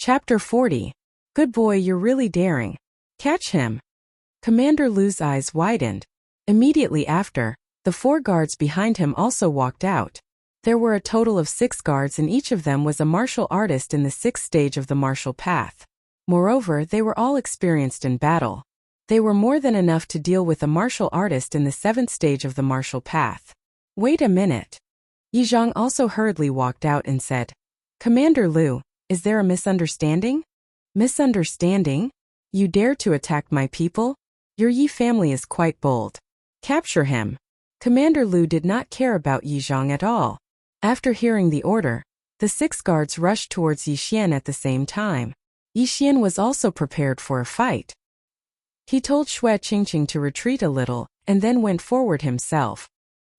Chapter 40. Good boy, you're really daring. Catch him. Commander Lu's eyes widened. Immediately after, the 4 guards behind him also walked out. There were a total of 6 guards, and each of them was a martial artist in the 6th stage of the martial path. Moreover, they were all experienced in battle. They were more than enough to deal with a martial artist in the 7th stage of the martial path. Wait a minute. Yizhang also hurriedly walked out and said, Commander Lu, is there a misunderstanding? Misunderstanding? You dare to attack my people? Your Yi family is quite bold. Capture him. Commander Lu did not care about Yizhang at all. After hearing the order, the 6 guards rushed towards Yixian at the same time. Yixian was also prepared for a fight. He told Xue Qingqing to retreat a little, and then went forward himself.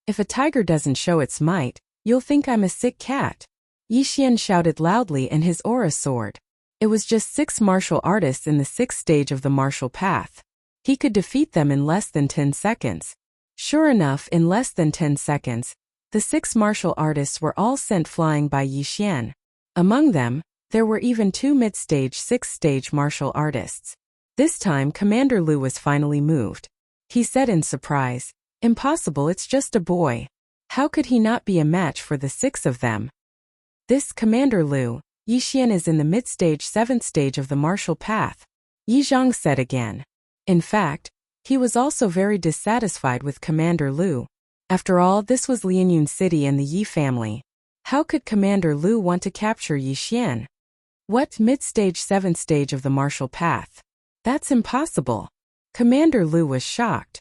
If a tiger doesn't show its might, you'll think I'm a sick cat. Yixian shouted loudly, and his aura soared. It was just 6 martial artists in the 6th stage of the martial path. He could defeat them in less than 10 seconds. Sure enough, in less than 10 seconds, the 6 martial artists were all sent flying by Yixian. Among them, there were even 2 mid-stage 6th stage martial artists. This time Commander Lu was finally moved. He said in surprise, Impossible, it's just a boy. How could he not be a match for the 6 of them? This Commander Lu, Yixian is in the mid-stage 7th stage of the martial path. Yizhang said again. In fact, he was also very dissatisfied with Commander Lu. After all, this was Lianyun City and the Yi family. How could Commander Lu want to capture Yixian? What, mid-stage 7th stage of the martial path? That's impossible. Commander Lu was shocked.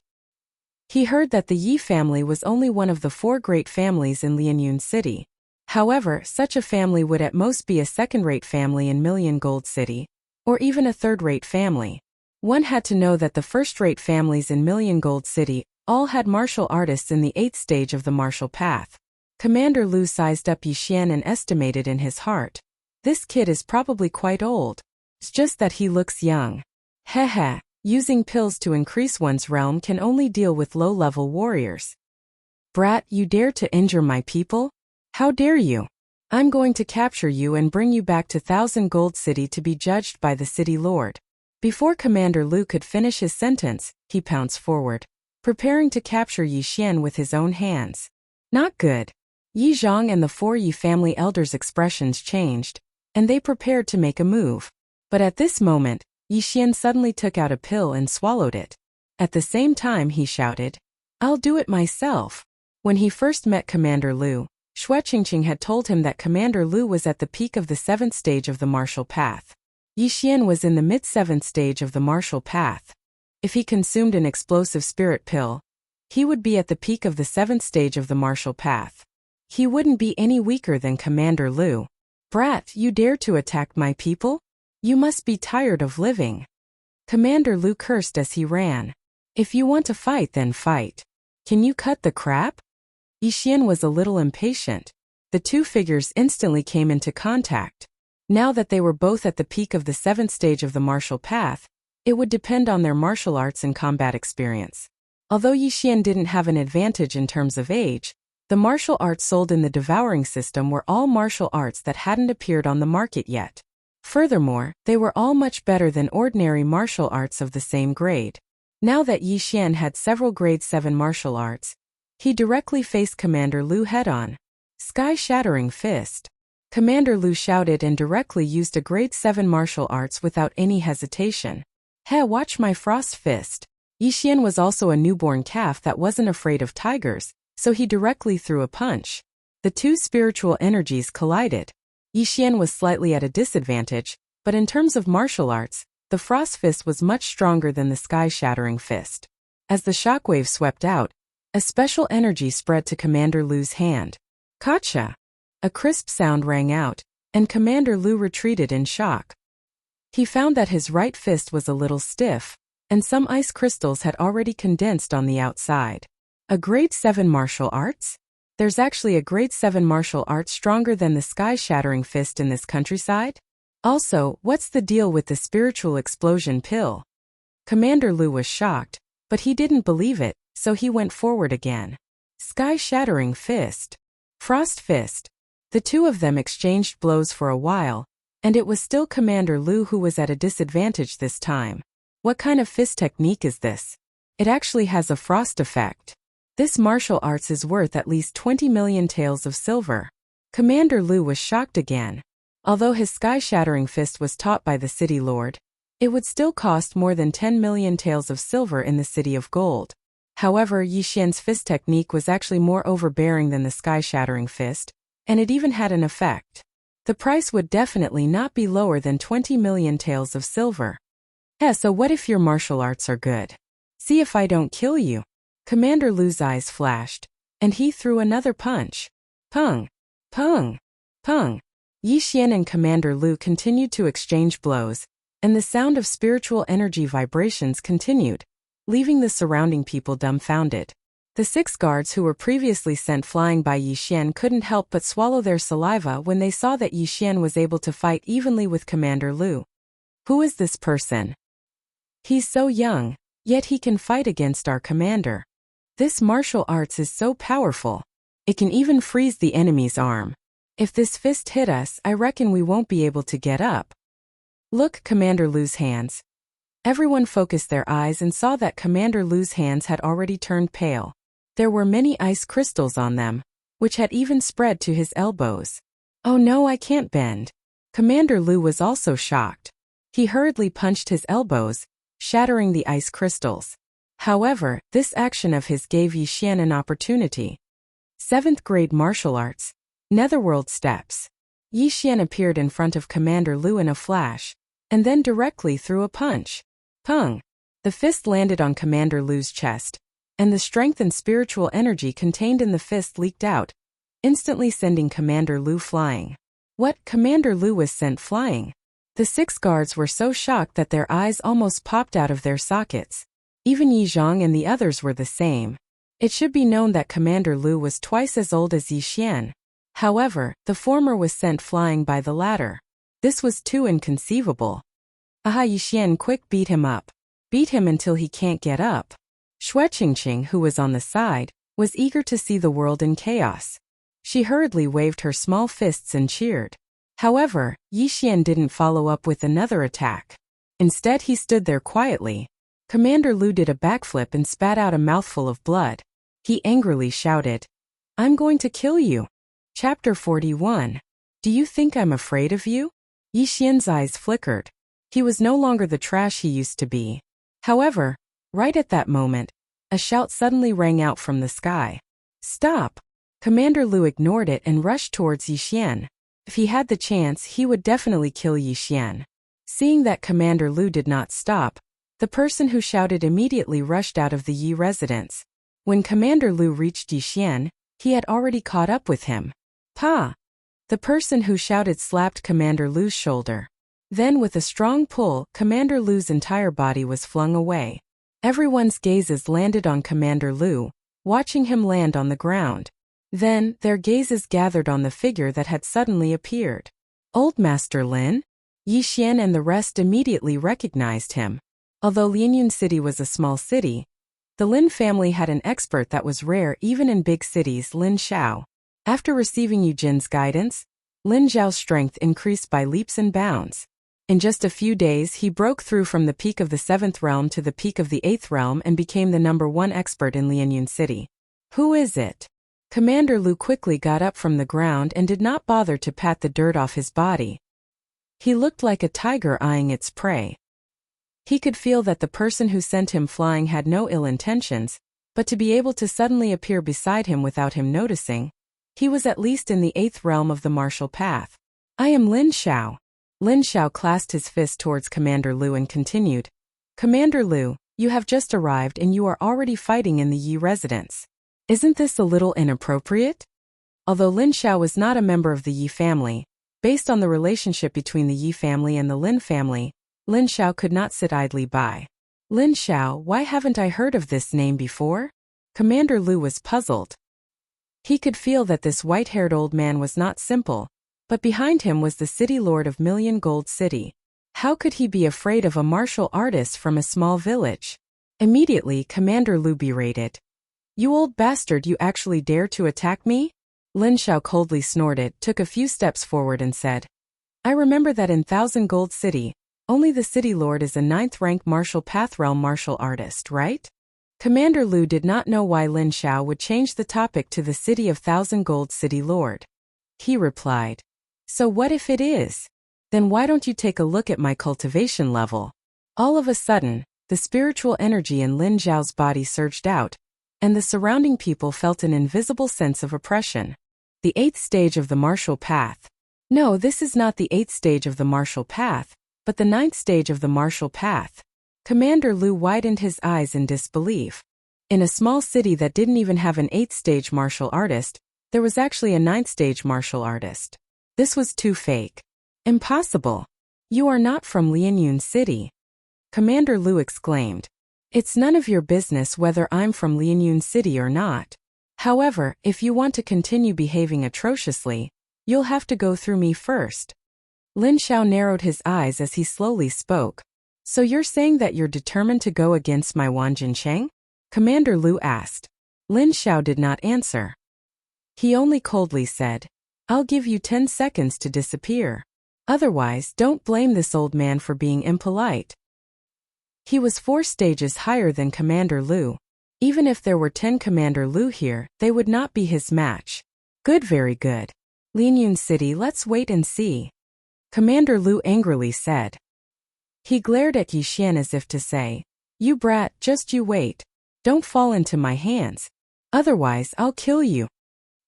He heard that the Yi family was only one of the 4 great families in Lianyun City. However, such a family would at most be a second-rate family in Million Gold City, or even a third-rate family. One had to know that the first-rate families in Million Gold City all had martial artists in the 8th stage of the martial path. Commander Lu sized up Yixian and estimated in his heart. This kid is probably quite old. It's just that he looks young. Heh. Using pills to increase one's realm can only deal with low-level warriors. Brat, you dare to injure my people? How dare you? I'm going to capture you and bring you back to 1000 Gold City to be judged by the city lord. Before Commander Lu could finish his sentence, he pounced forward, preparing to capture Yixian with his own hands. Not good. Yi Zhang and the 4 Yi family elders' expressions changed, and they prepared to make a move. But at this moment, Yixian suddenly took out a pill and swallowed it. At the same time he shouted, I'll do it myself. When he first met Commander Lu, Xue Qingqing had told him that Commander Lu was at the peak of the 7th stage of the martial path. Yixian was in the mid-7th stage of the martial path. If he consumed an explosive spirit pill, he would be at the peak of the 7th stage of the martial path. He wouldn't be any weaker than Commander Lu. Brat, you dare to attack my people? You must be tired of living. Commander Lu cursed as he ran. If you want to fight, then fight. Can you cut the crap? Yixian was a little impatient. The 2 figures instantly came into contact. Now that they were both at the peak of the 7th stage of the martial path, it would depend on their martial arts and combat experience. Although Yixian didn't have an advantage in terms of age, the martial arts sold in the Devouring system were all martial arts that hadn't appeared on the market yet. Furthermore, they were all much better than ordinary martial arts of the same grade. Now that Yixian had several grade 7 martial arts, he directly faced Commander Lu head-on. Sky-shattering fist. Commander Lu shouted and directly used a grade 7 martial arts without any hesitation. Hey, watch my frost fist. Yixian was also a newborn calf that wasn't afraid of tigers, so he directly threw a punch. The 2 spiritual energies collided. Yixian was slightly at a disadvantage, but in terms of martial arts, the frost fist was much stronger than the sky-shattering fist. As the shockwave swept out, a special energy spread to Commander Lu's hand. Gotcha! A crisp sound rang out, and Commander Lu retreated in shock. He found that his right fist was a little stiff, and some ice crystals had already condensed on the outside. A grade 7 martial arts? There's actually a grade 7 martial art stronger than the sky-shattering fist in this countryside? Also, what's the deal with the spiritual explosion pill? Commander Lu was shocked, but he didn't believe it, so he went forward again. Sky-shattering fist. Frost fist. The 2 of them exchanged blows for a while, And it was still Commander Lu who was at a disadvantage this time. What kind of fist technique is this? It actually has a frost effect. This martial arts is worth at least 20 million taels of silver. Commander Lu was shocked again. Although his sky-shattering fist was taught by the city lord, it would still cost more than 10 million taels of silver in the city of gold. However, Yi Xian's fist technique was actually more overbearing than the sky-shattering fist, and it even had an effect. The price would definitely not be lower than 20 million taels of silver. So what if your martial arts are good? See if I don't kill you. Commander Lu's eyes flashed, and he threw another punch. Pung! Pung! Pung! Yi Xian and Commander Lu continued to exchange blows, and the sound of spiritual energy vibrations continued, leaving the surrounding people dumbfounded. The 6 guards who were previously sent flying by Yi Xian couldn't help but swallow their saliva when they saw that Yi Xian was able to fight evenly with Commander Lu. Who is this person? He's so young, yet he can fight against our commander. This martial arts is so powerful. It can even freeze the enemy's arm. If this fist hit us, I reckon we won't be able to get up. Look, Commander Lu's hands. Everyone focused their eyes and saw that Commander Lu's hands had already turned pale. There were many ice crystals on them, which had even spread to his elbows. Oh no, I can't bend. Commander Lu was also shocked. He hurriedly punched his elbows, shattering the ice crystals. However, this action of his gave Yi Xian an opportunity. 7th grade martial arts, Netherworld steps. Yi Xian appeared in front of Commander Lu in a flash, and then directly threw a punch. Pung! The fist landed on Commander Lu's chest, and the strength and spiritual energy contained in the fist leaked out, instantly sending Commander Lu flying. What? Commander Lu was sent flying? The 6 guards were so shocked that their eyes almost popped out of their sockets. Even Yi Zhang and the others were the same. It should be known that Commander Lu was twice as old as Yi Xian. However, the former was sent flying by the latter. This was too inconceivable. Aha! Yi Xian, quick, beat him up. Beat him until he can't get up. Xue Qingqing, who was on the side, was eager to see the world in chaos. She hurriedly waved her small fists and cheered. However, Yi Xian didn't follow up with another attack. Instead, he stood there quietly. Commander Lu did a backflip and spat out a mouthful of blood. He angrily shouted, "I'm going to kill you." Chapter 41. Do you think I'm afraid of you? Yi Xian's eyes flickered. He was no longer the trash he used to be. However, right at that moment, a shout suddenly rang out from the sky. Stop! Commander Lu ignored it and rushed towards Yi Xian. If he had the chance, he would definitely kill Yi Xian. Seeing that Commander Lu did not stop, the person who shouted immediately rushed out of the Yi residence. When Commander Lu reached Yi Xian, he had already caught up with him. Pa! The person who shouted slapped Commander Lu's shoulder. Then with a strong pull, Commander Lu's entire body was flung away. Everyone's gazes landed on Commander Lu, watching him land on the ground. Then, their gazes gathered on the figure that had suddenly appeared. Old Master Lin? Yi Xian and the rest immediately recognized him. Although Lianyun City was a small city, the Lin family had an expert that was rare even in big cities, Lin Xiao. After receiving Yu Jin's guidance, Lin Xiao's strength increased by leaps and bounds. In just a few days, he broke through from the peak of the 7th realm to the peak of the 8th realm and became the #1 expert in Lianyun City. Who is it? Commander Lu quickly got up from the ground and did not bother to pat the dirt off his body. He looked like a tiger eyeing its prey. He could feel that the person who sent him flying had no ill intentions, but to be able to suddenly appear beside him without him noticing, he was at least in the 8th realm of the martial path. I am Lin Xiao. Lin Xiao clasped his fist towards Commander Lu and continued, Commander Lu, you have just arrived and you are already fighting in the Yi residence. Isn't this a little inappropriate? Although Lin Xiao was not a member of the Yi family, based on the relationship between the Yi family and the Lin family, Lin Xiao could not sit idly by. Lin Xiao, why haven't I heard of this name before? Commander Lu was puzzled. He could feel that this white-haired old man was not simple, but behind him was the city lord of Million Gold City. How could he be afraid of a martial artist from a small village? Immediately, Commander Lu berated. You old bastard, you actually dare to attack me? Lin Xiao coldly snorted, took a few steps forward and said, I remember that in Thousand Gold City, only the city lord is a 9th-rank martial path realm martial artist, right? Commander Lu did not know why Lin Xiao would change the topic to the city of Thousand Gold City Lord. He replied, "So what if it is? Then why don't you take a look at my cultivation level?" All of a sudden, the spiritual energy in Lin Xiao's body surged out, and the surrounding people felt an invisible sense of oppression. The 8th stage of the martial path. No, this is not the 8th stage of the martial path, but the 9th stage of the martial path. Commander Lu widened his eyes in disbelief. In a small city that didn't even have an 8th stage martial artist, there was actually a 9th stage martial artist. This was too fake. Impossible. You are not from Lianyun City. Commander Lu exclaimed. It's none of your business whether I'm from Lianyun City or not. However, if you want to continue behaving atrociously, you'll have to go through me first. Lin Xiao narrowed his eyes as he slowly spoke. So you're saying that you're determined to go against my Wan Jincheng? Commander Lu asked. Lin Xiao did not answer. He only coldly said, I'll give you 10 seconds to disappear. Otherwise, don't blame this old man for being impolite. He was 4 stages higher than Commander Lu. Even if there were 10 Commander Lu here, they would not be his match. Good, very good. Lianyun City, let's wait and see. Commander Lu angrily said. He glared at Yi Xian as if to say, You brat, just you wait. Don't fall into my hands. Otherwise, I'll kill you.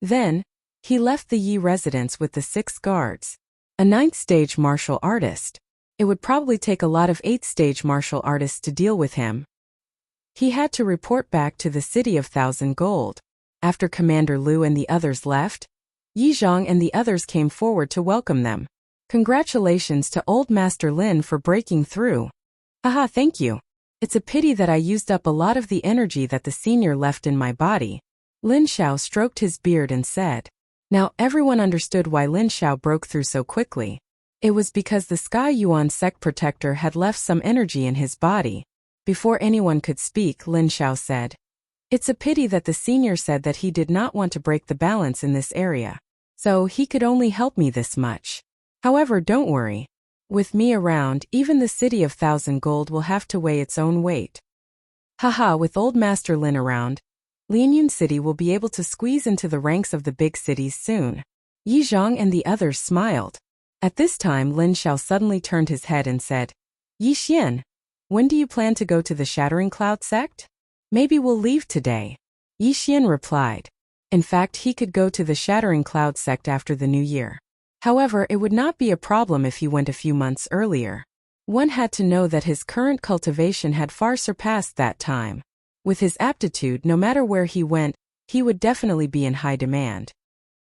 Then, he left the Yi residence with the 6 guards. A 9th stage martial artist. It would probably take a lot of 8th stage martial artists to deal with him. He had to report back to the city of Thousand Gold. After Commander Lu and the others left, Yi Zhang and the others came forward to welcome them. Congratulations to Old Master Lin for breaking through. Haha, thank you. It's a pity that I used up a lot of the energy that the senior left in my body. Lin Xiao stroked his beard and said. Now everyone understood why Lin Xiao broke through so quickly. It was because the Sky Yuan Sect Protector had left some energy in his body. Before anyone could speak, Lin Xiao said. It's a pity that the senior said that he did not want to break the balance in this area. So he could only help me this much. However, don't worry. With me around, even the city of Thousand Gold will have to weigh its own weight. Haha, with Old Master Lin around, Lianyun City will be able to squeeze into the ranks of the big cities soon. Yi Zhang and the others smiled. At this time, Lin Xiao suddenly turned his head and said, Yi Xian, when do you plan to go to the Shattering Cloud sect? Maybe we'll leave today. Yi Xian replied. In fact, he could go to the Shattering Cloud sect after the new year. However, it would not be a problem if he went a few months earlier. One had to know that his current cultivation had far surpassed that time. With his aptitude, no matter where he went, he would definitely be in high demand.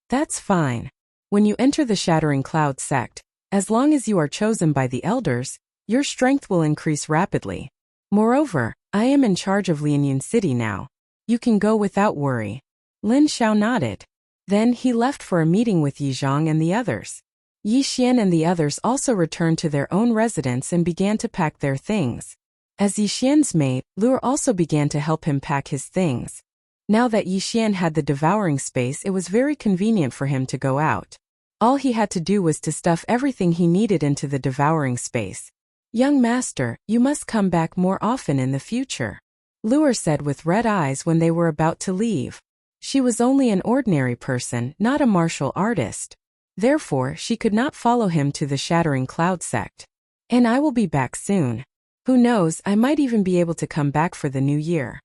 That's fine. When you enter the Shattering Cloud sect, as long as you are chosen by the elders, your strength will increase rapidly. Moreover, I am in charge of Lianyun City now. You can go without worry. Lin Xiao nodded. Then he left for a meeting with Yi Zhang and the others. Yi Xian and the others also returned to their own residence and began to pack their things. As Yi Xian's mate, Luer also began to help him pack his things. Now that Yi Xian had the devouring space, it was very convenient for him to go out. All he had to do was to stuff everything he needed into the devouring space. Young master, you must come back more often in the future. Luer said with red eyes when they were about to leave. She was only an ordinary person, not a martial artist. Therefore, she could not follow him to the Shattering Cloud sect. And I will be back soon. Who knows, I might even be able to come back for the new year.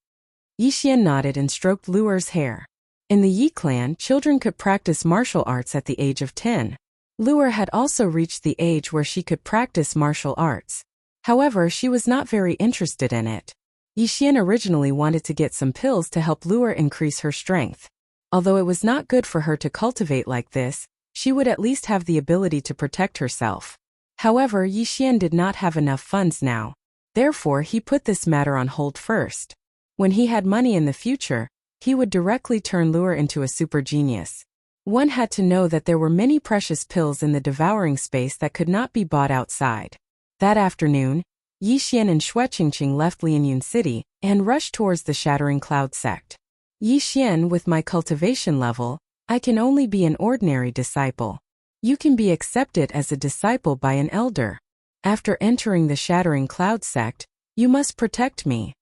Yi Xian nodded and stroked Luer's hair. In the Yi clan, children could practice martial arts at the age of 10. Luer had also reached the age where she could practice martial arts. However, she was not very interested in it. Yi Xian originally wanted to get some pills to help Luer increase her strength. Although it was not good for her to cultivate like this, she would at least have the ability to protect herself. However, Yi Xian did not have enough funds now. Therefore, he put this matter on hold first. When he had money in the future, he would directly turn Luer into a super genius. One had to know that there were many precious pills in the devouring space that could not be bought outside. That afternoon, Yi Xian and Xue Qingqing left Lianyun City and rushed towards the Shattering Cloud sect. Yi Xian, with my cultivation level, I can only be an ordinary disciple. You can be accepted as a disciple by an elder. After entering the Shattering Cloud sect, you must protect me.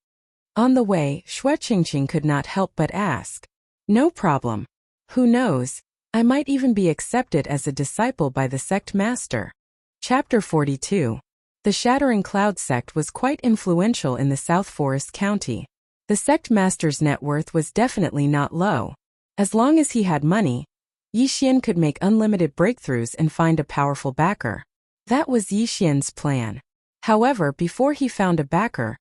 On the way, Shueqingqing could not help but ask. No problem. Who knows, I might even be accepted as a disciple by the sect master. Chapter 42. The Shattering Cloud sect was quite influential in the South Forest County. The sect master's net worth was definitely not low. As long as he had money, Yixian could make unlimited breakthroughs and find a powerful backer. That was Yixian's plan. However, before he found a backer,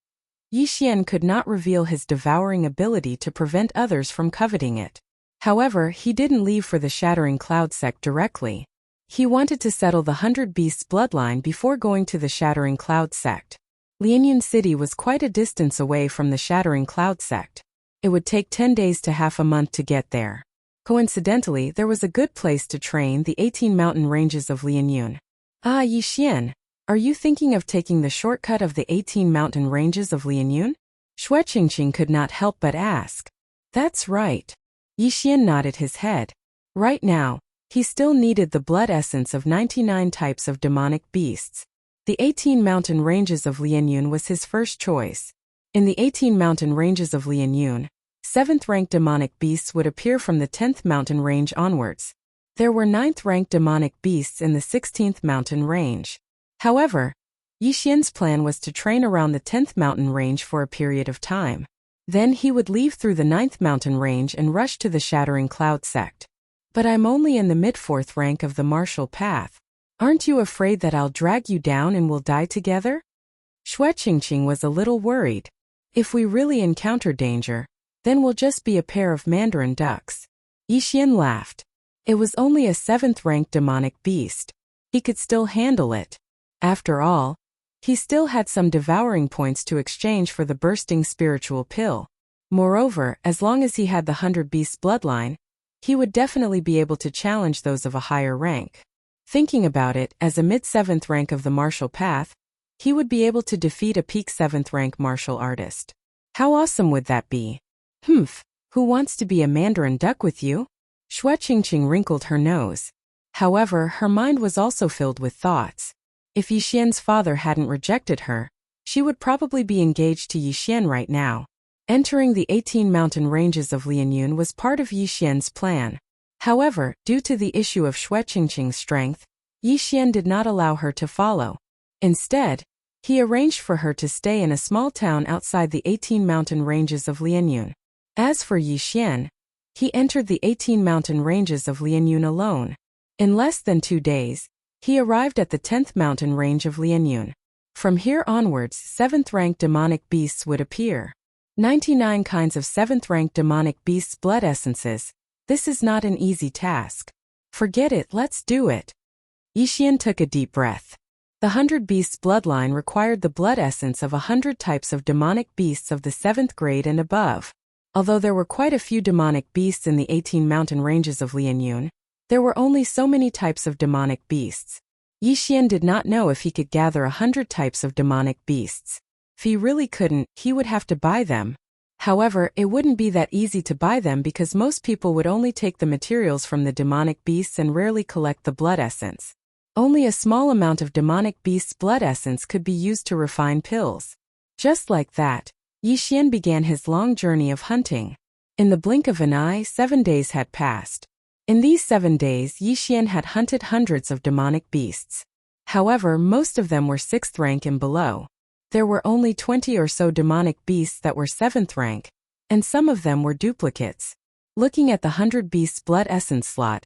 Yixian could not reveal his devouring ability to prevent others from coveting it. However, he didn't leave for the Shattering Cloud sect directly. He wanted to settle the 100 Beasts bloodline before going to the Shattering Cloud sect. Lianyun City was quite a distance away from the Shattering Cloud sect. It would take 10 days to half a month to get there. Coincidentally, there was a good place to train, the 18 mountain ranges of Lianyun. Ah, Yixian, are you thinking of taking the shortcut of the 18 mountain ranges of Lianyun? Shueqingqing could not help but ask. That's right. Yixian nodded his head. Right now, he still needed the blood essence of 99 types of demonic beasts. The 18 mountain ranges of Lianyun was his first choice. In the 18 mountain ranges of Lianyun, 7th-ranked demonic beasts would appear from the 10th mountain range onwards. There were 9th-ranked demonic beasts in the 16th mountain range. However, Yixian's plan was to train around the 10th mountain range for a period of time. Then he would leave through the 9th mountain range and rush to the Shattering Cloud sect. But I'm only in the mid-4th rank of the martial path. Aren't you afraid that I'll drag you down and we'll die together? Shueqingqing was a little worried. If we really encounter danger, then we'll just be a pair of mandarin ducks. Yixian laughed. It was only a 7th-ranked demonic beast. He could still handle it. After all, he still had some devouring points to exchange for the bursting spiritual pill. Moreover, as long as he had the 100 Beasts bloodline, he would definitely be able to challenge those of a higher rank. Thinking about it, as a mid-7th rank of the martial path, he would be able to defeat a peak 7th rank martial artist. How awesome would that be? Who wants to be a mandarin duck with you? Shueqingqing wrinkled her nose. However, her mind was also filled with thoughts. If Yixian's father hadn't rejected her, she would probably be engaged to Yixian right now. Entering the 18 mountain ranges of Lianyun was part of Yixian's plan. However, due to the issue of Shueqingqing's strength, Yixian did not allow her to follow. Instead, he arranged for her to stay in a small town outside the 18 mountain ranges of Lianyun. As for Yixian, he entered the 18 mountain ranges of Lianyun alone. In less than 2 days, he arrived at the 10th mountain range of Lianyun. From here onwards, 7th-ranked demonic beasts would appear. 99 kinds of 7th-ranked demonic beasts' blood essences. This is not an easy task. Forget it, let's do it. Yixian took a deep breath. The 100 Beasts bloodline required the blood essence of 100 types of demonic beasts of the 7th grade and above. Although there were quite a few demonic beasts in the 18 mountain ranges of Lianyun, there were only so many types of demonic beasts. Yixian did not know if he could gather 100 types of demonic beasts. If he really couldn't, he would have to buy them. However, it wouldn't be that easy to buy them because most people would only take the materials from the demonic beasts and rarely collect the blood essence. Only a small amount of demonic beasts' blood essence could be used to refine pills. Just like that, Yixian began his long journey of hunting. In the blink of an eye, 7 days had passed. In these 7 days, Yixian had hunted hundreds of demonic beasts. However, most of them were 6th rank and below. There were only 20 or so demonic beasts that were 7th rank, and some of them were duplicates. Looking at the 100 Beasts blood essence slot,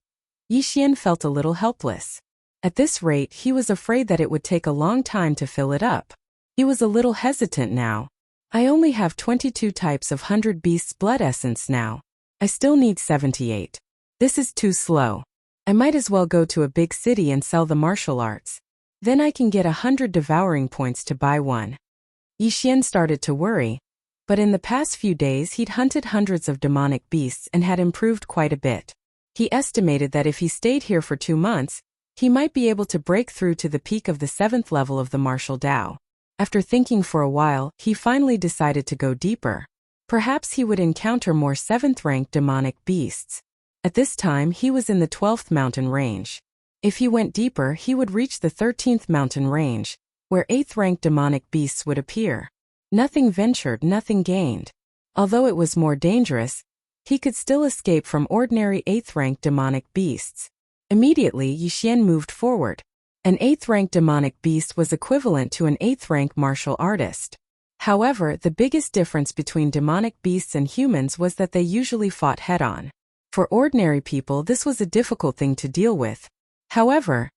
Yixian felt a little helpless. At this rate, he was afraid that it would take a long time to fill it up. He was a little hesitant now. I only have 22 types of 100 Beasts blood essence now. I still need 78. This is too slow. I might as well go to a big city and sell the martial arts. Then I can get 100 devouring points to buy one. Yixian started to worry, but in the past few days he'd hunted hundreds of demonic beasts and had improved quite a bit. He estimated that if he stayed here for 2 months, he might be able to break through to the peak of the 7th level of the martial Dao. After thinking for a while, he finally decided to go deeper. Perhaps he would encounter more 7th-ranked demonic beasts. At this time he was in the 12th mountain range. If he went deeper, he would reach the 13th mountain range, where 8th-rank demonic beasts would appear. Nothing ventured, nothing gained. Although it was more dangerous, he could still escape from ordinary 8th-rank demonic beasts. Immediately, Yixian moved forward. An 8th-rank demonic beast was equivalent to an 8th-rank martial artist. However, the biggest difference between demonic beasts and humans was that they usually fought head-on. For ordinary people, this was a difficult thing to deal with. However,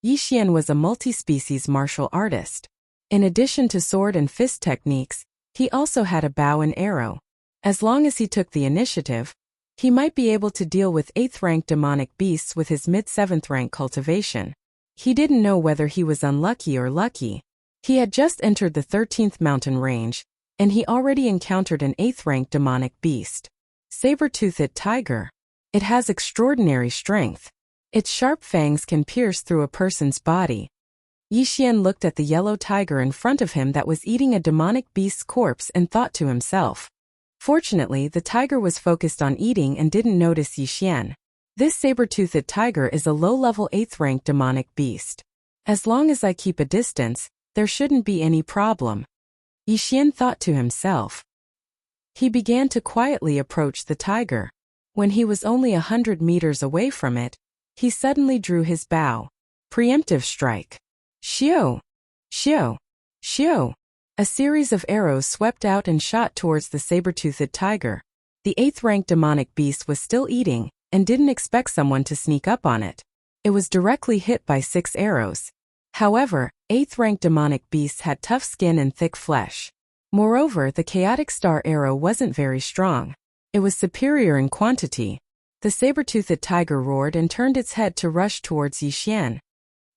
Yixian was a multi-species martial artist. In addition to sword and fist techniques, he also had a bow and arrow. As long as he took the initiative, he might be able to deal with 8th-rank demonic beasts with his mid-7th rank cultivation. He didn't know whether he was unlucky or lucky. He had just entered the 13th mountain range, and he already encountered an 8th-rank demonic beast. Saber-toothed tiger. It has extraordinary strength. Its sharp fangs can pierce through a person's body. Yixian looked at the yellow tiger in front of him that was eating a demonic beast's corpse and thought to himself. Fortunately, the tiger was focused on eating and didn't notice Yixian. This saber-toothed tiger is a low-level 8th-rank demonic beast. As long as I keep a distance, there shouldn't be any problem, Yixian thought to himself. He began to quietly approach the tiger. When he was only 100 meters away from it, he suddenly drew his bow. Preemptive strike. Xiu! Xiu! Xiu! A series of arrows swept out and shot towards the saber-toothed tiger. The 8th-rank demonic beast was still eating, and didn't expect someone to sneak up on it. It was directly hit by 6 arrows. However, 8th-rank demonic beasts had tough skin and thick flesh. Moreover, the chaotic star arrow wasn't very strong. It was superior in quantity. The saber-toothed tiger roared and turned its head to rush towards Yixian.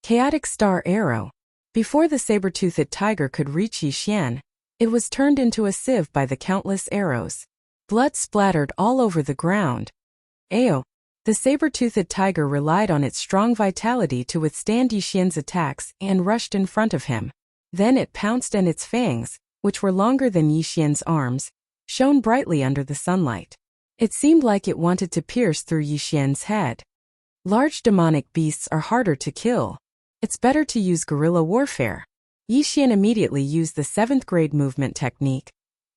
Chaotic star arrow. Before the saber-toothed tiger could reach Yixian, it was turned into a sieve by the countless arrows. Blood splattered all over the ground. Ayo! The saber-toothed tiger relied on its strong vitality to withstand Yixian's attacks and rushed in front of him. Then it pounced, and its fangs, which were longer than Yixian's arms, shone brightly under the sunlight. It seemed like it wanted to pierce through Yixian's head. Large demonic beasts are harder to kill. It's better to use guerrilla warfare. Yixian immediately used the 7th grade movement technique,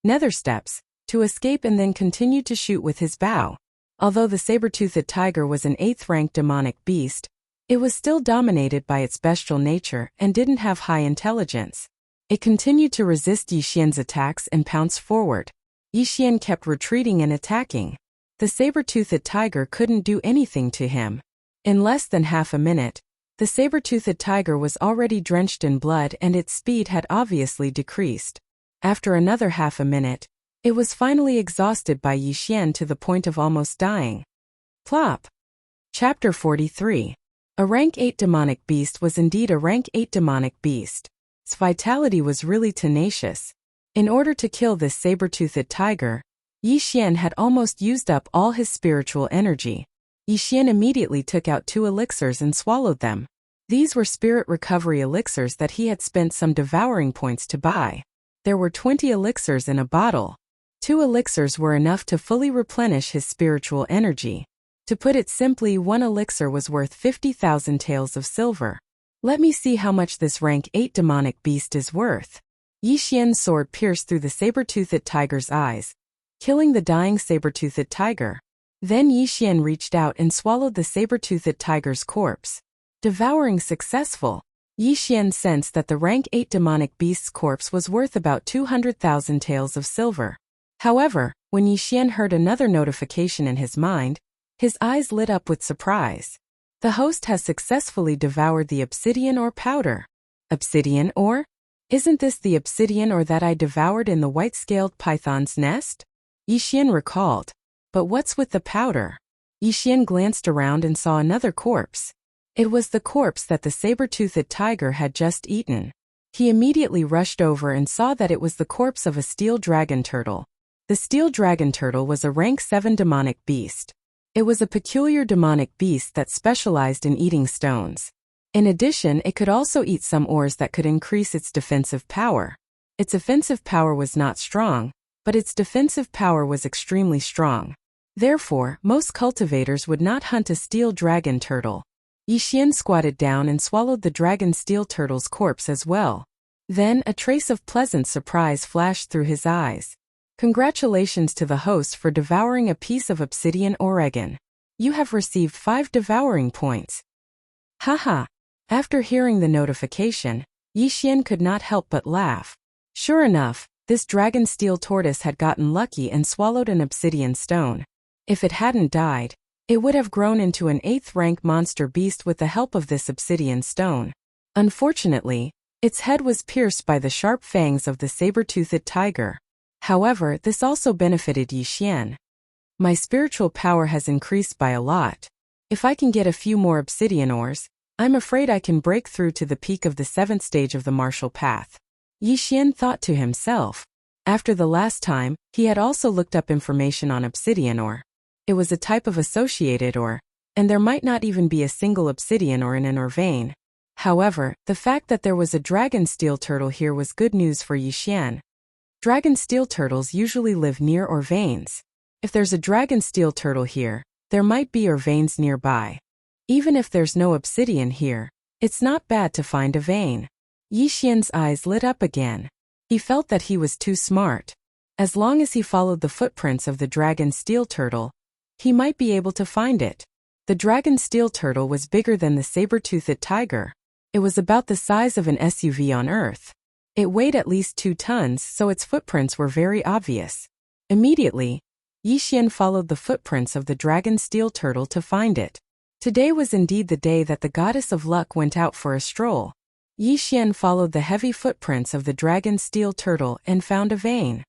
nether steps, to escape and then continued to shoot with his bow. Although the saber-toothed tiger was an 8th-rank demonic beast, it was still dominated by its bestial nature and didn't have high intelligence. It continued to resist Yixian's attacks and pounced forward. Yixian kept retreating and attacking. The saber-toothed tiger couldn't do anything to him. In less than half a minute, the saber-toothed tiger was already drenched in blood and its speed had obviously decreased. After another half a minute, it was finally exhausted by Yixian to the point of almost dying. Plop! Chapter 43. A rank 8 demonic beast was indeed a rank 8 demonic beast. Its vitality was really tenacious. In order to kill this saber-toothed tiger, Yixian had almost used up all his spiritual energy. Yixian immediately took out 2 elixirs and swallowed them. These were spirit recovery elixirs that he had spent some devouring points to buy. There were 20 elixirs in a bottle. 2 elixirs were enough to fully replenish his spiritual energy. To put it simply, 1 elixir was worth 50,000 taels of silver. Let me see how much this rank 8 demonic beast is worth. Yixian's sword pierced through the saber-toothed tiger's eyes, killing the dying saber-toothed tiger. Then Yixian reached out and swallowed the saber-toothed tiger's corpse. Devouring successful. Yixian sensed that the rank 8 demonic beast's corpse was worth about 200,000 taels of silver. However, when Yixian heard another notification in his mind, his eyes lit up with surprise. The host has successfully devoured the obsidian ore powder. Obsidian ore? Isn't this the obsidian ore that I devoured in the white-scaled python's nest? Yixian recalled. But what's with the powder? Yixian glanced around and saw another corpse. It was the corpse that the saber-toothed tiger had just eaten. He immediately rushed over and saw that it was the corpse of a steel dragon turtle. The steel dragon turtle was a rank 7 demonic beast. It was a peculiar demonic beast that specialized in eating stones. In addition, it could also eat some ores that could increase its defensive power. Its offensive power was not strong, but its defensive power was extremely strong. Therefore, most cultivators would not hunt a steel dragon turtle. Yi Xian squatted down and swallowed the dragon steel turtle's corpse as well. Then, a trace of pleasant surprise flashed through his eyes. Congratulations to the host for devouring a piece of obsidian Oregon. You have received 5 devouring points. Haha. After hearing the notification, Yi Xian could not help but laugh. Sure enough, this dragon steel tortoise had gotten lucky and swallowed an obsidian stone. If it hadn't died, it would have grown into an 8th-rank monster beast with the help of this obsidian stone. Unfortunately, its head was pierced by the sharp fangs of the saber-toothed tiger. However, this also benefited Yi Xian. My spiritual power has increased by a lot. If I can get a few more obsidian ores, I'm afraid I can break through to the peak of the 7th stage of the martial path. Yi Xian thought to himself. After the last time, he had also looked up information on obsidian ore. It was a type of associated ore, and there might not even be a single obsidian ore in an ore vein. However, the fact that there was a dragon steel turtle here was good news for Yi Xian. Dragon steel turtles usually live near ore veins. If there's a dragon steel turtle here, there might be ore veins nearby. Even if there's no obsidian here, it's not bad to find a vein. Yi Xian's eyes lit up again. He felt that he was too smart. As long as he followed the footprints of the dragon steel turtle, he might be able to find it. The dragon steel turtle was bigger than the saber-toothed tiger. It was about the size of an SUV on Earth. It weighed at least 2 tons, so its footprints were very obvious. Immediately, Yi Xian followed the footprints of the dragon steel turtle to find it. Today was indeed the day that the goddess of luck went out for a stroll. Yi Xian followed the heavy footprints of the dragon steel turtle and found a vein.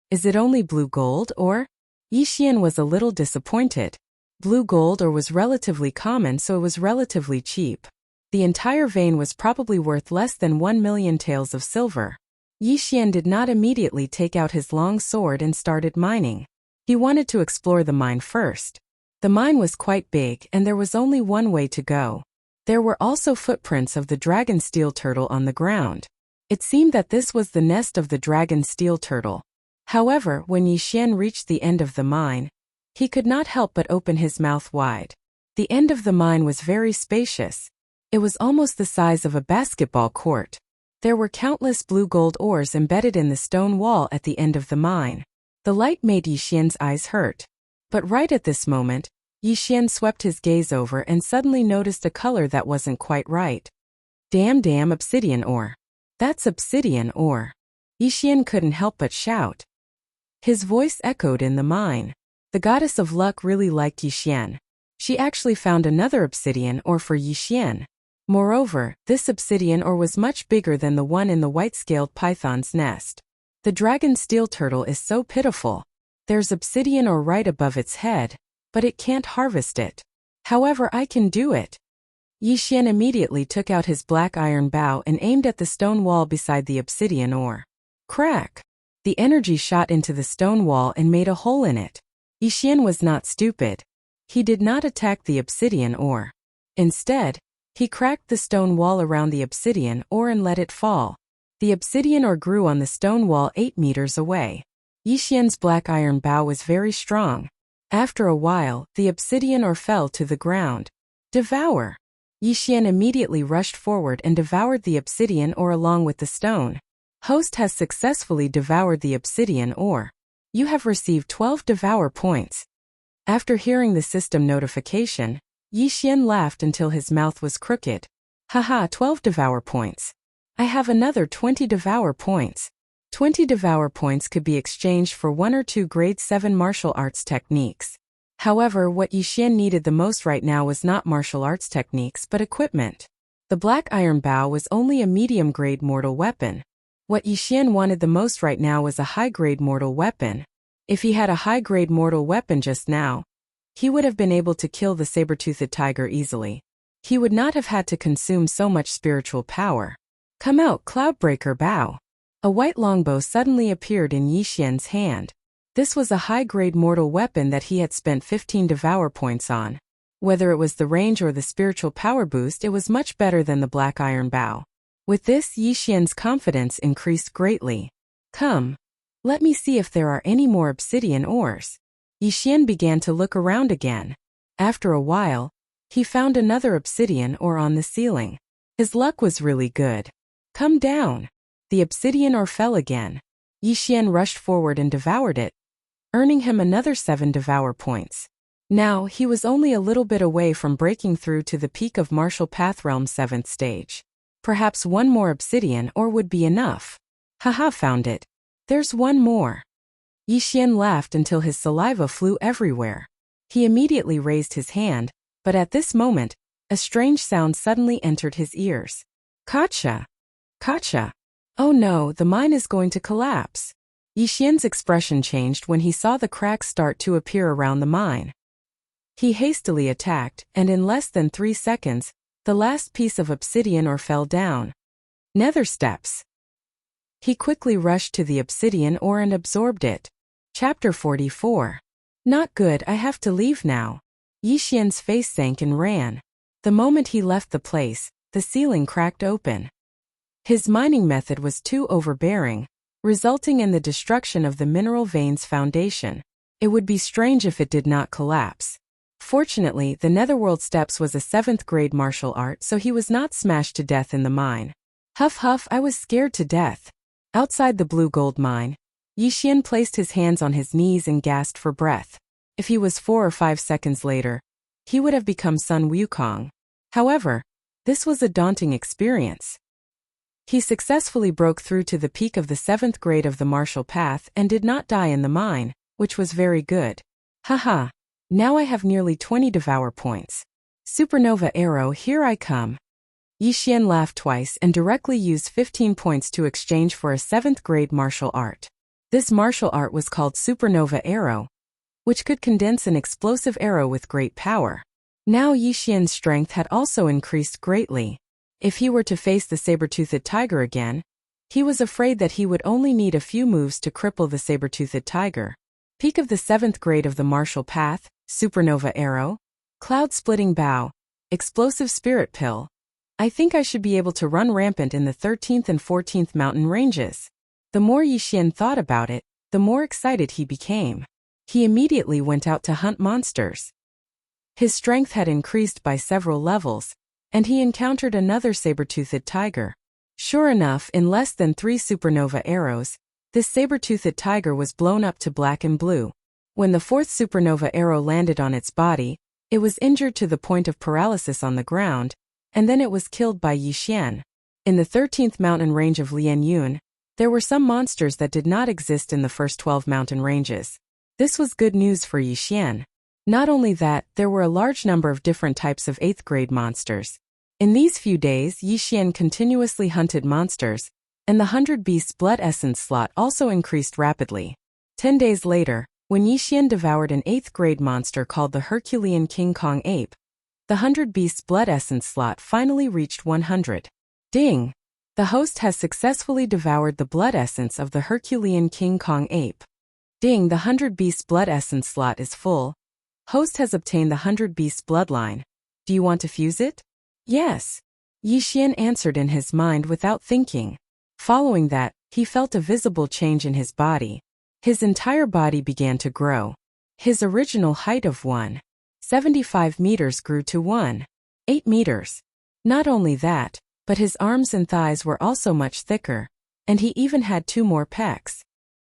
Is it only blue gold or? Yi Xian was a little disappointed. Blue gold ore was relatively common, so it was relatively cheap. The entire vein was probably worth less than 1 million taels of silver. Yi Xian did not immediately take out his long sword and started mining. He wanted to explore the mine first. The mine was quite big and there was only one way to go. There were also footprints of the dragon steel turtle on the ground. It seemed that this was the nest of the dragon steel turtle. However, when Yi Xian reached the end of the mine, he could not help but open his mouth wide. The end of the mine was very spacious. It was almost the size of a basketball court. There were countless blue gold ores embedded in the stone wall at the end of the mine. The light made Yi Xian's eyes hurt. But right at this moment, Yi Xian swept his gaze over and suddenly noticed a color that wasn't quite right. Damn obsidian ore. That's obsidian ore. Yi Xian couldn't help but shout. His voice echoed in the mine. The goddess of luck really liked Yi Xian. She actually found another obsidian ore for Yi Xian. Moreover, this obsidian ore was much bigger than the one in the white-scaled python's nest. The dragon steel turtle is so pitiful. There's obsidian ore right above its head, but it can't harvest it. However, I can do it. Yi Xian immediately took out his black iron bow and aimed at the stone wall beside the obsidian ore. Crack! The energy shot into the stone wall and made a hole in it. Yi Xian was not stupid. He did not attack the obsidian ore. Instead, he cracked the stone wall around the obsidian ore and let it fall. The obsidian ore grew on the stone wall 8 meters away. Yi Xian's black iron bow was very strong. After a while, the obsidian ore fell to the ground. Devour! Yi Xian immediately rushed forward and devoured the obsidian ore along with the stone. Host has successfully devoured the obsidian ore. You have received 12 devour points. After hearing the system notification, Yi Xian laughed until his mouth was crooked. Haha, 12 devour points. I have another 20 devour points. 20 devour points could be exchanged for 1 or 2 grade 7 martial arts techniques. However, what Yi Xian needed the most right now was not martial arts techniques but equipment. The black iron bow was only a medium-grade mortal weapon. What Yi Xian wanted the most right now was a high-grade mortal weapon. If he had a high-grade mortal weapon just now, he would have been able to kill the saber-toothed tiger easily. He would not have had to consume so much spiritual power. Come out, Cloudbreaker Bow. A white longbow suddenly appeared in Yi Xian's hand. This was a high-grade mortal weapon that he had spent 15 devour points on. Whether it was the range or the spiritual power boost, it was much better than the black iron bow. With this, Yi Xian's confidence increased greatly. Come. Let me see if there are any more obsidian ores. Yi Xian began to look around again. After a while, He found another obsidian ore on the ceiling. His luck was really good. Come down. The obsidian ore fell again. Yixian rushed forward and devoured it, earning him another 7 devour points. Now, he was only a little bit away from breaking through to the peak of Martial Path Realm's 7th stage. Perhaps one more obsidian ore would be enough. Haha, found it. There's one more. Yixian laughed until his saliva flew everywhere. He immediately raised his hand, but at this moment, a strange sound suddenly entered his ears. Gotcha! Gotcha! Oh no, the mine is going to collapse. Yixian's expression changed when he saw the cracks start to appear around the mine. He hastily attacked, and in less than 3 seconds, the last piece of obsidian ore fell down. Nether steps. He quickly rushed to the obsidian ore and absorbed it. Chapter 44. Not good, I have to leave now. Yixian's face sank and ran. The moment he left the place, the ceiling cracked open. His mining method was too overbearing, resulting in the destruction of the mineral vein's foundation. It would be strange if it did not collapse. Fortunately, the Netherworld Steps was a 7th grade martial art, so he was not smashed to death in the mine. Huff huff, I was scared to death. Outside the blue gold mine, Yixian placed his hands on his knees and gasped for breath. If he was 4 or 5 seconds later, he would have become Sun Wukong. However, this was a daunting experience. He successfully broke through to the peak of the 7th grade of the martial path and did not die in the mine, which was very good. Haha. Now I have nearly 20 devour points. Supernova arrow, here I come. Yixian laughed twice and directly used 15 points to exchange for a 7th grade martial art. This martial art was called Supernova arrow, which could condense an explosive arrow with great power. Now Yixian's strength had also increased greatly. If he were to face the saber-toothed tiger again, he was afraid that he would only need a few moves to cripple the saber-toothed tiger. Peak of the 7th grade of the martial path, Supernova arrow, cloud-splitting bow, explosive spirit pill. I think I should be able to run rampant in the 13th and 14th mountain ranges. The more Yixian thought about it, the more excited he became. He immediately went out to hunt monsters. His strength had increased by several levels, and he encountered another saber-toothed tiger. Sure enough, in less than 3 supernova arrows, this saber-toothed tiger was blown up to black and blue. When the 4th supernova arrow landed on its body, it was injured to the point of paralysis on the ground, and then it was killed by Yixian. In the 13th mountain range of Lianyun, there were some monsters that did not exist in the first 12 mountain ranges. This was good news for Yixian. Not only that, there were a large number of different types of 8th grade monsters. In these few days, Yixian continuously hunted monsters, and the 100 Beasts Blood Essence slot also increased rapidly. 10 days later, when Yixian devoured an 8th grade monster called the Herculean King Kong Ape, the 100 Beasts Blood Essence slot finally reached 100. Ding! The host has successfully devoured the blood essence of the Herculean King Kong Ape. Ding! The 100 Beasts Blood Essence slot is full. Host has obtained the 100 Beasts bloodline. Do you want to fuse it? Yes. Yixian answered in his mind without thinking. Following that, he felt a visible change in his body. His entire body began to grow. His original height of 1.75 meters grew to 1.8 meters. Not only that, but his arms and thighs were also much thicker, and he even had 2 more pecs.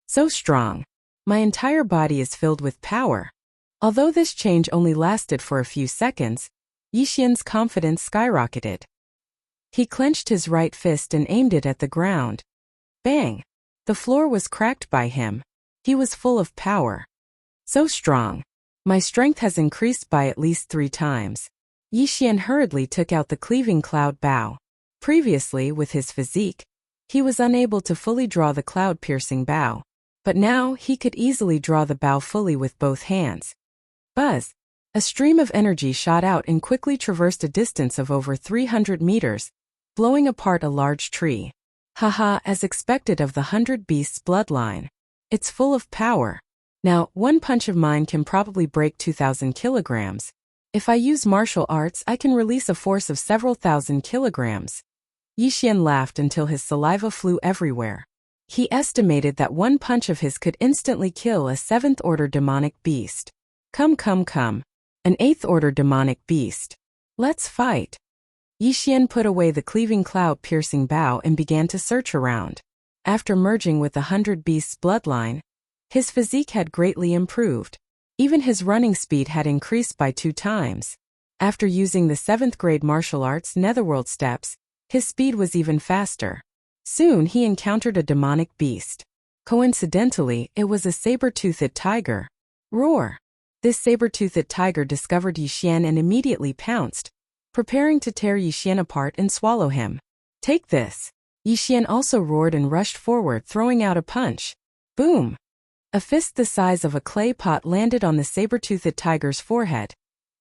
So strong. My entire body is filled with power. Although this change only lasted for a few seconds, Yixian's confidence skyrocketed. He clenched his right fist and aimed it at the ground. Bang! The floor was cracked by him. He was full of power. So strong. My strength has increased by at least 3 times. Yixian hurriedly took out the cleaving cloud bow. Previously, with his physique, he was unable to fully draw the cloud-piercing bow. But now he could easily draw the bow fully with both hands. Buzz! A stream of energy shot out and quickly traversed a distance of over 300 meters, blowing apart a large tree. Haha, as expected of the 100 Beasts bloodline. It's full of power. Now, one punch of mine can probably break 2,000 kilograms. If I use martial arts, I can release a force of several thousand kilograms. Yixian laughed until his saliva flew everywhere. He estimated that one punch of his could instantly kill a 7th order demonic beast. Come. An 8th order demonic beast. Let's fight. Yi Xian put away the cleaving cloud-piercing bow and began to search around. After merging with the 100 Beasts bloodline, his physique had greatly improved. Even his running speed had increased by 2 times. After using the 7th grade martial arts netherworld steps, his speed was even faster. Soon he encountered a demonic beast. Coincidentally, it was a saber-toothed tiger. Roar! This saber-toothed tiger discovered Yi Xian and immediately pounced, preparing to tear Yi Xian apart and swallow him. Take this! Yi Xian also roared and rushed forward, throwing out a punch. Boom! A fist the size of a clay pot landed on the saber-toothed tiger's forehead,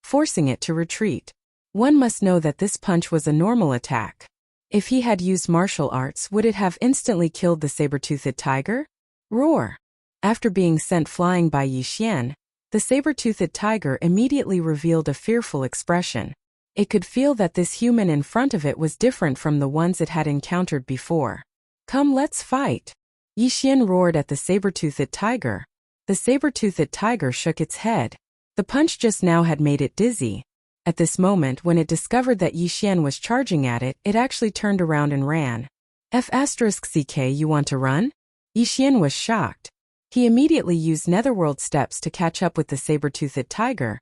forcing it to retreat. One must know that this punch was a normal attack. If he had used martial arts, would it have instantly killed the saber-toothed tiger? Roar! After being sent flying by Yi Xian, the saber-toothed tiger immediately revealed a fearful expression. It could feel that this human in front of it was different from the ones it had encountered before. Come, let's fight! Yi Xian roared at the saber-toothed tiger. The saber-toothed tiger shook its head. The punch just now had made it dizzy. At this moment, when it discovered that Yi Xian was charging at it, it actually turned around and ran. F***ck, you want to run? Yi Xian was shocked. He immediately used netherworld steps to catch up with the saber-toothed tiger,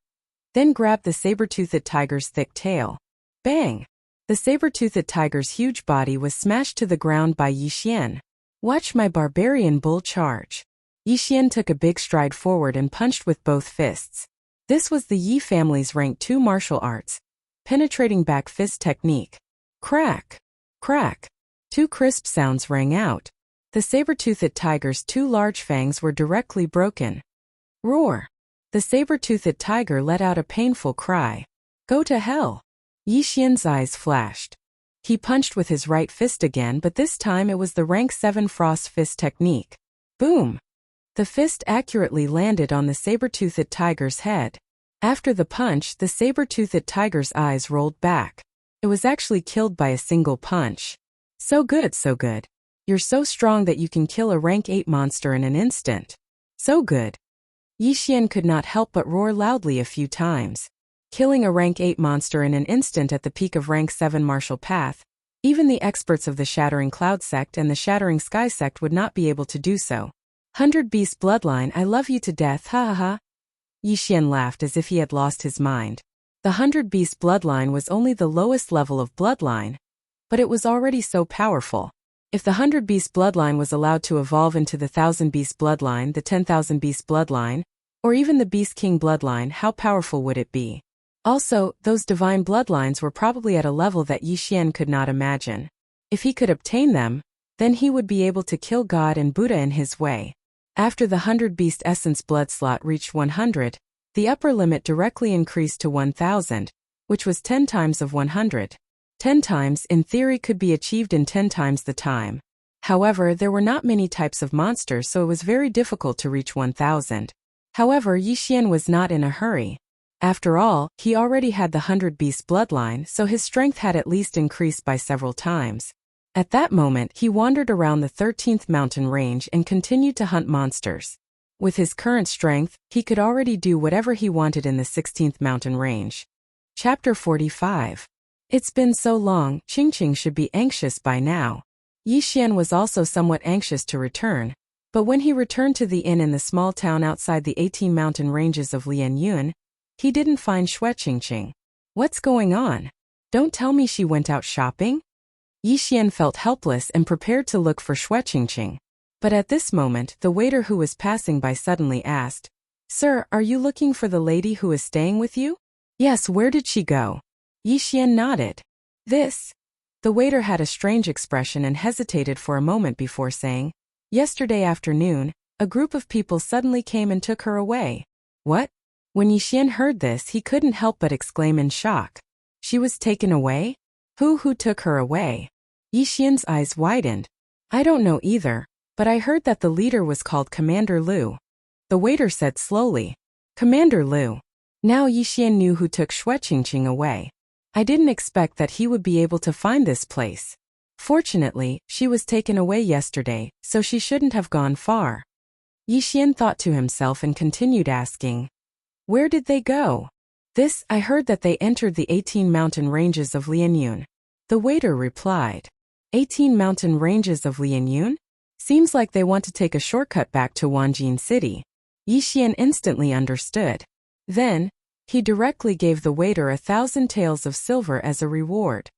then grabbed the saber-toothed tiger's thick tail. Bang! The saber-toothed tiger's huge body was smashed to the ground by Yi Xian. Watch my barbarian bull charge. Yi Xian took a big stride forward and punched with both fists. This was the Yi family's rank 2 martial arts, penetrating back fist technique. Crack! Crack! 2 crisp sounds rang out. The saber-toothed tiger's 2 large fangs were directly broken. Roar! The saber-toothed tiger let out a painful cry. Go to hell! Yi Xian's eyes flashed. He punched with his right fist again, but this time it was the rank 7 frost fist technique. Boom! The fist accurately landed on the saber-toothed tiger's head. After the punch, the saber-toothed tiger's eyes rolled back. It was actually killed by a single punch. So good, so good. You're so strong that you can kill a rank 8 monster in an instant. So good. Yi Xian could not help but roar loudly a few times. Killing a rank 8 monster in an instant at the peak of rank 7 martial path, even the experts of the Shattering Cloud sect and the Shattering Sky sect would not be able to do so. 100 Beast bloodline, I love you to death, ha ha ha. Yi Xian laughed as if he had lost his mind. The 100 Beast bloodline was only the lowest level of bloodline, but it was already so powerful. If the 100 Beast bloodline was allowed to evolve into the 1000 Beast bloodline, the 10,000 Beast bloodline, or even the Beast King bloodline, how powerful would it be? Also, those divine bloodlines were probably at a level that Yi Xian could not imagine. If he could obtain them, then he would be able to kill God and Buddha in his way. After the 100 Beast Essence blood slot reached 100, the upper limit directly increased to 1000, which was 10 times of 100. 10 times, in theory, could be achieved in 10 times the time. However, there were not many types of monsters, so it was very difficult to reach 1000. However, Yi Xian was not in a hurry. After all, he already had the 100 Beast bloodline, so his strength had at least increased by several times. At that moment, he wandered around the 13th mountain range and continued to hunt monsters. With his current strength, he could already do whatever he wanted in the 16th mountain range. Chapter 45. It's been so long, Qingqing should be anxious by now. Yi Xian was also somewhat anxious to return, but when he returned to the inn in the small town outside the 18 mountain ranges of Lianyun, he didn't find Qingqing. What's going on? Don't tell me she went out shopping? Yi Xian felt helpless and prepared to look for Qingqing. But at this moment, the waiter who was passing by suddenly asked, Sir, are you looking for the lady who is staying with you? Yes, where did she go? Yi Xian nodded. This? The waiter had a strange expression and hesitated for a moment before saying, Yesterday afternoon, a group of people suddenly came and took her away. What? When Yi Xian heard this, he couldn't help but exclaim in shock. She was taken away? Who took her away? Yi Xian's eyes widened. I don't know either, but I heard that the leader was called Commander Liu. The waiter said slowly. Commander Liu. Now Yi Xian knew who took Qingqing away. I didn't expect that he would be able to find this place. Fortunately, she was taken away yesterday, so she shouldn't have gone far. Yi Xian thought to himself and continued asking, Where did they go? "This, I heard that they entered the 18 mountain ranges of Lianyun." The waiter replied. 18 mountain ranges of Lianyun? Seems like they want to take a shortcut back to Wanjin City. Yi Xian instantly understood. Then, he directly gave the waiter 1,000 taels of silver as a reward.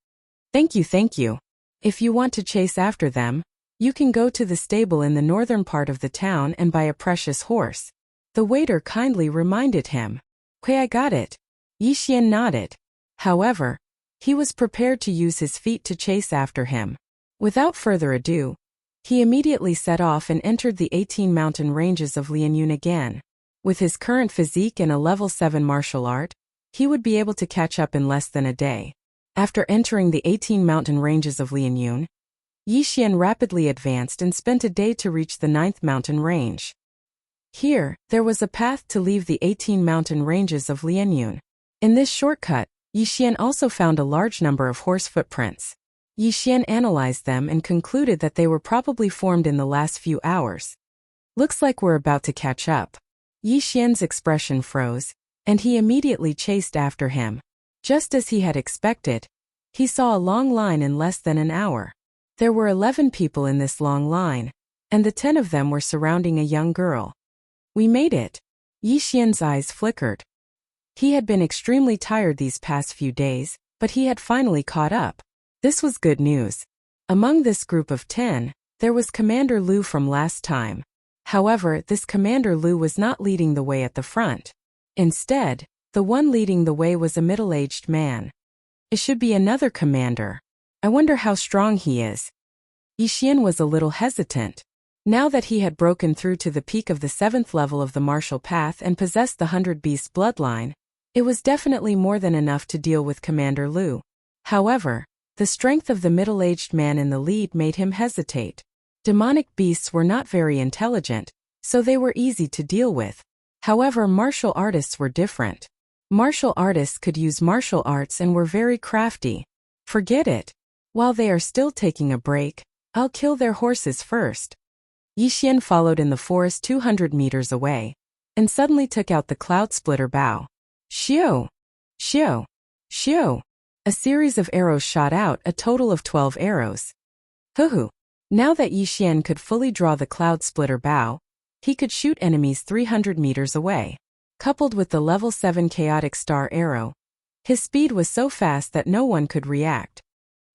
Thank you, thank you. If you want to chase after them, you can go to the stable in the northern part of the town and buy a precious horse. The waiter kindly reminded him. Okay, I got it. Yi Xian nodded. However, he was prepared to use his feet to chase after him. Without further ado, he immediately set off and entered the 18 mountain ranges of Lianyun again. With his current physique and a level 7 martial art, he would be able to catch up in less than a day. After entering the 18 mountain ranges of Lianyun, Yi Xian rapidly advanced and spent a day to reach the 9th mountain range. Here, there was a path to leave the 18 mountain ranges of Lianyun. In this shortcut, Yi Xian also found a large number of horse footprints. Yi Xian analyzed them and concluded that they were probably formed in the last few hours. Looks like we're about to catch up. Yi Xian's expression froze, and he immediately chased after him. Just as he had expected, he saw a long line in less than an hour. There were 11 people in this long line, and the 10 of them were surrounding a young girl. We made it. Yi Xian's eyes flickered. He had been extremely tired these past few days, but he had finally caught up. This was good news. Among this group of 10, there was Commander Lu from last time. However, this Commander Lu was not leading the way at the front. Instead, the one leading the way was a middle-aged man. It should be another commander. I wonder how strong he is. Yi Xian was a little hesitant. Now that he had broken through to the peak of the 7th level of the martial path and possessed the 100 Beast bloodline, it was definitely more than enough to deal with Commander Lu. However, the strength of the middle-aged man in the lead made him hesitate. Demonic beasts were not very intelligent, so they were easy to deal with. However, martial artists were different. Martial artists could use martial arts and were very crafty. Forget it. While they are still taking a break, I'll kill their horses first. Yi Xian followed in the forest 200 meters away, and suddenly took out the cloud splitter bow. Xiu! Xiu! Xiu! A series of arrows shot out, a total of 12 arrows. Hoo-hoo! Now that Yi Xian could fully draw the cloud splitter bow, he could shoot enemies 300 meters away. Coupled with the level 7 chaotic star arrow, his speed was so fast that no one could react.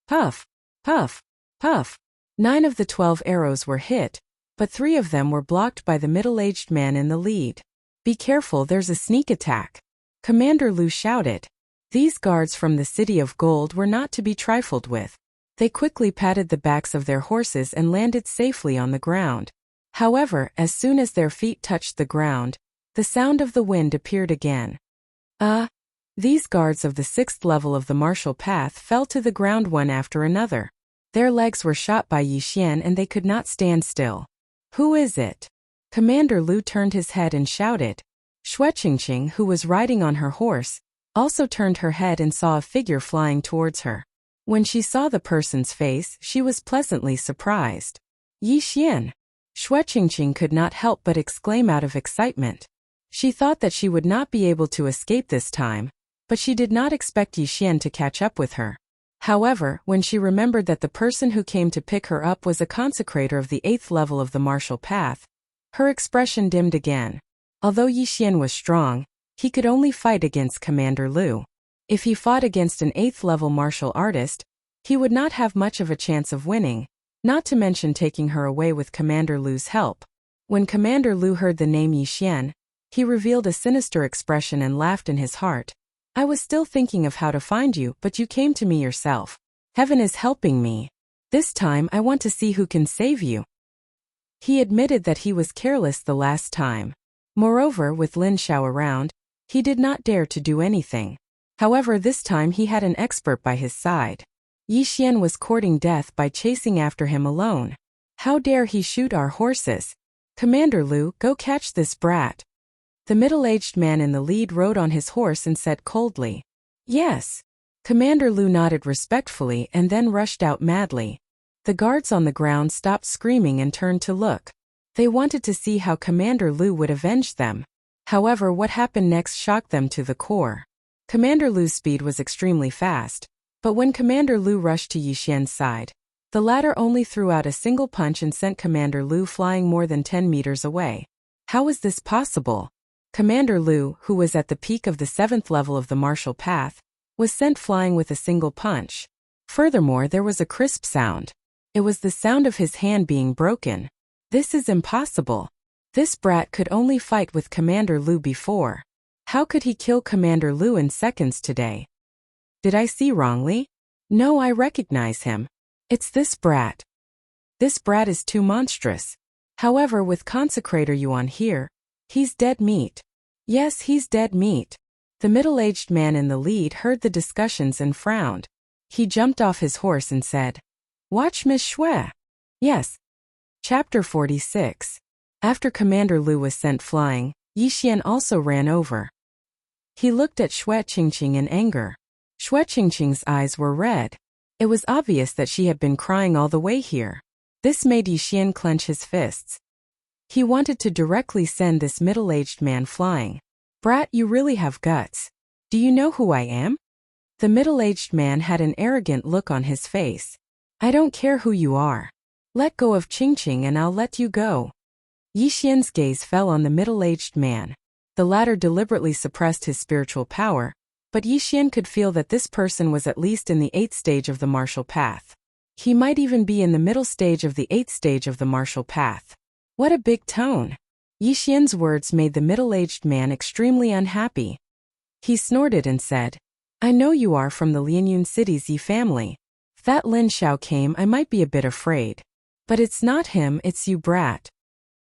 Puff! Puff! Puff! 9 of the 12 arrows were hit, but 3 of them were blocked by the middle-aged man in the lead. Be careful, there's a sneak attack. Commander Lu shouted. These guards from the City of Gold were not to be trifled with. They quickly patted the backs of their horses and landed safely on the ground. However, as soon as their feet touched the ground, the sound of the wind appeared again. These guards of the 6th level of the martial path fell to the ground one after another. Their legs were shot by Yi Xian and they could not stand still. Who is it? Commander Lu turned his head and shouted. Xueqingqing, who was riding on her horse, also turned her head and saw a figure flying towards her. When she saw the person's face, she was pleasantly surprised. Yi Xian! Xueqingqing could not help but exclaim out of excitement. She thought that she would not be able to escape this time, but she did not expect Yi Xian to catch up with her. However, when she remembered that the person who came to pick her up was a consecrator of the 8th level of the martial path, her expression dimmed again. Although Yi Xian was strong, he could only fight against Commander Lu. If he fought against an 8th level martial artist, he would not have much of a chance of winning, not to mention taking her away with Commander Lu's help. When Commander Lu heard the name Yi Xian, he revealed a sinister expression and laughed in his heart. I was still thinking of how to find you, but you came to me yourself. Heaven is helping me. This time I want to see who can save you. He admitted that he was careless the last time. Moreover, with Lin Xiao around, he did not dare to do anything. However, this time he had an expert by his side. Yi Xian was courting death by chasing after him alone. How dare he shoot our horses? Commander Lu, go catch this brat. The middle-aged man in the lead rode on his horse and said coldly. Yes. Commander Lu nodded respectfully and then rushed out madly. The guards on the ground stopped screaming and turned to look. They wanted to see how Commander Lu would avenge them. However, what happened next shocked them to the core. Commander Lu's speed was extremely fast, but when Commander Lu rushed to Yixian's side, the latter only threw out a single punch and sent Commander Lu flying more than 10 meters away. How was this possible? Commander Lu, who was at the peak of the 7th level of the martial path, was sent flying with a single punch. Furthermore, there was a crisp sound. It was the sound of his hand being broken. This is impossible. This brat could only fight with Commander Lu before. How could he kill Commander Lu in seconds today? Did I see wrongly? No, I recognize him. It's this brat. This brat is too monstrous. However, with Consecrator Yuan here, he's dead meat. Yes, he's dead meat. The middle-aged man in the lead heard the discussions and frowned. He jumped off his horse and said, "Watch Miss Shui." Yes. Chapter 46. After Commander Lu was sent flying, Yixian also ran over. He looked at Shui Qingqing in anger. Shui Qingqing's eyes were red. It was obvious that she had been crying all the way here. This made Yixian clench his fists. He wanted to directly send this middle-aged man flying. "Brat, you really have guts. Do you know who I am?" The middle-aged man had an arrogant look on his face. "I don't care who you are. Let go of Qingqing and I'll let you go." Yixian's gaze fell on the middle-aged man. The latter deliberately suppressed his spiritual power, but Yixian could feel that this person was at least in the 8th stage of the martial path. He might even be in the middle stage of the 8th stage of the martial path. What a big tone! Yixian's words made the middle-aged man extremely unhappy. He snorted and said, "I know you are from the Lianyun City's Yi family. If that Lin Xiao came, I might be a bit afraid. But it's not him, it's you, brat.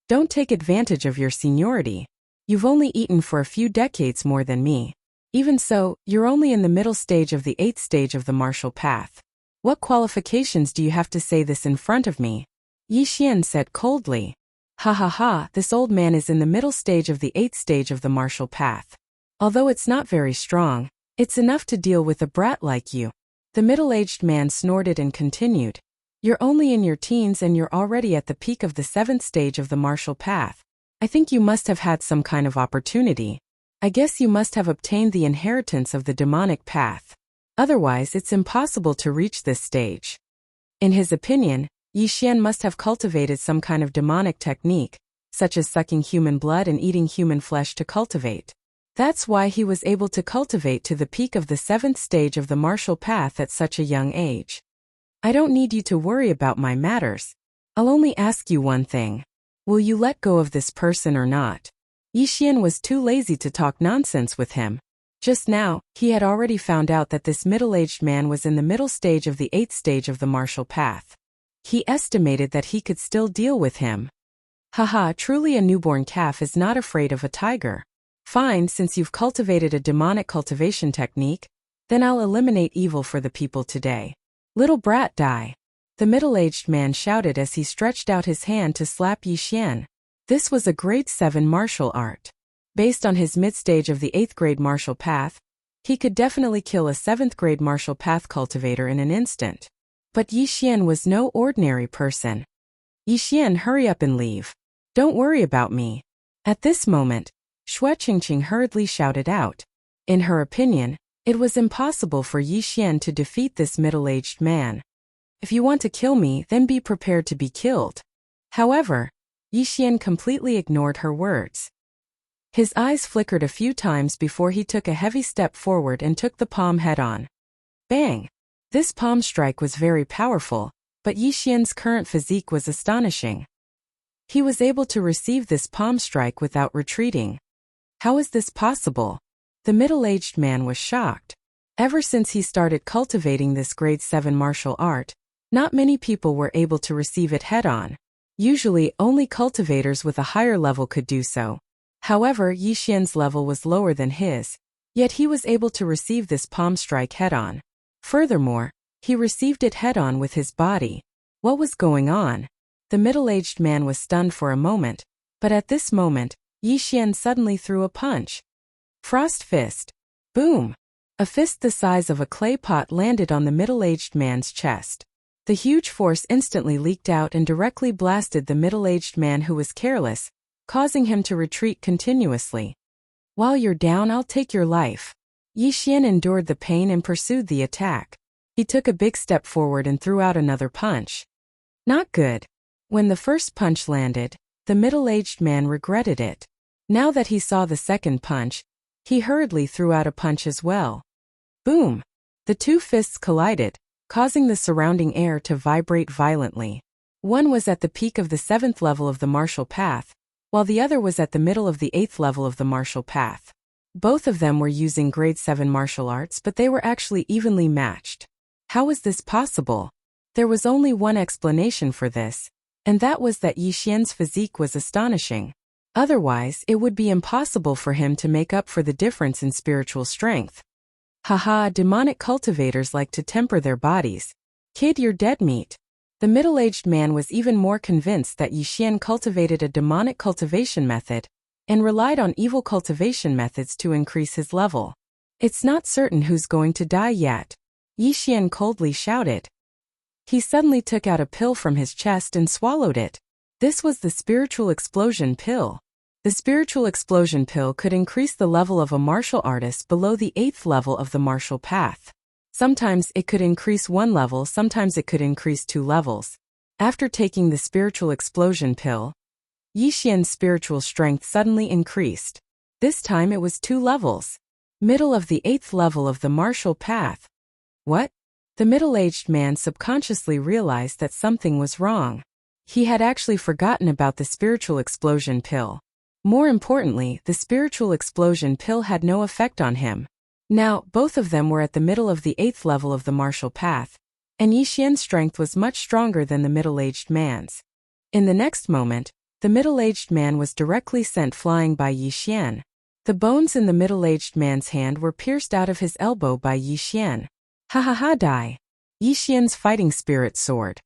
Don't take advantage of your seniority. You've only eaten for a few decades more than me. Even so, you're only in the middle stage of the 8th stage of the martial path. What qualifications do you have to say this in front of me?" Yixian said coldly. "Ha ha ha, this old man is in the middle stage of the 8th stage of the martial path. Although it's not very strong, it's enough to deal with a brat like you." The middle-aged man snorted and continued. "You're only in your teens and you're already at the peak of the 7th stage of the martial path. I think you must have had some kind of opportunity. I guess you must have obtained the inheritance of the demonic path. Otherwise, it's impossible to reach this stage." In his opinion, Yixian must have cultivated some kind of demonic technique, such as sucking human blood and eating human flesh to cultivate. That's why he was able to cultivate to the peak of the 7th stage of the martial path at such a young age. "I don't need you to worry about my matters. I'll only ask you one thing. Will you let go of this person or not?" Yixian was too lazy to talk nonsense with him. Just now, he had already found out that this middle-aged man was in the middle stage of the 8th stage of the martial path. He estimated that he could still deal with him. Haha, truly a newborn calf is not afraid of a tiger. Fine, since you've cultivated a demonic cultivation technique, then I'll eliminate evil for the people today. Little brat, die. The middle-aged man shouted as he stretched out his hand to slap Yixian. This was a grade 7 martial art. Based on his mid-stage of the 8th grade martial path, he could definitely kill a 7th grade martial path cultivator in an instant. But Yixian was no ordinary person. "Yixian, hurry up and leave. Don't worry about me." At this moment, Shui Qingqing hurriedly shouted out. In her opinion, it was impossible for Yixian to defeat this middle-aged man. "If you want to kill me, then be prepared to be killed." However, Yixian completely ignored her words. His eyes flickered a few times before he took a heavy step forward and took the palm head-on. Bang! This palm strike was very powerful, but Yixian's current physique was astonishing. He was able to receive this palm strike without retreating. How is this possible? The middle-aged man was shocked. Ever since he started cultivating this grade 7 martial art, not many people were able to receive it head-on. Usually, only cultivators with a higher level could do so. However, Yixian's level was lower than his, yet he was able to receive this palm strike head-on. Furthermore, he received it head-on with his body. What was going on? The middle-aged man was stunned for a moment, but at this moment, Yixian suddenly threw a punch. Frost fist. Boom! A fist the size of a clay pot landed on the middle-aged man's chest. The huge force instantly leaked out and directly blasted the middle-aged man who was careless, causing him to retreat continuously. "While you're down, I'll take your life." Yi Xian endured the pain and pursued the attack. He took a big step forward and threw out another punch. Not good. When the first punch landed, the middle-aged man regretted it. Now that he saw the second punch, he hurriedly threw out a punch as well. Boom! The two fists collided, causing the surrounding air to vibrate violently. One was at the peak of the 7th level of the martial path, while the other was at the middle of the 8th level of the martial path. Both of them were using grade 7 martial arts, but they were actually evenly matched. How was this possible? There was only one explanation for this, and that was that Yi Xian's physique was astonishing. Otherwise, it would be impossible for him to make up for the difference in spiritual strength. Haha, demonic cultivators like to temper their bodies. Kid, you're dead meat. The middle-aged man was even more convinced that Yi Xian cultivated a demonic cultivation method, and relied on evil cultivation methods to increase his level. It's not certain who's going to die yet, Yi Xian coldly shouted. He suddenly took out a pill from his chest and swallowed it. This was the spiritual explosion pill. The spiritual explosion pill could increase the level of a martial artist below the 8th level of the martial path. Sometimes it could increase 1 level, sometimes it could increase 2 levels. After taking the spiritual explosion pill, Yi Xian's spiritual strength suddenly increased. This time it was 2 levels. Middle of the 8th level of the martial path. What? The middle-aged man subconsciously realized that something was wrong. He had actually forgotten about the spiritual explosion pill. More importantly, the spiritual explosion pill had no effect on him. Now, both of them were at the middle of the 8th level of the martial path, and Yi Xian's strength was much stronger than the middle-aged man's. In the next moment, the middle-aged man was directly sent flying by Yi Xian. The bones in the middle-aged man's hand were pierced out of his elbow by Yi Xian. Ha ha ha, die! Yi Xian's fighting spirit soared.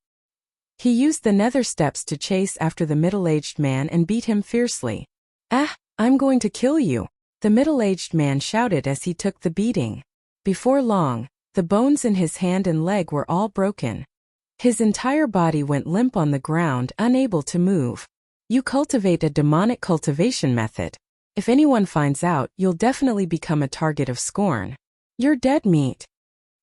He used the nether steps to chase after the middle-aged man and beat him fiercely. Ah, I'm going to kill you, the middle-aged man shouted as he took the beating. Before long, the bones in his hand and leg were all broken. His entire body went limp on the ground, unable to move. You cultivate a demonic cultivation method. If anyone finds out, you'll definitely become a target of scorn. You're dead meat.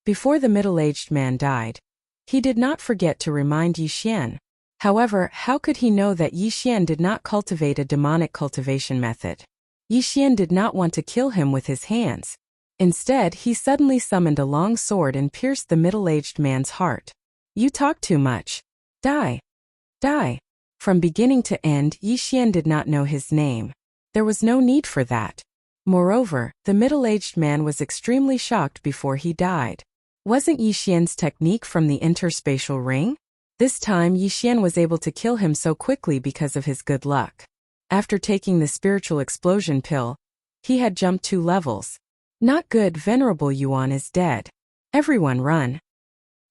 Before the middle-aged man died, he did not forget to remind Yi Xian. However, how could he know that Yi Xian did not cultivate a demonic cultivation method? Yi Xian did not want to kill him with his hands. Instead, he suddenly summoned a long sword and pierced the middle-aged man's heart. You talk too much. Die. Die. From beginning to end, Yi Xian did not know his name. There was no need for that. Moreover, the middle-aged man was extremely shocked before he died. Wasn't Yi Xian's technique from the interspatial ring? This time Yi Xian was able to kill him so quickly because of his good luck. After taking the spiritual explosion pill, he had jumped 2 levels. Not good. Venerable Yuan is dead. Everyone run.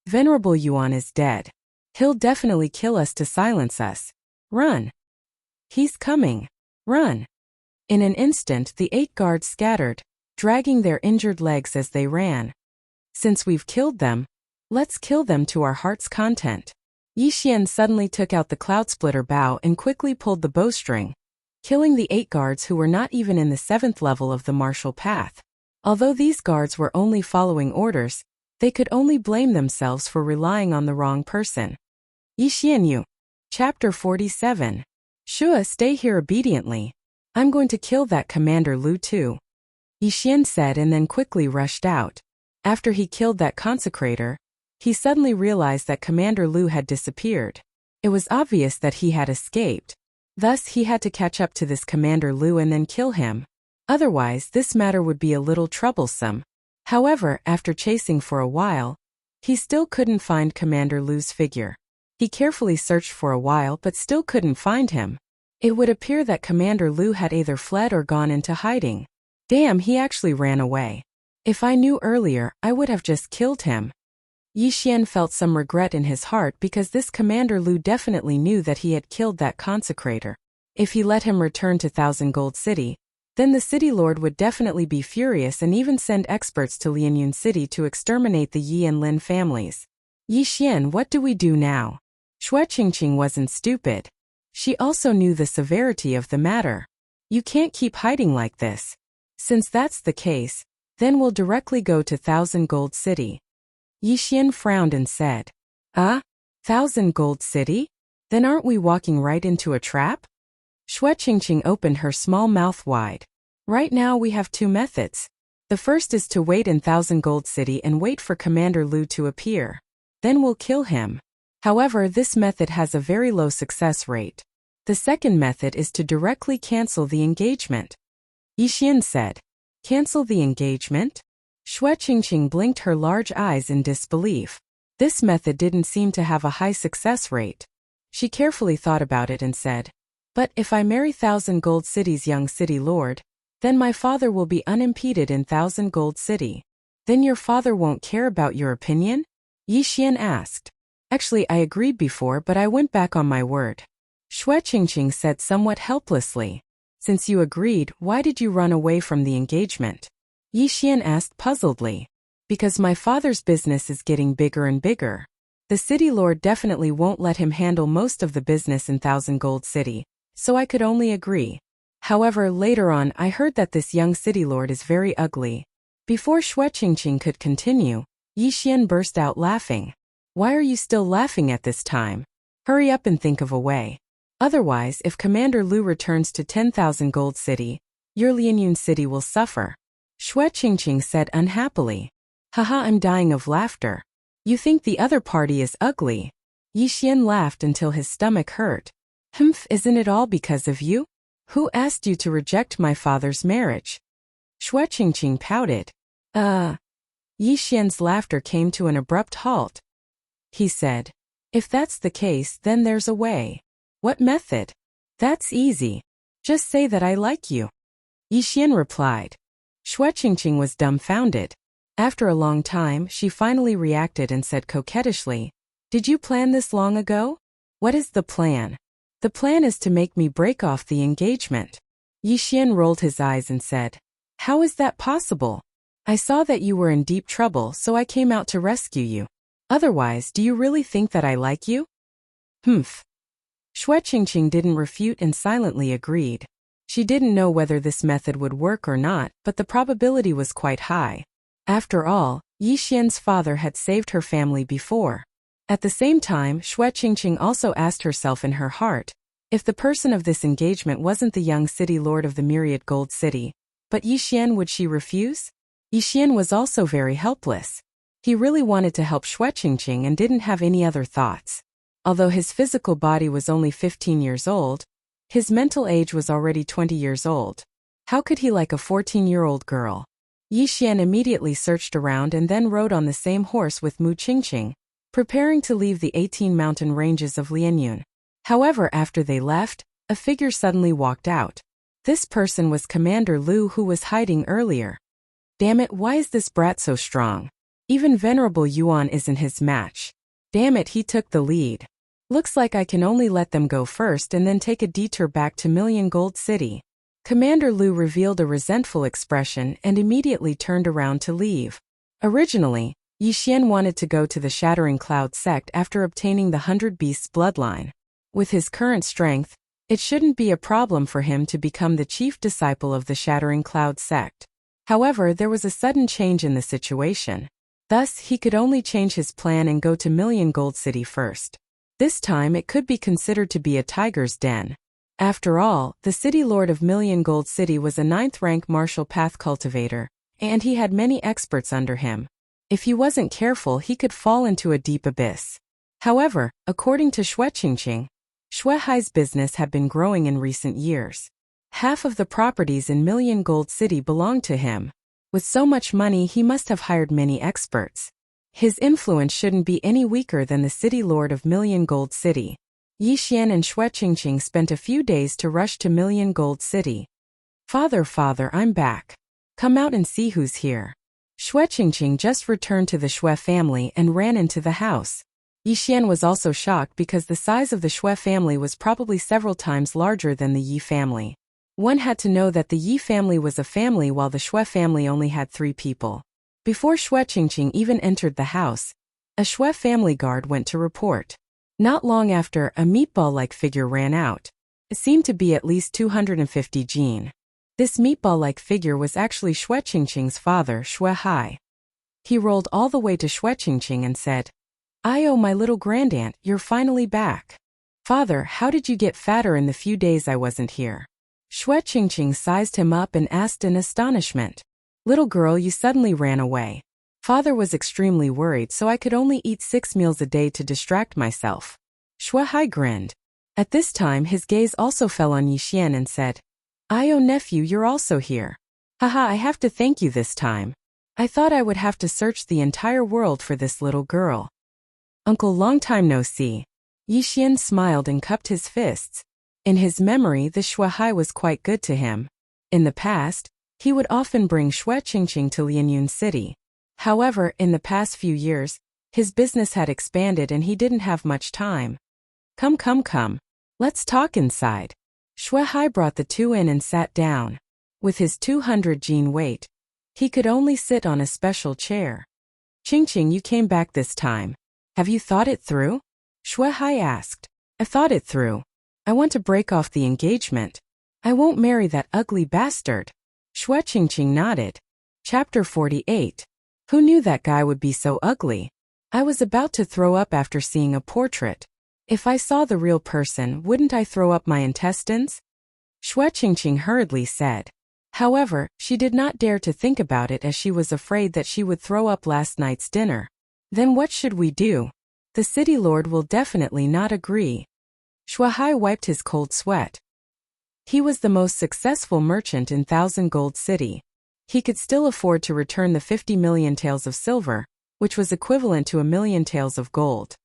Venerable Yuan is dead. He'll definitely kill us to silence us. Run. He's coming. Run. In an instant the 8 guards scattered, dragging their injured legs as they ran. Since we've killed them, let's kill them to our heart's content. Yi Xian suddenly took out the cloud splitter bow and quickly pulled the bowstring, killing the 8 guards who were not even in the 7th level of the martial path. Although these guards were only following orders, they could only blame themselves for relying on the wrong person. Yi Xian Yu. Chapter 47. Shua, stay here obediently. I'm going to kill that Commander Lu too, Yi Xian said and then quickly rushed out. After he killed that consecrator, he suddenly realized that Commander Lu had disappeared. It was obvious that he had escaped. Thus he had to catch up to this Commander Lu and then kill him. Otherwise, this matter would be a little troublesome. However, after chasing for a while, he still couldn't find Commander Lu's figure. He carefully searched for a while but still couldn't find him. It would appear that Commander Lu had either fled or gone into hiding. Damn, he actually ran away. If I knew earlier, I would have just killed him. Yi Xian felt some regret in his heart because this Commander Lu definitely knew that he had killed that consecrator. If he let him return to Thousand Gold City, then the city lord would definitely be furious and even send experts to Lianyun City to exterminate the Yi and Lin families. Yi Xian, what do we do now? Xue Qingqing wasn't stupid. She also knew the severity of the matter. You can't keep hiding like this. Since that's the case, Then we'll directly go to Thousand Gold City. Yixian frowned and said, Thousand Gold City? Then aren't we walking right into a trap? Xue Qingqing opened her small mouth wide. Right now we have two methods. The first is to wait in Thousand Gold City and wait for Commander Lu to appear. Then we'll kill him. However, this method has a very low success rate. The second method is to directly cancel the engagement. Yixian said, Cancel the engagement? Xue Qingqing blinked her large eyes in disbelief. This method didn't seem to have a high success rate. She carefully thought about it and said, But if I marry Thousand Gold City's young city lord, then my father will be unimpeded in Thousand Gold City. Then your father won't care about your opinion? Yixian asked. Actually, I agreed before, but I went back on my word. Xue Qingqing said somewhat helplessly. Since you agreed, why did you run away from the engagement? Yixian asked puzzledly. Because my father's business is getting bigger and bigger. The city lord definitely won't let him handle most of the business in Thousand Gold City, so I could only agree. However, later on I heard that this young city lord is very ugly. Before Xue Qingqing could continue, Yixian burst out laughing. Why are you still laughing at this time? Hurry up and think of a way. Otherwise, if Commander Lu returns to 10,000 Gold City, your Lianyun City will suffer. Xue Qingqing said unhappily. Haha, I'm dying of laughter. You think the other party is ugly? Yixian laughed until his stomach hurt. Isn't it all because of you? Who asked you to reject my father's marriage? Xue Qingqing pouted. Yixian's laughter came to an abrupt halt. He said, If that's the case, then there's a way. What method? That's easy. Just say that I like you. Yixian replied. Xue Qingqing was dumbfounded. After a long time, she finally reacted and said coquettishly, Did you plan this long ago? What is the plan? The plan is to make me break off the engagement. Yixian rolled his eyes and said, How is that possible? I saw that you were in deep trouble, so I came out to rescue you. Otherwise, do you really think that I like you? Xue Qingqing didn't refute and silently agreed. She didn't know whether this method would work or not, but the probability was quite high. After all, Yixian's father had saved her family before. At the same time, Xue Qingqing also asked herself in her heart, if the person of this engagement wasn't the young city lord of the myriad gold city, but Yixian, would she refuse? Yixian was also very helpless. He really wanted to help Xue Qingqing and didn't have any other thoughts. Although his physical body was only 15 years old, his mental age was already 20 years old. How could he like a 14-year-old girl? Yixian immediately searched around and then rode on the same horse with Mu Qingqing, preparing to leave the 18 mountain ranges of Lianyun. However, after they left, a figure suddenly walked out. This person was Commander Lu, who was hiding earlier. Damn it, why is this brat so strong? Even Venerable Yuan isn't his match. Damn it, he took the lead. Looks like I can only let them go first and then take a detour back to Million Gold City. Commander Lu revealed a resentful expression and immediately turned around to leave. Originally, Yixian wanted to go to the Shattering Cloud sect after obtaining the 100 Beasts bloodline. With his current strength, it shouldn't be a problem for him to become the chief disciple of the Shattering Cloud sect. However, there was a sudden change in the situation. Thus, he could only change his plan and go to Million Gold City first. This time it could be considered to be a tiger's den. After all, the city lord of Million Gold City was a 9th-rank martial path cultivator, and he had many experts under him. If he wasn't careful, he could fall into a deep abyss. However, according to Xue Qingqing, Xue Hai's business had been growing in recent years. Half of the properties in Million Gold City belonged to him. With so much money, he must have hired many experts. His influence shouldn't be any weaker than the city lord of Million Gold City. Yixian and Xue Qingqing spent a few days to rush to Million Gold City. Father, I'm back. Come out and see who's here. Xue Qingqing just returned to the Xue family and ran into the house. Yixian was also shocked because the size of the Xue family was probably several times larger than the Yi family. One had to know that the Yi family was a family while the Xue family only had 3 people. Before Xue Qingqing even entered the house, a Xue family guard went to report. Not long after, a meatball-like figure ran out. It seemed to be at least 250 jin. This meatball-like figure was actually Xue Qingqing's father, Xue Hai. He rolled all the way to Xue Qingqing and said, "Oh, my little grandaunt, you're finally back. Father, how did you get fatter in the few days I wasn't here?" Xue Qingqing sized him up and asked in astonishment. "Little girl, you suddenly ran away. Father was extremely worried, so I could only eat 6 meals a day to distract myself." Xue Hai grinned. At this time his gaze also fell on Yixian and said, "Oh nephew, you're also here. Haha, I have to thank you this time. I thought I would have to search the entire world for this little girl." "Uncle, long time no see." Yixian smiled and cupped his fists. In his memory, the Xue Hai was quite good to him. In the past, he would often bring Xue Qingqing to Lianyun City. However, in the past few years, his business had expanded and he didn't have much time. Come. Let's talk inside." Xue Hai brought the two in and sat down. With his 200 gene weight, he could only sit on a special chair. "Qingqing, you came back this time. Have you thought it through?" Xue Hai asked. "I thought it through. I want to break off the engagement. I won't marry that ugly bastard." Xue Qingqing nodded. Chapter 48. Who knew that guy would be so ugly? I was about to throw up after seeing a portrait. If I saw the real person, wouldn't I throw up my intestines? Xue Qingqing hurriedly said. However, she did not dare to think about it as she was afraid that she would throw up last night's dinner. Then what should we do? The city lord will definitely not agree. Xue Hai wiped his cold sweat. He was the most successful merchant in Thousand Gold City. He could still afford to return the 50 million taels of silver, which was equivalent to 1,000,000 taels of gold.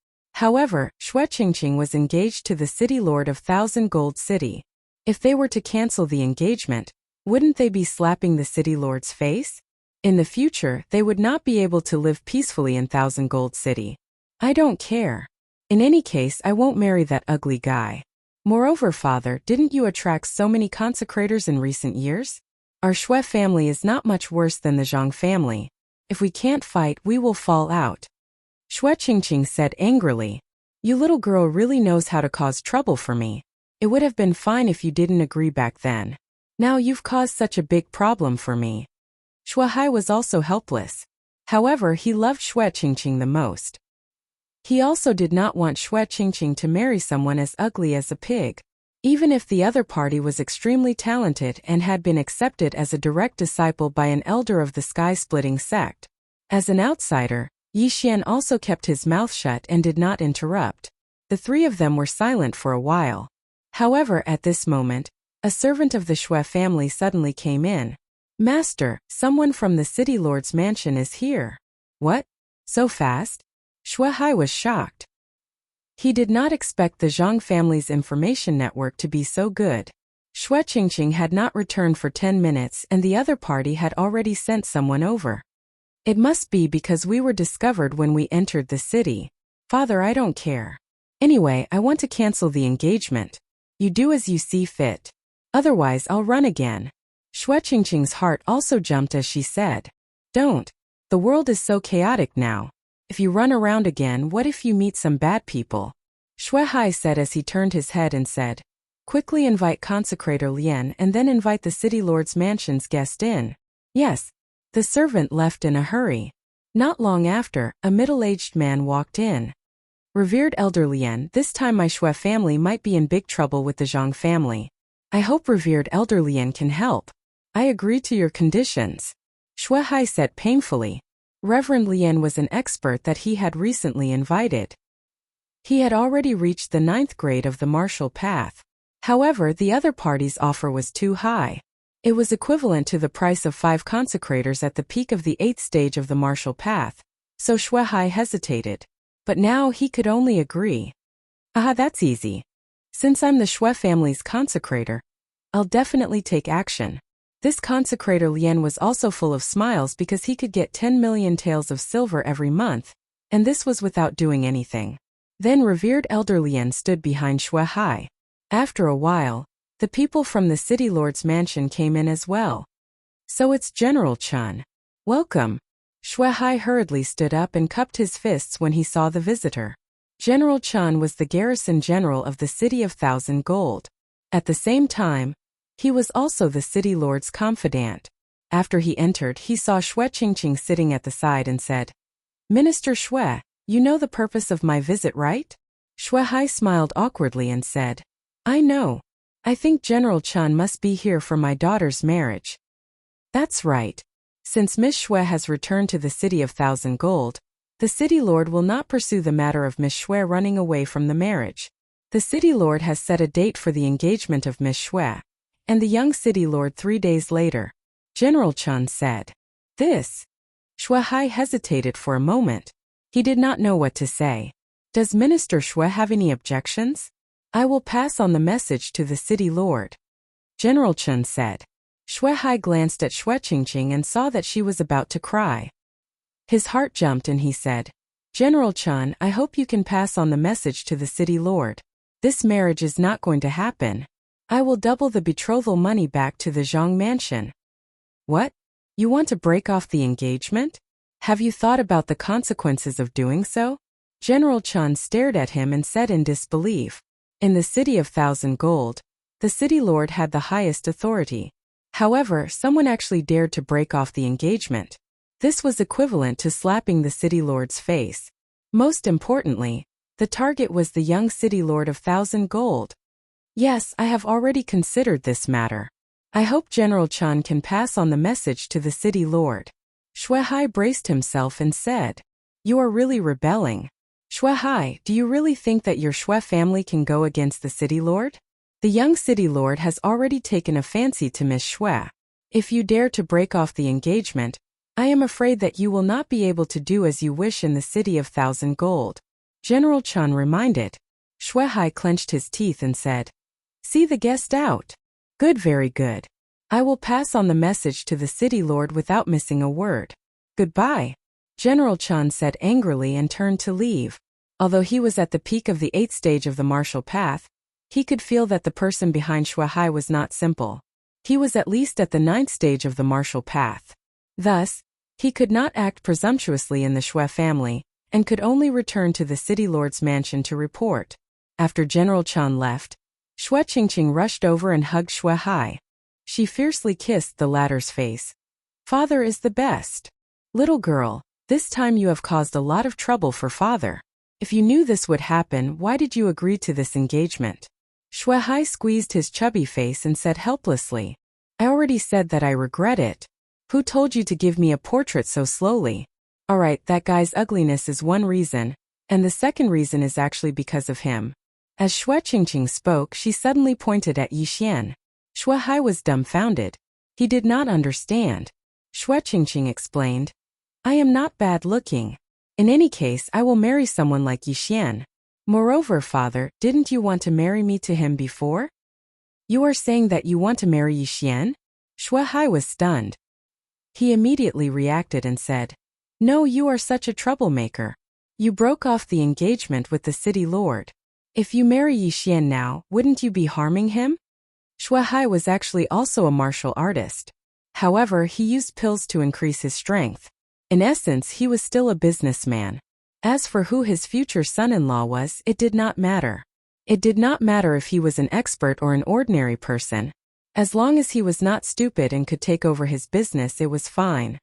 However, Xue Qingqing was engaged to the city lord of Thousand Gold City. If they were to cancel the engagement, wouldn't they be slapping the city lord's face? In the future, they would not be able to live peacefully in Thousand Gold City. I don't care. In any case, I won't marry that ugly guy. Moreover, father, didn't you attract so many consecrators in recent years? Our Xue family is not much worse than the Zhang family. If we can't fight, we will fall out. Xue Qingqing said angrily. You little girl really knows how to cause trouble for me. It would have been fine if you didn't agree back then. Now you've caused such a big problem for me. Xue Hai was also helpless. However, he loved Xue Qingqing the most. He also did not want Xue Qingqing to marry someone as ugly as a pig. Even if the other party was extremely talented and had been accepted as a direct disciple by an elder of the sky-splitting sect. As an outsider, Yixian also kept his mouth shut and did not interrupt. The three of them were silent for a while. However, at this moment, a servant of the Xue family suddenly came in. Master, someone from the city lord's mansion is here. What? So fast? Xue Hai was shocked. He did not expect the Zhang family's information network to be so good. Xue Qingqing had not returned for 10 minutes and the other party had already sent someone over. It must be because we were discovered when we entered the city. Father, I don't care. Anyway, I want to cancel the engagement. You do as you see fit. Otherwise, I'll run again. Xue Qingqing's heart also jumped as she said. Don't. The world is so chaotic now. If you run around again, what if you meet some bad people? Xue Hai said as he turned his head and said, quickly invite Consecrator Lian and then invite the city lord's mansion's guest in. Yes. The servant left in a hurry. Not long after, a middle-aged man walked in. Revered Elder Lian, this time my Xue family might be in big trouble with the Zhang family. I hope Revered Elder Lian can help. I agree to your conditions. Xue Hai said painfully. Reverend Lian was an expert that he had recently invited. He had already reached the 9th grade of the martial path. However, the other party's offer was too high. It was equivalent to the price of 5 consecrators at the peak of the 8th stage of the martial path, so Xue Hai hesitated. But now he could only agree. Aha, that's easy. Since I'm the Xue family's consecrator, I'll definitely take action. This consecrator Lian was also full of smiles because he could get 10 million taels of silver every month, and this was without doing anything. Then Revered Elder Lian stood behind Xue Hai. After a while, the people from the city lord's mansion came in as well. So it's General Chun. Welcome. Xue Hai hurriedly stood up and cupped his fists when he saw the visitor. General Chun was the garrison general of the city of Thousand Gold. At the same time, He was also the city lord's confidant. After he entered, he saw Xue Qingqing sitting at the side and said, "Minister Xue, you know the purpose of my visit, right?" Xue Hai smiled awkwardly and said, "I know. I think General Chen must be here for my daughter's marriage." "That's right. Since Miss Xue has returned to the City of Thousand Gold, the City Lord will not pursue the matter of Miss Xue running away from the marriage. The City Lord has set a date for the engagement of Miss Xue, and the young City Lord 3 days later," General Chen said. This. Xue Hai hesitated for a moment. He did not know what to say. "Does Minister Xue have any objections? I will pass on the message to the City Lord," General Chen said. Xue Hai glanced at Xue Qingqing and saw that she was about to cry. His heart jumped and he said, "General Chen, I hope you can pass on the message to the City Lord. This marriage is not going to happen. I will double the betrothal money back to the Zhang mansion." "What? You want to break off the engagement? Have you thought about the consequences of doing so?" General Chen stared at him and said in disbelief. In the City of Thousand Gold, the City Lord had the highest authority. However, someone actually dared to break off the engagement. This was equivalent to slapping the City Lord's face. Most importantly, the target was the young City Lord of Thousand Gold. "Yes, I have already considered this matter. I hope General Chen can pass on the message to the City Lord." Xue Hai braced himself and said, "You are really rebelling. Xue Hai, do you really think that your Xue family can go against the City Lord? The young City Lord has already taken a fancy to Miss Xue. If you dare to break off the engagement, I am afraid that you will not be able to do as you wish in the City of Thousand Gold," General Chen reminded. Xue Hai clenched his teeth and said, "See the guest out. Good, very good. I will pass on the message to the City Lord without missing a word. Goodbye," General Chen said angrily and turned to leave. Although he was at the peak of the 8th stage of the martial path, he could feel that the person behind Xue Hai was not simple. He was at least at the 9th stage of the martial path. Thus, he could not act presumptuously in the Xue family, and could only return to the City Lord's mansion to report. After General Chen left, Xue Qingqing rushed over and hugged Xue Hai. She fiercely kissed the latter's face. "Father is the best. Little girl, this time you have caused a lot of trouble for father. If you knew this would happen, why did you agree to this engagement?" Xue Hai squeezed his chubby face and said helplessly, "I already said that I regret it. Who told you to give me a portrait so slowly? Alright, that guy's ugliness is one reason, and the second reason is actually because of him." As Xue Qingqing spoke, she suddenly pointed at Yixian. Xue Hai was dumbfounded. He did not understand. Xue Qingqing explained, "I am not bad looking. In any case, I will marry someone like Yixian. Moreover, father, didn't you want to marry me to him before? You are saying that you want to marry Yixian?" Xue Hai was stunned. He immediately reacted and said, "No, you are such a troublemaker. You broke off the engagement with the City Lord. If you marry Yixian now, wouldn't you be harming him?" Xue Hai was actually also a martial artist. However, he used pills to increase his strength. In essence, he was still a businessman. As for who his future son-in-law was, it did not matter. It did not matter if he was an expert or an ordinary person. As long as he was not stupid and could take over his business, it was fine.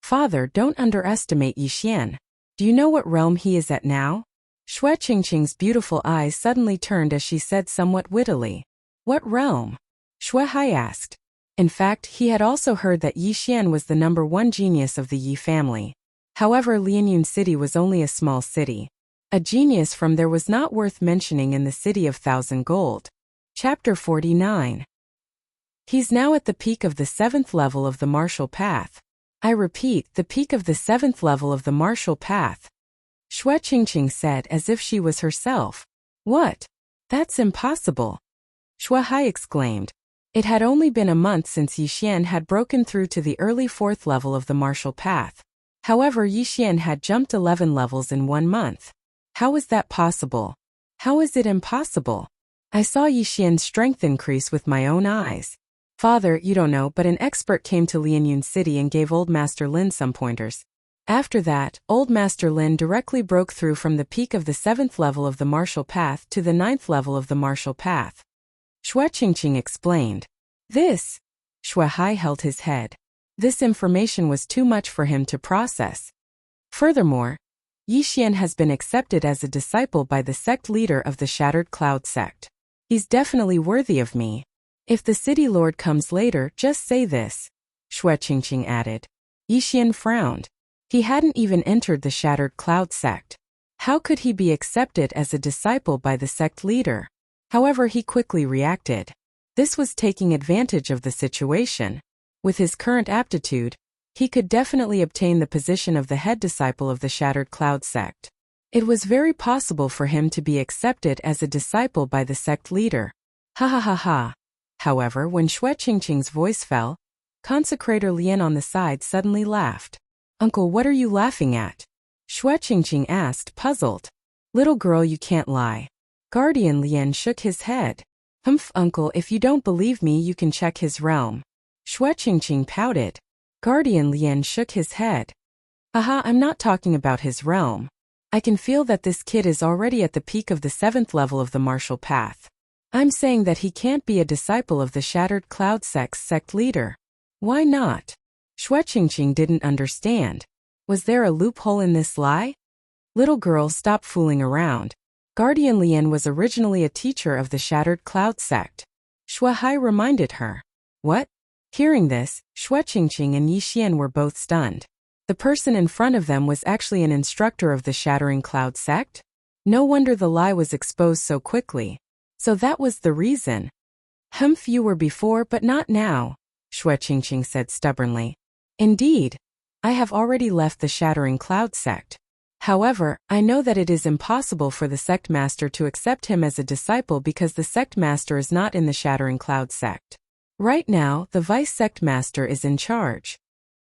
"Father, don't underestimate Yixian. Do you know what realm he is at now?" Xue Qingqing's beautiful eyes suddenly turned as she said somewhat wittily. "What realm?" Xue Hai asked. In fact, he had also heard that Yixian was the #1 genius of the Yi family. However, Lianyun City was only a small city. A genius from there was not worth mentioning in the City of Thousand Gold. Chapter 49. He's now at the peak of the 7th level of the martial path. I repeat, the peak of the 7th level of the martial path. Xue Qingqing said as if she was herself. "What? That's impossible!" Xue Hai exclaimed. It had only been a month since Yixian had broken through to the early 4th level of the martial path. However, Yixian had jumped 11 levels in 1 month. How is that possible? How is it impossible? I saw Yixian's strength increase with my own eyes. Father, you don't know, but an expert came to Lianyun City and gave Old Master Lin some pointers. After that, Old Master Lin directly broke through from the peak of the 7th level of the martial path to the 9th level of the martial path. Xue Qingqing explained. This. Shuai held his head. This information was too much for him to process. Furthermore, Yixian has been accepted as a disciple by the sect leader of the Shattered Cloud sect. He's definitely worthy of me. If the city lord comes later, just say this, Shui Qingqing added. Yixian frowned. He hadn't even entered the Shattered Cloud sect. How could he be accepted as a disciple by the sect leader? However, he quickly reacted. This was taking advantage of the situation. With his current aptitude, he could definitely obtain the position of the head disciple of the Shattered Cloud sect. It was very possible for him to be accepted as a disciple by the sect leader. Ha ha ha ha. However, when Shui Qingqing's voice fell, Consecrator Lian on the side suddenly laughed. Uncle, what are you laughing at? Shui Qingqing asked, puzzled. Little girl, you can't lie. Guardian Lian shook his head. Humph, uncle, if you don't believe me, you can check his realm. Shui Qingqing pouted. Guardian Lian shook his head. Aha, I'm not talking about his realm. I can feel that this kid is already at the peak of the 7th level of the martial path. I'm saying that he can't be a disciple of the Shattered Cloud sect's sect leader. Why not? Shui Qingqing didn't understand. Was there a loophole in this lie? Little girl, stop fooling around. Guardian Lian was originally a teacher of the Shattered Cloud sect. Shuai reminded her. What? Hearing this, Shui Qingqing and Yixian were both stunned. The person in front of them was actually an instructor of the Shattering Cloud sect? No wonder the lie was exposed so quickly. So that was the reason. Humph, you were before but not now, Shui Qingqing said stubbornly. Indeed. I have already left the Shattering Cloud sect. However, I know that it is impossible for the sect master to accept him as a disciple because the sect master is not in the Shattering Cloud sect. Right now, the vice sect master is in charge.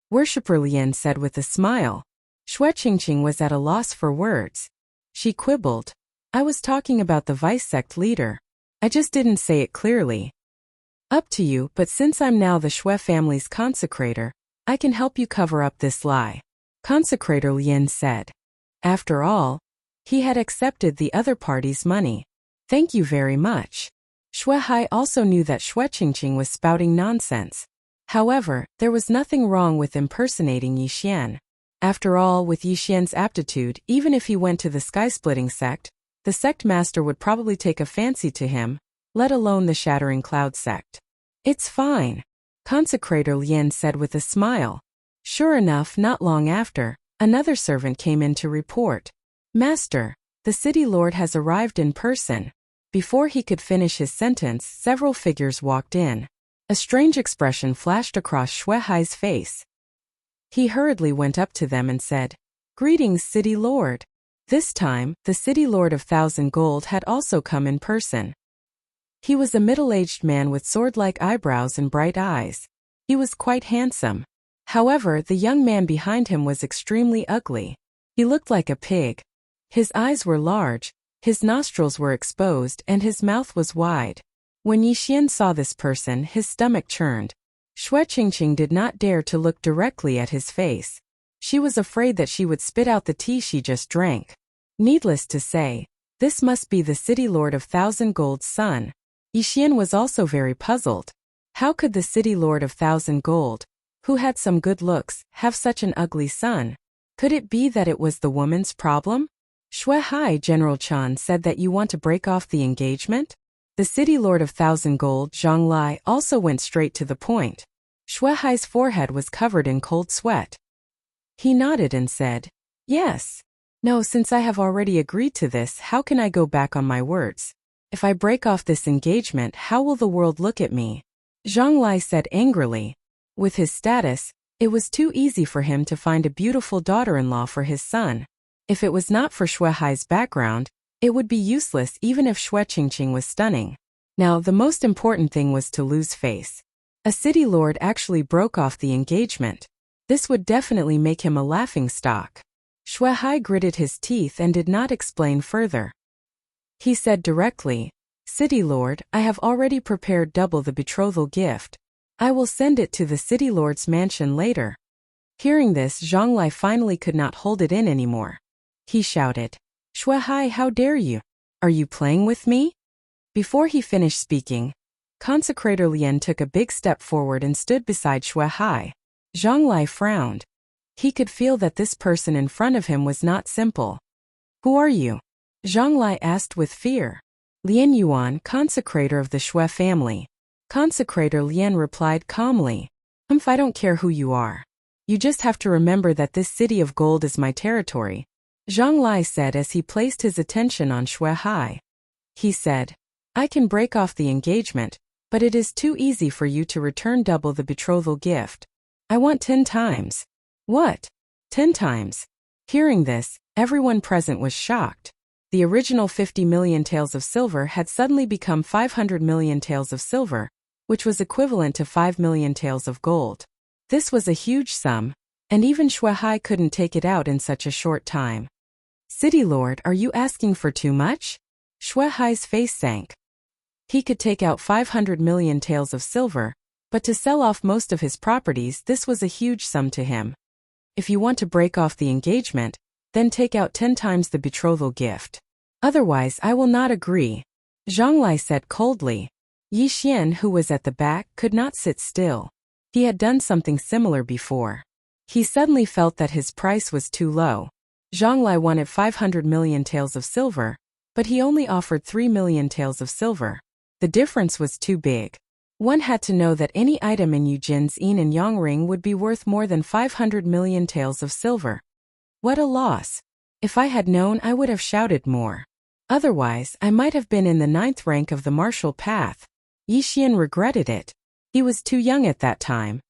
Worshipper Lian said with a smile. Shui Qingqing was at a loss for words. She quibbled. I was talking about the vice sect leader. I just didn't say it clearly. Up to you, but since I'm now the Shui family's consecrator, I can help you cover up this lie. Consecrator Lian said. After all, he had accepted the other party's money. Thank you very much. Shuai also knew that Shui Qingqing was spouting nonsense. However, there was nothing wrong with impersonating Yixian. After all, with Yixian's aptitude, even if he went to the sky-splitting sect, the sect master would probably take a fancy to him, let alone the Shattering Cloud sect. It's fine, Consecrator Lian said with a smile. Sure enough, not long after, another servant came in to report. Master, the city lord has arrived in person. Before he could finish his sentence, several figures walked in. A strange expression flashed across Shuai's face. He hurriedly went up to them and said, Greetings, city lord. This time, the city lord of 1,000 Gold had also come in person. He was a middle-aged man with sword-like eyebrows and bright eyes. He was quite handsome. However, the young man behind him was extremely ugly. He looked like a pig. His eyes were large, his nostrils were exposed, and his mouth was wide. When Yixian saw this person, his stomach churned. Shui Qingqing did not dare to look directly at his face. She was afraid that she would spit out the tea she just drank. Needless to say, this must be the city lord of 1,000 Gold's son. Yixian was also very puzzled. How could the city lord of 1,000 Gold, who had some good looks, have such an ugly son? Could it be that it was the woman's problem? Shuai, General Chan said that you want to break off the engagement? The city lord of 1,000 Gold, Zhang Lai, also went straight to the point. Shuai's forehead was covered in cold sweat. He nodded and said, Yes. No, since I have already agreed to this, how can I go back on my words? If I break off this engagement, how will the world look at me? Zhang Lai said angrily. With his status, it was too easy for him to find a beautiful daughter-in-law for his son. If it was not for Shuai's background, it would be useless even if Shui Qingqing was stunning. Now, the most important thing was to lose face. A city lord actually broke off the engagement. This would definitely make him a laughingstock. Shuai gritted his teeth and did not explain further. He said directly, City lord, I have already prepared double the betrothal gift. I will send it to the city lord's mansion later. Hearing this, Zhang Lai finally could not hold it in anymore. He shouted, Shuai, how dare you? Are you playing with me? Before he finished speaking, Consecrator Lian took a big step forward and stood beside Xue Hai. Zhang Lai frowned. He could feel that this person in front of him was not simple. Who are you? Zhang Lai asked with fear. Lian Yuan, consecrator of the Xue family. Consecrator Lian replied calmly. I don't care who you are. You just have to remember that this city of gold is my territory, Zhang Lai said as he placed his attention on Xue Hai. He said, I can break off the engagement, but it is too easy for you to return double the betrothal gift. I want 10 times. What? 10 times? Hearing this, everyone present was shocked. The original 50 million taels of silver had suddenly become 500 million taels of silver, which was equivalent to 5 million taels of gold. This was a huge sum, and even Xue Hai couldn't take it out in such a short time. City Lord, are you asking for too much? Xue Hai's face sank. He could take out 500 million taels of silver, but to sell off most of his properties, this was a huge sum to him. If you want to break off the engagement, then take out 10 times the betrothal gift. Otherwise, I will not agree, Zhang Lai said coldly. Yi Xian, who was at the back, could not sit still. He had done something similar before. He suddenly felt that his price was too low. Zhang Lai wanted 500 million taels of silver, but he only offered 3 million taels of silver. The difference was too big. One had to know that any item in Yujin's yin and yang ring would be worth more than 500 million taels of silver. What a loss. If I had known, I would have shouted more. Otherwise, I might have been in the 9th rank of the martial path. Yi Xian regretted it. He was too young at that time.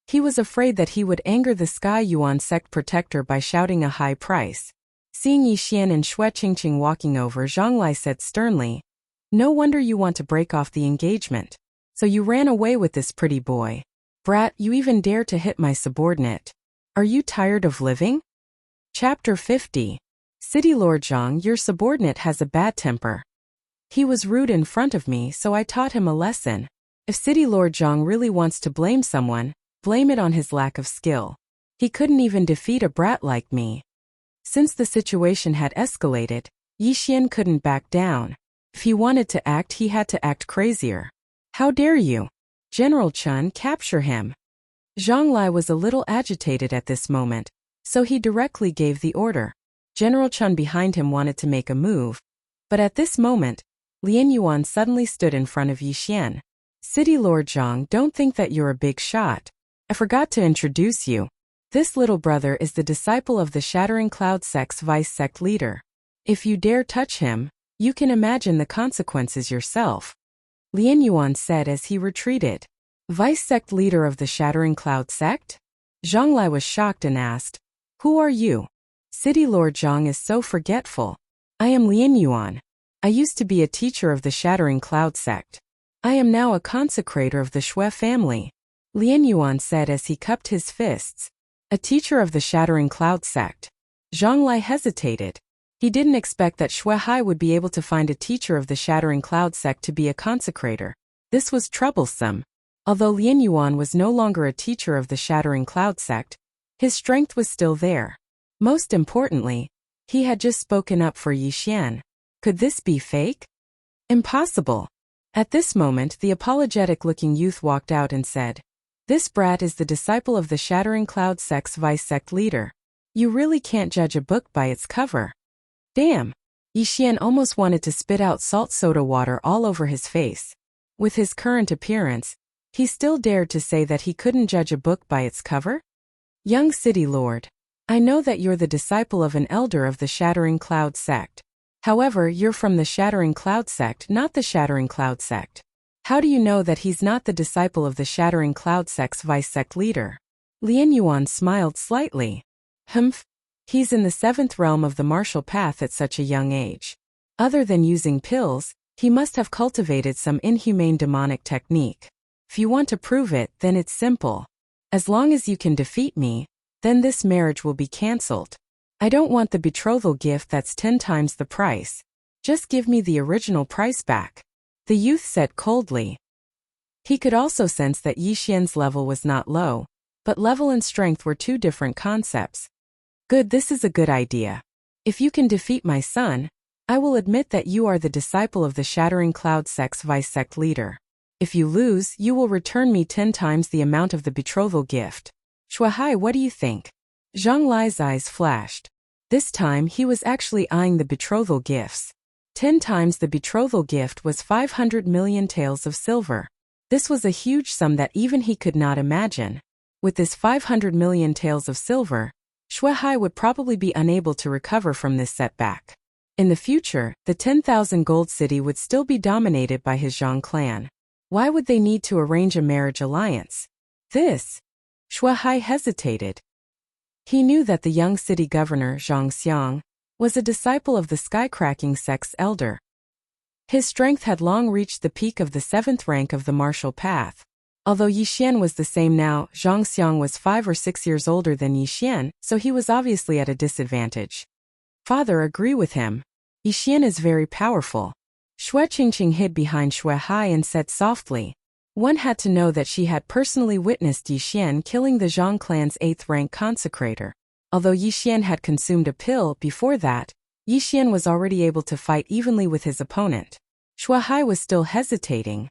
He was afraid that he would anger the Sky Yuan sect protector by shouting a high price. Seeing Yi Xian and Xue Qingqing walking over, Zhang Lai said sternly, No wonder you want to break off the engagement. So you ran away with this pretty boy. Brat, you even dare to hit my subordinate. Are you tired of living? Chapter 50. City Lord Zhang, your subordinate has a bad temper. He was rude in front of me, so I taught him a lesson. If City Lord Zhang really wants to blame someone, blame it on his lack of skill. He couldn't even defeat a brat like me. Since the situation had escalated, Yi Xian couldn't back down. If he wanted to act, he had to act crazier. How dare you? General Chun, capture him. Zhang Lai was a little agitated at this moment, so he directly gave the order. General Chun behind him wanted to make a move, but at this moment, Lian Yuan suddenly stood in front of Yi Xian. City Lord Zhang, don't think that you're a big shot. I forgot to introduce you. This little brother is the disciple of the Shattering Cloud sect's vice sect leader. If you dare touch him, you can imagine the consequences yourself. Lian Yuan said as he retreated. Vice sect leader of the Shattering Cloud sect? Zhang Lai was shocked and asked, Who are you? City Lord Zhang is so forgetful. I am Lian Yuan. I used to be a teacher of the Shattering Cloud sect. I am now a consecrator of the Xue family, Lian Yuan said as he cupped his fists. A teacher of the Shattering Cloud sect. Zhang Lai hesitated. He didn't expect that Xue Hai would be able to find a teacher of the Shattering Cloud sect to be a consecrator. This was troublesome. Although Lian Yuan was no longer a teacher of the Shattering Cloud sect, his strength was still there. Most importantly, he had just spoken up for Yi Xian. Could this be fake? Impossible. At this moment, the apologetic-looking youth walked out and said, This brat is the disciple of the Shattering Cloud sect's vice sect leader. You really can't judge a book by its cover. Damn! Yi Xian almost wanted to spit out salt soda water all over his face. With his current appearance, he still dared to say that he couldn't judge a book by its cover? Young City Lord, I know that you're the disciple of an elder of the Shattering Cloud sect. However, you're from the Shattering Cloud sect, not the Shattering Cloud sect. How do you know that he's not the disciple of the Shattering Cloud sect's vice sect leader? Lian Yuan smiled slightly. Humph. He's in the 7th realm of the martial path at such a young age. Other than using pills, he must have cultivated some inhumane demonic technique. If you want to prove it, then it's simple. As long as you can defeat me, then this marriage will be cancelled. I don't want the betrothal gift that's 10 times the price. Just give me the original price back. The youth said coldly. He could also sense that Yi Xian's level was not low, but level and strength were two different concepts. Good, this is a good idea. If you can defeat my son, I will admit that you are the disciple of the Shattering Cloud sect's vice sect leader. If you lose, you will return me 10 times the amount of the betrothal gift. Shuai, what do you think? Zhang Lai's eyes flashed. This time he was actually eyeing the betrothal gifts. 10 times the betrothal gift was 500 million taels of silver. This was a huge sum that even he could not imagine. With this 500 million taels of silver, Shuai would probably be unable to recover from this setback. In the future, the 10,000 gold city would still be dominated by his Zhang clan. Why would they need to arrange a marriage alliance? Shuai hesitated. He knew that the young city governor, Zhang Xiang, was a disciple of the sky-cracking sect's elder. His strength had long reached the peak of the 7th rank of the martial path. Although Yixian was the same now, Zhang Xiang was 5 or 6 years older than Yixian, so he was obviously at a disadvantage. Father, agree with him. Yixian is very powerful. Xue Qingqing hid behind Shuai and said softly. One had to know that she had personally witnessed Yixian killing the Zhang clan's 8th rank consecrator. Although Yixian had consumed a pill before that, Yixian was already able to fight evenly with his opponent. Shuai was still hesitating.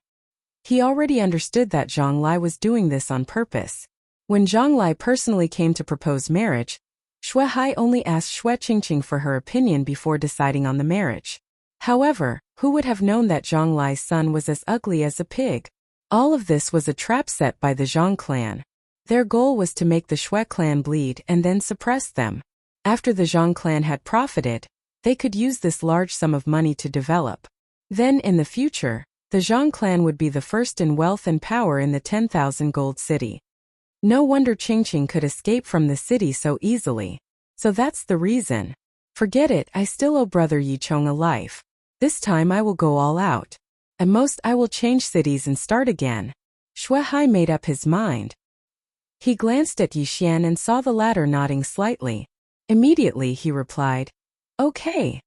He already understood that Zhang Lai was doing this on purpose. When Zhang Lai personally came to propose marriage, Shuai only asked Xue Qingqing for her opinion before deciding on the marriage. However, who would have known that Zhang Lai's son was as ugly as a pig? All of this was a trap set by the Zhang clan. Their goal was to make the Xue clan bleed and then suppress them. After the Zhang clan had profited, they could use this large sum of money to develop. Then in the future, the Zhang clan would be the first in wealth and power in the 10,000 gold city. No wonder Qingqing could escape from the city so easily. So that's the reason. Forget it, I still owe brother Yichong a life. This time I will go all out. At most I will change cities and start again. Shuai made up his mind. He glanced at Yixian and saw the latter nodding slightly. Immediately he replied, Okay.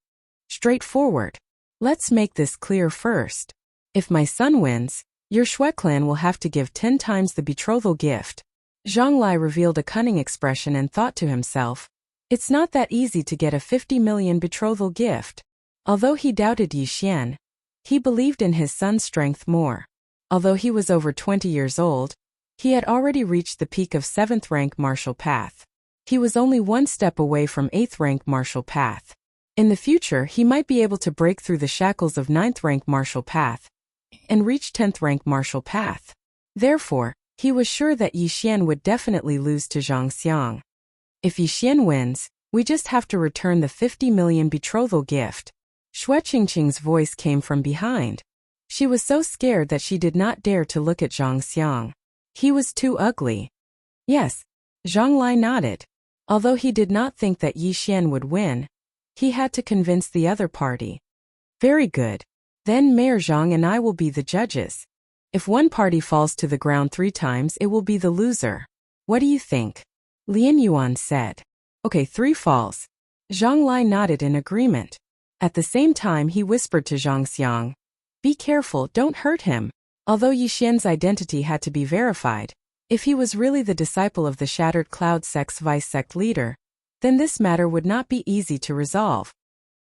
Straightforward. Let's make this clear first. If my son wins, your Xue clan will have to give 10 times the betrothal gift. Zhang Lai revealed a cunning expression and thought to himself, it's not that easy to get a 50 million betrothal gift. Although he doubted Yixian, he believed in his son's strength more. Although he was over 20 years old, he had already reached the peak of 7th rank martial path. He was only one step away from 8th rank martial path. In the future, he might be able to break through the shackles of 9th rank martial path and reach 10th rank martial path. Therefore, he was sure that Yixian would definitely lose to Zhang Xiang. If Yixian wins, we just have to return the 50 million betrothal gift. Xue Qingqing's voice came from behind. She was so scared that she did not dare to look at Zhang Xiang. He was too ugly. Yes, Zhang Lai nodded. Although he did not think that Yixian would win, he had to convince the other party. Very good. Then Mayor Zhang and I will be the judges. If one party falls to the ground 3 times, it will be the loser. What do you think? Lian Yuan said. Okay, 3 falls. Zhang Lai nodded in agreement. At the same time he whispered to Zhang Xiang. Be careful, don't hurt him. Although Yixian's identity had to be verified, if he was really the disciple of the Shattered Cloud sect's vice-sect leader, then this matter would not be easy to resolve.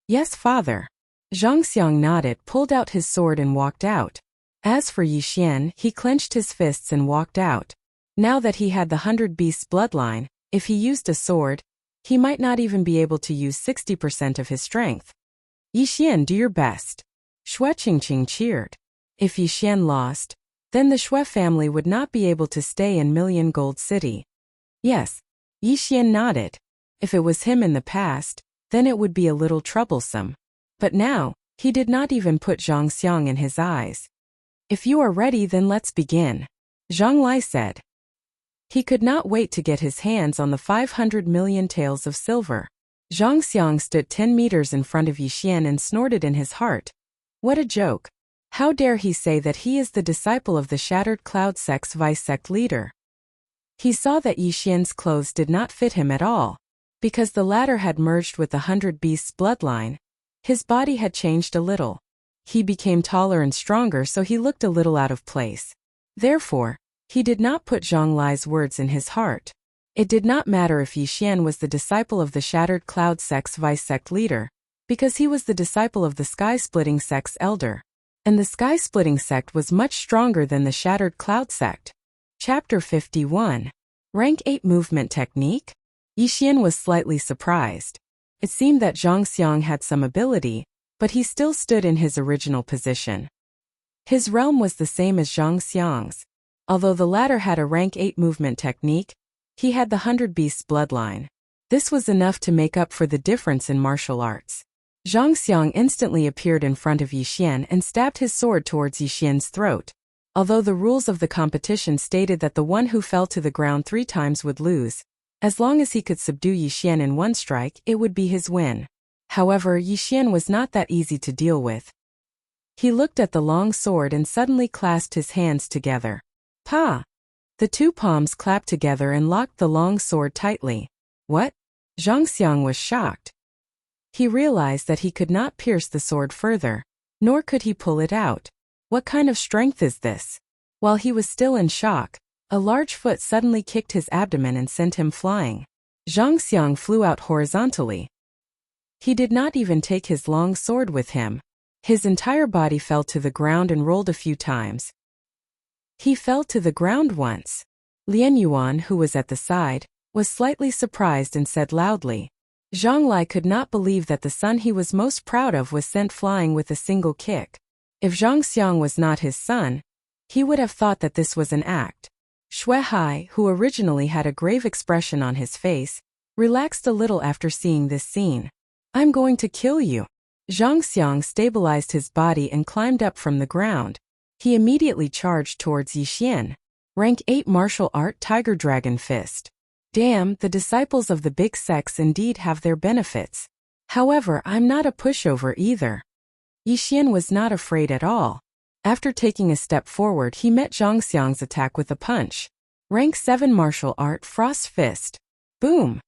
Yes, father. Zhang Xiang nodded, pulled out his sword and walked out. As for Yixian, he clenched his fists and walked out. Now that he had the 100 Beasts bloodline, if he used a sword, he might not even be able to use 60% of his strength. Yixian, do your best. Xue Qingqing cheered. If Yixian lost, then the Xue family would not be able to stay in Million Gold City. Yes, Yixian nodded. If it was him in the past, then it would be a little troublesome. But now, he did not even put Zhang Xiang in his eyes. If you are ready, then let's begin, Zhang Lai said. He could not wait to get his hands on the 500 million taels of silver. Zhang Xiang stood 10 meters in front of Yixian and snorted in his heart. What a joke. How dare he say that he is the disciple of the Shattered Cloud sect's vice-sect leader? He saw that Yixian's clothes did not fit him at all. Because the latter had merged with the 100 Beasts bloodline, his body had changed a little. He became taller and stronger, so he looked a little out of place. Therefore, he did not put Zhang Lai's words in his heart. It did not matter if Yixian was the disciple of the Shattered Cloud sect's vice-sect leader, because he was the disciple of the Sky-Splitting sect's elder. and the sky-splitting sect was much stronger than the shattered cloud sect. Chapter 51. Rank 8 Movement Technique? Yixian was slightly surprised. It seemed that Zhang Xiang had some ability, but he still stood in his original position. His realm was the same as Zhang Xiang's. Although the latter had a rank 8 movement technique, he had the 100 Beasts bloodline. This was enough to make up for the difference in martial arts. Zhang Xiang instantly appeared in front of Yixian and stabbed his sword towards Yixian's throat. Although the rules of the competition stated that the one who fell to the ground 3 times would lose, as long as he could subdue Yixian in one strike, it would be his win. However, Yixian was not that easy to deal with. He looked at the long sword and suddenly clasped his hands together. Pa! The 2 palms clapped together and locked the long sword tightly. What? Zhang Xiang was shocked. He realized that he could not pierce the sword further, nor could he pull it out. What kind of strength is this? While he was still in shock, a large foot suddenly kicked his abdomen and sent him flying. Zhang Xiang flew out horizontally. He did not even take his long sword with him. His entire body fell to the ground and rolled a few times. He fell to the ground once. Lian Yuan, who was at the side, was slightly surprised and said loudly. Zhang Lai could not believe that the son he was most proud of was sent flying with a single kick. If Zhang Xiang was not his son, he would have thought that this was an act. Xue Hai, who originally had a grave expression on his face, relaxed a little after seeing this scene. I'm going to kill you. Zhang Xiang stabilized his body and climbed up from the ground. He immediately charged towards Yixian. Rank 8 Martial Art Tiger Dragon Fist. Damn, the disciples of the big sects indeed have their benefits. However, I'm not a pushover either. Yixian was not afraid at all. After taking a step forward, he met Zhang Xiang's attack with a punch. Rank 7 Martial Art Frost Fist. Boom!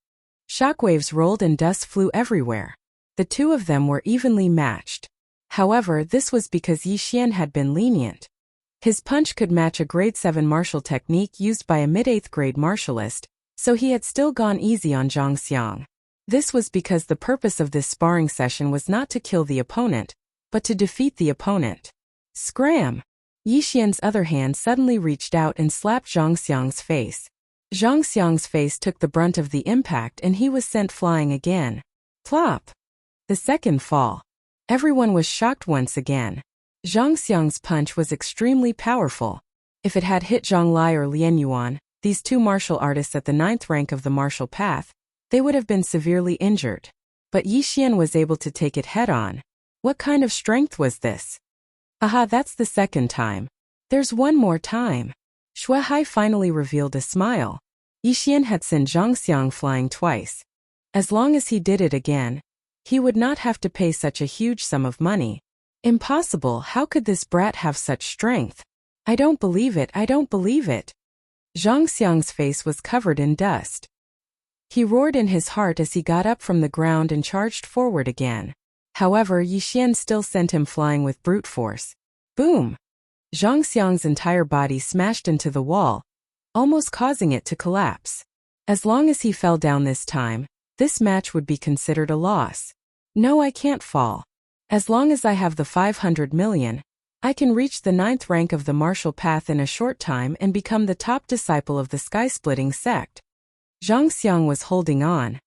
Shockwaves rolled and dust flew everywhere. The 2 of them were evenly matched. However, this was because Yixian had been lenient. His punch could match a grade 7 martial technique used by a mid-8th grade martialist, so he had still gone easy on Zhang Xiang. This was because the purpose of this sparring session was not to kill the opponent, but to defeat the opponent. Scram! Yixian's other hand suddenly reached out and slapped Zhang Xiang's face. Zhang Xiang's face took the brunt of the impact and he was sent flying again. Plop! The second fall. Everyone was shocked once again. Zhang Xiang's punch was extremely powerful. If it had hit Zhang Lai or Lian Yuan, these 2 martial artists at the 9th rank of the martial path, they would have been severely injured. But Yixian was able to take it head-on. What kind of strength was this? Haha, that's the second time. There's one more time. Xue Hai finally revealed a smile. Yixian had sent Zhang Xiang flying twice. As long as he did it again, he would not have to pay such a huge sum of money. Impossible, how could this brat have such strength? I don't believe it, I don't believe it. Zhang Xiang's face was covered in dust. He roared in his heart as he got up from the ground and charged forward again. However, Yixian still sent him flying with brute force. Boom! Zhang Xiang's entire body smashed into the wall, almost causing it to collapse. As long as he fell down this time, this match would be considered a loss. No, I can't fall. As long as I have the 500 million, I can reach the 9th rank of the martial path in a short time and become the top disciple of the sky-splitting sect. Zhang Xiang was holding on.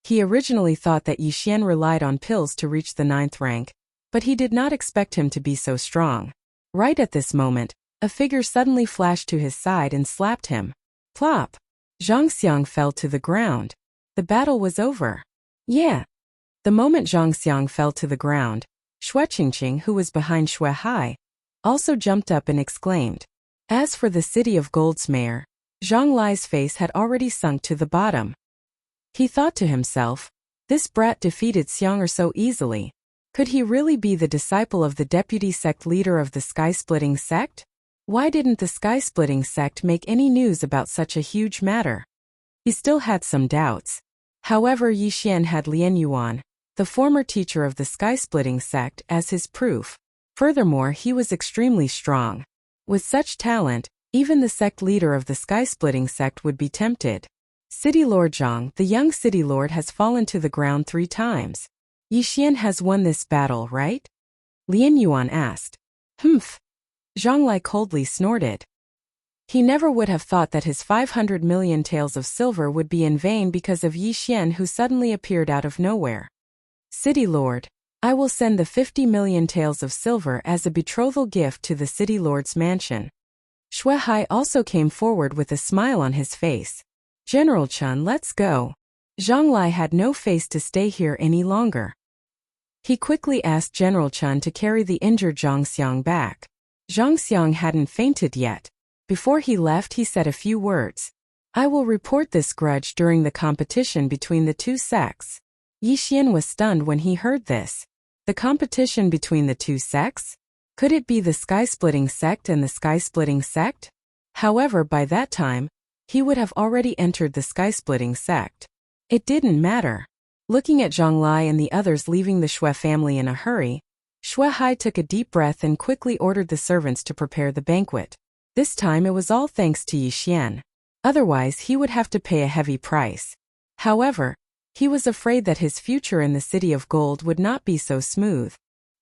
He originally thought that Yixian relied on pills to reach the 9th rank, but he did not expect him to be so strong. Right at this moment, a figure suddenly flashed to his side and slapped him. Plop! Zhang Xiang fell to the ground. The battle was over. Yeah. The moment Zhang Xiang fell to the ground, Xue Qingqing, who was behind Xue Hai, also jumped up and exclaimed. As for the city of Gold's mayor, Zhang Lai's face had already sunk to the bottom. He thought to himself, this brat defeated Xiang so easily. Could he really be the disciple of the deputy sect leader of the sky-splitting sect? Why didn't the sky-splitting sect make any news about such a huge matter? He still had some doubts. However, Yixian had Lian Yuan, the former teacher of the sky-splitting sect, as his proof. Furthermore, he was extremely strong. With such talent, even the sect leader of the sky-splitting sect would be tempted. City Lord Zhang, the young city lord, has fallen to the ground 3 times. Yixian has won this battle, right? Lian Yuan asked. Humph. Zhang Lai coldly snorted. He never would have thought that his 500 million taels of silver would be in vain because of Yi Xian, who suddenly appeared out of nowhere. City Lord, I will send the 50 million taels of silver as a betrothal gift to the City Lord's mansion. Shui Hai also came forward with a smile on his face. General Chen, let's go. Zhang Lai had no face to stay here any longer. He quickly asked General Chen to carry the injured Zhang Xiang back. Zhang Xiang hadn't fainted yet. Before he left, he said a few words. I will report this grudge during the competition between the two sects. Yi Xian was stunned when he heard this. The competition between the two sects? Could it be the sky-splitting sect and the sky-splitting sect? However, by that time, he would have already entered the sky-splitting sect. It didn't matter. Looking at Zhang Lai and the others leaving the Shui family in a hurry, Shui Hai took a deep breath and quickly ordered the servants to prepare the banquet. This time it was all thanks to Yi Xian. Otherwise he would have to pay a heavy price. However, he was afraid that his future in the City of Gold would not be so smooth.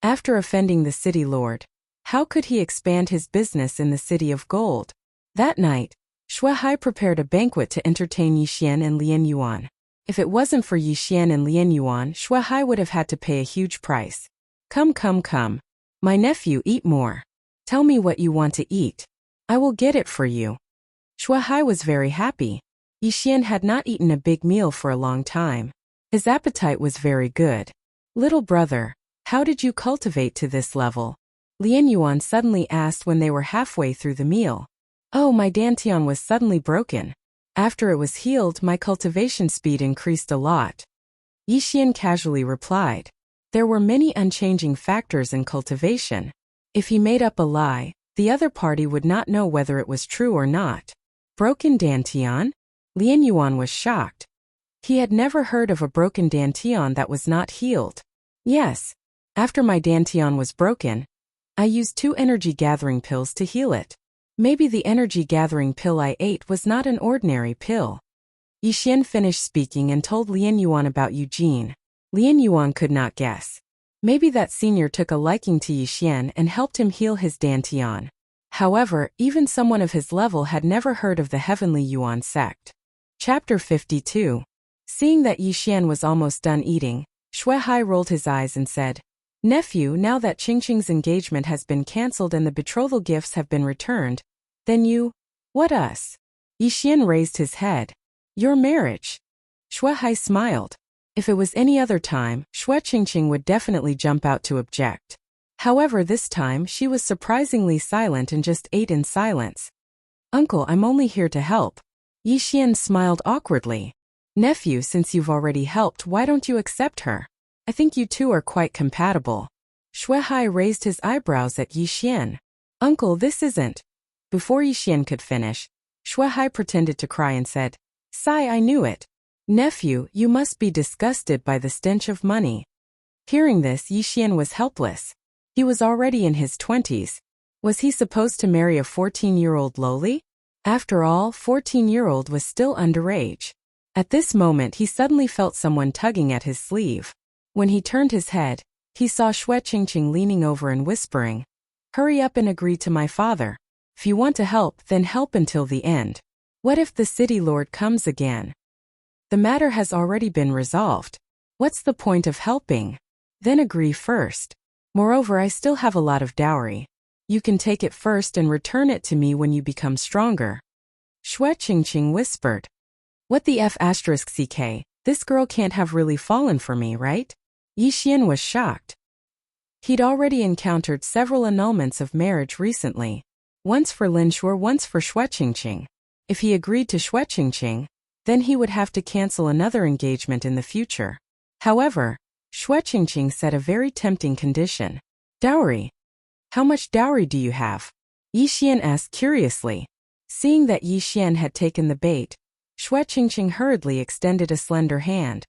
After offending the City Lord, how could he expand his business in the City of Gold? That night, Shui Hai prepared a banquet to entertain Yi Xian and Lian Yuan. If it wasn't for Yi Xian and Lian Yuan, Shui Hai would have had to pay a huge price. Come. My nephew, eat more. Tell me what you want to eat. I will get it for you. Shui Hai was very happy. Yi Xian had not eaten a big meal for a long time. His appetite was very good. Little brother, how did you cultivate to this level? Lian Yuan suddenly asked when they were halfway through the meal. Oh, my dantian was suddenly broken. After it was healed, my cultivation speed increased a lot. Yi Xian casually replied. There were many unchanging factors in cultivation. If he made up a lie, the other party would not know whether it was true or not. Broken dantian? Lian Yuan was shocked. He had never heard of a broken dantian that was not healed. Yes. After my dantian was broken, I used 2 energy-gathering pills to heal it. Maybe the energy-gathering pill I ate was not an ordinary pill. Yi Xian finished speaking and told Lian Yuan about Eugene. Lian Yuan could not guess. Maybe that senior took a liking to Yi Xian and helped him heal his dantian. However, even someone of his level had never heard of the Heavenly Yuan sect. Chapter 52. Seeing that Yi Xian was almost done eating, Shui Hai rolled his eyes and said, Nephew, now that Qingqing's engagement has been cancelled and the betrothal gifts have been returned, then you... What us? Yi Xian raised his head. Your marriage. Shui Hai smiled. If it was any other time, Shui Qingqing would definitely jump out to object. However, this time she was surprisingly silent and just ate in silence. Uncle, I'm only here to help. Yi Xian smiled awkwardly. Nephew, since you've already helped, why don't you accept her? I think you two are quite compatible. Shui Hai raised his eyebrows at Yi Xian. Uncle, this isn't. Before Yi Xian could finish, Shui Hai pretended to cry and said, Sigh, I knew it. Nephew, you must be disgusted by the stench of money. Hearing this, Yi Xian was helpless. He was already in his 20s. Was he supposed to marry a 14-year-old lowly? After all, 14-year-old was still underage. At this moment he suddenly felt someone tugging at his sleeve. When he turned his head, he saw Shui Qingqing leaning over and whispering, Hurry up and agree to my father. If you want to help, then help until the end. What if the city lord comes again? The matter has already been resolved. What's the point of helping? Then agree first. Moreover, I still have a lot of dowry. You can take it first and return it to me when you become stronger. Shui Qingqing whispered. What the f***ck? This girl can't have really fallen for me, right? Yi Xian was shocked. He'd already encountered several annulments of marriage recently. Once for Lin Shuo, once for Shui Qingqing. If he agreed to Shui Qingqing, then he would have to cancel another engagement in the future. However, Shui Qingqing set a very tempting condition. Dowry. How much dowry do you have? Yi Xian asked curiously. Seeing that Yi Xian had taken the bait, Shui Qingqing hurriedly extended a slender hand.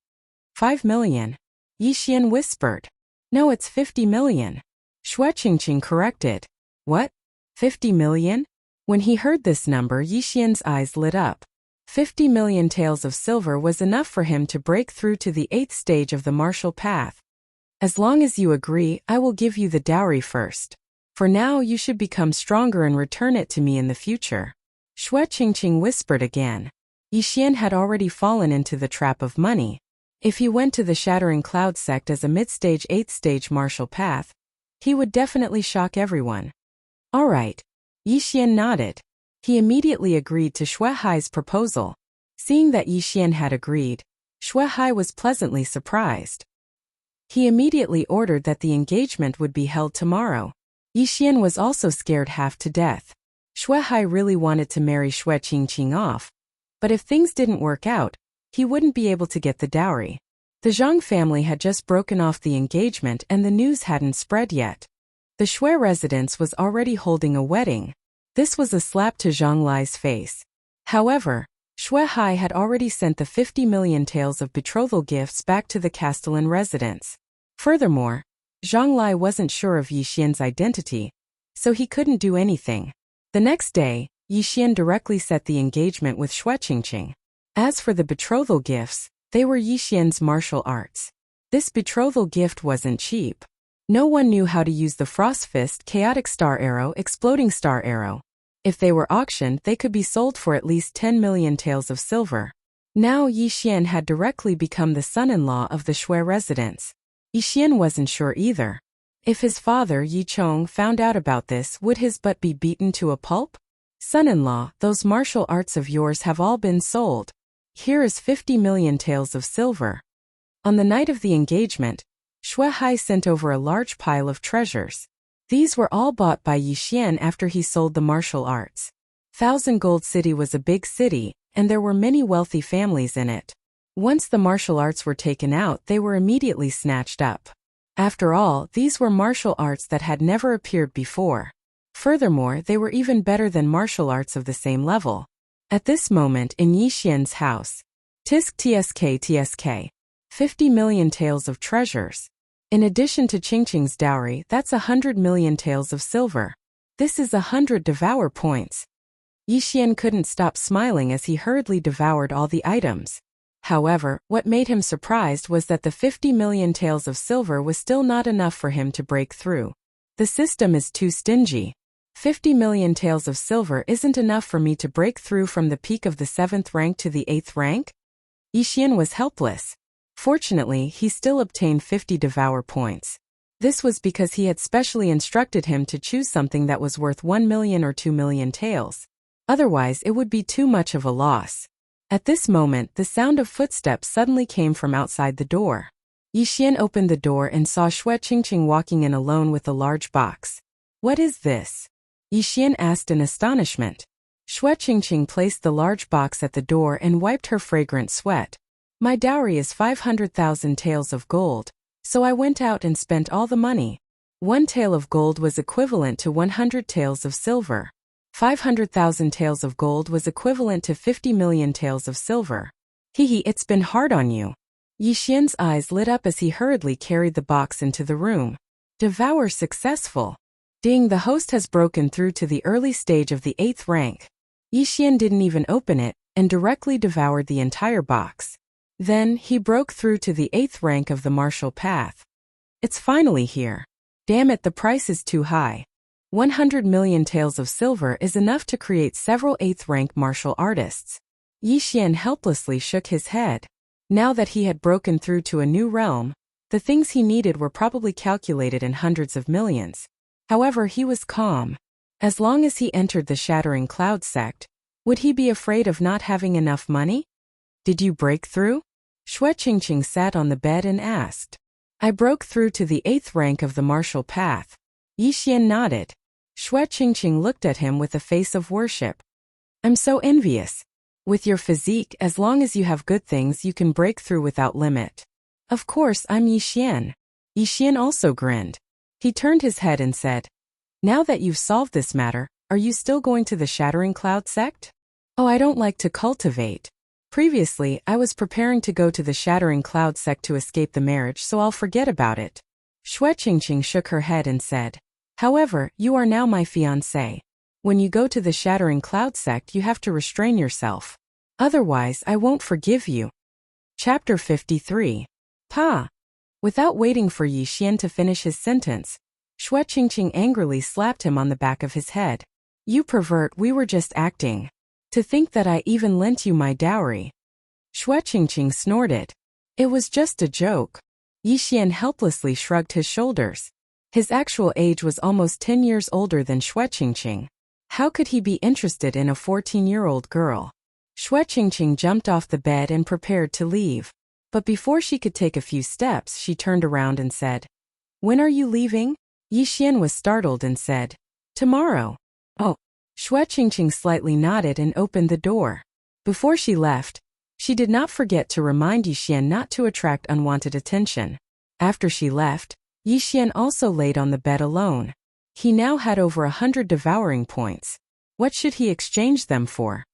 5 million. Yi Xian whispered. No, it's 50 million. Shui Qingqing corrected. What? 50 million? When he heard this number, Yi Xian's eyes lit up. 50 million taels of silver was enough for him to break through to the 8th stage of the martial path. As long as you agree, I will give you the dowry first. For now you should become stronger and return it to me in the future. Xue Qingqing whispered again. Yi Xian had already fallen into the trap of money. If he went to the Shattering Cloud sect as a mid-stage 8th stage martial path, he would definitely shock everyone. Alright. Yi Xian nodded. He immediately agreed to Xue Hai's proposal. Seeing that Yi Xian had agreed, Xue Hai was pleasantly surprised. He immediately ordered that the engagement would be held tomorrow. Yi Xian was also scared half to death. Xue Hai really wanted to marry Xue Qingqing off, but if things didn't work out, he wouldn't be able to get the dowry. The Zhang family had just broken off the engagement and the news hadn't spread yet. The Xue residence was already holding a wedding. This was a slap to Zhang Lai's face. However, Xue Hai had already sent the 50 million taels of betrothal gifts back to the Castellan residence. Furthermore, Zhang Lai wasn't sure of Yi Xian's identity, so he couldn't do anything. The next day, Yi Xian directly set the engagement with Xue Qingqing. As for the betrothal gifts, they were Yi Xian's martial arts. This betrothal gift wasn't cheap. No one knew how to use the Frost Fist, Chaotic Star Arrow, Exploding Star Arrow. If they were auctioned, they could be sold for at least 10 million taels of silver. Now Yi Xian had directly become the son-in-law of the Xue residence. Yi Xian wasn't sure either. If his father, Yi Chong, found out about this, would his butt be beaten to a pulp? Son-in-law, those martial arts of yours have all been sold. Here is 50 million taels of silver. On the night of the engagement, Xue Hai sent over a large pile of treasures. These were all bought by Yi Xian after he sold the martial arts. Thousand Gold City was a big city, and there were many wealthy families in it. Once the martial arts were taken out, they were immediately snatched up. After all, these were martial arts that had never appeared before. Furthermore, they were even better than martial arts of the same level. At this moment in Yi Xian's house, tisk tsk, 50 million taels of treasures. In addition to Qingqing's dowry, that's 100 million taels of silver. This is 100 devour points. Yi Xian couldn't stop smiling as he hurriedly devoured all the items. However, what made him surprised was that the 50 million taels of silver was still not enough for him to break through. The system is too stingy. 50 million taels of silver isn't enough for me to break through from the peak of the 7th rank to the 8th rank? Yi Xian was helpless. Fortunately, he still obtained 50 devour points. This was because he had specially instructed him to choose something that was worth 1 million or 2 million taels. Otherwise, it would be too much of a loss. At this moment, the sound of footsteps suddenly came from outside the door. Yi Xian opened the door and saw Xue Qingqing walking in alone with a large box. What is this? Yi Xian asked in astonishment. Xue Qingqing placed the large box at the door and wiped her fragrant sweat. My dowry is 500,000 taels of gold, so I went out and spent all the money. 1 tael of gold was equivalent to 100 taels of silver. 500,000 taels of gold was equivalent to 50 million taels of silver. Hee, it's been hard on you. Yi Xian's eyes lit up as he hurriedly carried the box into the room. Devour successful. Ding, the host has broken through to the early stage of the 8th rank. Yi Xian didn't even open it, and directly devoured the entire box. Then, he broke through to the 8th rank of the martial path. It's finally here. Damn it, the price is too high. 100 million taels of silver is enough to create several 8th rank martial artists. Yi Xian helplessly shook his head. Now that he had broken through to a new realm, the things he needed were probably calculated in hundreds of millions. However, he was calm. As long as he entered the Shattering Cloud sect, would he be afraid of not having enough money? Did you break through? Xue Qingqing sat on the bed and asked. I broke through to the 8th rank of the martial path. Yi Xian nodded. Xue Qingqing looked at him with a face of worship. I'm so envious. With your physique, as long as you have good things, you can break through without limit. Of course, I'm Yi Xian. Yi Xian also grinned. He turned his head and said, Now that you've solved this matter, are you still going to the Shattering Cloud sect? Oh, I don't like to cultivate. Previously, I was preparing to go to the Shattering Cloud sect to escape the marriage, so I'll forget about it. Xue Qingqing shook her head and said, However, you are now my fiancé. When you go to the Shattering Cloud sect, you have to restrain yourself. Otherwise, I won't forgive you. Chapter 53. Pa. Without waiting for Yi Xian to finish his sentence, Xue Qingqing angrily slapped him on the back of his head. You pervert, we were just acting. To think that I even lent you my dowry. Xue Qingqing snorted. It was just a joke. Yixian helplessly shrugged his shoulders. His actual age was almost 10 years older than Xue Qingqing. How could he be interested in a 14-year-old girl? Xue Qingqing jumped off the bed and prepared to leave. But before she could take a few steps, she turned around and said, When are you leaving? Yixian was startled and said, Tomorrow. Oh. Xue Qingqing slightly nodded and opened the door. Before she left, she did not forget to remind Yixian not to attract unwanted attention. After she left, Yixian also laid on the bed alone. He now had over 100 devouring points. What should he exchange them for?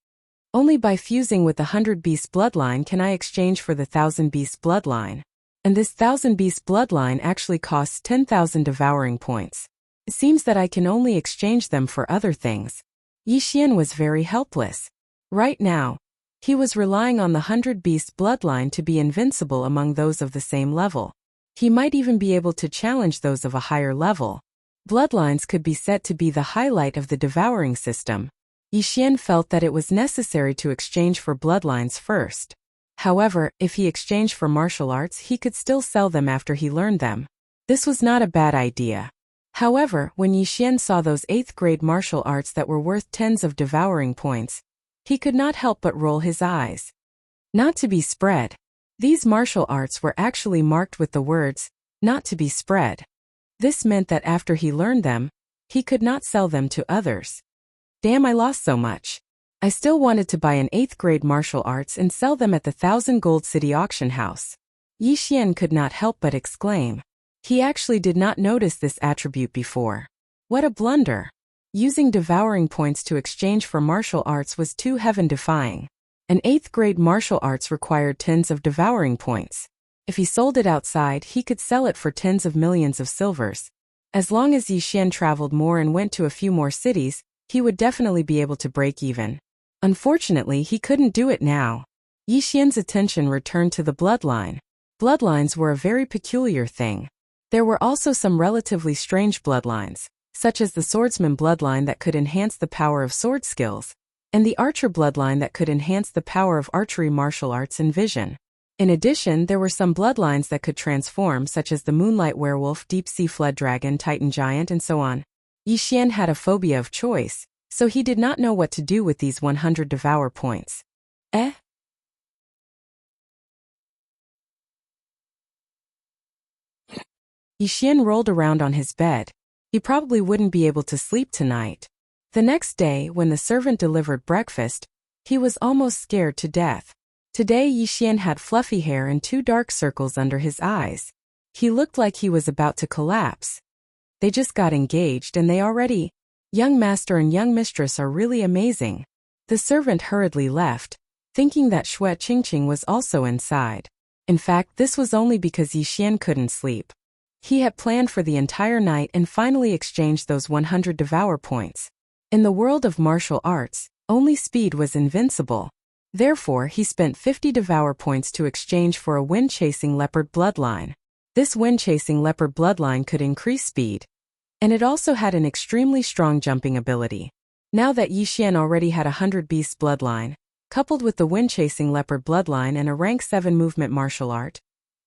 Only by fusing with the 100 beast bloodline can I exchange for the 1000 beast bloodline. And this 1000 beast bloodline actually costs 10,000 devouring points. It seems that I can only exchange them for other things. Yixian was very helpless. Right now, he was relying on the 100 beast bloodline to be invincible among those of the same level. He might even be able to challenge those of a higher level. Bloodlines could be said to be the highlight of the devouring system. Yixian felt that it was necessary to exchange for bloodlines first. However, if he exchanged for martial arts, he could still sell them after he learned them. This was not a bad idea. However, when Yixian saw those 8th grade martial arts that were worth tens of devouring points, he could not help but roll his eyes. Not to be spread. These martial arts were actually marked with the words, not to be spread. This meant that after he learned them, he could not sell them to others. Damn, I lost so much. I still wanted to buy an 8th grade martial arts and sell them at the 1000 Gold City auction house. Yixian could not help but exclaim. He actually did not notice this attribute before. What a blunder. Using devouring points to exchange for martial arts was too heaven-defying. An 8th grade martial arts required tens of devouring points. If he sold it outside, he could sell it for tens of millions of silvers. As long as Yixian traveled more and went to a few more cities, he would definitely be able to break even. Unfortunately, he couldn't do it now. Yixian's attention returned to the bloodline. Bloodlines were a very peculiar thing. There were also some relatively strange bloodlines, such as the swordsman bloodline that could enhance the power of sword skills, and the archer bloodline that could enhance the power of archery martial arts and vision. In addition, there were some bloodlines that could transform, such as the moonlight werewolf, deep sea flood dragon, titan giant, and so on. Yixian had a phobia of choice, so he did not know what to do with these 100 devour points. Yixian rolled around on his bed. He probably wouldn't be able to sleep tonight. The next day, when the servant delivered breakfast, he was almost scared to death. Today Yixian had fluffy hair and 2 dark circles under his eyes. He looked like he was about to collapse. They just got engaged and they already... Young master and young mistress are really amazing. The servant hurriedly left, thinking that Xue Qingqing was also inside. In fact, this was only because Yixian couldn't sleep. He had planned for the entire night and finally exchanged those 100 devour points. In the world of martial arts, only speed was invincible. Therefore, he spent 50 devour points to exchange for a wind-chasing leopard bloodline. This wind-chasing leopard bloodline could increase speed, and it also had an extremely strong jumping ability. Now that Yixian already had a 100 beast bloodline, coupled with the wind-chasing leopard bloodline and a rank 7 movement martial art,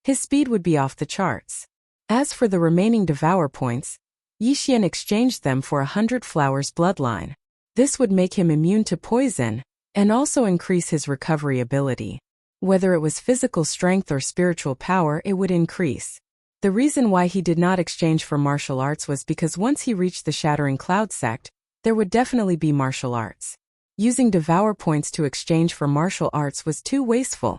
his speed would be off the charts. As for the remaining devour points, Yixian exchanged them for a 100 flowers bloodline. This would make him immune to poison, and also increase his recovery ability. Whether it was physical strength or spiritual power, it would increase. The reason why he did not exchange for martial arts was because once he reached the Shattering Cloud sect, there would definitely be martial arts. Using devour points to exchange for martial arts was too wasteful,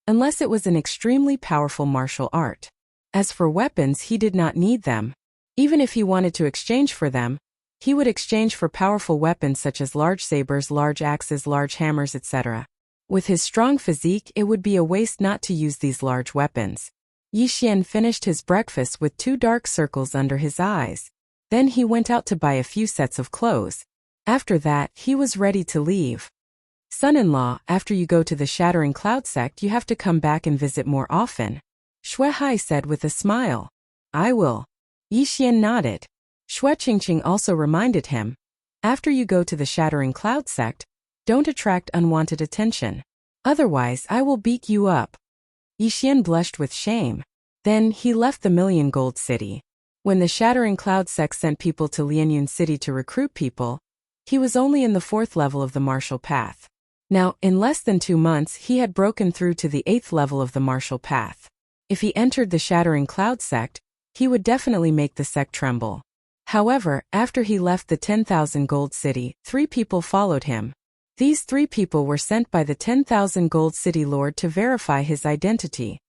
unless it was an extremely powerful martial art. As for weapons, he did not need them. Even if he wanted to exchange for them, he would exchange for powerful weapons such as large sabers, large axes, large hammers, etc. With his strong physique, it would be a waste not to use these large weapons. Yixian finished his breakfast with 2 dark circles under his eyes. Then he went out to buy a few sets of clothes. After that, he was ready to leave. Son-in-law, after you go to the Shattering Cloud sect, you have to come back and visit more often, Xue Hai said with a smile. I will. Yixian nodded. Qingqing also reminded him, after you go to the Shattering Cloud sect, don't attract unwanted attention. Otherwise, I will beat you up. Yixian blushed with shame. Then, he left the Million Gold City. When the Shattering Cloud sect sent people to Lianyun City to recruit people, he was only in the 4th level of the martial path. Now, in less than 2 months, he had broken through to the 8th level of the martial path. If he entered the Shattering Cloud sect, he would definitely make the sect tremble. However, after he left the 10,000 Gold City, 3 people followed him. These 3 people were sent by the 10,000 Gold City Lord to verify his identity.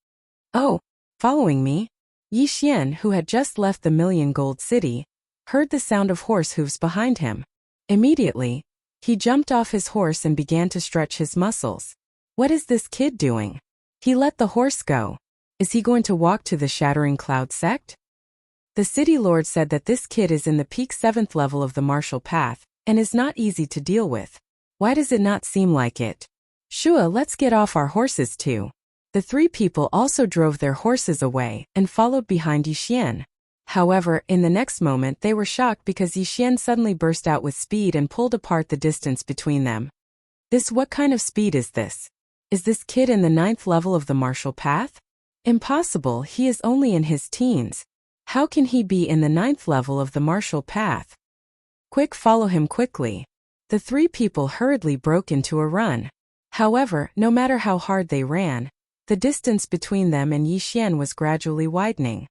Oh, following me? Yixian, who had just left the Million Gold City, heard the sound of horse hooves behind him. Immediately, he jumped off his horse and began to stretch his muscles. What is this kid doing? He let the horse go. Is he going to walk to the Shattering Cloud sect? The city lord said that this kid is in the peak 7th level of the martial path, and is not easy to deal with. Why does it not seem like it? Shua, let's get off our horses too. The 3 people also drove their horses away, and followed behind Yixian. However, in the next moment they were shocked because Yixian suddenly burst out with speed and pulled apart the distance between them. What kind of speed is this? Is this kid in the 9th level of the martial path? Impossible, he is only in his teens. How can he be in the 9th level of the martial path? Quick, follow him quickly. The 3 people hurriedly broke into a run. However, no matter how hard they ran, the distance between them and Yixian was gradually widening.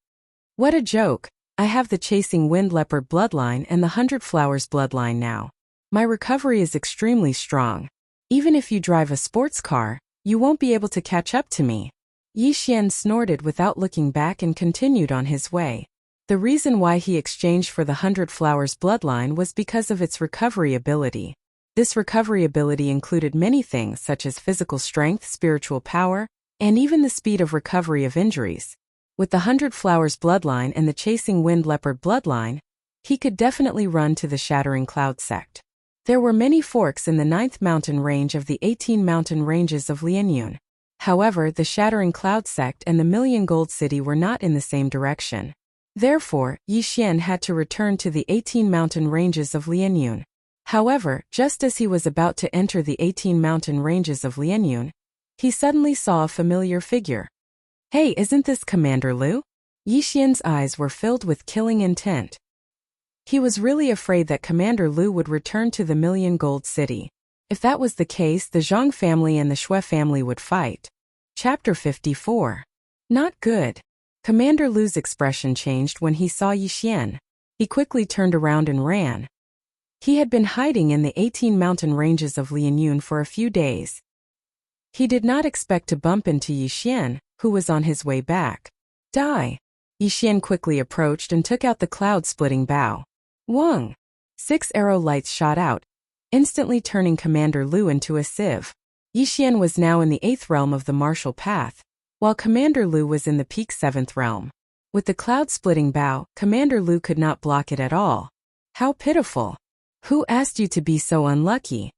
What a joke! I have the Chasing Wind Leopard bloodline and the 100 Flowers bloodline now. My recovery is extremely strong. Even if you drive a sports car, you won't be able to catch up to me. Yixian snorted without looking back and continued on his way. The reason why he exchanged for the 100 Flowers bloodline was because of its recovery ability. This recovery ability included many things such as physical strength, spiritual power, and even the speed of recovery of injuries. With the 100 Flowers bloodline and the Chasing Wind Leopard bloodline, he could definitely run to the Shattering Cloud sect. There were many forks in the 9th mountain range of the 18 mountain ranges of Lianyun. However, the Shattering Cloud sect and the Million Gold City were not in the same direction. Therefore, Yixian had to return to the 18 mountain ranges of Lianyun. However, just as he was about to enter the 18 mountain ranges of Lianyun, he suddenly saw a familiar figure. Hey, isn't this Commander Lu? Yixian's eyes were filled with killing intent. He was really afraid that Commander Lu would return to the Million Gold City. If that was the case, the Zhang family and the Shui family would fight. Chapter 54. Not good. Commander Lu's expression changed when he saw Yixian. He quickly turned around and ran. He had been hiding in the 18 mountain ranges of Lianyun for a few days. He did not expect to bump into Yixian, who was on his way back. Die! Yixian quickly approached and took out the cloud-splitting bow. Wong! 6 arrow lights shot out, instantly turning Commander Lu into a sieve. Yixian was now in the 8th realm of the martial path, while Commander Lu was in the peak 7th realm. With the cloud-splitting bow, Commander Lu could not block it at all. How pitiful! Who asked you to be so unlucky?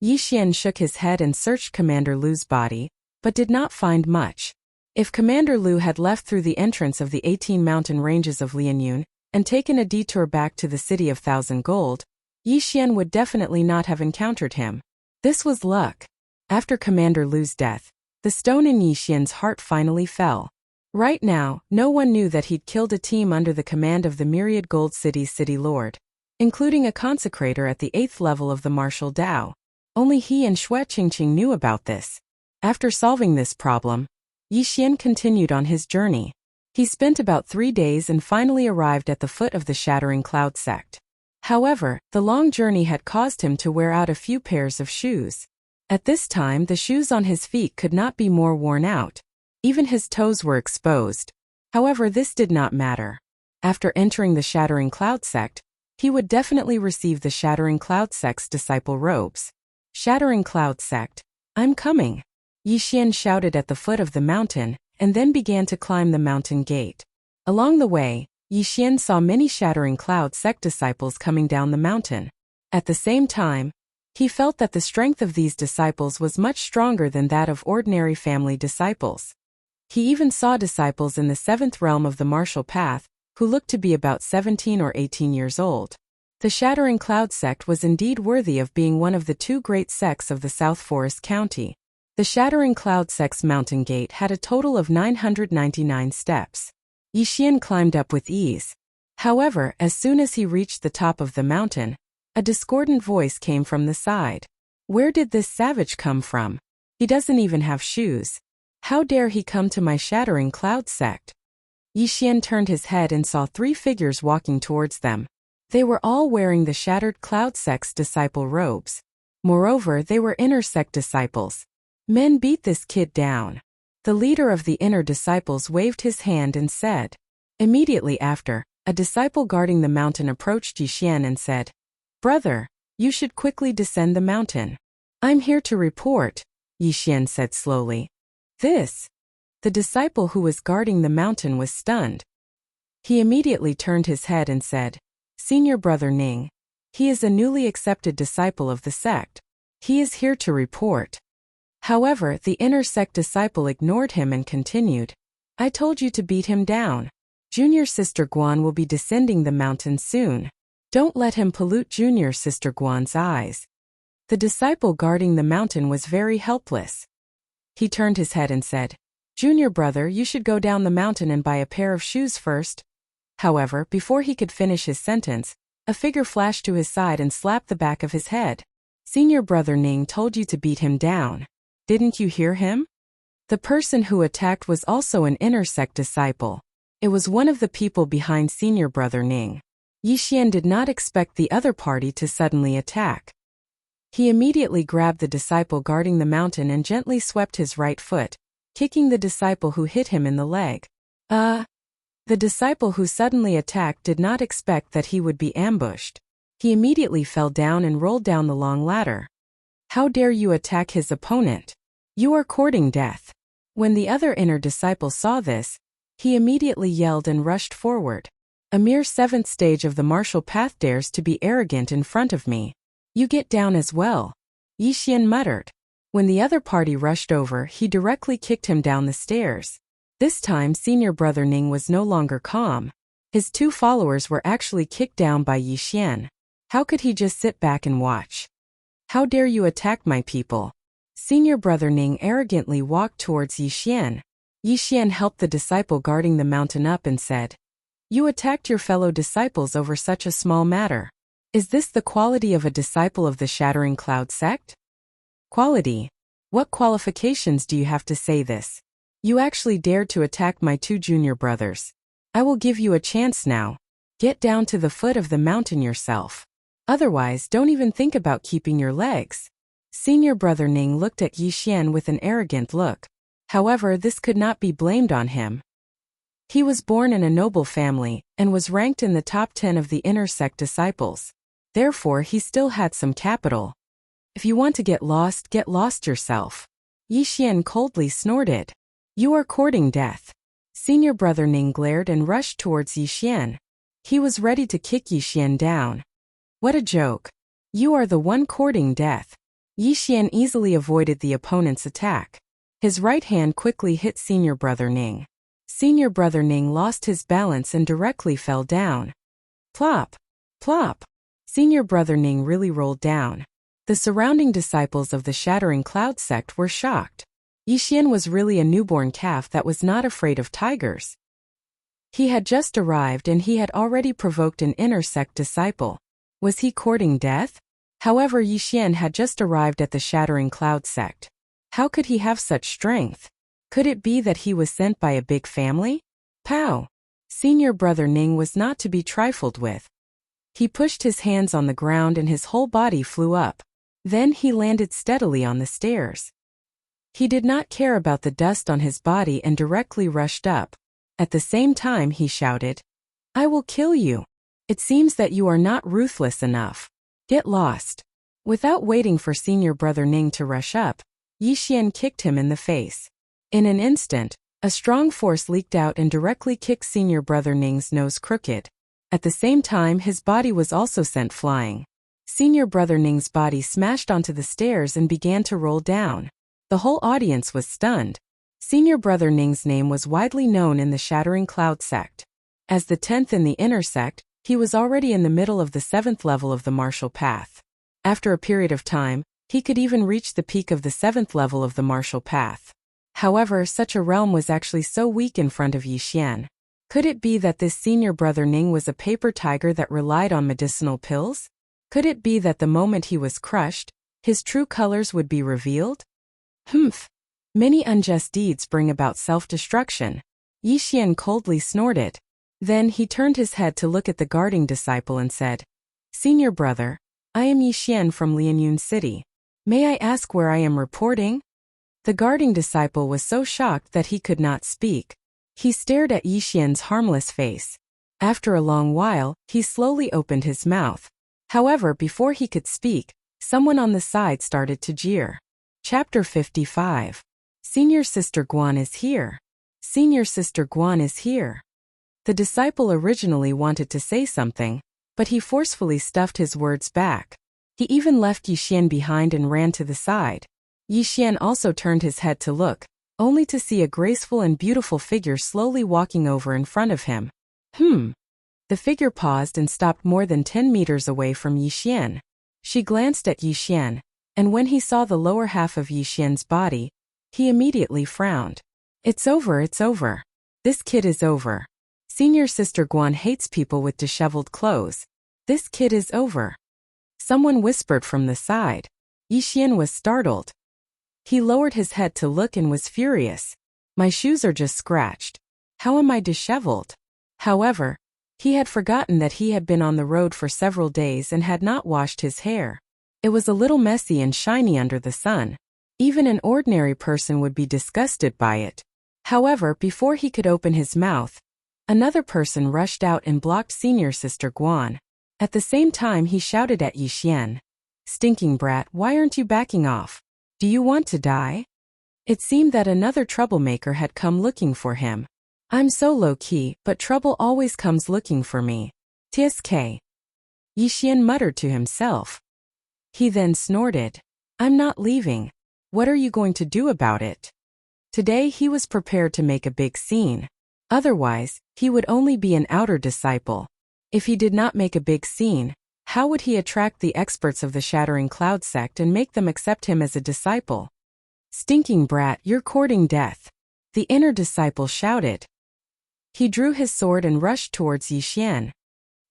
Yixian shook his head and searched Commander Lu's body, but did not find much. If Commander Lu had left through the entrance of the 18 mountain ranges of Lianyun and taken a detour back to the City of Thousand Gold, Yixian would definitely not have encountered him. This was luck. After Commander Lu's death, the stone in Yixian's heart finally fell. Right now, no one knew that he'd killed a team under the command of the Myriad Gold City's City Lord, including a consecrator at the 8th level of the martial Dao. Only he and Qingqing knew about this. After solving this problem, Yixian continued on his journey. He spent about 3 days and finally arrived at the foot of the Shattering Cloud sect. However, the long journey had caused him to wear out a few pairs of shoes. At this time, the shoes on his feet could not be more worn out. Even his toes were exposed. However, this did not matter. After entering the Shattering Cloud sect, he would definitely receive the Shattering Cloud sect's disciple robes. Shattering Cloud sect, I'm coming! Yixian shouted at the foot of the mountain, and then began to climb the mountain gate. Along the way, Yixian saw many Shattering Cloud sect disciples coming down the mountain. At the same time, he felt that the strength of these disciples was much stronger than that of ordinary family disciples. He even saw disciples in the 7th realm of the martial path, who looked to be about 17 or 18 years old. The Shattering Cloud sect was indeed worthy of being one of the two great sects of the South Forest County. The Shattering Cloud sect's mountain gate had a total of 999 steps. Yixian climbed up with ease. However, as soon as he reached the top of the mountain, a discordant voice came from the side. Where did this savage come from? He doesn't even have shoes. How dare he come to my Shattering Cloud sect? Yixian turned his head and saw 3 figures walking towards them. They were all wearing the Shattered Cloud sect's disciple robes. Moreover, they were inner sect disciples. Men, beat this kid down. The leader of the inner disciples waved his hand and said. Immediately after, a disciple guarding the mountain approached Yixian and said, "Brother, you should quickly descend the mountain." "I'm here to report," Yixian said slowly. "This." The disciple who was guarding the mountain was stunned. He immediately turned his head and said, "Senior Brother Ning. He is a newly accepted disciple of the sect. He is here to report." However, the inner sect disciple ignored him and continued, "I told you to beat him down. Junior Sister Guan will be descending the mountain soon. Don't let him pollute Junior Sister Guan's eyes." The disciple guarding the mountain was very helpless. He turned his head and said, "Junior brother, you should go down the mountain and buy a pair of shoes first." However, before he could finish his sentence, a figure flashed to his side and slapped the back of his head. "Senior Brother Ning told you to beat him down. Didn't you hear him?" The person who attacked was also an inner sect disciple. It was one of the people behind Senior Brother Ning. Yixian did not expect the other party to suddenly attack. He immediately grabbed the disciple guarding the mountain and gently swept his right foot, kicking the disciple who hit him in the leg. The disciple who suddenly attacked did not expect that he would be ambushed. He immediately fell down and rolled down the long ladder. "How dare you attack his opponent? You are courting death." When the other inner disciple saw this, he immediately yelled and rushed forward. "A mere 7th stage of the martial path dares to be arrogant in front of me. You get down as well," Yixian muttered. When the other party rushed over, he directly kicked him down the stairs. This time, Senior Brother Ning was no longer calm. His 2 followers were actually kicked down by Yixian. How could he just sit back and watch? "How dare you attack my people?" Senior Brother Ning arrogantly walked towards Yixian. Yixian helped the disciple guarding the mountain up and said, "You attacked your fellow disciples over such a small matter. Is this the quality of a disciple of the Shattering Cloud sect?" "Quality? What qualifications do you have to say this? You actually dared to attack my 2 junior brothers. I will give you a chance now. Get down to the foot of the mountain yourself. Otherwise, don't even think about keeping your legs." Senior Brother Ning looked at Yixian with an arrogant look. However, this could not be blamed on him. He was born in a noble family, and was ranked in the top 10 of the inner sect disciples. Therefore, he still had some capital. "If you want to get lost yourself." Yixian coldly snorted. "You are courting death." Senior Brother Ning glared and rushed towards Yixian. He was ready to kick Yixian down. What a joke. You are the one courting death. Yixian easily avoided the opponent's attack. His right hand quickly hit Senior Brother Ning. Senior Brother Ning lost his balance and directly fell down. Plop! Plop! Senior Brother Ning really rolled down. The surrounding disciples of the Shattering Cloud sect were shocked. Yixian was really a newborn calf that was not afraid of tigers. He had just arrived and he had already provoked an inner sect disciple. Was he courting death? However, Yixian had just arrived at the Shattering Cloud sect. How could he have such strength? Could it be that he was sent by a big family? Pow! Senior Brother Ning was not to be trifled with. He pushed his hands on the ground and his whole body flew up. Then he landed steadily on the stairs. He did not care about the dust on his body and directly rushed up. At the same time he shouted, "I will kill you. It seems that you are not ruthless enough. Get lost." Without waiting for Senior Brother Ning to rush up, Yixian kicked him in the face. In an instant, a strong force leaked out and directly kicked Senior Brother Ning's nose crooked. At the same time, his body was also sent flying. Senior Brother Ning's body smashed onto the stairs and began to roll down. The whole audience was stunned. Senior Brother Ning's name was widely known in the Shattering Cloud sect. As the 10th in the inner sect, he was already in the middle of the 7th level of the martial path. After a period of time, he could even reach the peak of the 7th level of the martial path. However, such a realm was actually so weak in front of Yi Xian. Could it be that this senior brother Ning was a paper tiger that relied on medicinal pills? Could it be that the moment he was crushed, his true colors would be revealed? Humph! Many unjust deeds bring about self-destruction. Yi Xian coldly snorted. Then he turned his head to look at the guarding disciple and said, "Senior brother, I am Yi Xian from Lianyun City. May I ask where I am reporting?" The guarding disciple was so shocked that he could not speak. He stared at Yi Xian's harmless face. After a long while, he slowly opened his mouth. However, before he could speak, someone on the side started to jeer. Chapter 55. Senior Sister Guan is here. Senior Sister Guan is here. The disciple originally wanted to say something, but he forcefully stuffed his words back. He even left Yi Xian behind and ran to the side. Yi Xian also turned his head to look, only to see a graceful and beautiful figure slowly walking over in front of him. The figure paused and stopped more than 10 meters away from Yi Xian. She glanced at Yi Xian, and when he saw the lower half of Yi Xian's body, he immediately frowned. It's over, it's over. This kid is over. Senior Sister Guan hates people with disheveled clothes. This kid is over. Someone whispered from the side. Yi Xian was startled. He lowered his head to look and was furious. My shoes are just scratched. How am I disheveled? However, he had forgotten that he had been on the road for several days and had not washed his hair. It was a little messy and shiny under the sun. Even an ordinary person would be disgusted by it. However, before he could open his mouth, another person rushed out and blocked Senior Sister Guan. At the same time, he shouted at Yi Xian. Stinking brat, why aren't you backing off? Do you want to die? It seemed that another troublemaker had come looking for him. I'm so low-key, but trouble always comes looking for me. TSK. Yi Xian muttered to himself. He then snorted. I'm not leaving. What are you going to do about it? Today he was prepared to make a big scene. Otherwise, he would only be an outer disciple. If he did not make a big scene, how would he attract the experts of the Shattering Cloud sect and make them accept him as a disciple? Stinking brat, you're courting death. The inner disciple shouted. He drew his sword and rushed towards Yi Xian.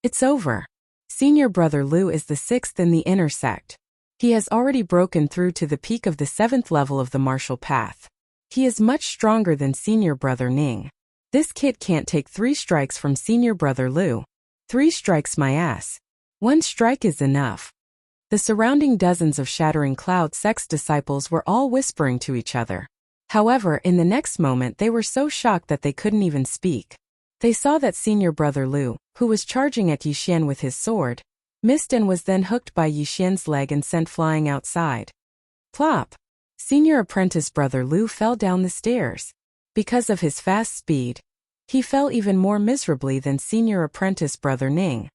It's over. Senior brother Lu is the 6th in the inner sect. He has already broken through to the peak of the 7th level of the martial path. He is much stronger than senior brother Ning. This kid can't take 3 strikes from senior brother Lu. 3 strikes my ass. 1 strike is enough. The surrounding dozens of Shattering Cloud sect's disciples were all whispering to each other. However, in the next moment they were so shocked that they couldn't even speak. They saw that senior brother Lu, who was charging at Yi Xian with his sword, missed and was then hooked by Yi Xian's leg and sent flying outside. Plop! Senior apprentice brother Lu fell down the stairs. Because of his fast speed, he fell even more miserably than senior apprentice brother Ning.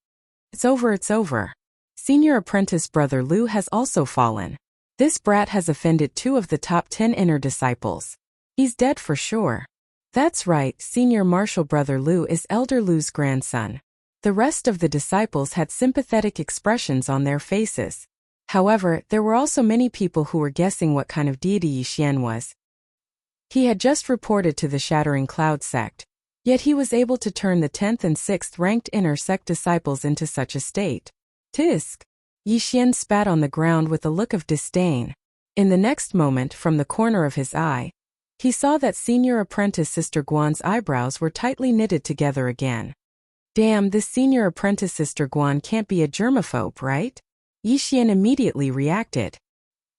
It's over, it's over. Senior apprentice brother Lu has also fallen. This brat has offended 2 of the top 10 inner disciples. He's dead for sure. That's right, senior martial brother Lu is elder Lu's grandson. The rest of the disciples had sympathetic expressions on their faces. However, there were also many people who were guessing what kind of deity Yi Xian was. He had just reported to the Shattering Cloud sect, yet he was able to turn the 10th and 6th ranked inner sect disciples into such a state. Tisk! Yi Xian spat on the ground with a look of disdain. In the next moment, from the corner of his eye, he saw that senior apprentice Sister Guan's eyebrows were tightly knitted together again. Damn, this senior apprentice Sister Guan can't be a germaphobe, right? Yi Xian immediately reacted.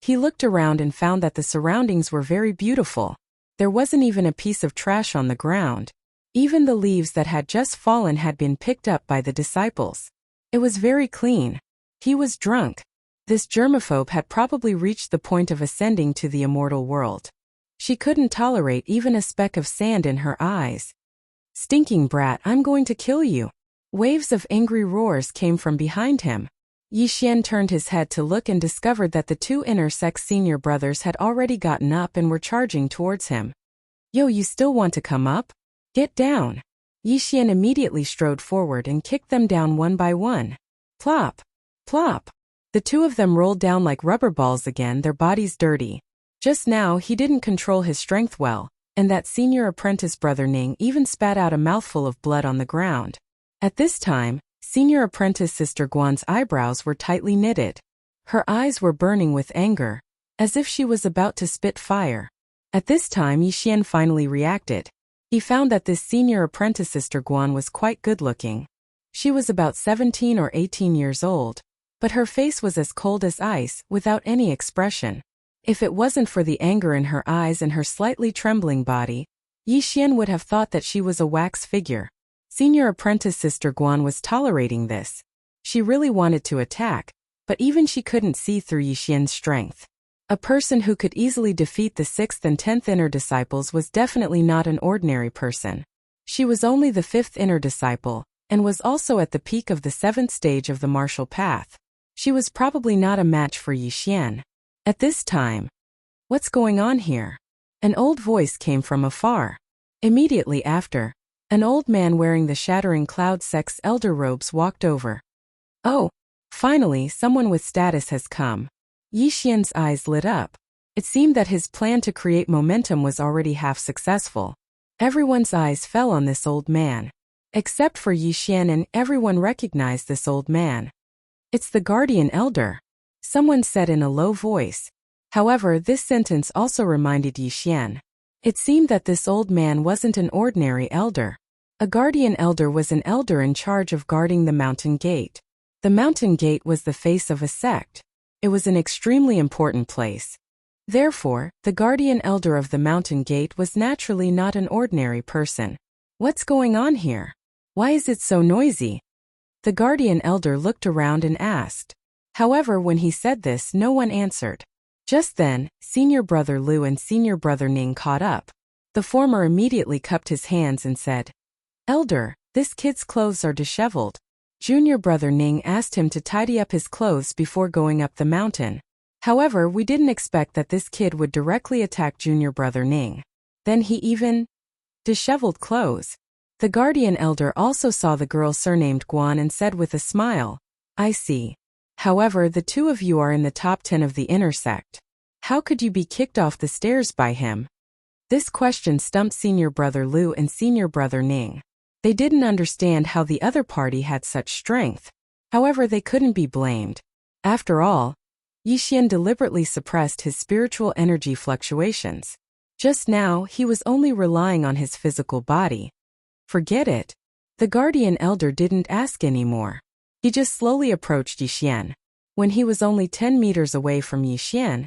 He looked around and found that the surroundings were very beautiful. There wasn't even a piece of trash on the ground. Even the leaves that had just fallen had been picked up by the disciples. It was very clean. He was drunk. This germaphobe had probably reached the point of ascending to the immortal world. She couldn't tolerate even a speck of sand in her eyes. Stinking brat, I'm going to kill you. Waves of angry roars came from behind him. Yi Xian turned his head to look and discovered that the 2 inner sect senior brothers had already gotten up and were charging towards him. Yo, you still want to come up? Get down. Yixian immediately strode forward and kicked them down one by one. Plop! Plop! The two of them rolled down like rubber balls again, their bodies dirty. Just now he didn't control his strength well, and that senior apprentice brother Ning even spat out a mouthful of blood on the ground. At this time, senior apprentice sister Guan's eyebrows were tightly knitted. Her eyes were burning with anger, as if she was about to spit fire. At this time Yixian finally reacted. He found that this senior apprentice sister Guan was quite good-looking. She was about 17 or 18 years old, but her face was as cold as ice, without any expression. If it wasn't for the anger in her eyes and her slightly trembling body, Yixian would have thought that she was a wax figure. Senior apprentice sister Guan was tolerating this. She really wanted to attack, but even she couldn't see through Yixian's strength. A person who could easily defeat the 6th and 10th inner disciples was definitely not an ordinary person. She was only the 5th inner disciple, and was also at the peak of the 7th stage of the martial path. She was probably not a match for Yixian. At this time, "What's going on here?" An old voice came from afar. Immediately after, an old man wearing the Shattering Cloud sect's elder robes walked over. "Oh, finally someone with status has come." Yixian's eyes lit up. It seemed that his plan to create momentum was already half successful. Everyone's eyes fell on this old man. Except for Yixian, and everyone recognized this old man. "It's the Guardian Elder," someone said in a low voice. However, this sentence also reminded Yixian. It seemed that this old man wasn't an ordinary elder. A Guardian Elder was an elder in charge of guarding the mountain gate. The mountain gate was the face of a sect. It was an extremely important place. Therefore, the Guardian Elder of the mountain gate was naturally not an ordinary person. "What's going on here? Why is it so noisy?" The Guardian Elder looked around and asked. However, when he said this, no one answered. Just then, Senior Brother Lu and Senior Brother Ning caught up. The former immediately cupped his hands and said, "Elder, this kid's clothes are disheveled." Junior Brother Ning asked him to tidy up his clothes before going up the mountain. However, we didn't expect that this kid would directly attack Junior Brother Ning. Then he even disheveled clothes. The Guardian Elder also saw the girl surnamed Guan and said with a smile, "I see. However, the two of you are in the top 10 of the inner sect. How could you be kicked off the stairs by him?" This question stumped Senior Brother Lu and Senior Brother Ning. They didn't understand how the other party had such strength. However, they couldn't be blamed. After all, Yixian deliberately suppressed his spiritual energy fluctuations. Just now, he was only relying on his physical body. Forget it. The Guardian Elder didn't ask anymore. He just slowly approached Yixian. When he was only 10 meters away from Yixian,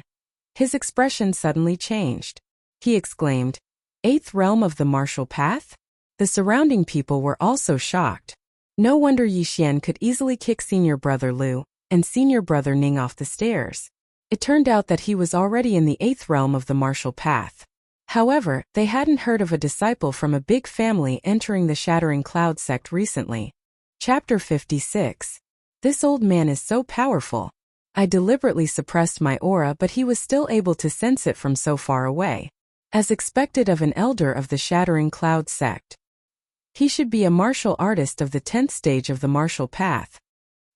his expression suddenly changed. He exclaimed, "8th realm of the martial path?" The surrounding people were also shocked. No wonder Yixian could easily kick Senior Brother Lu and Senior Brother Ning off the stairs. It turned out that he was already in the 8th realm of the martial path. However, they hadn't heard of a disciple from a big family entering the Shattering Cloud sect recently. Chapter 56. This old man is so powerful. I deliberately suppressed my aura, but he was still able to sense it from so far away. As expected of an elder of the Shattering Cloud sect. He should be a martial artist of the 10th stage of the martial path.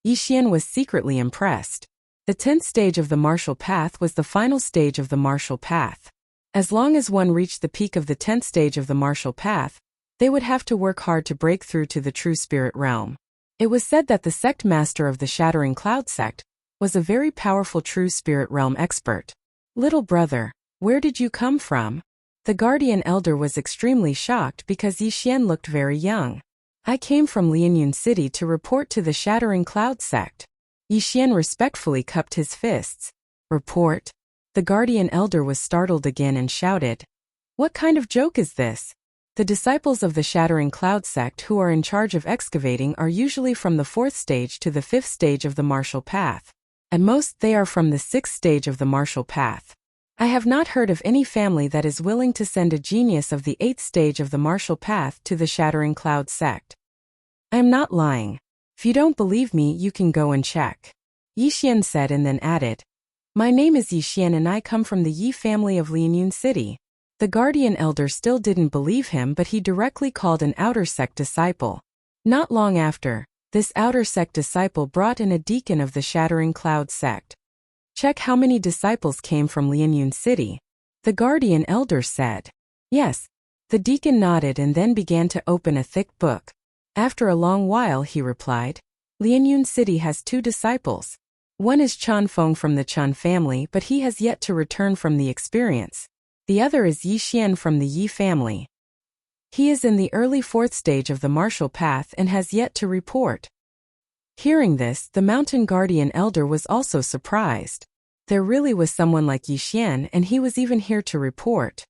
Yixian was secretly impressed. The 10th stage of the martial path was the final stage of the martial path. As long as one reached the peak of the 10th stage of the martial path, they would have to work hard to break through to the true spirit realm. It was said that the sect master of the Shattering Cloud sect was a very powerful true spirit realm expert. "Little brother, where did you come from?" The Guardian Elder was extremely shocked because Yixian looked very young. "I came from Lianyun City to report to the Shattering Cloud sect." Yixian respectfully cupped his fists. "Report?" The Guardian Elder was startled again and shouted, "What kind of joke is this?" The disciples of the Shattering Cloud sect who are in charge of excavating are usually from the 4th stage to the 5th stage of the martial path. At most, they are from the 6th stage of the martial path. I have not heard of any family that is willing to send a genius of the 8th stage of the martial path to the Shattering Cloud sect. I am not lying. If you don't believe me, you can go and check. Yixian said and then added, "My name is Yixian and I come from the Yi family of Lianyun City." The guardian elder still didn't believe him, but he directly called an outer sect disciple. Not long after, this outer sect disciple brought in a deacon of the Shattering Cloud sect. Check how many disciples came from Lianyun City, the guardian elder said. Yes. The deacon nodded and then began to open a thick book. After a long while he replied, Lianyun City has 2 disciples. One is Chan Feng from the Chan family, but he has yet to return from the experience. The other is Yi Xian from the Yi family. He is in the early 4th stage of the martial path and has yet to report. Hearing this, the mountain guardian elder was also surprised. There really was someone like Yi Xian, and he was even here to report.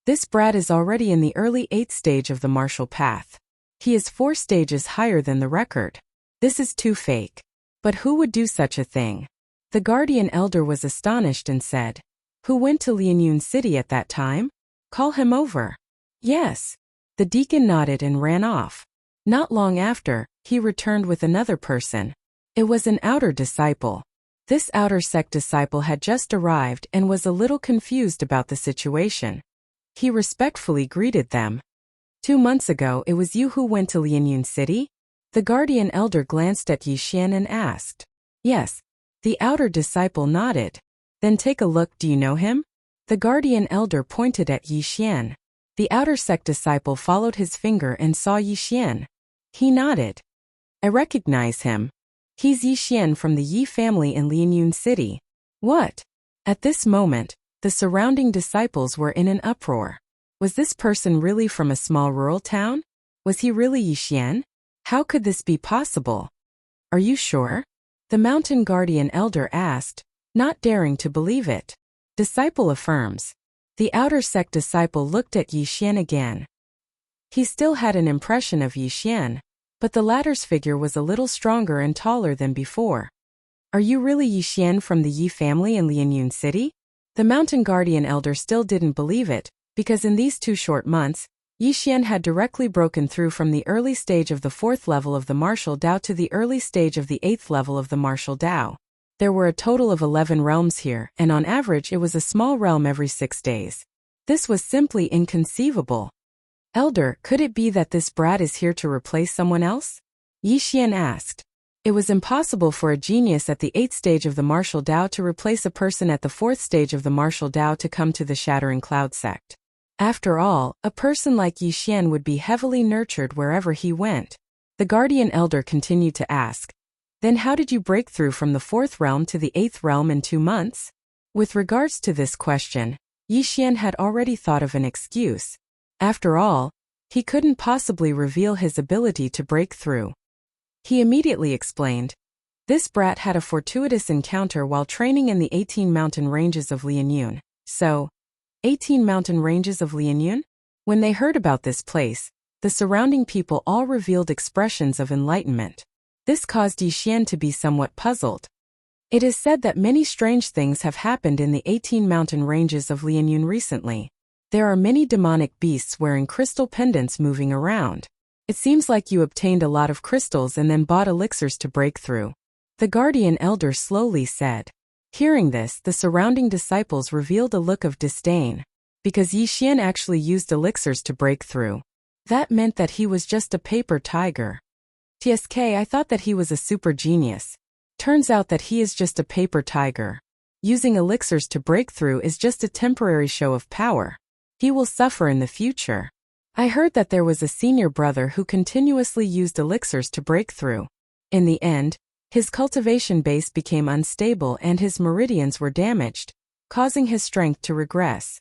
This brat is already in the early 8th stage of the martial path. He is 4 stages higher than the record. This is too fake. But who would do such a thing? The guardian elder was astonished and said, Who went to Lianyun City at that time? Call him over. Yes. The deacon nodded and ran off. Not long after, he returned with another person. It was an outer disciple. This outer sect disciple had just arrived and was a little confused about the situation. He respectfully greeted them. 2 months ago it was you who went to Lianyun City? The guardian elder glanced at Yi Xian and asked. Yes. The outer disciple nodded. Then take a look, do you know him? The guardian elder pointed at Yi Xian. The outer sect disciple followed his finger and saw Yi Xian. He nodded. I recognize him. He's Yi Xian from the Yi family in Lianyun City. What? At this moment, the surrounding disciples were in an uproar. Was this person really from a small rural town? Was he really Yi Xian? How could this be possible? Are you sure? The mountain guardian elder asked, not daring to believe it. Disciple affirms. The outer sect disciple looked at Yi Xian again. He still had an impression of Yi Xian, but the latter's figure was a little stronger and taller than before. Are you really Yi Xian from the Yi family in Lianyun City? The mountain guardian elder still didn't believe it, because in these 2 short months, Yi Xian had directly broken through from the early stage of the 4th level of the martial Dao to the early stage of the 8th level of the martial Dao. There were a total of 11 realms here, and on average it was a small realm every 6 days. This was simply inconceivable. Elder, could it be that this brat is here to replace someone else? Yi Xian asked. It was impossible for a genius at the 8th stage of the martial Dao to replace a person at the 4th stage of the martial Dao to come to the Shattering Cloud sect. After all, a person like Yi Xian would be heavily nurtured wherever he went. The guardian elder continued to ask. Then how did you break through from the 4th realm to the 8th realm in 2 months? With regards to this question, Yi Xian had already thought of an excuse. After all, he couldn't possibly reveal his ability to break through. He immediately explained. This brat had a fortuitous encounter while training in the 18 mountain ranges of Lianyun. So, 18 mountain ranges of Lianyun? When they heard about this place, the surrounding people all revealed expressions of enlightenment. This caused Yi Xian to be somewhat puzzled. It is said that many strange things have happened in the 18 mountain ranges of Lianyun recently. There are many demonic beasts wearing crystal pendants moving around. It seems like you obtained a lot of crystals and then bought elixirs to break through. The guardian elder slowly said. Hearing this, the surrounding disciples revealed a look of disdain. Because Yi Xian actually used elixirs to break through. That meant that he was just a paper tiger. TSK, I thought that he was a super genius. Turns out that he is just a paper tiger. Using elixirs to break through is just a temporary show of power. He will suffer in the future. I heard that there was a senior brother who continuously used elixirs to break through. In the end, his cultivation base became unstable and his meridians were damaged, causing his strength to regress.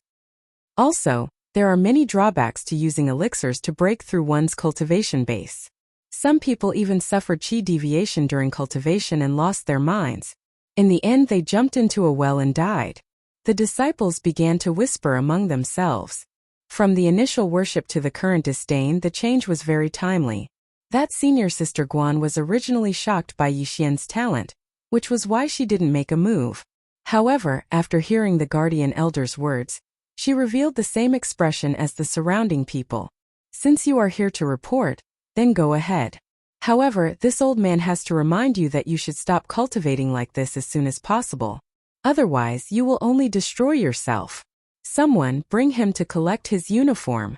Also, there are many drawbacks to using elixirs to break through one's cultivation base. Some people even suffered chi deviation during cultivation and lost their minds. In the end, they jumped into a well and died. The disciples began to whisper among themselves. From the initial worship to the current disdain, the change was very timely. That senior sister Guan was originally shocked by Yi Xian's talent, which was why she didn't make a move. However, after hearing the guardian elder's words, she revealed the same expression as the surrounding people. Since you are here to report, then go ahead. However, this old man has to remind you that you should stop cultivating like this as soon as possible. Otherwise, you will only destroy yourself. Someone bring him to collect his uniform.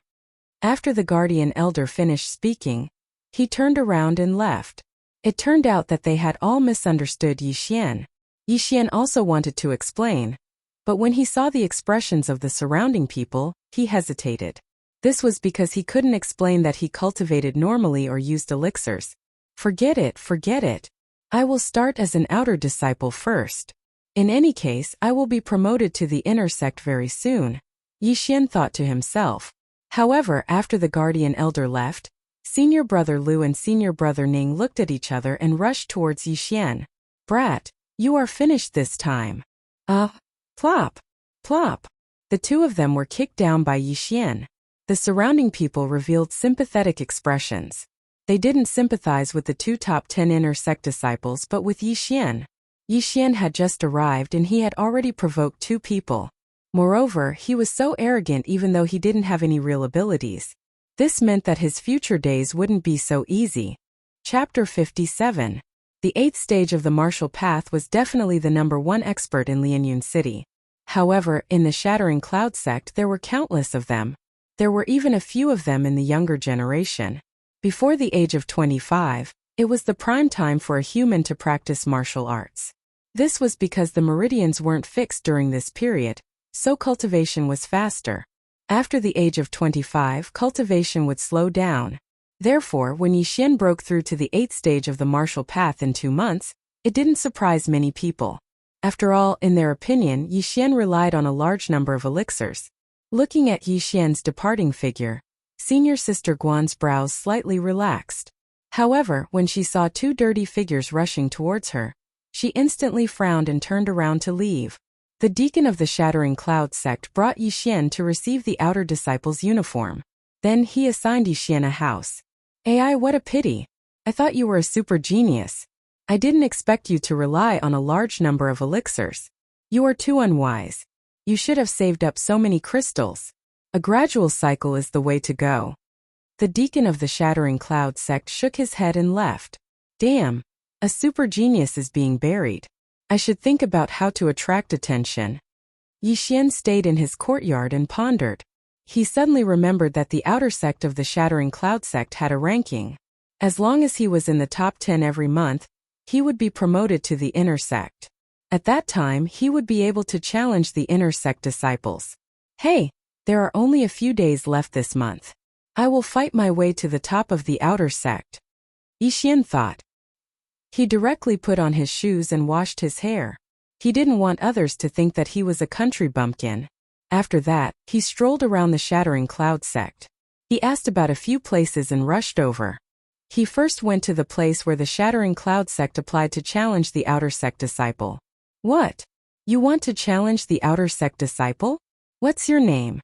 After the guardian elder finished speaking, he turned around and left. It turned out that they had all misunderstood Yi Xian. Yi Xian also wanted to explain, but when he saw the expressions of the surrounding people, he hesitated. This was because he couldn't explain that he cultivated normally or used elixirs. Forget it. I will start as an outer disciple first. In any case, I will be promoted to the inner sect very soon, Yi Xian thought to himself. However, after the guardian elder left, senior brother Lu and senior brother Ning looked at each other and rushed towards Yi Xian. Brat, you are finished this time. Plop. Plop. The two of them were kicked down by Yi Xian. The surrounding people revealed sympathetic expressions. They didn't sympathize with the two top 10 inner sect disciples but with Yi Xian. Yi Xian had just arrived and he had already provoked two people. Moreover, he was so arrogant even though he didn't have any real abilities. This meant that his future days wouldn't be so easy. Chapter 57. The 8th stage of the martial path was definitely the #1 expert in Lianyun City. However, in the Shattering Cloud sect there were countless of them. There were even a few of them in the younger generation. Before the age of 25, it was the prime time for a human to practice martial arts. This was because the meridians weren't fixed during this period, so cultivation was faster. After the age of 25, cultivation would slow down. Therefore, when Yi Xian broke through to the 8th stage of the martial path in 2 months, it didn't surprise many people. After all, in their opinion, Yi Xian relied on a large number of elixirs. Looking at Yi Xian's departing figure, senior sister Guan's brows slightly relaxed. However, when she saw two dirty figures rushing towards her, she instantly frowned and turned around to leave. The deacon of the Shattering Cloud sect brought Yi Xian to receive the outer disciple's uniform. Then he assigned Yi Xian a house. "Ai, what a pity. I thought you were a super genius. I didn't expect you to rely on a large number of elixirs. You are too unwise. You should have saved up so many crystals. A gradual cycle is the way to go." The deacon of the Shattering Cloud sect shook his head and left. Damn, a super genius is being buried. I should think about how to attract attention. Yi Xian stayed in his courtyard and pondered. He suddenly remembered that the outer sect of the Shattering Cloud sect had a ranking. As long as he was in the top 10 every month, he would be promoted to the inner sect. At that time, he would be able to challenge the inner sect disciples. Hey, there are only a few days left this month. I will fight my way to the top of the outer sect, Yi Xian thought. He directly put on his shoes and washed his hair. He didn't want others to think that he was a country bumpkin. After that, he strolled around the Shattering Cloud sect. He asked about a few places and rushed over. He first went to the place where the Shattering Cloud sect applied to challenge the outer sect disciple. What? You want to challenge the outer sect disciple? What's your name?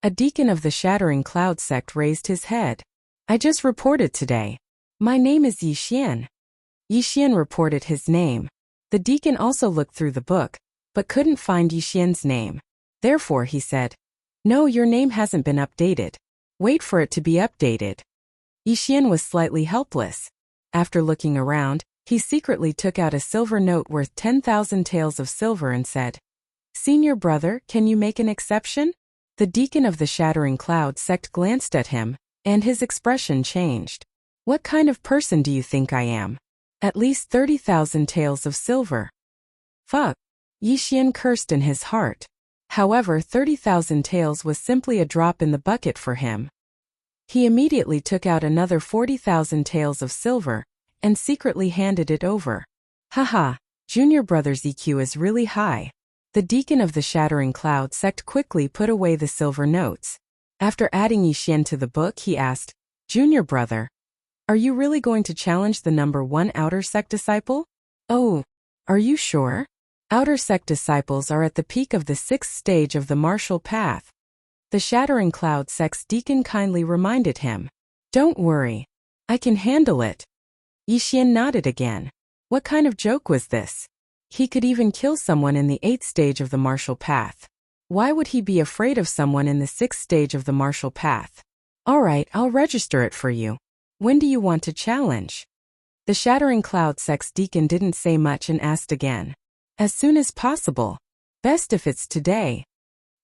A deacon of the Shattering Cloud sect raised his head. I just reported today. My name is Yi Xian. Yi Xian reported his name. The deacon also looked through the book, but couldn't find Yi Xian's name. Therefore he said, "No, your name hasn't been updated. Wait for it to be updated." Yi Xian was slightly helpless. After looking around, he secretly took out a silver note worth 10,000 taels of silver and said, "Senior brother, can you make an exception?" The deacon of the Shattering Cloud sect glanced at him, and his expression changed. What kind of person do you think I am? At least 30,000 taels of silver. Fuck. Yi Xian cursed in his heart. However, 30,000 taels was simply a drop in the bucket for him. He immediately took out another 40,000 taels of silver, and secretly handed it over. Haha, junior brother's EQ is really high. The deacon of the Shattering Cloud sect quickly put away the silver notes. After adding Yi Xian to the book, he asked, "Junior brother, are you really going to challenge the #1 outer sect disciple?" "Oh, are you sure? Outer sect disciples are at the peak of the 6th stage of the martial path." The Shattering Cloud sect's deacon kindly reminded him. "Don't worry. I can handle it." Yi Xian nodded again. What kind of joke was this? He could even kill someone in the 8th stage of the martial path. Why would he be afraid of someone in the 6th stage of the martial path? Alright, I'll register it for you. When do you want to challenge? The Shattering Cloud sect's deacon didn't say much and asked again. As soon as possible. Best if it's today.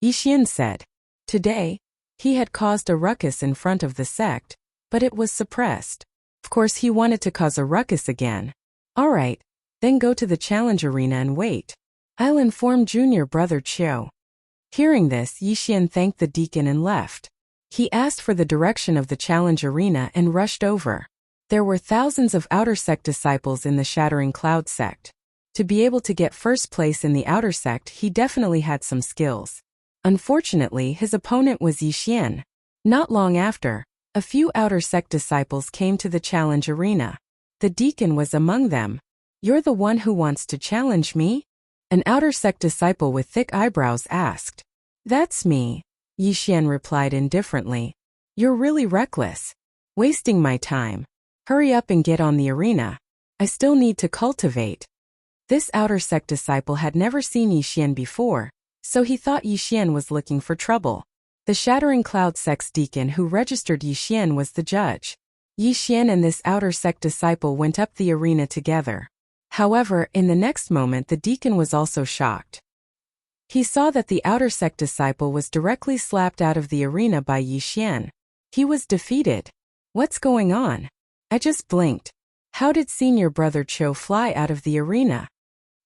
Yixian said. Today, he had caused a ruckus in front of the sect, but it was suppressed. Of course he wanted to cause a ruckus again. Alright, then go to the challenge arena and wait. I'll inform junior brother Chiu. Hearing this, Yixian thanked the deacon and left. He asked for the direction of the challenge arena and rushed over. There were thousands of outer sect disciples in the Shattering Cloud sect. To be able to get first place in the outer sect, he definitely had some skills. Unfortunately, his opponent was Yixian. Not long after, a few outer sect disciples came to the challenge arena. The deacon was among them. You're the one who wants to challenge me? An outer sect disciple with thick eyebrows asked. That's me, Yixian replied indifferently. You're really reckless. Wasting my time. Hurry up and get on the arena. I still need to cultivate. This outer sect disciple had never seen Yixian before, so he thought Yixian was looking for trouble. The Shattering Cloud sect's deacon who registered Yixian was the judge. Yixian and this outer sect disciple went up the arena together. However, in the next moment the deacon was also shocked. He saw that the outer sect disciple was directly slapped out of the arena by Yixian. He was defeated. What's going on? I just blinked. How did senior brother Chiu fly out of the arena?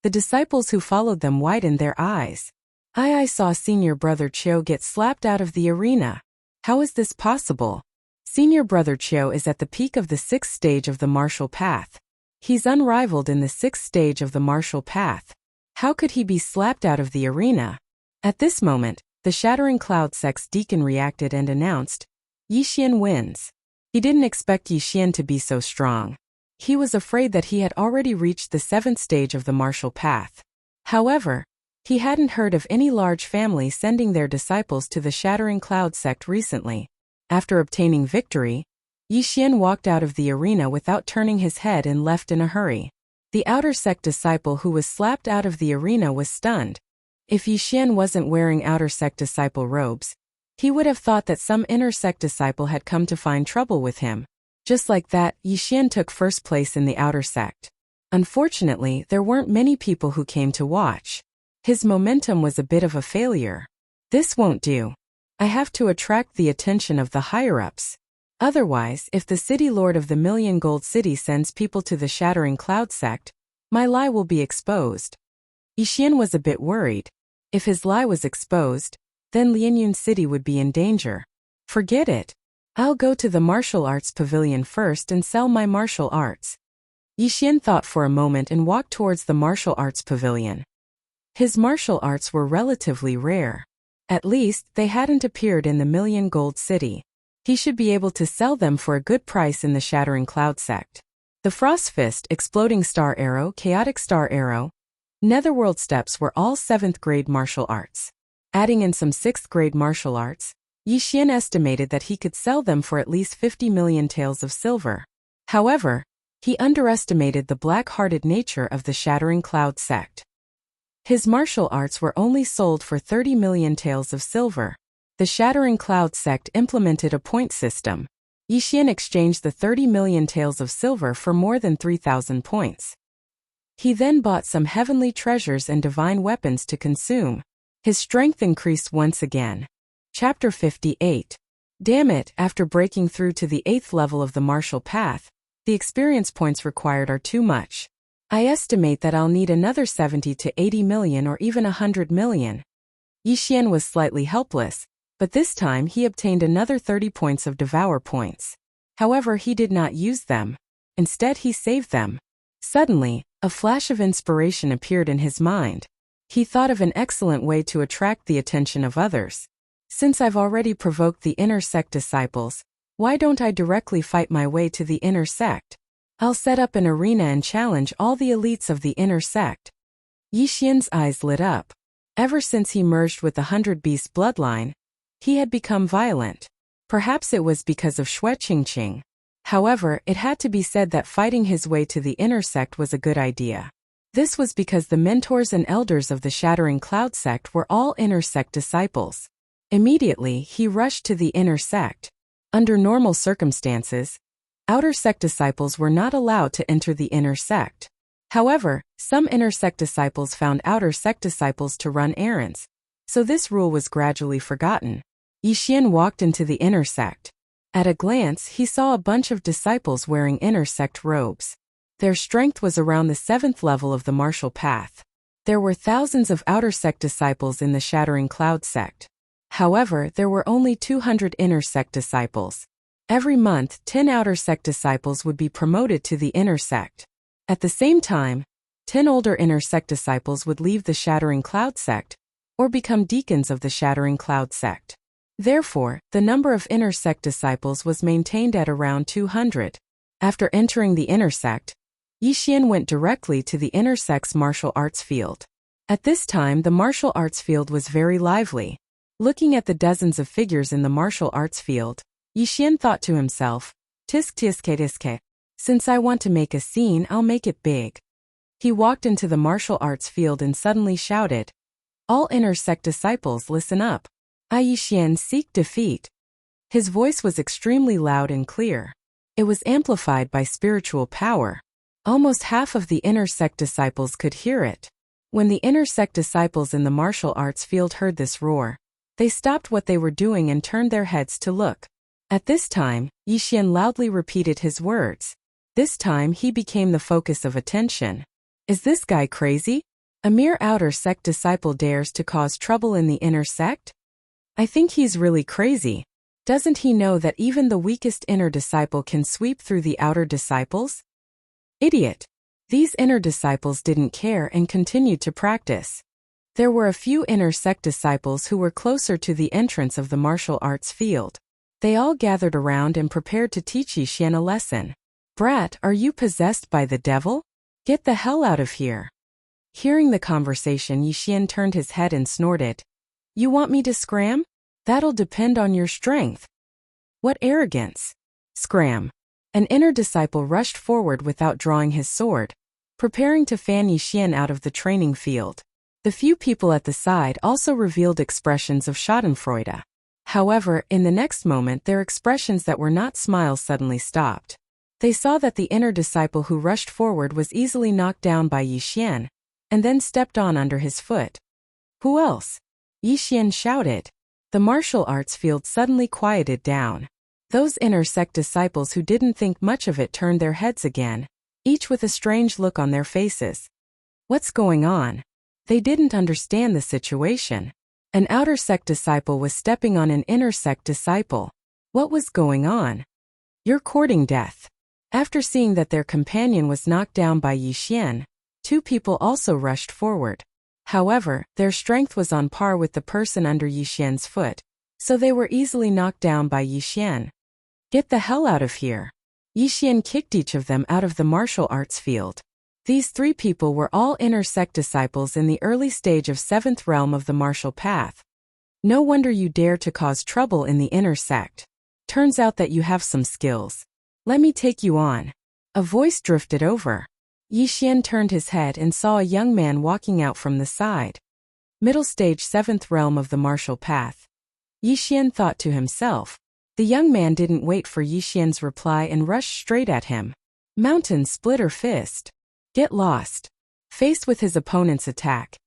The disciples who followed them widened their eyes. I saw senior brother Chiu get slapped out of the arena. How is this possible? Senior brother Chiu is at the peak of the 6th stage of the martial path. He's unrivaled in the 6th stage of the martial path. How could he be slapped out of the arena? At this moment, the Shattering Cloud sect's deacon reacted and announced, Yixian wins. He didn't expect Yixian to be so strong. He was afraid that he had already reached the 7th stage of the martial path. However, he hadn't heard of any large family sending their disciples to the Shattering Cloud sect recently. After obtaining victory, Yixian walked out of the arena without turning his head and left in a hurry. The outer sect disciple who was slapped out of the arena was stunned. If Yixian wasn't wearing outer sect disciple robes, he would have thought that some inner sect disciple had come to find trouble with him. Just like that, Yixian took first place in the outer sect. Unfortunately, there weren't many people who came to watch. His momentum was a bit of a failure. This won't do. I have to attract the attention of the higher-ups. Otherwise, if the city lord of the Million Gold City sends people to the Shattering Cloud sect, my lie will be exposed. Yixian was a bit worried. If his lie was exposed, then Lianyun City would be in danger. Forget it. I'll go to the martial arts pavilion first and sell my martial arts. Yixian thought for a moment and walked towards the martial arts pavilion. His martial arts were relatively rare. At least, they hadn't appeared in the Million Gold City. He should be able to sell them for a good price in the Shattering Cloud sect. The Frost Fist, Exploding Star Arrow, Chaotic Star Arrow, Netherworld Steps were all 7th grade martial arts. Adding in some 6th grade martial arts, Yixian estimated that he could sell them for at least 50 million taels of silver. However, he underestimated the black-hearted nature of the Shattering Cloud sect. His martial arts were only sold for 30 million taels of silver. The Shattering Cloud sect implemented a point system. Yixian exchanged the 30 million taels of silver for more than 3,000 points. He then bought some heavenly treasures and divine weapons to consume. His strength increased once again. Chapter 58. Damn it, after breaking through to the 8th level of the martial path, the experience points required are too much. I estimate that I'll need another 70 to 80 million or even 100 million. Yixian was slightly helpless, but this time he obtained another 30 points of Devour points. However, he did not use them. Instead, he saved them. Suddenly, a flash of inspiration appeared in his mind. He thought of an excellent way to attract the attention of others. Since I've already provoked the inner sect disciples, why don't I directly fight my way to the inner sect? I'll set up an arena and challenge all the elites of the inner sect. Yixian's eyes lit up. Ever since he merged with the 100 Beast bloodline, he had become violent. Perhaps it was because of Xue Qingqing. However, it had to be said that fighting his way to the inner sect was a good idea. This was because the mentors and elders of the Shattering Cloud sect were all inner sect disciples. Immediately, he rushed to the inner sect. Under normal circumstances, outer sect disciples were not allowed to enter the inner sect. However, some inner sect disciples found outer sect disciples to run errands. So this rule was gradually forgotten. Yixian walked into the inner sect. At a glance, he saw a bunch of disciples wearing inner sect robes. Their strength was around the 7th level of the martial path. There were thousands of outer sect disciples in the Shattering Cloud sect. However, there were only 200 inner sect disciples. Every month, 10 outer sect disciples would be promoted to the inner sect. At the same time, 10 older inner sect disciples would leave the Shattering Cloud sect, or become deacons of the Shattering Cloud sect. Therefore, the number of inner sect disciples was maintained at around 200. After entering the inner sect, Yixian went directly to the inner sect's martial arts field. At this time, the martial arts field was very lively. Looking at the dozens of figures in the martial arts field, Yixian thought to himself, "Tisk tiske tiske. Since I want to make a scene, I'll make it big." He walked into the martial arts field and suddenly shouted, "All inner sect disciples, listen up. I Yixian seek defeat." His voice was extremely loud and clear. It was amplified by spiritual power. Almost half of the inner sect disciples could hear it. When the inner sect disciples in the martial arts field heard this roar, they stopped what they were doing and turned their heads to look. At this time, Yixian loudly repeated his words. This time he became the focus of attention. Is this guy crazy? A mere outer sect disciple dares to cause trouble in the inner sect? I think he's really crazy. Doesn't he know that even the weakest inner disciple can sweep through the outer disciples? Idiot! These inner disciples didn't care and continued to practice. There were a few inner sect disciples who were closer to the entrance of the martial arts field. They all gathered around and prepared to teach Yixian a lesson. Brat, are you possessed by the devil? Get the hell out of here. Hearing the conversation, Yixian turned his head and snorted. You want me to scram? That'll depend on your strength. What arrogance. Scram. An inner disciple rushed forward without drawing his sword, preparing to fan Yixian out of the training field. The few people at the side also revealed expressions of schadenfreude. However, in the next moment their expressions that were not smiles suddenly stopped. They saw that the inner disciple who rushed forward was easily knocked down by Yixian, and then stepped on under his foot. Who else? Yixian shouted. The martial arts field suddenly quieted down. Those inner sect disciples who didn't think much of it turned their heads again, each with a strange look on their faces. What's going on? They didn't understand the situation. An outer sect disciple was stepping on an inner sect disciple. What was going on? You're courting death. After seeing that their companion was knocked down by Yixian, 2 people also rushed forward. However, their strength was on par with the person under Yixian's foot, so they were easily knocked down by Yixian. Get the hell out of here. Yixian kicked each of them out of the martial arts field. These 3 people were all inner sect disciples in the early stage of 7th realm of the martial path. No wonder you dare to cause trouble in the inner sect. Turns out that you have some skills. Let me take you on. A voice drifted over. Yixian turned his head and saw a young man walking out from the side. Middle stage 7th realm of the martial path. Yixian thought to himself. The young man didn't wait for Yixian's reply and rushed straight at him. Mountain splitter fist. Get lost. Faced with his opponent's attack,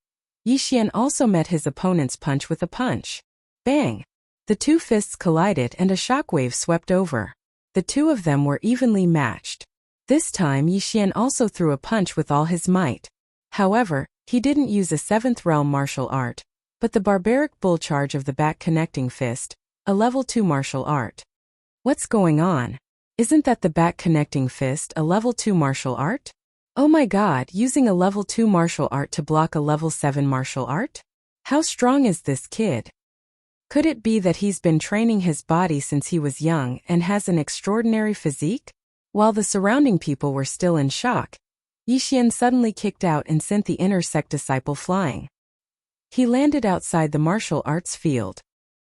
Yixian also met his opponent's punch with a punch. Bang! The 2 fists collided and a shockwave swept over. The 2 of them were evenly matched. This time Yixian also threw a punch with all his might. However, he didn't use a 7th realm martial art, but the barbaric bull charge of the back connecting fist, a level 2 martial art. What's going on? Isn't that the back connecting fist a level 2 martial art? Oh my god, using a level 2 martial art to block a level 7 martial art? How strong is this kid? Could it be that he's been training his body since he was young and has an extraordinary physique? While the surrounding people were still in shock, Yixian suddenly kicked out and sent the inner sect disciple flying. He landed outside the martial arts field.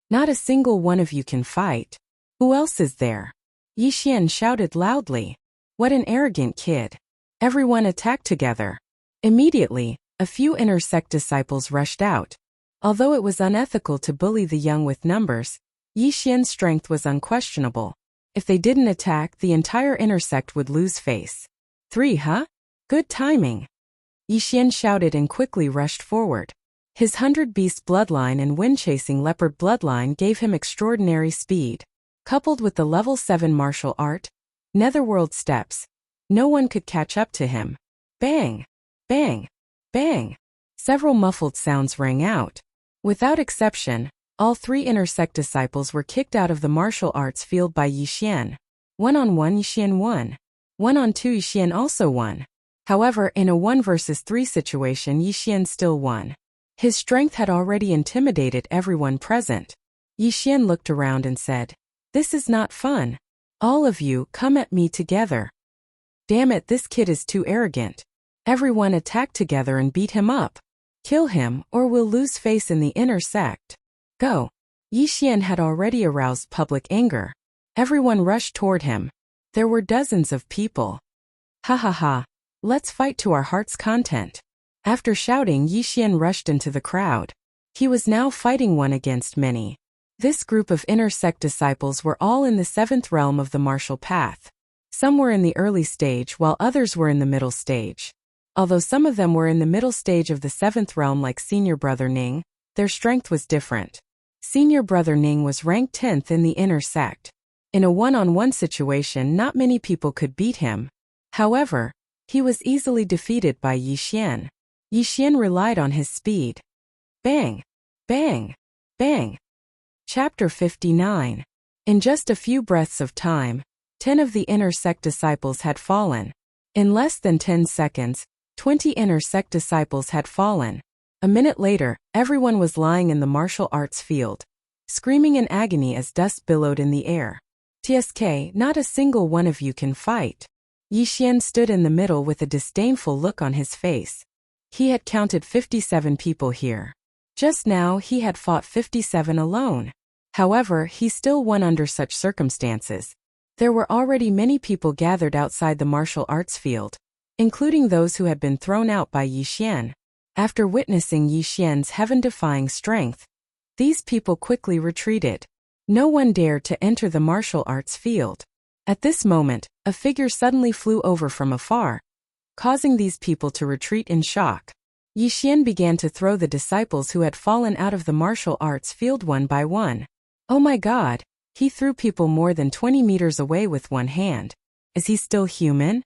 Not a single one of you can fight. Who else is there? Yixian shouted loudly. What an arrogant kid. Everyone attacked together. Immediately, a few inner sect disciples rushed out. Although it was unethical to bully the young with numbers, Yixian's strength was unquestionable. If they didn't attack, the entire inner sect would lose face. 3, huh? Good timing. Yixian shouted and quickly rushed forward. His 100-beast bloodline and wind-chasing leopard bloodline gave him extraordinary speed. Coupled with the level 7 martial art, netherworld steps, no one could catch up to him. Bang! Bang! Bang! Several muffled sounds rang out. Without exception, all 3 inner sect disciples were kicked out of the martial arts field by Yixian. 1-on-1 Yixian won. 1-on-2 Yixian also won. However, in a 1 versus 3 situation Yixian still won. His strength had already intimidated everyone present. Yixian looked around and said, "This is not fun. All of you, come at me together. Damn it, this kid is too arrogant. Everyone attack together and beat him up. Kill him, or we'll lose face in the inner sect. Go." Yixian had already aroused public anger. Everyone rushed toward him. There were dozens of people. Ha ha ha. Let's fight to our heart's content. After shouting, Yixian rushed into the crowd. He was now fighting one against many. This group of inner sect disciples were all in the 7th realm of the martial path. Some were in the early stage while others were in the middle stage. Although some of them were in the middle stage of the 7th realm like Senior Brother Ning, their strength was different. Senior Brother Ning was ranked 10th in the inner sect. In a 1-on-1 situation not many people could beat him. However, he was easily defeated by Yixian. Yixian relied on his speed. Bang! Bang! Bang! Chapter 59. In just a few breaths of time, 10 of the inner sect disciples had fallen. In less than 10 seconds, 20 inner sect disciples had fallen. A minute later, everyone was lying in the martial arts field, screaming in agony as dust billowed in the air. "TSK, not a single one of you can fight." Yixian stood in the middle with a disdainful look on his face. He had counted 57 people here. Just now he had fought 57 alone. However, he still won under such circumstances. There were already many people gathered outside the martial arts field, including those who had been thrown out by Yixian. After witnessing Yixian's heaven-defying strength, these people quickly retreated. No one dared to enter the martial arts field. At this moment, a figure suddenly flew over from afar, causing these people to retreat in shock. Yixian began to throw the disciples who had fallen out of the martial arts field one by one. Oh my god, he threw people more than 20 meters away with one hand. Is he still human?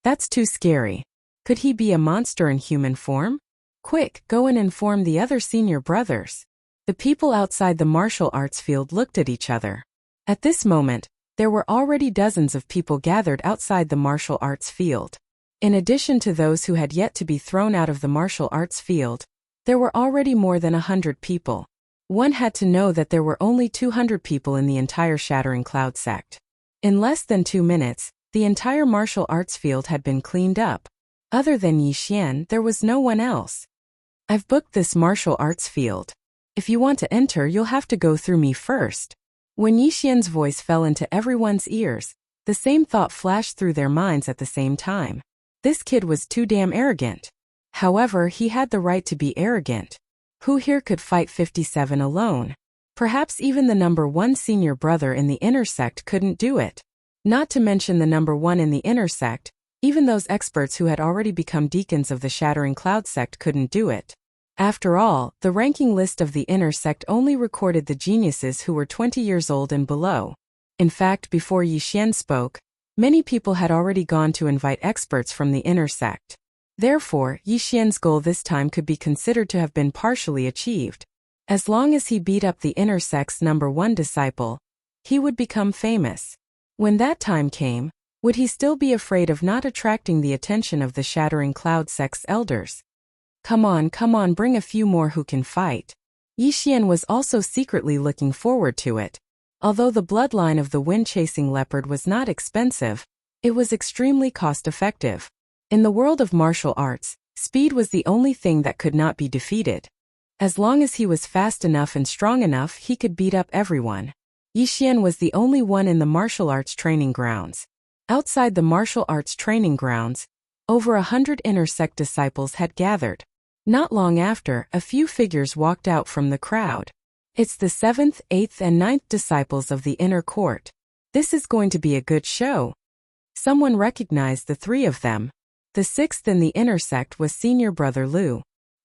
That's too scary. Could he be a monster in human form? Quick, go and inform the other senior brothers. The people outside the martial arts field looked at each other. At this moment, there were already dozens of people gathered outside the martial arts field. In addition to those who had yet to be thrown out of the martial arts field, there were already more than 100 people. One had to know that there were only 200 people in the entire Shattering Cloud sect. In less than 2 minutes, the entire martial arts field had been cleaned up. Other than Yixian, there was no one else. I've booked this martial arts field. If you want to enter, you'll have to go through me first. When Yixian's voice fell into everyone's ears, the same thought flashed through their minds at the same time. This kid was too damn arrogant. However, he had the right to be arrogant. Who here could fight 57 alone? Perhaps even the number 1 senior brother in the inner sect couldn't do it. Not to mention the number 1 in the inner sect, even those experts who had already become deacons of the Shattering Cloud sect couldn't do it. After all, the ranking list of the inner sect only recorded the geniuses who were 20 years old and below. In fact, before Yixian spoke, many people had already gone to invite experts from the inner sect. Therefore, Yixian's goal this time could be considered to have been partially achieved. As long as he beat up the inner sect's number 1 disciple, he would become famous. When that time came, would he still be afraid of not attracting the attention of the Shattering Cloud sect's elders? Come on, bring a few more who can fight. Yixian was also secretly looking forward to it. Although the bloodline of the wind-chasing leopard was not expensive, it was extremely cost-effective. In the world of martial arts, speed was the only thing that could not be defeated. As long as he was fast enough and strong enough, he could beat up everyone. Yixian was the only one in the martial arts training grounds. Outside the martial arts training grounds, over 100 inner sect disciples had gathered. Not long after, a few figures walked out from the crowd. It's the 7th, 8th, and 9th disciples of the inner court. This is going to be a good show. Someone recognized the 3 of them. The 6th in the inner sect was Senior Brother Lu.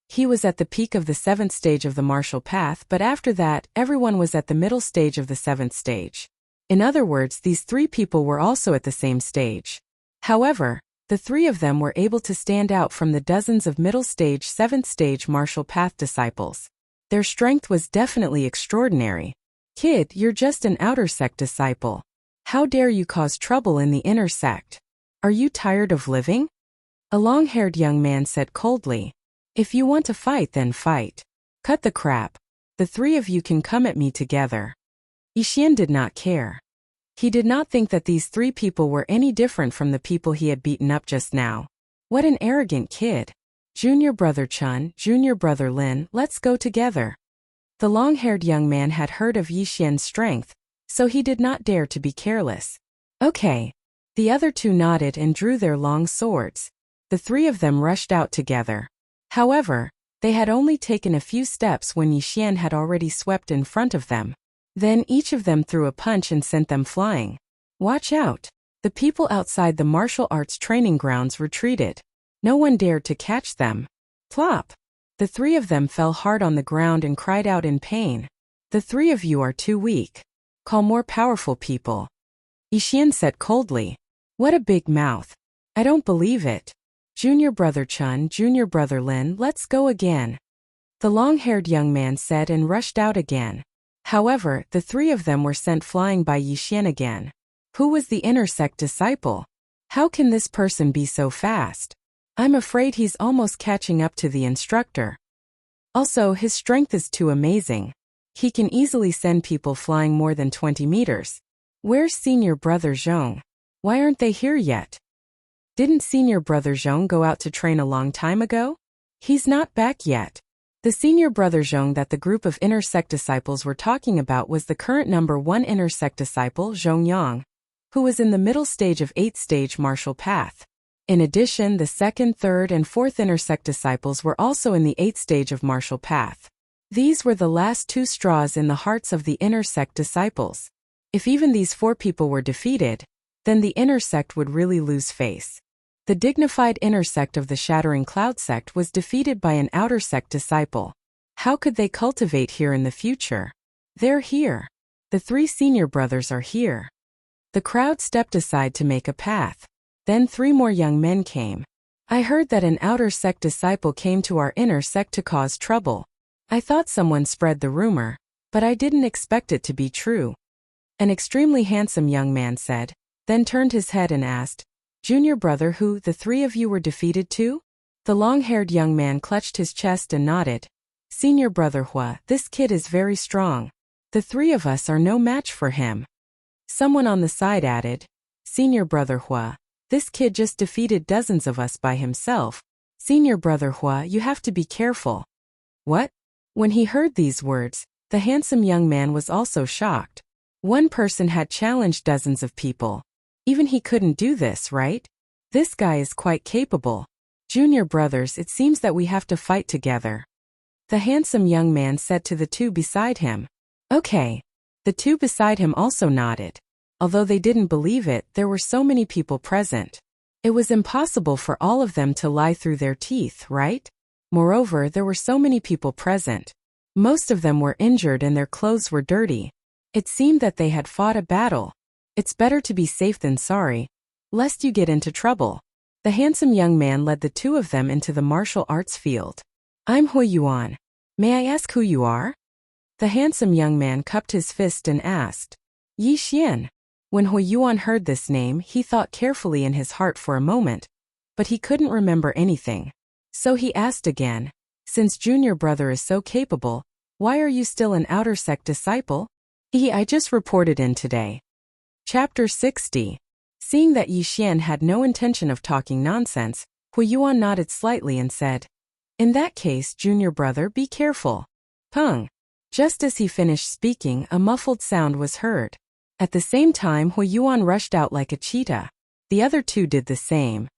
He was at the peak of the 7th stage of the martial path, but after that, everyone was at the middle stage of the 7th stage. In other words, these 3 people were also at the same stage. However, the 3 of them were able to stand out from the dozens of middle stage 7th stage martial path disciples. Their strength was definitely extraordinary. Kid, you're just an outer sect disciple. How dare you cause trouble in the inner sect? Are you tired of living? A long-haired young man said coldly. If you want to fight, then fight. Cut the crap. The 3 of you can come at me together. Yixian did not care. He did not think that these 3 people were any different from the people he had beaten up just now. What an arrogant kid. Junior brother Chun, junior brother Lin, let's go together. The long-haired young man had heard of Yixian's strength, so he did not dare to be careless. Okay. The other 2 nodded and drew their long swords. The 3 of them rushed out together. However, they had only taken a few steps when Yixian had already swept in front of them. Then each of them threw a punch and sent them flying. Watch out! The people outside the martial arts training grounds retreated. No one dared to catch them. Plop! The 3 of them fell hard on the ground and cried out in pain. The 3 of you are too weak. Call more powerful people. Yixian said coldly. What a big mouth. I don't believe it. Junior brother Chun, junior brother Lin, let's go again. The long-haired young man said and rushed out again. However, the 3 of them were sent flying by Yixian again. Who was the inner sect disciple? How can this person be so fast? I'm afraid he's almost catching up to the instructor. Also, his strength is too amazing. He can easily send people flying more than 20 meters. Where's senior brother Zhong? Why aren't they here yet? Didn't senior brother Zhong go out to train a long time ago? He's not back yet. The senior brother Zhong that the group of inner sect disciples were talking about was the current number 1 inner sect disciple, Zhong Yang, who was in the middle stage of 8th stage martial path. In addition, the 2nd, 3rd, and 4th inner sect disciples were also in the 8th stage of martial path. These were the last 2 straws in the hearts of the inner sect disciples. If even these 4 people were defeated, then the inner sect would really lose face. The dignified inner sect of the Shattering Cloud sect was defeated by an outer sect disciple. How could they cultivate here in the future? They're here. The 3 senior brothers are here. The crowd stepped aside to make a path. Then 3 more young men came. I heard that an outer sect disciple came to our inner sect to cause trouble. I thought someone spread the rumor, but I didn't expect it to be true. An extremely handsome young man said, then turned his head and asked, Junior brother who, the 3 of you were defeated too? The long-haired young man clutched his chest and nodded. Senior brother Hua, this kid is very strong. The 3 of us are no match for him. Someone on the side added, Senior brother Hua, this kid just defeated dozens of us by himself. Senior brother Hua, you have to be careful. What? When he heard these words, the handsome young man was also shocked. One person had challenged dozens of people. Even he couldn't do this, right? This guy is quite capable. Junior brothers, it seems that we have to fight together. The handsome young man said to the 2 beside him. Okay. The 2 beside him also nodded. Although they didn't believe it, there were so many people present. It was impossible for all of them to lie through their teeth, right? Moreover, there were so many people present. Most of them were injured and their clothes were dirty. It seemed that they had fought a battle. It's better to be safe than sorry, lest you get into trouble. The handsome young man led the 2 of them into the martial arts field. I'm Hui Yuan. May I ask who you are? The handsome young man cupped his fist and asked. Yi Xian. When Hui Yuan heard this name, he thought carefully in his heart for a moment, but he couldn't remember anything. So he asked again, since junior brother is so capable, why are you still an outer sect disciple? I just reported in today. Chapter 60. Seeing that Yi Xian had no intention of talking nonsense, Hui Yuan nodded slightly and said, in that case, junior brother, be careful. Pung. Just as he finished speaking, a muffled sound was heard. At the same time, Hui Yuan rushed out like a cheetah. The other 2 did the same.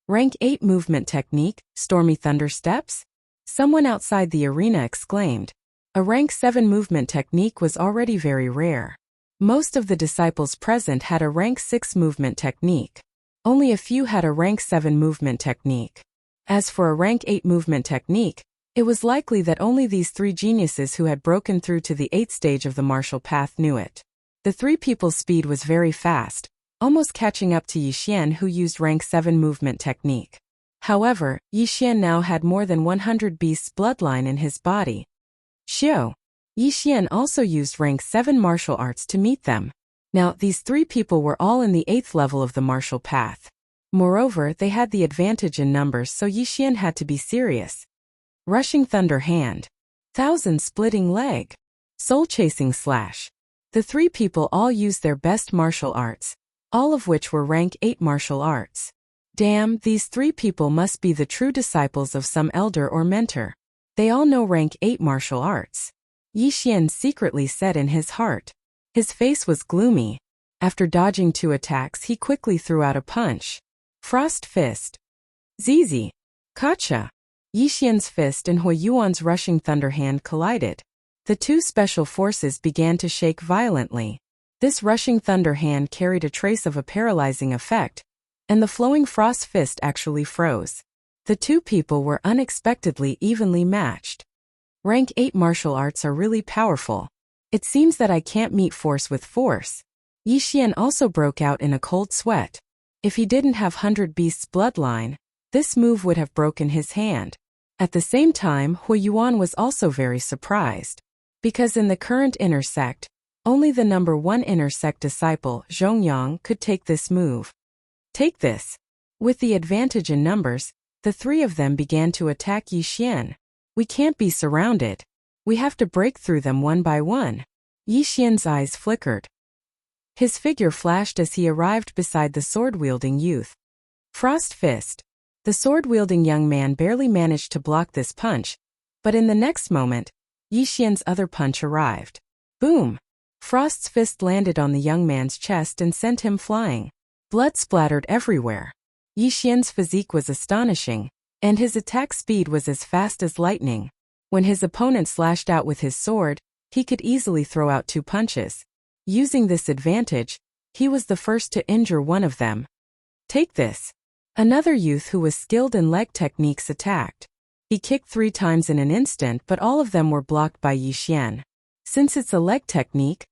Rank 8 movement technique, Stormy Thunder Steps? Someone outside the arena exclaimed. A rank 7 movement technique was already very rare. Most of the disciples present had a rank 6 movement technique. Only a few had a rank 7 movement technique. As for a rank 8 movement technique, It was likely that only these three geniuses who had broken through to the 8th stage of the martial path knew it. The three people's speed was very fast, almost catching up to Yixian, who used rank 7 movement technique. However, Yixian now had more than 100 beasts' bloodline in his body. Yixian also used rank 7 martial arts to meet them. Now, these three people were all in the 8th level of the martial path. Moreover, they had the advantage in numbers, so Yixian had to be serious. Rushing Thunder Hand. Thousand Splitting Leg. Soul Chasing Slash. The three people all used their best martial arts, all of which were rank 8 martial arts. Damn, these three people must be the true disciples of some elder or mentor. They all know rank 8 martial arts. Yixian secretly said in his heart. His face was gloomy. After dodging 2 attacks, he quickly threw out a punch. Frost Fist. Zizi. Kacha. Yixian's fist and Huiyuan's rushing thunder hand collided. The two special forces began to shake violently. This rushing thunder hand carried a trace of a paralyzing effect, and the flowing frost fist actually froze. The two people were unexpectedly evenly matched. Rank 8 martial arts are really powerful. It seems that I can't meet force with force. Yixian also broke out in a cold sweat. If he didn't have 100 Beasts' bloodline, this move would have broken his hand. At the same time, Huiyuan was also very surprised. Because in the current inner sect, only the number 1 inner sect disciple, Zhongyang, could take this move. Take this. With the advantage in numbers, the three of them began to attack Yixian. We can't be surrounded. We have to break through them one by one. Yixian's eyes flickered. His figure flashed as he arrived beside the sword-wielding youth. Frost Fist. The sword-wielding young man barely managed to block this punch, but in the next moment, Yixian's other punch arrived. Boom! Frost's fist landed on the young man's chest and sent him flying. Blood splattered everywhere. Yixian's physique was astonishing, and his attack speed was as fast as lightning. When his opponent slashed out with his sword, he could easily throw out 2 punches. Using this advantage, he was the first to injure one of them. Take this. Another youth who was skilled in leg techniques attacked. He kicked 3 times in an instant, but all of them were blocked by Yixian. Since it's a leg technique,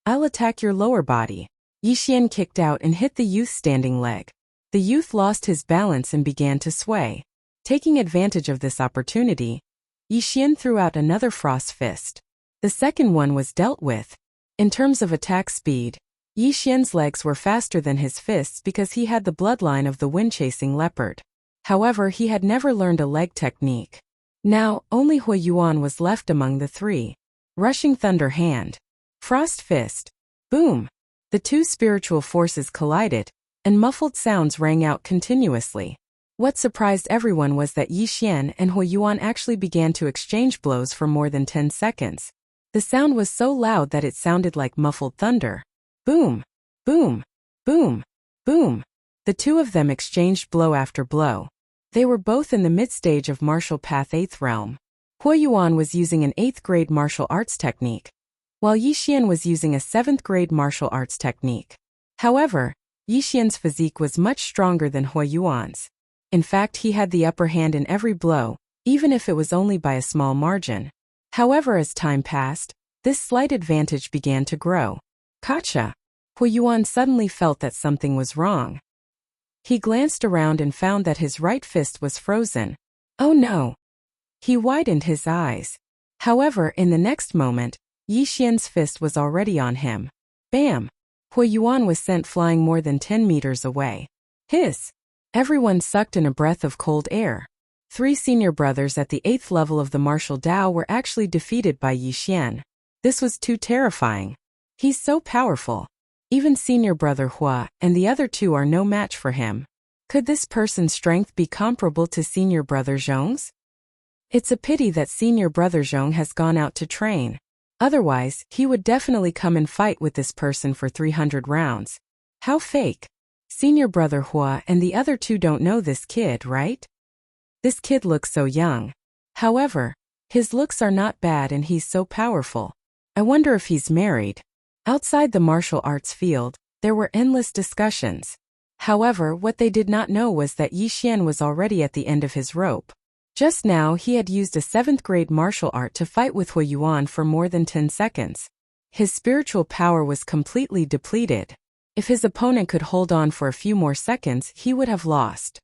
I'll attack your lower body. Yixian kicked out and hit the youth's standing leg. The youth lost his balance and began to sway. Taking advantage of this opportunity, Yixian threw out another frost fist. The second one was dealt with. In terms of attack speed, Yixian's legs were faster than his fists because he had the bloodline of the wind-chasing leopard. However, he had never learned a leg technique. Now, only Huiyuan was left among the three. Rushing Thunder Hand. Frost Fist. Boom! The two spiritual forces collided, and muffled sounds rang out continuously. What surprised everyone was that Yixian and Huiyuan actually began to exchange blows for more than 10 seconds. The sound was so loud that it sounded like muffled thunder. Boom! Boom! Boom! Boom! The two of them exchanged blow after blow. They were both in the mid-stage of martial path 8th realm. Huiyuan was using an 8th grade martial arts technique, while Yixian was using a 7th grade martial arts technique. However, Yixian's physique was much stronger than Huiyuan's. In fact, he had the upper hand in every blow, even if it was only by a small margin. However, as time passed, this slight advantage began to grow. Kacha! Huiyuan suddenly felt that something was wrong. He glanced around and found that his right fist was frozen. Oh no! He widened his eyes. However, in the next moment, Yixian's fist was already on him. Bam! Huiyuan was sent flying more than 10 meters away. Hiss! Everyone sucked in a breath of cold air. 3 senior brothers at the 8th level of the martial Dao were actually defeated by Yixian. This was too terrifying. He's so powerful. Even senior brother Hua and the other 2 are no match for him. Could this person's strength be comparable to senior brother Zhong's? It's a pity that senior brother Zhong has gone out to train. Otherwise, he would definitely come and fight with this person for 300 rounds. How fake. Senior brother Hua and the other 2 don't know this kid, right? This kid looks so young. However, his looks are not bad and he's so powerful. I wonder if he's married. Outside the martial arts field, there were endless discussions. However, what they did not know was that Yixian was already at the end of his rope. Just now he had used a 7th-grade martial art to fight with Hui Yuan for more than 10 seconds. His spiritual power was completely depleted. If his opponent could hold on for a few more seconds, he would have lost.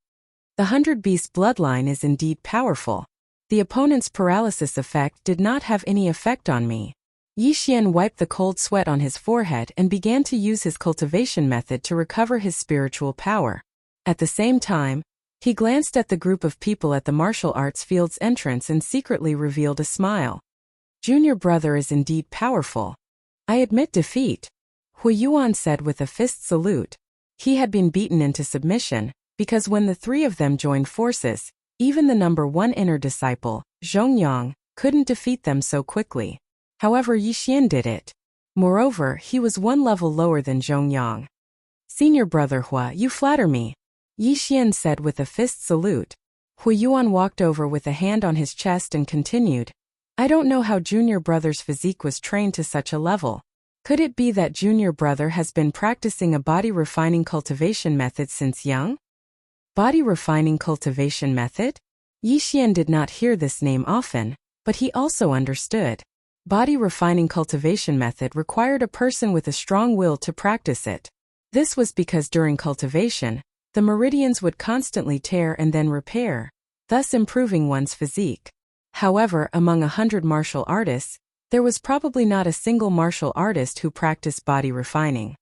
The 100 Beast bloodline is indeed powerful. The opponent's paralysis effect did not have any effect on me. Yi Xian wiped the cold sweat on his forehead and began to use his cultivation method to recover his spiritual power. At the same time, he glanced at the group of people at the martial arts field's entrance and secretly revealed a smile. Junior brother is indeed powerful. I admit defeat, Hui Yuan said with a fist salute. He had been beaten into submission, because when the three of them joined forces, even the number 1 inner disciple, Zhongyang, couldn't defeat them so quickly. However, Yi Xian did it. Moreover, he was 1 level lower than Zhongyang. Senior brother Hua, you flatter me, Yi Xian said with a fist salute. Hui Yuan walked over with a hand on his chest and continued. I don't know how junior brother's physique was trained to such a level. Could it be that junior brother has been practicing a body refining cultivation method since young? Body refining cultivation method? Yi Xian did not hear this name often, but he also understood. Body refining cultivation method required a person with a strong will to practice it. This was because during cultivation, the meridians would constantly tear and then repair, thus improving one's physique. However, among 100 martial artists, there was probably not a single martial artist who practiced body refining.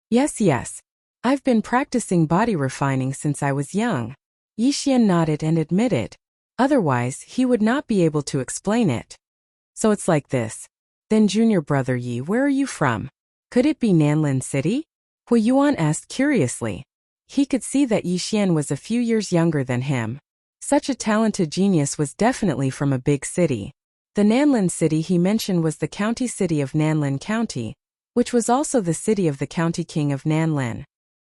Yes. I've been practicing body refining since I was young. Yi Xian nodded and admitted. Otherwise, he would not be able to explain it. So it's like this. Then junior brother Yi, where are you from? Could it be Nanlin City? Hui Yuan asked curiously. He could see that Yi Xian was a few years younger than him. Such a talented genius was definitely from a big city. The Nanlin city he mentioned was the county city of Nanlin County, which was also the city of the county king of Nanlin.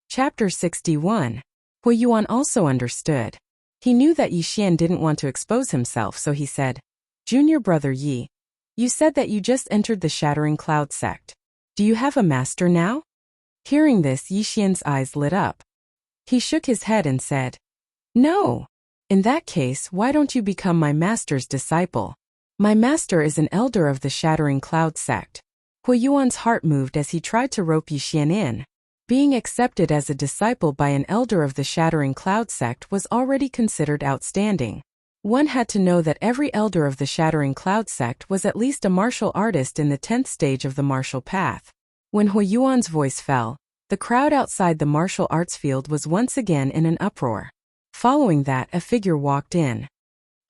Chapter 61. Hui Yuan also understood. He knew that Yi Xian didn't want to expose himself, so he said, Junior brother Yi, you said that you just entered the Shattering Cloud sect. Do you have a master now? Hearing this, Yi Xian's eyes lit up. He shook his head and said, No. In that case, why don't you become my master's disciple? My master is an elder of the Shattering Cloud sect. Hui Yuan's heart moved as he tried to rope Yi Xian in. Being accepted as a disciple by an elder of the Shattering Cloud sect was already considered outstanding. One had to know that every elder of the Shattering Cloud sect was at least a martial artist in the 10th stage of the martial path. When Hui Yuan's voice fell, the crowd outside the martial arts field was once again in an uproar. Following that, a figure walked in.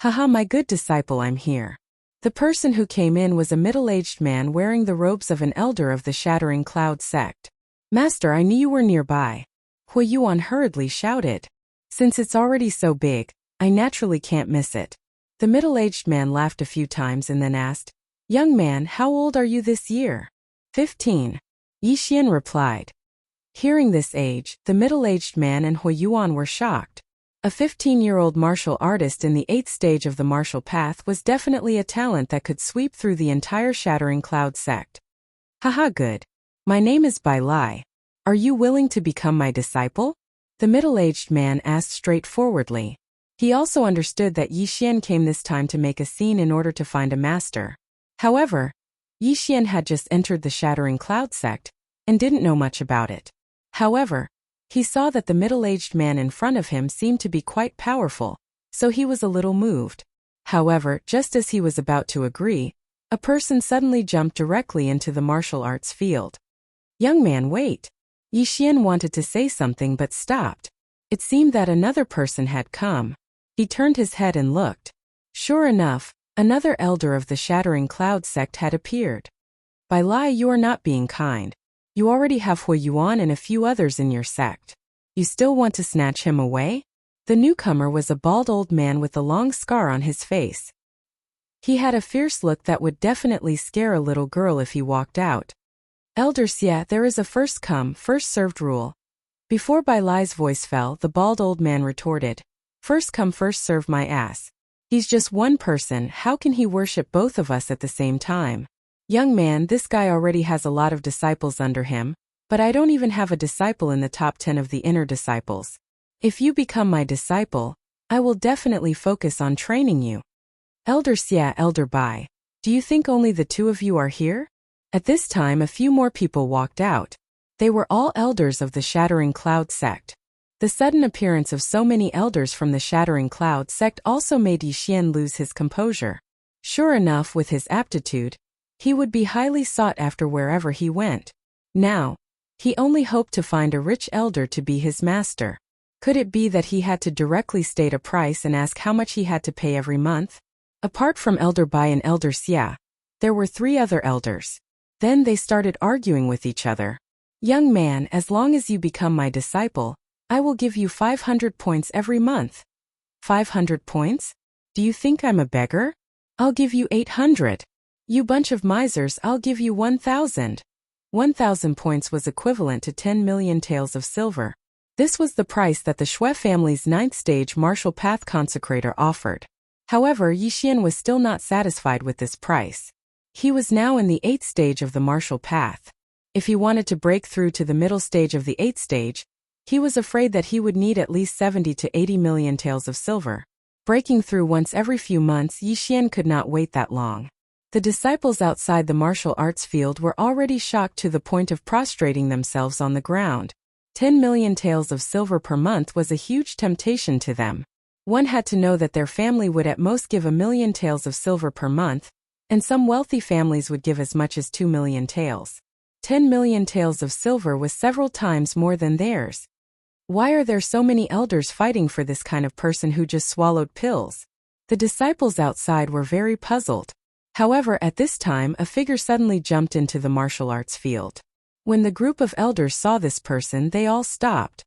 Haha, my good disciple, I'm here. The person who came in was a middle-aged man wearing the robes of an elder of the Shattering Cloud sect. Master, I knew you were nearby. Hui Yuan hurriedly shouted. Since it's already so big, I naturally can't miss it. The middle-aged man laughed a few times and then asked, Young man, how old are you this year? 15. Yi Xian replied. Hearing this age, the middle-aged man and Hui Yuan were shocked. A 15-year-old martial artist in the 8th stage of the martial path was definitely a talent that could sweep through the entire Shattering Cloud sect. Haha, good. My name is Bai Lai. Are you willing to become my disciple? The middle-aged man asked straightforwardly. He also understood that Yi Xian came this time to make a scene in order to find a master. However, Yi Xian had just entered the Shattering Cloud sect and didn't know much about it. However, he saw that the middle-aged man in front of him seemed to be quite powerful, so he was a little moved. However, just as he was about to agree, a person suddenly jumped directly into the martial arts field. Young man, wait. Yi Xian wanted to say something but stopped. It seemed that another person had come. He turned his head and looked. Sure enough, another elder of the Shattering Cloud sect had appeared. Bai Lai, you are not being kind. You already have Hui Yuan and a few others in your sect. You still want to snatch him away? The newcomer was a bald old man with a long scar on his face. He had a fierce look that would definitely scare a little girl if he walked out. Elder Xie, there is a first come, first served rule. Before Bai Lai's voice fell, the bald old man retorted. First come, first serve my ass. He's just one person, how can he worship both of us at the same time? Young man, this guy already has a lot of disciples under him, but I don't even have a disciple in the top 10 of the inner disciples. If you become my disciple, I will definitely focus on training you. Elder Xia, Elder Bai, do you think only the two of you are here? At this time a few more people walked out. They were all elders of the Shattering Cloud sect. The sudden appearance of so many elders from the Shattering Cloud sect also made Yixian lose his composure. Sure enough, with his aptitude, he would be highly sought after wherever he went. Now, he only hoped to find a rich elder to be his master. Could it be that he had to directly state a price and ask how much he had to pay every month? Apart from Elder Bai and Elder Xia, there were 3 other elders. Then they started arguing with each other. Young man, as long as you become my disciple, I will give you 500 points every month. 500 points? Do you think I'm a beggar? I'll give you 800. You bunch of misers, I'll give you 1,000. 1,000 points was equivalent to 10 million taels of silver. This was the price that the Shui family's 9th stage martial path consecrator offered. However, Yixian was still not satisfied with this price. He was now in the 8th stage of the martial path. If he wanted to break through to the middle stage of the 8th stage, he was afraid that he would need at least 70 to 80 million taels of silver. Breaking through once every few months, Yixian could not wait that long. The disciples outside the martial arts field were already shocked to the point of prostrating themselves on the ground. 10 million taels of silver per month was a huge temptation to them. One had to know that their family would at most give 1 million taels of silver per month, and some wealthy families would give as much as 2 million taels. 10 million taels of silver was several times more than theirs. Why are there so many elders fighting for this kind of person who just swallowed pills? The disciples outside were very puzzled. However, at this time a figure suddenly jumped into the martial arts field. When the group of elders saw this person, they all stopped.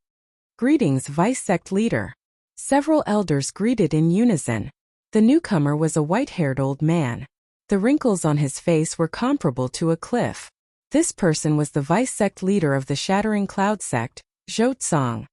Greetings, Vice Sect Leader. Several elders greeted in unison. The newcomer was a white-haired old man. The wrinkles on his face were comparable to a cliff. This person was the Vice Sect Leader of the Shattering Cloud sect, Zhou Tsang.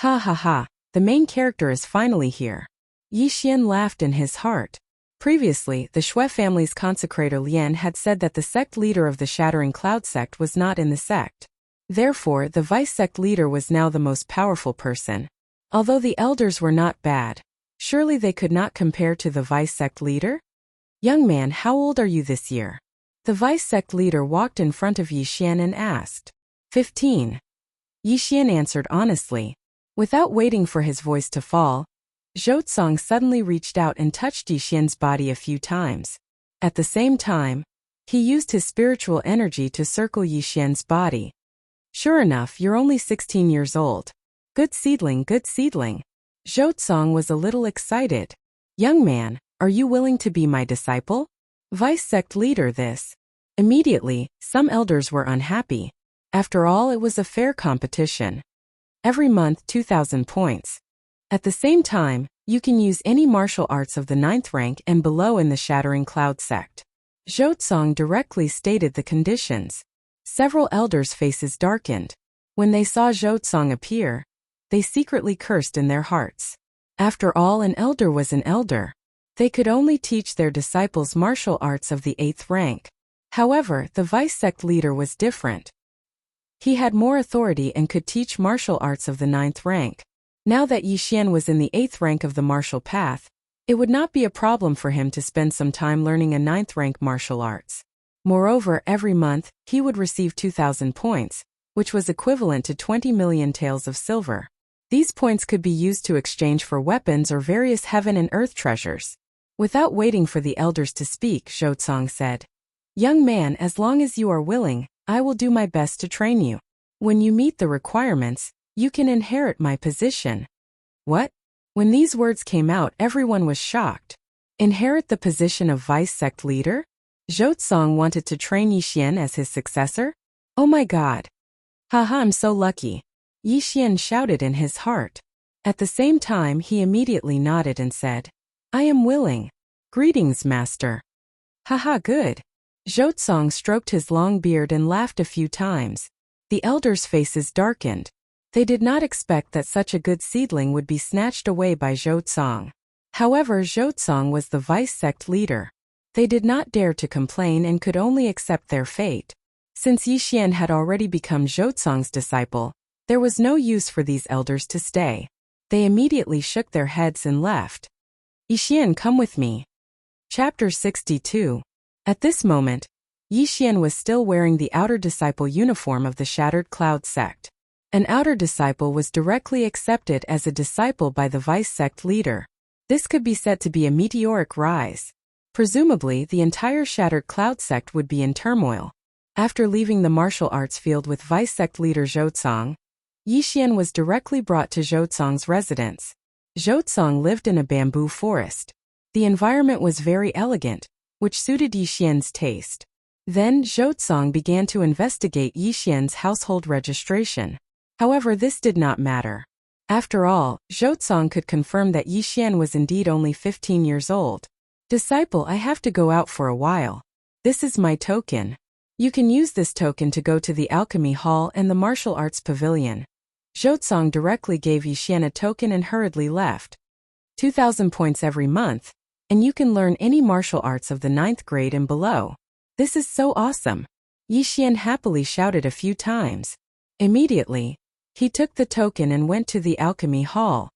Ha ha ha, the main character is finally here. Yixian laughed in his heart. Previously, the Shui family's consecrator Lian had said that the sect leader of the Shattering Cloud sect was not in the sect. Therefore, the Vice Sect Leader was now the most powerful person. Although the elders were not bad, surely they could not compare to the Vice Sect Leader? Young man, how old are you this year? The Vice Sect Leader walked in front of Yixian and asked. 15. Yixian answered honestly. Without waiting for his voice to fall, Zhou Tsang suddenly reached out and touched Yixian's body a few times. At the same time, he used his spiritual energy to circle Yixian's body. Sure enough, you're only 16 years old. Good seedling, good seedling. Zhou Tsang was a little excited. Young man, are you willing to be my disciple? Vice Sect Leader this. Immediately, some elders were unhappy. After all, it was a fair competition. Every month 2,000 points. At the same time, you can use any martial arts of the 9th rank and below in the Shattering Cloud sect. Zhou Tsang directly stated the conditions. Several elders' faces darkened. When they saw Zhou Tsang appear, they secretly cursed in their hearts. After all, an elder was an elder. They could only teach their disciples martial arts of the 8th rank. However, the Vice Sect Leader was different. He had more authority and could teach martial arts of the 9th rank. Now that Yixian was in the 8th rank of the martial path, it would not be a problem for him to spend some time learning a 9th rank martial arts. Moreover, every month, he would receive 2,000 points, which was equivalent to 20 million taels of silver. These points could be used to exchange for weapons or various heaven and earth treasures. Without waiting for the elders to speak, Zhou Tsang said, Young man, as long as you are willing, I will do my best to train you. When you meet the requirements, you can inherit my position. What? When these words came out, everyone was shocked. Inherit the position of Vice Sect Leader? Zhou Tsang wanted to train Yixian as his successor? Oh my god. Haha, I'm so lucky. Yixian shouted in his heart. At the same time, he immediately nodded and said, I am willing. Greetings, master. Haha, good. Zhou Tsang stroked his long beard and laughed a few times. The elders' faces darkened. They did not expect that such a good seedling would be snatched away by Zhou Tsang. However, Zhou Tsang was the Vice Sect Leader. They did not dare to complain and could only accept their fate. Since Yixian had already become Zhou Tsang's disciple, there was no use for these elders to stay. They immediately shook their heads and left. Yixian, come with me. Chapter 62. At this moment, Yixian was still wearing the outer disciple uniform of the Shattered Cloud sect. An outer disciple was directly accepted as a disciple by the vice sect leader. This could be said to be a meteoric rise. Presumably, the entire Shattered Cloud sect would be in turmoil. After leaving the martial arts field with vice sect leader Zhoucang, Yixian was directly brought to Zhoucang's residence. Zhoucang lived in a bamboo forest. The environment was very elegant, which suited Yixian's taste. Then Zhoucang began to investigate Yixian's household registration. However, this did not matter. After all, Zhoucang could confirm that Yixian was indeed only 15 years old. Disciple, I have to go out for a while. This is my token. You can use this token to go to the Alchemy Hall and the Martial Arts Pavilion. Zhoucang directly gave Yixian a token and hurriedly left. 2,000 points every month, and you can learn any martial arts of the 9th grade and below. This is so awesome. Yixian happily shouted a few times. Immediately, he took the token and went to the Alchemy Hall.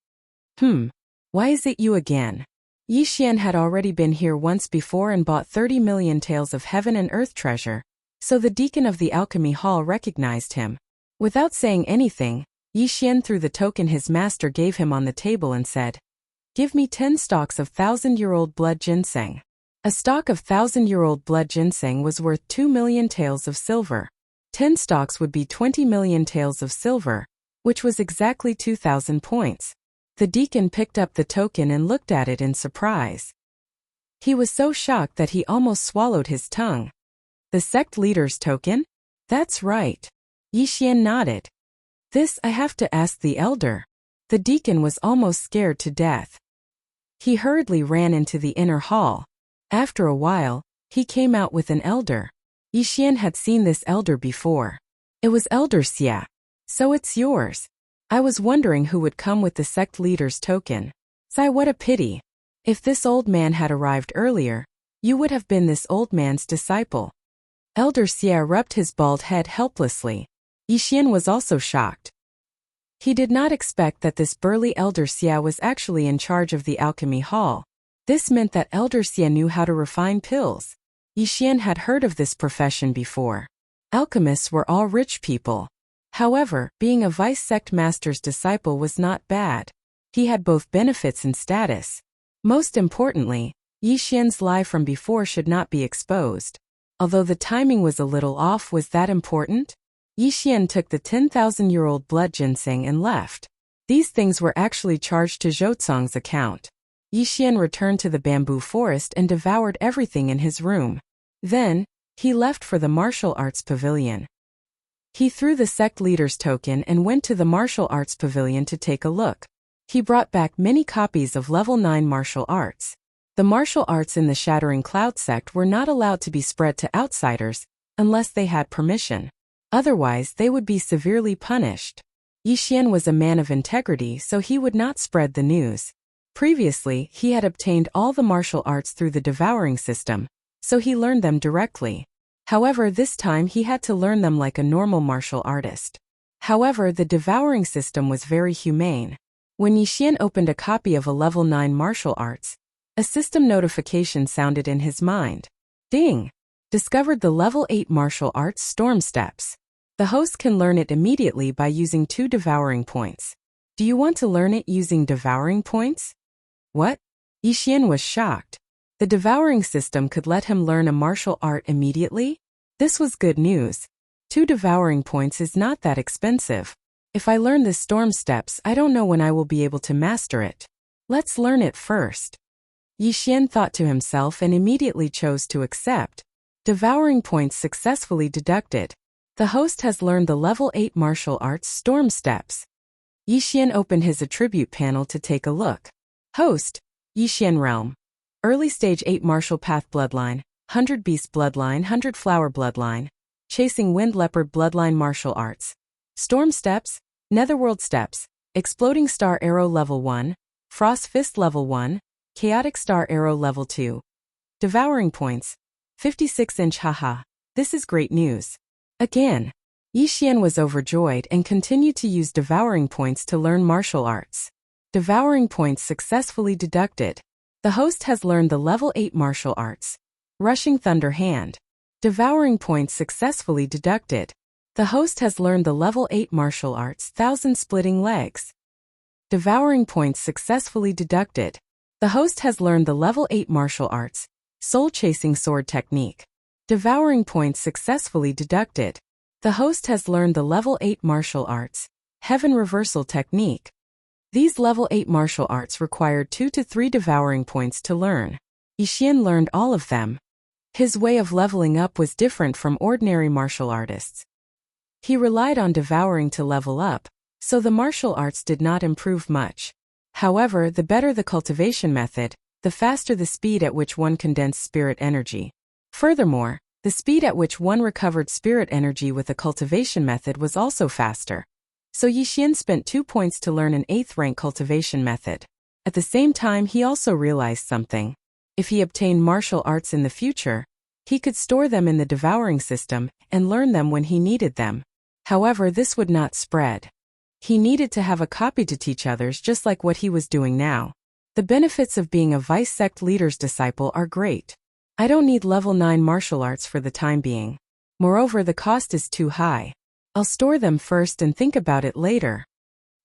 Why is it you again? Yixian had already been here once before and bought 30 million taels of heaven and earth treasure, so the deacon of the Alchemy Hall recognized him. Without saying anything, Yixian threw the token his master gave him on the table and said, "Give me 10 stalks of 1,000-year-old blood ginseng." A stalk of 1,000-year-old blood ginseng was worth 2 million taels of silver. 10 stalks would be 20 million taels of silver, which was exactly 2,000 points. The deacon picked up the token and looked at it in surprise. He was so shocked that he almost swallowed his tongue. The sect leader's token? That's right. Yixian nodded. This I have to ask the elder. The deacon was almost scared to death. He hurriedly ran into the inner hall. After a while, he came out with an elder. Yixian had seen this elder before. It was Elder Xia. So it's yours. I was wondering who would come with the sect leader's token. Sigh, what a pity. If this old man had arrived earlier, you would have been this old man's disciple. Elder Xia rubbed his bald head helplessly. Yixian was also shocked. He did not expect that this burly Elder Xia was actually in charge of the Alchemy Hall. This meant that Elder Xia knew how to refine pills. Yixian had heard of this profession before. Alchemists were all rich people. However, being a vice sect master's disciple was not bad. He had both benefits and status. Most importantly, Yixian's lie from before should not be exposed. Although the timing was a little off, was that important? Yixian took the 10,000-year-old blood ginseng and left. These things were actually charged to Zhoucang's account. Yixian returned to the bamboo forest and devoured everything in his room. Then, he left for the martial arts pavilion. He threw the sect leader's token and went to the martial arts pavilion to take a look. He brought back many copies of level 9 martial arts. The martial arts in the Shattering Cloud sect were not allowed to be spread to outsiders unless they had permission. Otherwise, they would be severely punished. Yixian was a man of integrity, so he would not spread the news. Previously, he had obtained all the martial arts through the Devouring system, so he learned them directly. However, this time he had to learn them like a normal martial artist. However, the Devouring system was very humane. When Yixian opened a copy of a level 9 martial arts, a system notification sounded in his mind. Ding! Discovered the level 8 martial arts Storm Steps. The host can learn it immediately by using 2 Devouring points. Do you want to learn it using Devouring points? What? Yixian was shocked. The Devouring system could let him learn a martial art immediately? This was good news. 2 Devouring points is not that expensive. If I learn the Storm Steps, I don't know when I will be able to master it. Let's learn it first. Yixian thought to himself and immediately chose to accept. Devouring points successfully deducted. The host has learned the level 8 martial arts Storm Steps. Yixian opened his attribute panel to take a look. Host, Yixian Realm. Early Stage 8 Martial Path Bloodline, 100 Beast Bloodline, 100 Flower Bloodline, Chasing Wind Leopard Bloodline Martial Arts. Storm Steps, Netherworld Steps, Exploding Star Arrow Level 1, Frost Fist Level 1, Chaotic Star Arrow Level 2. Devouring Points, 56-inch. Haha, this is great news. Again, Yixian was overjoyed and continued to use Devouring Points to learn martial arts. Devouring points successfully deducted. The host has learned the level 8 martial arts. Rushing Thunder Hand. Devouring points successfully deducted. The host has learned the level 8 martial arts. Thousand Splitting Legs. Devouring points successfully deducted. The host has learned the level 8 martial arts. Soul Chasing Sword Technique. Devouring points successfully deducted. The host has learned the level 8 martial arts. Heaven Reversal Technique. These level 8 martial arts required 2 to 3 devouring points to learn. Yixian learned all of them. His way of leveling up was different from ordinary martial artists. He relied on devouring to level up, so the martial arts did not improve much. However, the better the cultivation method, the faster the speed at which one condensed spirit energy. Furthermore, the speed at which one recovered spirit energy with the cultivation method was also faster. So Yixian spent 2 points to learn an 8th rank cultivation method. At the same time, he also realized something. If he obtained martial arts in the future, he could store them in the devouring system and learn them when he needed them. However, this would not spread. He needed to have a copy to teach others, just like what he was doing now. The benefits of being a vice sect leader's disciple are great. I don't need level 9 martial arts for the time being. Moreover, the cost is too high. I'll store them first and think about it later.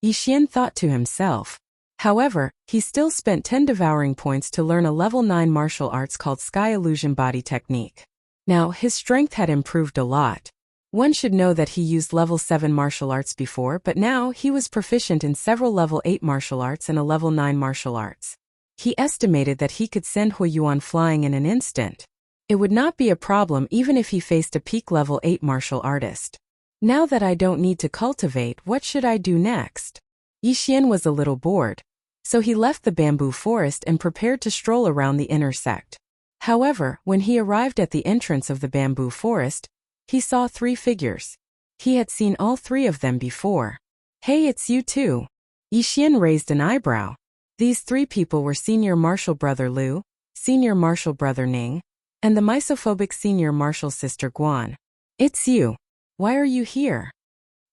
Yixian thought to himself. However, he still spent 10 devouring points to learn a level 9 martial arts called Sky Illusion Body Technique. Now, his strength had improved a lot. One should know that he used level 7 martial arts before, but now he was proficient in several level 8 martial arts and a level 9 martial arts. He estimated that he could send Huiyuan flying in an instant. It would not be a problem even if he faced a peak level 8 martial artist. Now that I don't need to cultivate, what should I do next? Yixian was a little bored. So he left the bamboo forest and prepared to stroll around the inner sect. However, when he arrived at the entrance of the bamboo forest, he saw 3 figures. He had seen all 3 of them before. Hey, it's you too. Yixian raised an eyebrow. These 3 people were Senior Martial Brother Liu, Senior Martial Brother Ning, and the misophobic Senior Martial Sister Guan. It's you. Why are you here?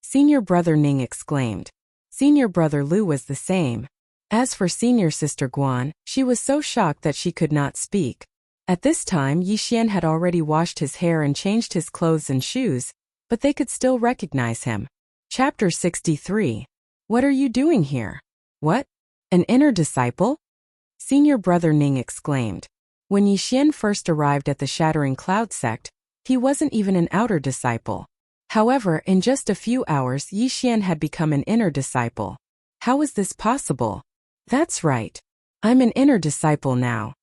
Senior Brother Ning exclaimed. Senior Brother Liu was the same. As for Senior Sister Guan, she was so shocked that she could not speak. At this time, Yixian had already washed his hair and changed his clothes and shoes, but they could still recognize him. Chapter 63. What are you doing here? What? An inner disciple? Senior Brother Ning exclaimed. When Yixian first arrived at the Shattering Cloud sect, he wasn't even an outer disciple. However, in just a few hours, Yixian had become an inner disciple. How was this possible? That's right. I'm an inner disciple now.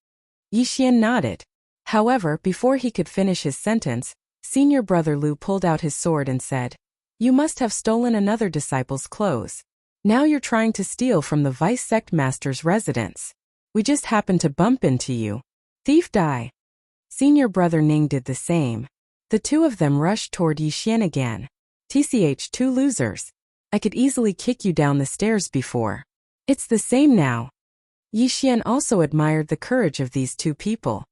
Yixian nodded. However, before he could finish his sentence, Senior Brother Liu pulled out his sword and said, You must have stolen another disciple's clothes. Now you're trying to steal from the Vice Sect Master's residence. We just happened to bump into you. Thief die. Senior Brother Ning did the same. The 2 of them rushed toward Yixian again. TCH, 2 losers. I could easily kick you down the stairs before. It's the same now. Yixian also admired the courage of these 2 people.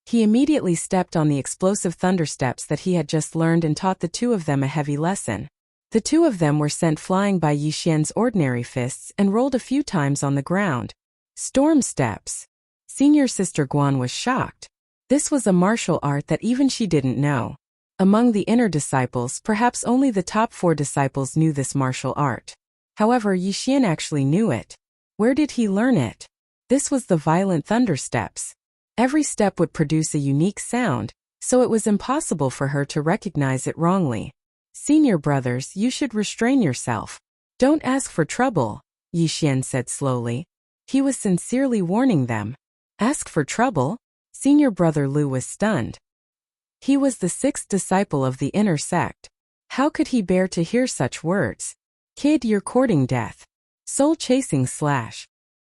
He immediately stepped on the explosive thunder steps that he had just learned and taught the 2 of them a heavy lesson. The 2 of them were sent flying by Yixian's ordinary fists and rolled a few times on the ground. Storm steps. Senior Sister Guan was shocked. This was a martial art that even she didn't know. Among the inner disciples, perhaps only the top 4 disciples knew this martial art. However, Yixian actually knew it. Where did he learn it? This was the violent thunder steps. Every step would produce a unique sound, so it was impossible for her to recognize it wrongly. Senior brothers, you should restrain yourself. Don't ask for trouble, Yixian said slowly. He was sincerely warning them. Ask for trouble? Senior Brother Liu was stunned. He was the 6th disciple of the inner sect. How could he bear to hear such words? Kid, you're courting death. Soul chasing slash.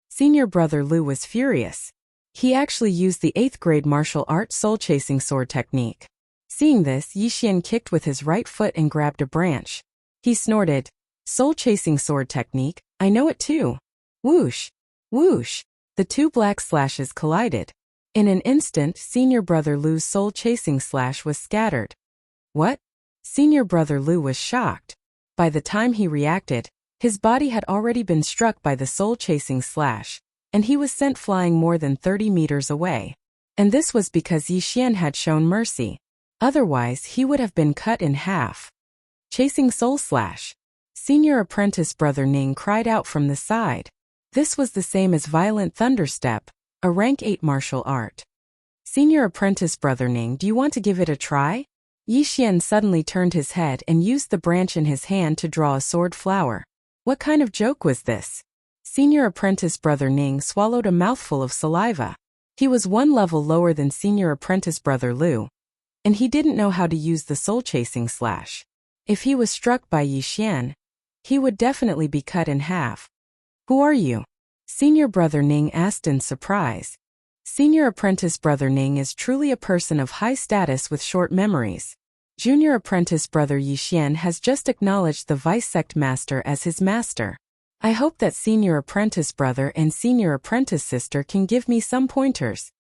Senior Brother Liu was furious. He actually used the 8th grade martial art soul chasing sword technique. Seeing this, Yixian kicked with his right foot and grabbed a branch. He snorted, Soul chasing sword technique, I know it too. Whoosh! Whoosh! The 2 black slashes collided. In an instant, Senior Brother Liu's soul chasing slash was scattered. What? Senior Brother Liu was shocked. By the time he reacted, His body had already been struck by the soul-chasing slash, and he was sent flying more than 30 meters away. And this was because Yi Xian had shown mercy. Otherwise, he would have been cut in half. Chasing soul slash. Senior apprentice Brother Ning cried out from the side. This was the same as violent thunderstep, a rank 8 martial art. Senior apprentice Brother Ning, do you want to give it a try? Yi Xian suddenly turned his head and used the branch in his hand to draw a sword flower. What kind of joke was this? Senior apprentice Brother Ning swallowed a mouthful of saliva. He was one level lower than senior apprentice Brother Lu, and he didn't know how to use the soul-chasing slash. If he was struck by Yi Xian, he would definitely be cut in half. Who are you? Senior Brother Ning asked in surprise. Senior apprentice Brother Ning is truly a person of high status with short memories. Junior apprentice Brother Yi Xian has just acknowledged the vice sect master as his master. I hope that senior apprentice brother and senior apprentice sister can give me some pointers.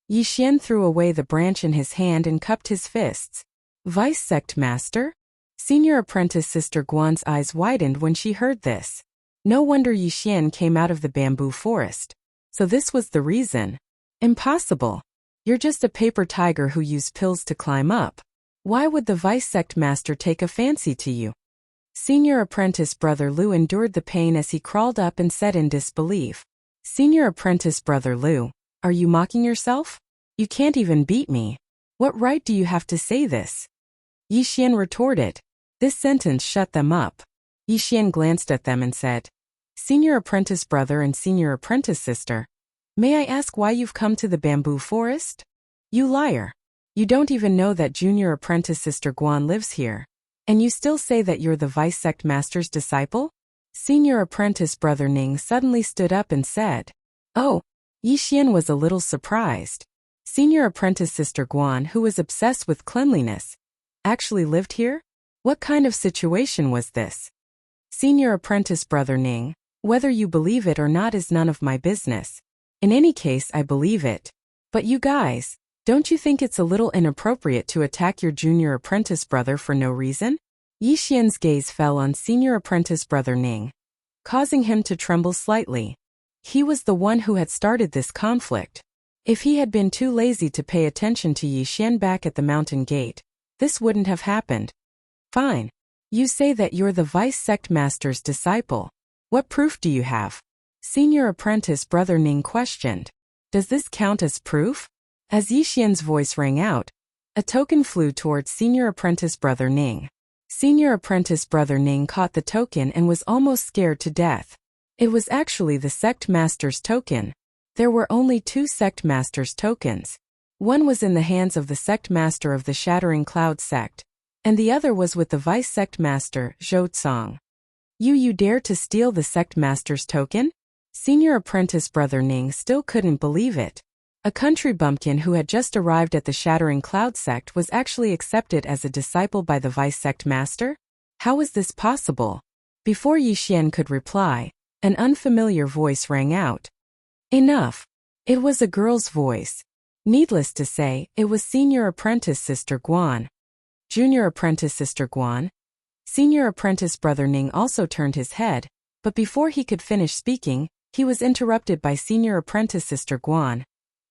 Yi Xian threw away the branch in his hand and cupped his fists. Vice sect master? Senior apprentice sister Guan's eyes widened when she heard this. No wonder Yi Xian came out of the bamboo forest. So this was the reason. Impossible. You're just a paper tiger who used pills to climb up. Why would the vice sect master take a fancy to you? Senior apprentice Brother Lu endured the pain as he crawled up and said in disbelief. Senior apprentice Brother Lu, are you mocking yourself? You can't even beat me. What right do you have to say this? Yi Xian retorted. This sentence shut them up. Yi Xian glanced at them and said, Senior apprentice brother and senior apprentice sister, may I ask why you've come to the bamboo forest? You liar. You don't even know that junior apprentice sister Guan lives here. And you still say that you're the vice sect master's disciple? Senior apprentice Brother Ning suddenly stood up and said, Oh. Yi Xian was a little surprised. Senior apprentice sister Guan, who was obsessed with cleanliness, actually lived here? What kind of situation was this? Senior apprentice Brother Ning, whether you believe it or not is none of my business. In any case, I believe it. But you guys, don't you think it's a little inappropriate to attack your junior apprentice brother for no reason? Yi Xian's gaze fell on senior apprentice Brother Ning, causing him to tremble slightly. He was the one who had started this conflict. If he had been too lazy to pay attention to Yi Xian back at the mountain gate, this wouldn't have happened. Fine. You say that you're the vice sect master's disciple. What proof do you have? Senior apprentice Brother Ning questioned. Does this count as proof? As Yi Xian's voice rang out, a token flew towards senior apprentice Brother Ning. Senior apprentice Brother Ning caught the token and was almost scared to death. It was actually the sect master's token. There were only 2 sect master's tokens. One was in the hands of the sect master of the Shattering Cloud sect, and the other was with the vice sect master, Zhou Tsang. You dare to steal the sect master's token? Senior apprentice Brother Ning still couldn't believe it. A country bumpkin who had just arrived at the Shattering Cloud sect was actually accepted as a disciple by the vice sect master? How was this possible? Before Yi Xian could reply, an unfamiliar voice rang out. Enough. It was a girl's voice. Needless to say, it was senior apprentice sister Guan. Junior apprentice sister Guan. Senior apprentice Brother Ning also turned his head, but before he could finish speaking, he was interrupted by senior apprentice sister Guan.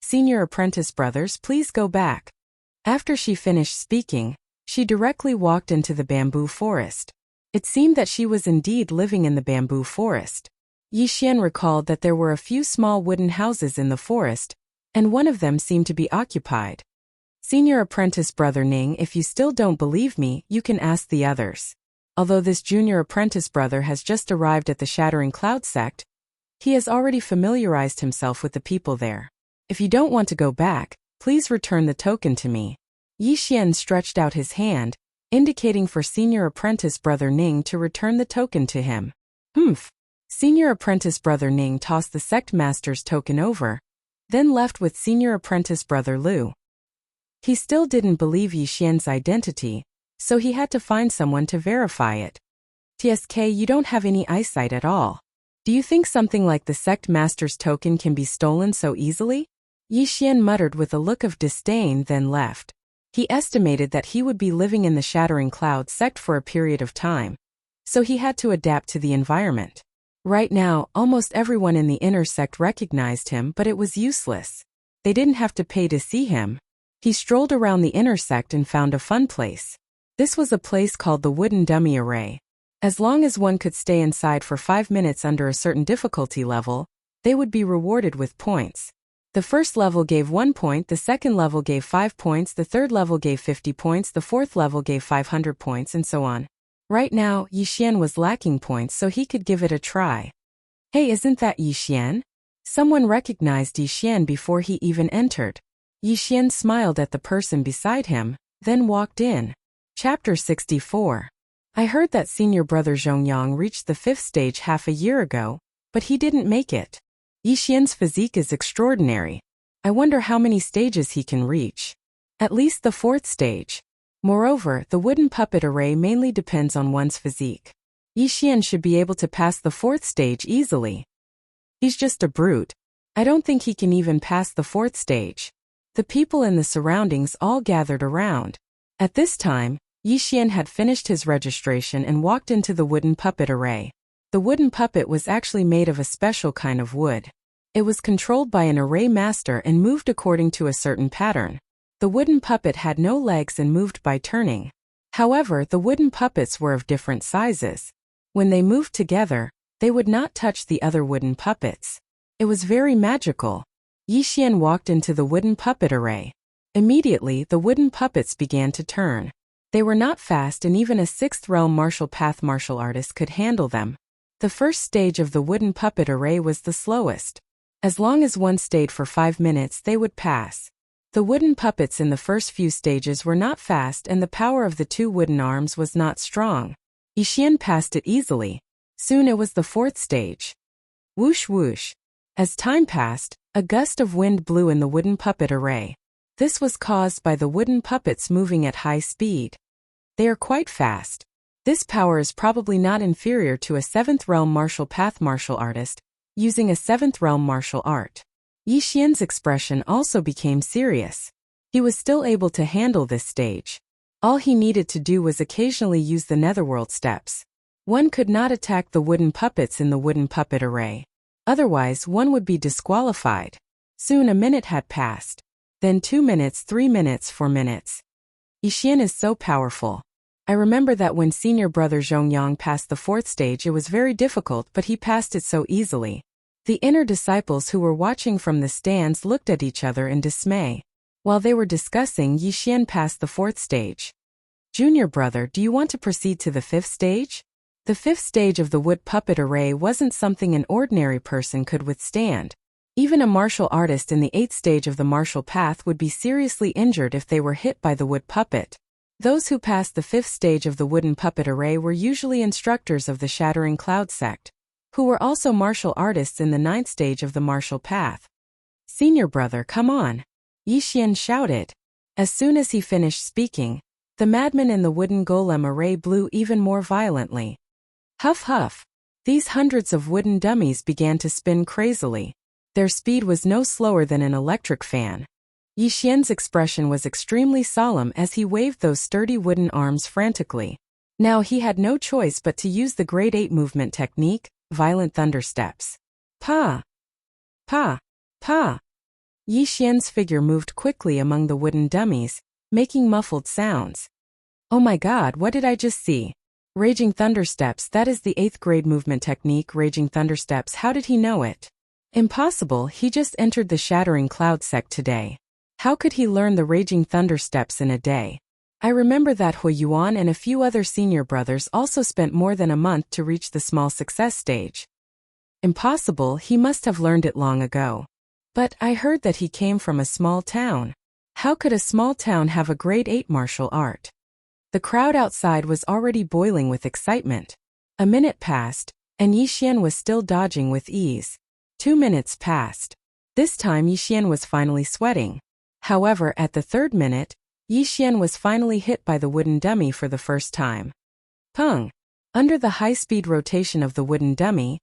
Senior apprentice brothers, please go back. After she finished speaking, she directly walked into the bamboo forest. It seemed that she was indeed living in the bamboo forest. Yi Xian recalled that there were a few small wooden houses in the forest, and one of them seemed to be occupied. Senior apprentice Brother Ning, if you still don't believe me, you can ask the others. Although this junior apprentice brother has just arrived at the Shattering Cloud sect, he has already familiarized himself with the people there. If you don't want to go back, please return the token to me. Yi Xian stretched out his hand, indicating for senior apprentice Brother Ning to return the token to him. Humph. Senior apprentice Brother Ning tossed the sect master's token over, then left with senior apprentice Brother Lu. He still didn't believe Yi Xian's identity, so he had to find someone to verify it. TSK, you don't have any eyesight at all. Do you think something like the sect master's token can be stolen so easily? Yi Xian muttered with a look of disdain, then left. He estimated that he would be living in the Shattering Cloud sect for a period of time, so he had to adapt to the environment. Right now, almost everyone in the inner sect recognized him, but it was useless. They didn't have to pay to see him. He strolled around the inner sect and found a fun place. This was a place called the Wooden Dummy Array. As long as one could stay inside for 5 minutes under a certain difficulty level, they would be rewarded with points. The first level gave 1 point, the second level gave 5 points, the third level gave 50 points, the fourth level gave 500 points, and so on. Right now, Yixian was lacking points, so he could give it a try. Hey, isn't that Yixian? Someone recognized Yixian before he even entered. Yixian smiled at the person beside him, then walked in. Chapter 64. I heard that senior brother Zhongyang reached the 5th stage half a year ago, but he didn't make it. Yixian's physique is extraordinary. I wonder how many stages he can reach. At least the 4th stage. Moreover, the wooden puppet array mainly depends on one's physique. Yixian should be able to pass the 4th stage easily. He's just a brute. I don't think he can even pass the 4th stage. The people in the surroundings all gathered around. At this time, Yixian had finished his registration and walked into the wooden puppet array. The wooden puppet was actually made of a special kind of wood. It was controlled by an array master and moved according to a certain pattern. The wooden puppet had no legs and moved by turning. However, the wooden puppets were of different sizes. When they moved together, they would not touch the other wooden puppets. It was very magical. Yixian walked into the wooden puppet array. Immediately, the wooden puppets began to turn. They were not fast, and even a 6th realm martial path martial artist could handle them. The first stage of the wooden puppet array was the slowest. As long as one stayed for 5 minutes, they would pass. The wooden puppets in the first few stages were not fast, and the power of the 2 wooden arms was not strong. Yixian passed it easily. Soon it was the 4th stage. Whoosh whoosh. As time passed, a gust of wind blew in the wooden puppet array. This was caused by the wooden puppets moving at high speed. They are quite fast. This power is probably not inferior to a 7th realm martial path martial artist, using a 7th realm martial art. Yixian's expression also became serious. He was still able to handle this stage. All he needed to do was occasionally use the netherworld steps. One could not attack the wooden puppets in the wooden puppet array. Otherwise, one would be disqualified. Soon a minute had passed. Then 2 minutes, 3 minutes, 4 minutes. Yixian is so powerful. I remember that when senior brother Zhongyang passed the 4th stage, it was very difficult, but he passed it so easily. The inner disciples who were watching from the stands looked at each other in dismay. While they were discussing, Yixian passed the 4th stage. Junior brother, do you want to proceed to the 5th stage? The 5th stage of the wood puppet array wasn't something an ordinary person could withstand. Even a martial artist in the 8th stage of the martial path would be seriously injured if they were hit by the wood puppet. Those who passed the 5th stage of the wooden puppet array were usually instructors of the Shattering Cloud sect, who were also martial artists in the 9th stage of the martial path. Senior brother, come on! Yixian shouted. As soon as he finished speaking, the madman in the wooden golem array blew even more violently. Huff huff! These hundreds of wooden dummies began to spin crazily. Their speed was no slower than an electric fan. Yixian's expression was extremely solemn as he waved those sturdy wooden arms frantically. Now he had no choice but to use the grade 8 movement technique, violent thunder steps. Pa! Pa! Pa! Yixian's figure moved quickly among the wooden dummies, making muffled sounds. Oh my god, what did I just see? Raging thunder steps, that is the 8th grade movement technique, raging thunder steps. How did he know it? Impossible, he just entered the Shattering Cloud sect today. How could he learn the raging thunder steps in a day? I remember that Hui Yuan and a few other senior brothers also spent more than a month to reach the small success stage. Impossible, he must have learned it long ago. But I heard that he came from a small town. How could a small town have a grade 8 martial art? The crowd outside was already boiling with excitement. A minute passed, and Yixian was still dodging with ease. 2 minutes passed. This time Yixian was finally sweating. However, at the 3rd minute, Yixian was finally hit by the wooden dummy for the first time. Pung! Under the high-speed rotation of the wooden dummy,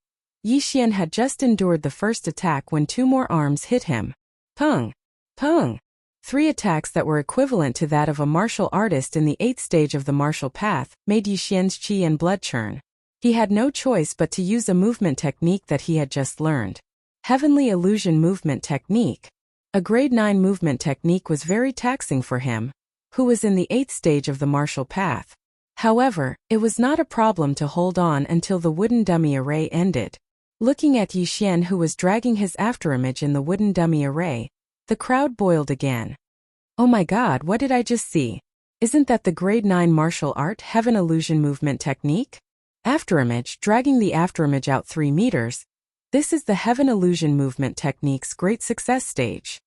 Yixian had just endured the first attack when 2 more arms hit him. Pung! Pung! 3 attacks that were equivalent to that of a martial artist in the 8th stage of the martial path made Yixian's qi and blood churn. He had no choice but to use a movement technique that he had just learned. Heavenly Illusion Movement Technique. A grade 9 movement technique was very taxing for him, who was in the 8th stage of the martial path. However, it was not a problem to hold on until the wooden dummy array ended. Looking at Yi Xian, who was dragging his afterimage in the wooden dummy array, the crowd boiled again. Oh my god, what did I just see? Isn't that the grade 9 martial art Heaven Illusion Movement Technique? Afterimage, dragging the afterimage out 3 meters. This is the Heaven Illusion Movement Technique's great success stage.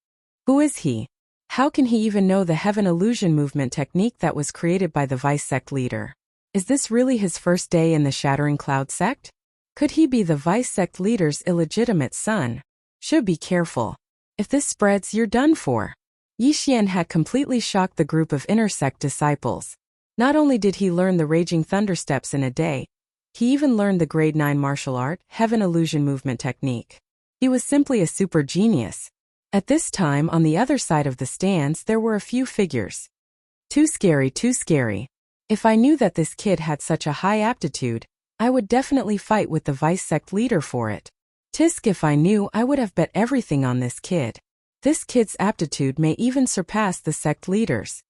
Who is he? How can he even know the Heaven Illusion Movement Technique that was created by the Vice Sect leader? Is this really his first day in the Shattering Cloud sect? Could he be the Vice Sect leader's illegitimate son? Should be careful. If this spreads, you're done for. Yi Xian had completely shocked the group of inner sect disciples. Not only did he learn the Raging Thunder Steps in a day, he even learned the grade 9 martial art, Heaven Illusion Movement Technique. He was simply a super genius. At this time, on the other side of the stands, there were a few figures. Too scary, too scary. If I knew that this kid had such a high aptitude, I would definitely fight with the Vice Sect leader for it. Tisk, if I knew, I would have bet everything on this kid. This kid's aptitude may even surpass the sect leaders.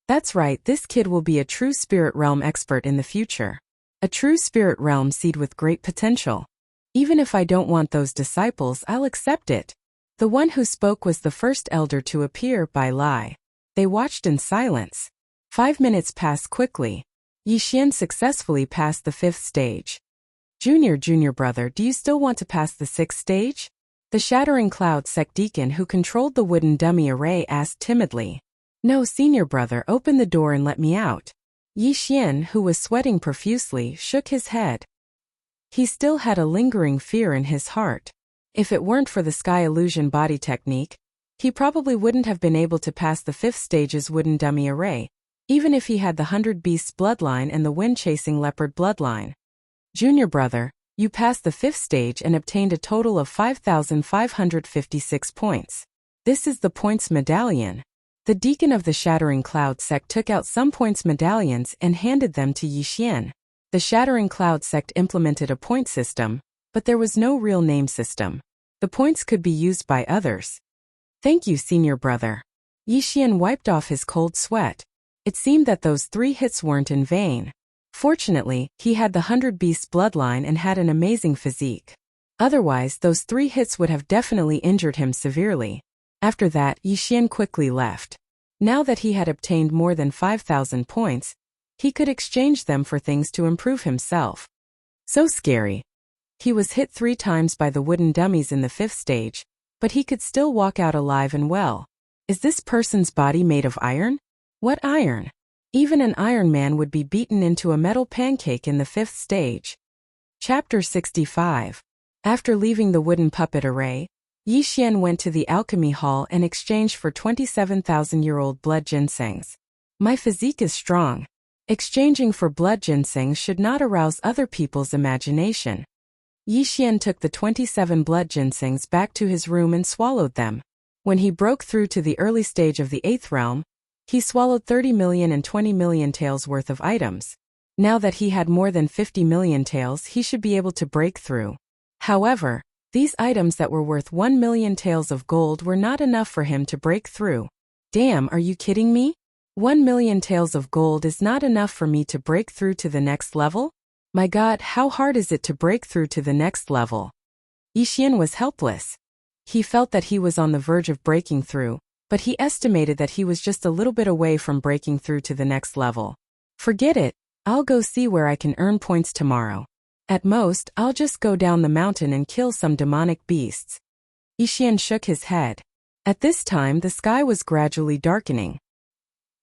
That's right, this kid will be a true spirit realm expert in the future. A true spirit realm seed with great potential. Even if I don't want those disciples, I'll accept it. The one who spoke was the first elder to appear, Bai Lai. They watched in silence. 5 minutes passed quickly. Yi Xian successfully passed the 5th stage. Junior brother, do you still want to pass the 6th stage? The Shattering Cloud sect deacon who controlled the wooden dummy array asked timidly. No, senior brother, open the door and let me out. Yi Xian, who was sweating profusely, shook his head. He still had a lingering fear in his heart. If it weren't for the Sky Illusion Body Technique, he probably wouldn't have been able to pass the 5th stage's wooden dummy array, even if he had the 100 Beasts bloodline and the Wind-Chasing Leopard bloodline. Junior brother, you passed the 5th stage and obtained a total of 5,556 points. This is the points medallion. The deacon of the Shattering Cloud sect took out some points medallions and handed them to Yi Xian. The Shattering Cloud sect implemented a point system, but there was no real name system. The points could be used by others. Thank you, senior brother. Yi Xian wiped off his cold sweat. It seemed that those 3 hits weren't in vain. Fortunately, he had the 100 Beasts bloodline and had an amazing physique. Otherwise, those 3 hits would have definitely injured him severely. After that, Yi Xian quickly left. Now that he had obtained more than 5,000 points, he could exchange them for things to improve himself. So scary. He was hit 3 times by the wooden dummies in the 5th stage, but he could still walk out alive and well. Is this person's body made of iron? What iron? Even an Iron Man would be beaten into a metal pancake in the 5th stage. Chapter 65. After leaving the wooden puppet array, Yi Xian went to the alchemy hall and exchanged for 27,000-year-old blood ginsengs. My physique is strong. Exchanging for blood ginsengs should not arouse other people's imagination. Yi Xian took the 27 blood ginsengs back to his room and swallowed them. When he broke through to the early stage of the 8th realm, he swallowed 30 million and 20 million taels worth of items. Now that he had more than 50 million taels, he should be able to break through. However, these items that were worth 1 million taels of gold were not enough for him to break through. Damn, are you kidding me? 1 million taels of gold is not enough for me to break through to the next level? My god, how hard is it to break through to the next level? Yi Xian was helpless. He felt that he was on the verge of breaking through, but he estimated that he was just a little bit away from breaking through to the next level. Forget it, I'll go see where I can earn points tomorrow. At most, I'll just go down the mountain and kill some demonic beasts. Yi Xian shook his head. At this time, the sky was gradually darkening.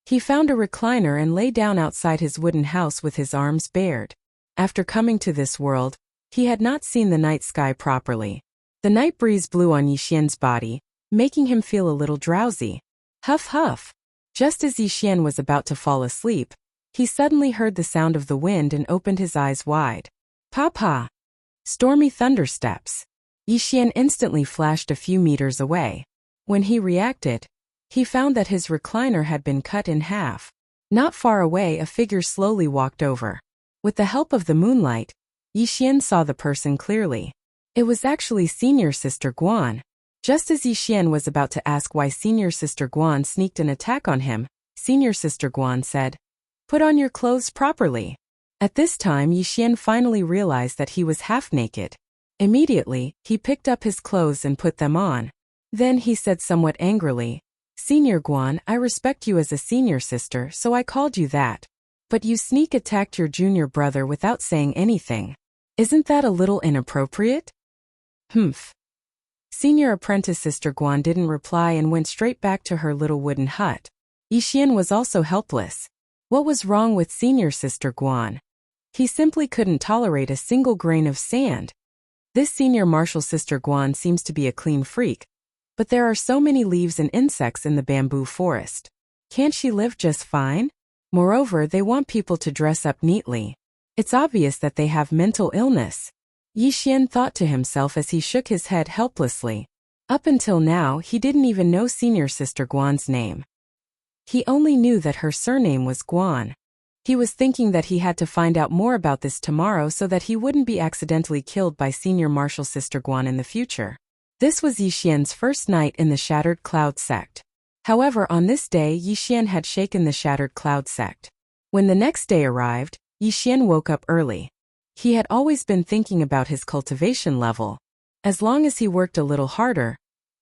He found a recliner and lay down outside his wooden house with his arms bared. After coming to this world, he had not seen the night sky properly. The night breeze blew on Yi Xian's body, making him feel a little drowsy. Huff huff. Just as Yi Xian was about to fall asleep, he suddenly heard the sound of the wind and opened his eyes wide. Papa! Stormy thundersteps. Yi Xian instantly flashed a few meters away. When he reacted, he found that his recliner had been cut in half. Not far away, a figure slowly walked over. With the help of the moonlight, Yixian saw the person clearly. It was actually Senior Sister Guan. Just as Yixian was about to ask why Senior Sister Guan sneaked an attack on him, Senior Sister Guan said, "Put on your clothes properly." At this time Yixian finally realized that he was half naked. Immediately, he picked up his clothes and put them on. Then he said somewhat angrily, "Senior Guan, I respect you as a senior sister, so I called you that. But you sneak attacked your junior brother without saying anything. Isn't that a little inappropriate?" "Humph." Senior apprentice Sister Guan didn't reply and went straight back to her little wooden hut. Yixian was also helpless. What was wrong with Senior Sister Guan? He simply couldn't tolerate a single grain of sand. This Senior Martial Sister Guan seems to be a clean freak. But there are so many leaves and insects in the bamboo forest. Can't she live just fine? Moreover, they want people to dress up neatly. It's obvious that they have mental illness. Yixian thought to himself as he shook his head helplessly. Up until now, he didn't even know Senior Sister Guan's name. He only knew that her surname was Guan. He was thinking that he had to find out more about this tomorrow so that he wouldn't be accidentally killed by Senior Martial Sister Guan in the future. This was Yixian's first night in the Shattered Cloud sect. However, on this day Yixian had shaken the Shattered Cloud sect. When the next day arrived, Yixian woke up early. He had always been thinking about his cultivation level. As long as he worked a little harder,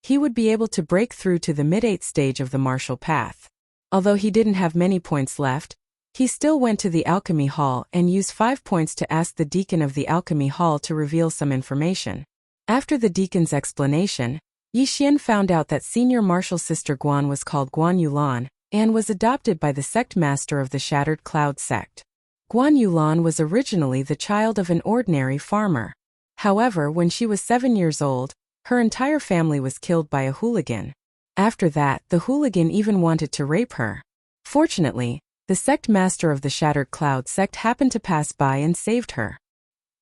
he would be able to break through to the mid-8th stage of the martial path. Although he didn't have many points left, he still went to the alchemy hall and used 5 points to ask the deacon of the alchemy hall to reveal some information. After the deacon's explanation, Yixian found out that Senior Martial Sister Guan was called Guan Yulan and was adopted by the sect master of the Shattered Cloud sect. Guan Yulan was originally the child of an ordinary farmer. However, when she was 7 years old, her entire family was killed by a hooligan. After that, the hooligan even wanted to rape her. Fortunately, the sect master of the Shattered Cloud sect happened to pass by and saved her.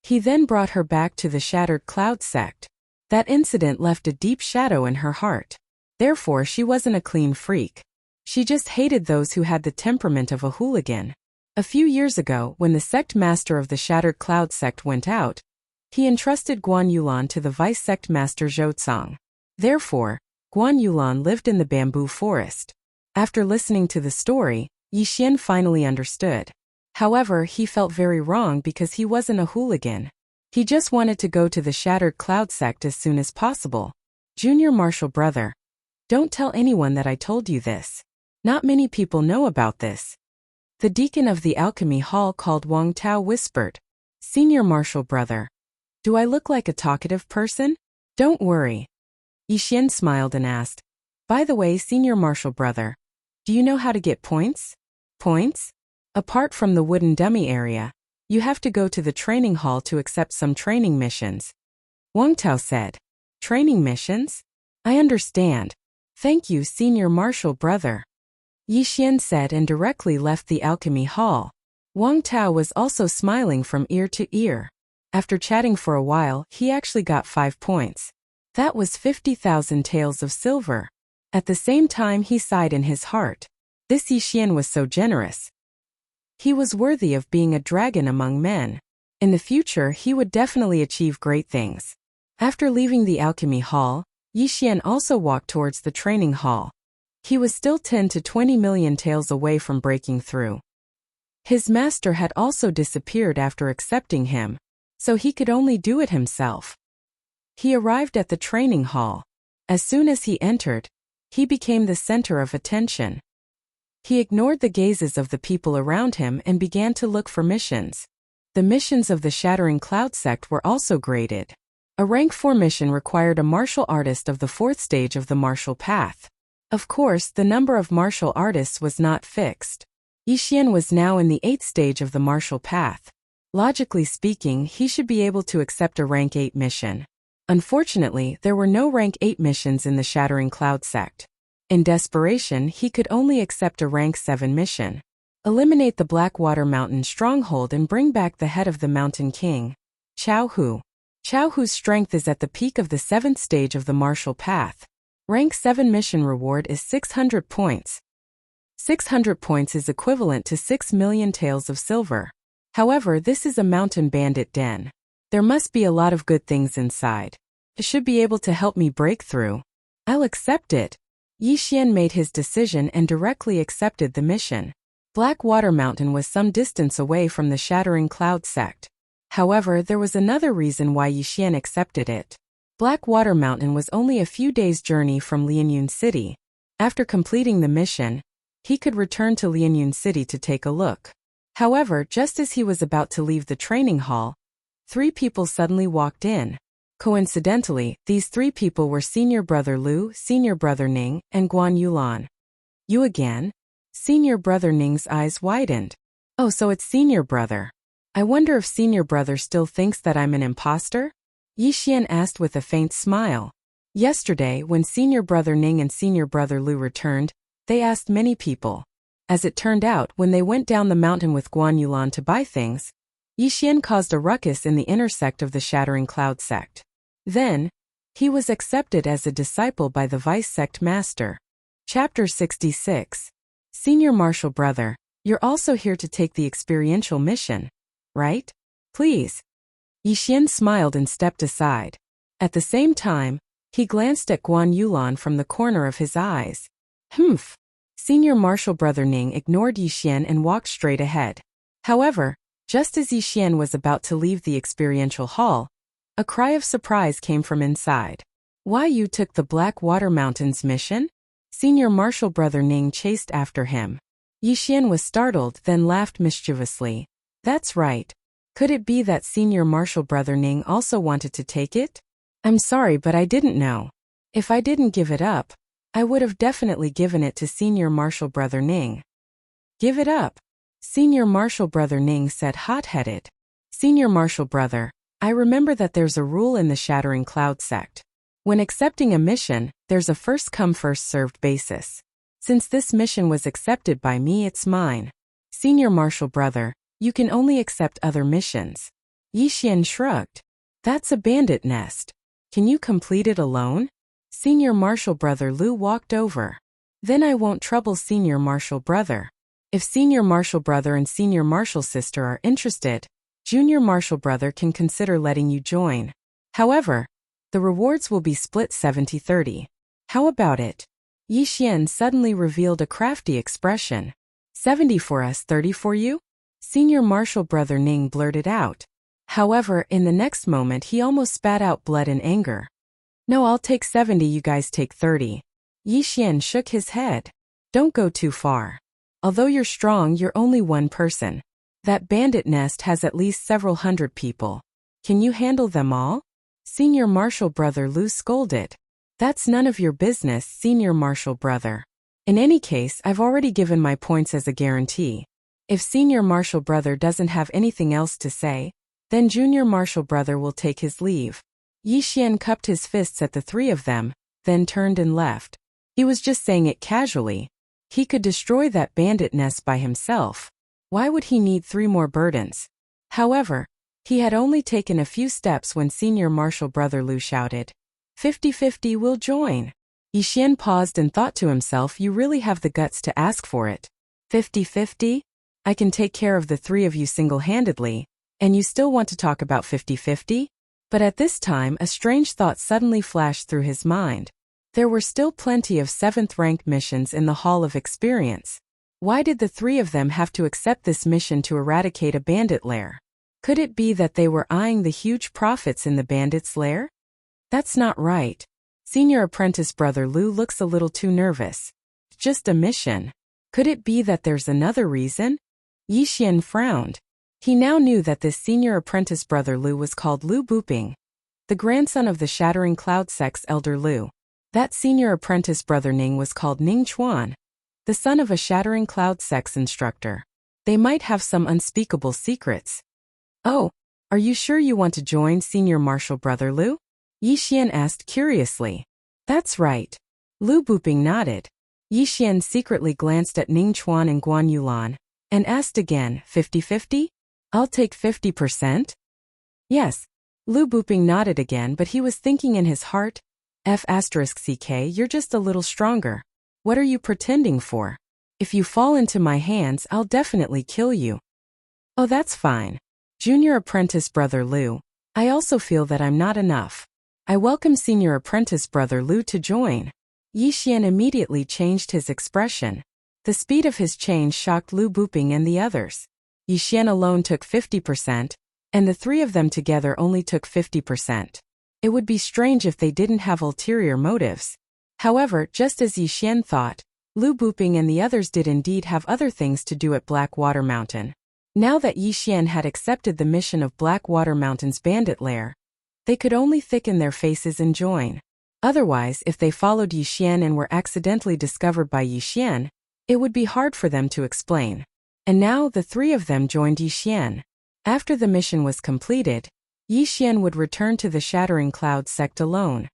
He then brought her back to the Shattered Cloud sect. That incident left a deep shadow in her heart. Therefore, she wasn't a clean freak. She just hated those who had the temperament of a hooligan. A few years ago, when the sect master of the Shattered Cloud sect went out, he entrusted Guan Yulan to the vice sect master Zhoutsang. Therefore, Guan Yulan lived in the bamboo forest. After listening to the story, Yixian finally understood. However, he felt very wrong because he wasn't a hooligan. He just wanted to go to the Shattered Cloud sect as soon as possible. Junior Martial Brother. Don't tell anyone that I told you this. Not many people know about this. The deacon of the alchemy hall called Wang Tao whispered, "Senior Martial Brother. Do I look like a talkative person?" "Don't worry." Yixian smiled and asked, "By the way, Senior Martial Brother, do you know how to get points?" "Points? Apart from the wooden dummy area, you have to go to the training hall to accept some training missions." Wang Tao said, "Training missions? I understand. Thank you, Senior Martial Brother." Yixian said and directly left the alchemy hall. Wang Tao was also smiling from ear to ear. After chatting for a while, he actually got 5 points. That was 50,000 taels of silver. At the same time he sighed in his heart. This Yixian was so generous. He was worthy of being a dragon among men. In the future he would definitely achieve great things. After leaving the alchemy hall, Yixian also walked towards the training hall. He was still 10 to 20 million taels away from breaking through. His master had also disappeared after accepting him, so he could only do it himself. He arrived at the training hall. As soon as he entered, he became the center of attention. He ignored the gazes of the people around him and began to look for missions. The missions of the Shattering Cloud sect were also graded. A rank 4 mission required a martial artist of the 4th stage of the martial path. Of course, the number of martial artists was not fixed. Yixian was now in the 8th stage of the martial path. Logically speaking, he should be able to accept a rank 8 mission. Unfortunately, there were no rank 8 missions in the Shattering Cloud sect. In desperation, he could only accept a rank 7 mission. Eliminate the Blackwater Mountain stronghold and bring back the head of the Mountain King, Chao Hu. Chao Hu's strength is at the peak of the 7th stage of the martial path. Rank 7 mission reward is 600 points. 600 points is equivalent to 6 million taels of silver. However, this is a mountain bandit den. There must be a lot of good things inside. It should be able to help me break through. I'll accept it. Yi Xian made his decision and directly accepted the mission. Blackwater Mountain was some distance away from the Shattering Cloud sect. However, there was another reason why Yi Xian accepted it. Blackwater Mountain was only a few days' journey from Lianyun City. After completing the mission, he could return to Lianyun City to take a look. However, just as he was about to leave the training hall, 3 people suddenly walked in. Coincidentally, these 3 people were Senior Brother Lu, Senior Brother Ning, and Guan Yulan. You again? Senior Brother Ning's eyes widened. Oh, so it's Senior Brother. I wonder if Senior Brother still thinks that I'm an imposter? Yi Xian asked with a faint smile. Yesterday, when Senior Brother Ning and Senior Brother Lu returned, they asked many people. As it turned out, when they went down the mountain with Guan Yulan to buy things, Yi Xian caused a ruckus in the inner sect of the Shattering Cloud sect. Then, he was accepted as a disciple by the Vice Sect Master. Chapter 66. Senior Martial Brother, you're also here to take the experiential mission, right? Please. Yi Xian smiled and stepped aside. At the same time, he glanced at Guan Yulan from the corner of his eyes. Humph. Senior Martial Brother Ning ignored Yi Xian and walked straight ahead. However, just as Yi Xian was about to leave the experiential hall, a cry of surprise came from inside. Why you took the Blackwater Mountains mission? Senior Martial Brother Ning chased after him. Yi Xian was startled, then laughed mischievously. That's right. Could it be that Senior Martial Brother Ning also wanted to take it? I'm sorry, but I didn't know. If I didn't give it up, I would have definitely given it to Senior Martial Brother Ning. Give it up. Senior Martial Brother Ning said hot-headed. Senior Martial Brother, I remember that there's a rule in the Shattering Cloud sect. When accepting a mission, there's a first-come first-served basis. Since this mission was accepted by me, it's mine. Senior Martial Brother, you can only accept other missions. Yi Xian shrugged. That's a bandit nest. Can you complete it alone? Senior Martial Brother Lu walked over. Then I won't trouble Senior Martial Brother. If Senior Martial Brother and Senior Martial Sister are interested, Junior Martial Brother can consider letting you join. However, the rewards will be split 70-30. How about it? Yi Xian suddenly revealed a crafty expression. 70 for us, 30 for you? Senior Martial Brother Ning blurted out. However, in the next moment he almost spat out blood in anger. No, I'll take 70, you guys take 30. Yi Xian shook his head. Don't go too far. Although you're strong, you're only one person. That bandit nest has at least several hundred people. Can you handle them all? Senior Martial Brother Lu scolded. That's none of your business, Senior Martial Brother. In any case, I've already given my points as a guarantee. If Senior Martial Brother doesn't have anything else to say, then Junior Martial Brother will take his leave. Yi Xian cupped his fists at the 3 of them, then turned and left. He was just saying it casually. He could destroy that bandit nest by himself. Why would he need 3 more burdens? However, he had only taken a few steps when Senior Martial Brother Lu shouted, 50-50 will join. Yi Xian paused and thought to himself, you really have the guts to ask for it. 50-50? I can take care of the 3 of you single-handedly, and you still want to talk about 50-50? But at this time a strange thought suddenly flashed through his mind. There were still plenty of 7th-ranked missions in the Hall of Experience. Why did the 3 of them have to accept this mission to eradicate a bandit lair? Could it be that they were eyeing the huge profits in the bandits' lair? That's not right. Senior Apprentice Brother Lu looks a little too nervous. Just a mission. Could it be that there's another reason? Yi Xian frowned. He now knew that this Senior Apprentice Brother Lu was called Lu Buping, the grandson of the Shattering Cloud sect's Elder Lu. That Senior Apprentice Brother Ning was called Ning Chuan, the son of a Shattering Cloud sect's instructor. They might have some unspeakable secrets. Oh, are you sure you want to join Senior Martial Brother Lu? Yi Xian asked curiously. That's right. Lu Buping nodded. Yi Xian secretly glanced at Ning Chuan and Guan Yulan, and asked again, 50-50? I'll take 50%? Yes. Lu Buping nodded again, but he was thinking in his heart, F***ck, you're just a little stronger. What are you pretending for? If you fall into my hands, I'll definitely kill you. Oh, that's fine. Junior Apprentice Brother Lu, I also feel that I'm not enough. I welcome senior apprentice brother Lu to join. Yi Xian immediately changed his expression. The speed of his change shocked Lu Buping and the others. Yi Xian alone took 50%, and the three of them together only took 50%. It would be strange if they didn't have ulterior motives. However, just as Yi Xian thought, Lu Buping and the others did indeed have other things to do at Blackwater Mountain. Now that Yi Xian had accepted the mission of Blackwater Mountain's bandit lair, they could only thicken their faces and join. Otherwise, if they followed Yi Xian and were accidentally discovered by Yi Xian, it would be hard for them to explain. And now the three of them joined Yi Xian. After the mission was completed, Yi Xian would return to the Shattering Cloud sect alone.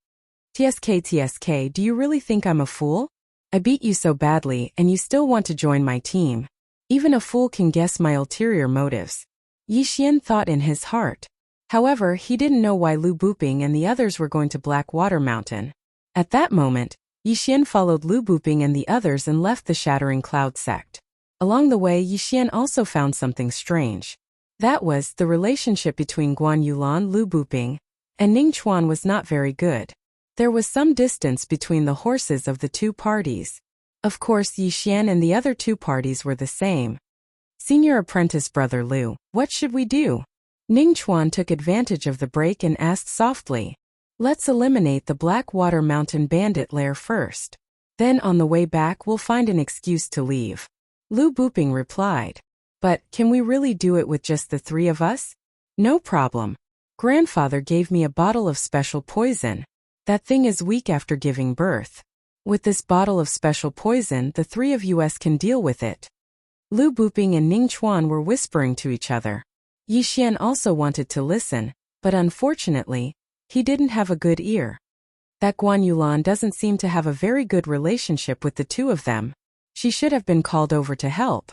TSK, do you really think I'm a fool? I beat you so badly and you still want to join my team. Even a fool can guess my ulterior motives. Yi Xian thought in his heart. However, he didn't know why Lu Buping and the others were going to Blackwater Mountain. At that moment, Yi Xian followed Lu Buping and the others and left the Shattering Cloud sect. Along the way, Yi Xian also found something strange. That was, the relationship between Guan Yulan, Lu Buping, and Ning Chuan was not very good. There was some distance between the horses of the two parties. Of course, Yi Xian and the other two parties were the same. Senior apprentice brother Lu, what should we do? Ning Chuan took advantage of the break and asked softly. Let's eliminate the Blackwater Mountain bandit lair first. Then on the way back we'll find an excuse to leave. Lu Buping replied. But, can we really do it with just the three of us? No problem. Grandfather gave me a bottle of special poison. That thing is weak after giving birth. With this bottle of special poison, the three of us can deal with it. Lu Buping and Ning Chuan were whispering to each other. Yi Xian also wanted to listen, but unfortunately, he didn't have a good ear. That Guan Yulan doesn't seem to have a very good relationship with the two of them. She should have been called over to help.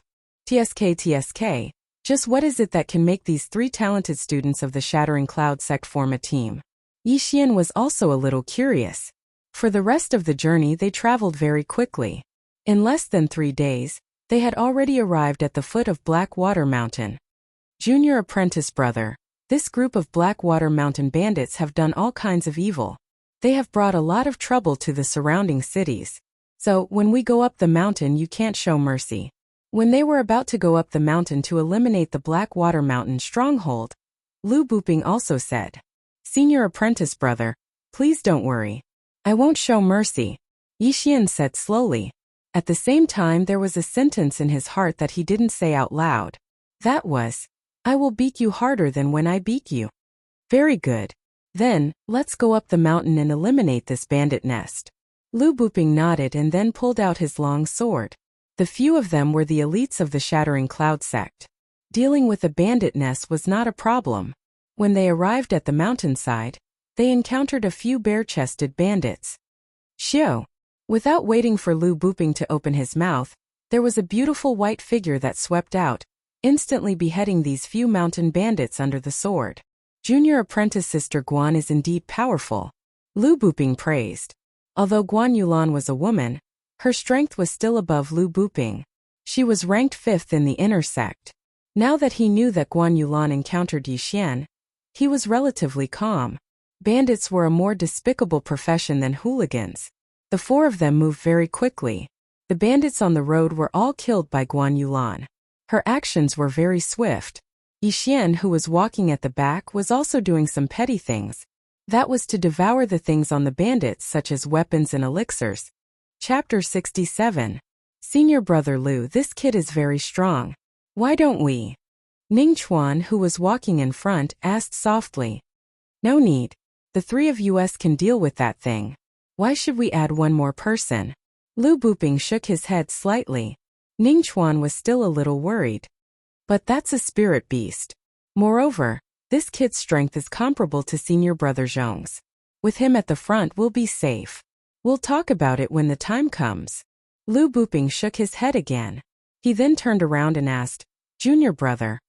TSK, just what is it that can make these three talented students of the Shattering Cloud sect form a team? Yi Xian was also a little curious. For the rest of the journey they traveled very quickly. In less than 3 days, they had already arrived at the foot of Blackwater Mountain. Junior apprentice brother, this group of Blackwater Mountain bandits have done all kinds of evil. They have brought a lot of trouble to the surrounding cities. So, when we go up the mountain you can't show mercy. When they were about to go up the mountain to eliminate the Blackwater Mountain stronghold, Lu Buping also said, Senior apprentice brother, please don't worry. I won't show mercy, Yi Xian said slowly. At the same time there was a sentence in his heart that he didn't say out loud. That was, I will beat you harder than when I beat you. Very good. Then, let's go up the mountain and eliminate this bandit nest. Lu Buping nodded and then pulled out his long sword. The few of them were the elites of the Shattering Cloud sect. Dealing with a bandit nest was not a problem. When they arrived at the mountainside, they encountered a few bare-chested bandits. Xiao. Without waiting for Lu Buping to open his mouth, there was a beautiful white figure that swept out, instantly beheading these few mountain bandits under the sword. Junior apprentice sister Guan is indeed powerful, Lu Buping praised. Although Guan Yulan was a woman, her strength was still above Lu Buping. She was ranked 5th in the inner sect. Now that he knew that Guan Yulan encountered Yi Xian, he was relatively calm. Bandits were a more despicable profession than hooligans. The 4 of them moved very quickly. The bandits on the road were all killed by Guan Yulan. Her actions were very swift. Yi Xian, who was walking at the back, was also doing some petty things. That was to devour the things on the bandits such as weapons and elixirs. Chapter 67. Senior brother Lu, this kid is very strong. Why don't we? Ning Chuan, who was walking in front, asked softly. No need. The 3 of us can deal with that thing. Why should we add one more person? Lu Buping shook his head slightly. Ning Chuan was still a little worried. But that's a spirit beast. Moreover, this kid's strength is comparable to senior brother Zhong's. With him at the front we'll be safe. We'll talk about it when the time comes. Lu Buping shook his head again. He then turned around and asked, Junior brother,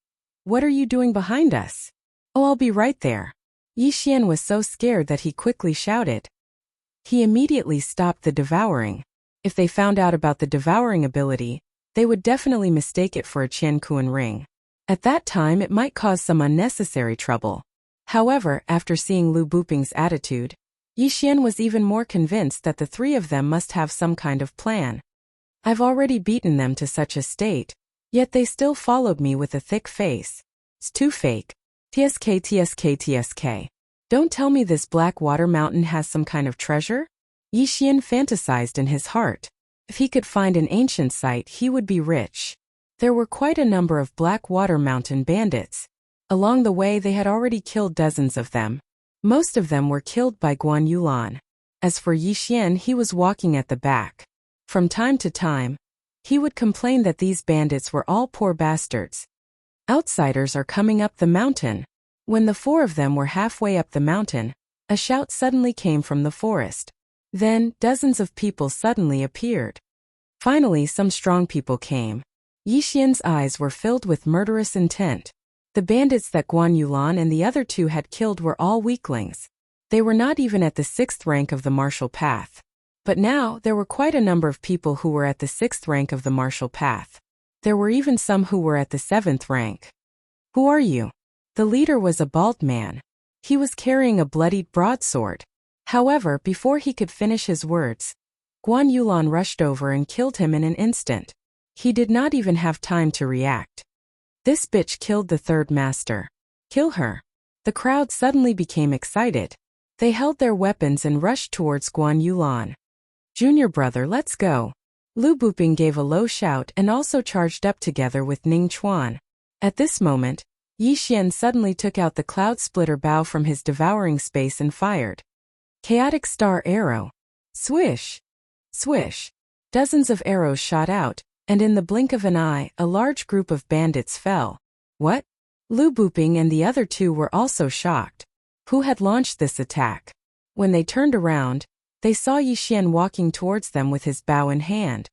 what are you doing behind us? Oh, I'll be right there. Yi Xian was so scared that he quickly shouted. He immediately stopped the devouring. If they found out about the devouring ability, they would definitely mistake it for a Qian Kuan ring. At that time it might cause some unnecessary trouble. However, after seeing Lu Buping's attitude, Yixian was even more convinced that the three of them must have some kind of plan. I've already beaten them to such a state, yet they still followed me with a thick face. It's too fake. TSK. Don't tell me this black water mountain has some kind of treasure? Yixian fantasized in his heart. If he could find an ancient site, he would be rich. There were quite a number of black water mountain bandits. Along the way they had already killed dozens of them. Most of them were killed by Guan Yulan. As for Yixian, he was walking at the back. From time to time, he would complain that these bandits were all poor bastards. Outsiders are coming up the mountain. When the four of them were halfway up the mountain, a shout suddenly came from the forest. Then, dozens of people suddenly appeared. Finally, some strong people came. Yixian's eyes were filled with murderous intent. The bandits that Guan Yulan and the other two had killed were all weaklings. They were not even at the 6th rank of the martial path. But now, there were quite a number of people who were at the 6th rank of the martial path. There were even some who were at the 7th rank. Who are you? The leader was a bald man. He was carrying a bloodied broadsword. However, before he could finish his words, Guan Yulan rushed over and killed him in an instant. He did not even have time to react. This bitch killed the third master. Kill her. The crowd suddenly became excited. They held their weapons and rushed towards Guan Yulan. Junior brother, let's go. Lu Buping gave a low shout and also charged up together with Ning Chuan. At this moment, Yixian suddenly took out the cloud splitter bow from his devouring space and fired. Chaotic star arrow. Swish. Swish. Dozens of arrows shot out, and in the blink of an eye, a large group of bandits fell. What? Lu Buping and the other two were also shocked. Who had launched this attack? When they turned around, they saw Yixian walking towards them with his bow in hand.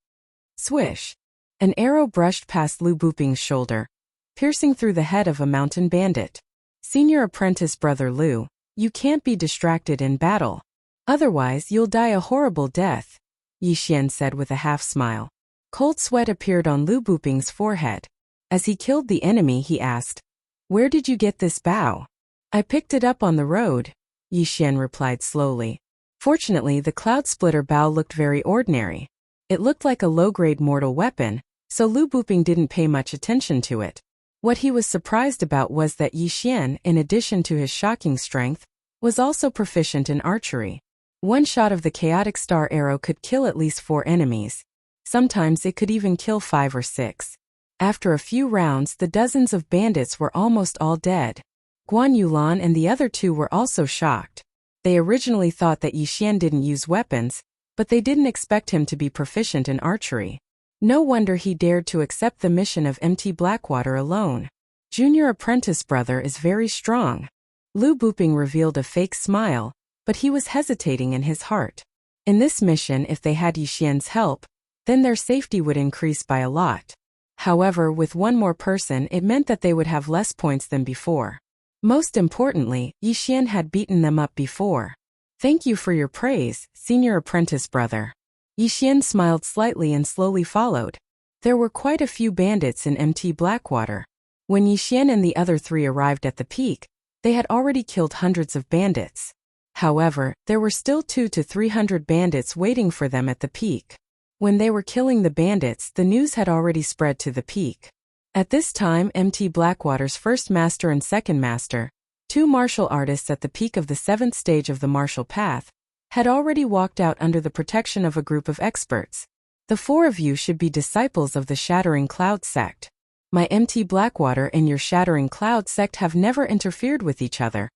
Swish. An arrow brushed past Lu Buping's shoulder, piercing through the head of a mountain bandit. Senior apprentice brother Lu, you can't be distracted in battle. Otherwise you'll die a horrible death, Yixian said with a half-smile. Cold sweat appeared on Lu Buping's forehead. As he killed the enemy, he asked, "Where did you get this bow?" "I picked it up on the road," Yixian replied slowly. Fortunately, the cloud splitter bow looked very ordinary. It looked like a low-grade mortal weapon, so Lu Buping didn't pay much attention to it. What he was surprised about was that Yixian, in addition to his shocking strength, was also proficient in archery. One shot of the chaotic star arrow could kill at least 4 enemies. Sometimes it could even kill 5 or 6. After a few rounds, the dozens of bandits were almost all dead. Guan Yulan and the other two were also shocked. They originally thought that Yixian didn't use weapons, but they didn't expect him to be proficient in archery. No wonder he dared to accept the mission of MT Blackwater alone. Junior apprentice brother is very strong. Lu Buping revealed a fake smile, but he was hesitating in his heart. In this mission, if they had Yixian's help, then their safety would increase by a lot. However, with one more person, it meant that they would have less points than before. Most importantly, Yixian had beaten them up before. Thank you for your praise, senior apprentice brother. Yixian smiled slightly and slowly followed. There were quite a few bandits in MT Blackwater. When Yixian and the other 3 arrived at the peak, they had already killed hundreds of bandits. However, there were still 200 to 300 bandits waiting for them at the peak. When they were killing the bandits, the news had already spread to the peak. At this time, MT Blackwater's first master and second master, 2 martial artists at the peak of the 7th stage of the martial path, had already walked out under the protection of a group of experts. The 4 of you should be disciples of the Shattering Cloud sect. My MT Blackwater and your Shattering Cloud sect have never interfered with each other,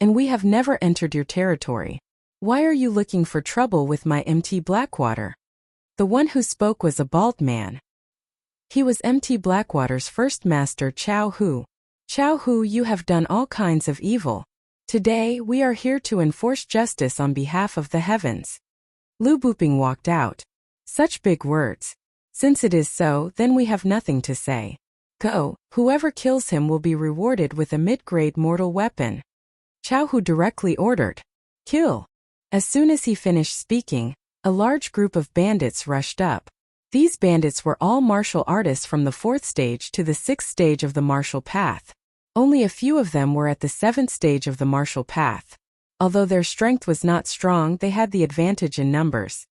and we have never entered your territory. Why are you looking for trouble with my MT Blackwater? The one who spoke was a bald man. He was MT Blackwater's first master, Chao Hu. Chao Hu, you have done all kinds of evil. Today, we are here to enforce justice on behalf of the heavens. Lu Buping walked out. Such big words. Since it is so, then we have nothing to say. Go, whoever kills him will be rewarded with a mid-grade mortal weapon. Chao Hu directly ordered. Kill. As soon as he finished speaking, a large group of bandits rushed up. These bandits were all martial artists from the 4th stage to the 6th stage of the martial path. Only a few of them were at the 7th stage of the martial path. Although their strength was not strong, they had the advantage in numbers.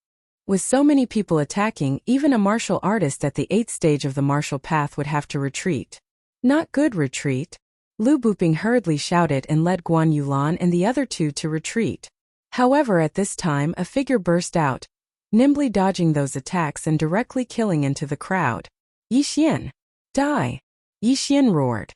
With so many people attacking, even a martial artist at the 8th stage of the martial path would have to retreat. Not good retreat. Lu Buping hurriedly shouted and led Guan Yulan and the other two to retreat. However, at this time a figure burst out, nimbly dodging those attacks and directly killing into the crowd. Yi Xian! Die! Yi Xian roared.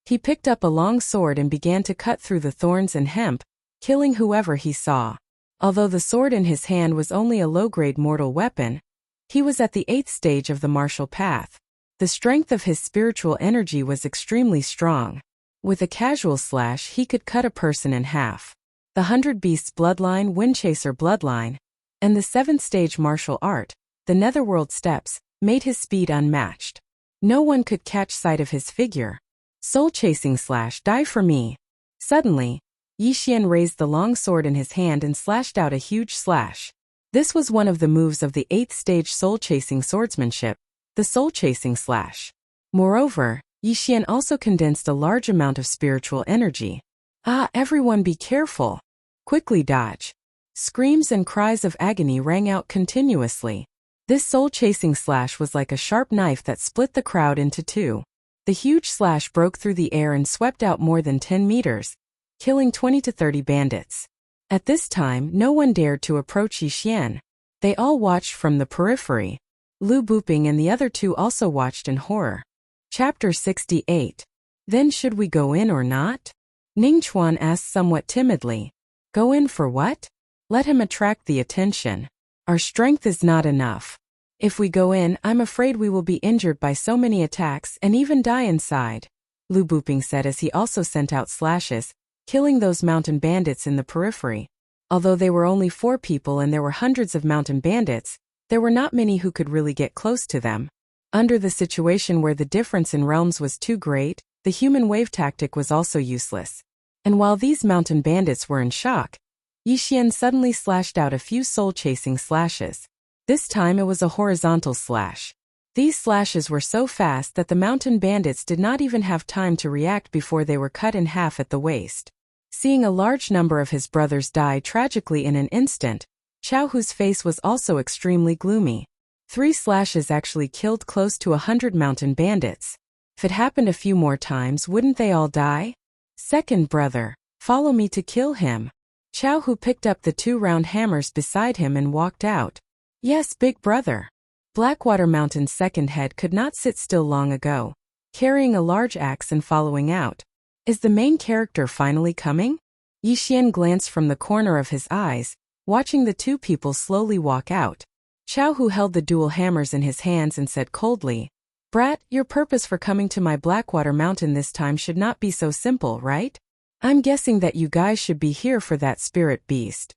He picked up a long sword and began to cut through the thorns and hemp, killing whoever he saw. Although the sword in his hand was only a low-grade mortal weapon, he was at the 8th stage of the martial path. The strength of his spiritual energy was extremely strong. With a casual slash he could cut a person in half. The 100 Beasts bloodline, Windchaser bloodline, and the 7th stage martial art, the Netherworld steps, made his speed unmatched. No one could catch sight of his figure. Soul-chasing slash, die for me. Suddenly, Yi Xian raised the long sword in his hand and slashed out a huge slash. This was one of the moves of the 8th stage soul-chasing swordsmanship, the soul-chasing slash. Moreover, Yi Xian also condensed a large amount of spiritual energy. Ah, everyone be careful! Quickly dodge! Screams and cries of agony rang out continuously. This soul-chasing slash was like a sharp knife that split the crowd into two. The huge slash broke through the air and swept out more than 10 meters, killing 20 to 30 bandits. At this time, no one dared to approach Yi Xian. They all watched from the periphery. Lu Buping and the other two also watched in horror. Chapter 68. Then should we go in or not? Ning Chuan asked somewhat timidly. Go in for what? Let him attract the attention. Our strength is not enough. If we go in, I'm afraid we will be injured by so many attacks and even die inside, Lu Buping said as he also sent out slashes, killing those mountain bandits in the periphery. Although they were only 4 people and there were hundreds of mountain bandits, there were not many who could really get close to them. Under the situation where the difference in realms was too great, the human wave tactic was also useless. And while these mountain bandits were in shock, Yi Xian suddenly slashed out a few soul-chasing slashes. This time it was a horizontal slash. These slashes were so fast that the mountain bandits did not even have time to react before they were cut in half at the waist. Seeing a large number of his brothers die tragically in an instant, Chao Hu's face was also extremely gloomy. 3 slashes actually killed close to 100 mountain bandits. If it happened a few more times, wouldn't they all die? Second brother, follow me to kill him. Chao Hu picked up the 2 round hammers beside him and walked out. Yes, big brother. Blackwater Mountain's second head could not sit still long ago, carrying a large axe and following out. Is the main character finally coming? Yi Xian glanced from the corner of his eyes, watching the 2 people slowly walk out. Chao Hu held the dual hammers in his hands and said coldly, Brat, your purpose for coming to my Blackwater Mountain this time should not be so simple, right? I'm guessing that you guys should be here for that spirit beast.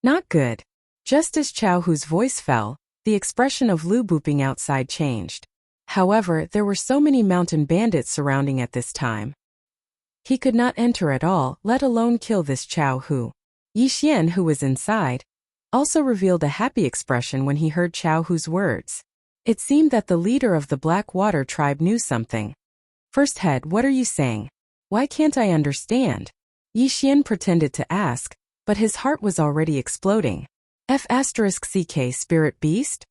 Not good. Just as Chao Hu's voice fell, the expression of Lu Buping outside changed. However, there were so many mountain bandits surrounding at this time. He could not enter at all, let alone kill this Chao Hu. Yi Xian, who was inside, also revealed a happy expression when he heard Chao Hu's words. It seemed that the leader of the Blackwater tribe knew something. First head, what are you saying? Why can't I understand? Yi Xian pretended to ask, but his heart was already exploding. F***CK spirit beast?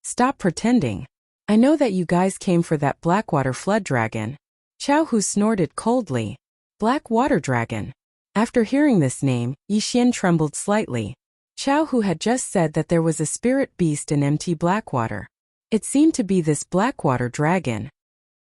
Stop pretending. I know that you guys came for that Blackwater flood dragon. Chao Hu snorted coldly. Blackwater dragon. After hearing this name, Yi Xian trembled slightly. Chao Hu had just said that there was a spirit beast in MT Blackwater. It seemed to be this Blackwater dragon.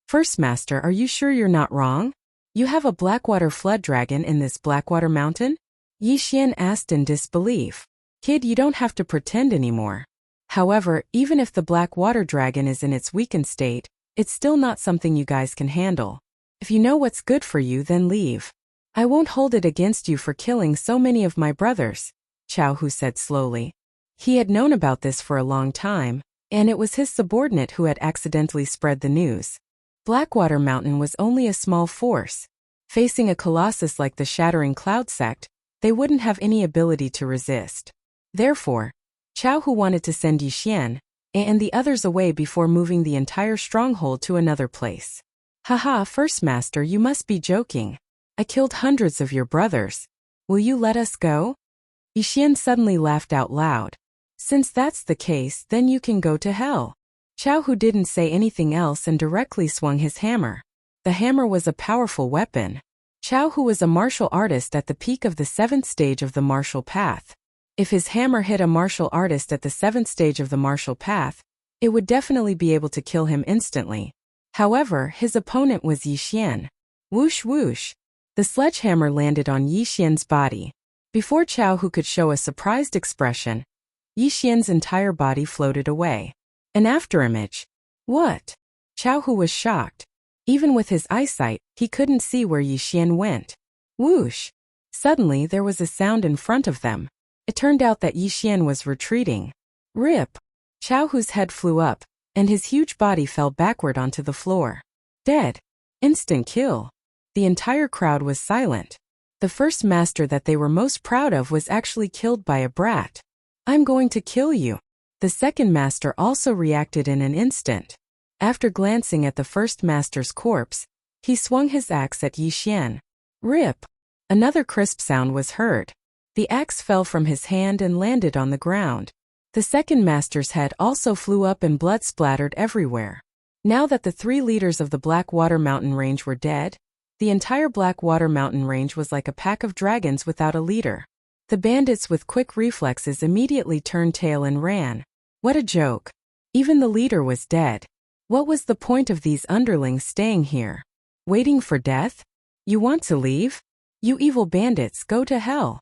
First Master, are you sure you're not wrong? You have a Blackwater flood dragon in this Blackwater Mountain? Yi Xian asked in disbelief. Kid, you don't have to pretend anymore. However, even if the Blackwater dragon is in its weakened state, it's still not something you guys can handle. If you know what's good for you, then leave. I won't hold it against you for killing so many of my brothers, Chao Hu said slowly. He had known about this for a long time, and it was his subordinate who had accidentally spread the news. Blackwater Mountain was only a small force. Facing a colossus like the Shattering Cloud Sect, they wouldn't have any ability to resist. Therefore, Chao Hu wanted to send Yi Xian and the others away before moving the entire stronghold to another place. Haha, First Master, you must be joking. I killed hundreds of your brothers. Will you let us go? Yixian suddenly laughed out loud. Since that's the case, then you can go to hell. Chao Hu didn't say anything else and directly swung his hammer. The hammer was a powerful weapon. Chao Hu was a martial artist at the peak of the 7th stage of the martial path. If his hammer hit a martial artist at the 7th stage of the martial path, it would definitely be able to kill him instantly. However, his opponent was Yixian. Whoosh whoosh. The sledgehammer landed on Yixian's body. Before Chao Hu could show a surprised expression, Yixian's entire body floated away. An afterimage. What? Chao Hu was shocked. Even with his eyesight, he couldn't see where Yixian went. Whoosh! Suddenly there was a sound in front of them. It turned out that Yixian was retreating. Rip! Chao Hu's head flew up, and his huge body fell backward onto the floor. Dead. Instant kill. The entire crowd was silent. The first master that they were most proud of was actually killed by a brat. I'm going to kill you. The second master also reacted in an instant. After glancing at the first master's corpse, he swung his axe at Yixian. Rip! Another crisp sound was heard. The axe fell from his hand and landed on the ground. The second master's head also flew up and blood splattered everywhere. Now that the 3 leaders of the Blackwater Mountain Range were dead, the entire Blackwater Mountain Range was like a pack of dragons without a leader. The bandits with quick reflexes immediately turned tail and ran. What a joke. Even the leader was dead. What was the point of these underlings staying here? Waiting for death? You want to leave? You evil bandits, go to hell.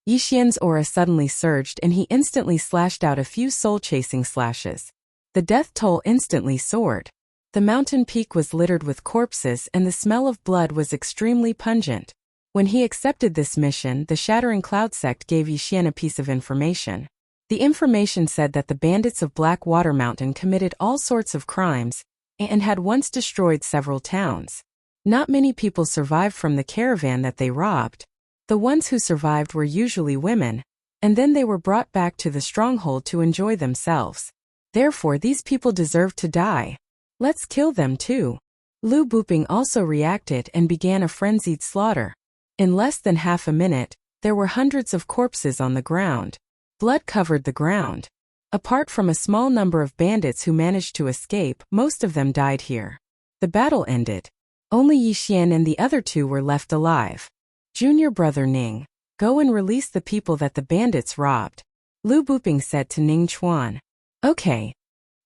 Yixian's aura suddenly surged and he instantly slashed out a few soul-chasing slashes. The death toll instantly soared. The mountain peak was littered with corpses and the smell of blood was extremely pungent. When he accepted this mission, the Shattering Cloud sect gave Yixian a piece of information. The information said that the bandits of Blackwater Mountain committed all sorts of crimes and had once destroyed several towns. Not many people survived from the caravan that they robbed. The ones who survived were usually women, and then they were brought back to the stronghold to enjoy themselves. Therefore, these people deserved to die. Let's kill them too. Lu Buping also reacted and began a frenzied slaughter. In less than half a minute, there were hundreds of corpses on the ground. Blood covered the ground. Apart from a small number of bandits who managed to escape, most of them died here. The battle ended. Only Yixian and the other 2 were left alive. Junior brother Ning, go and release the people that the bandits robbed. Lu Buping said to Ning Chuan. Okay.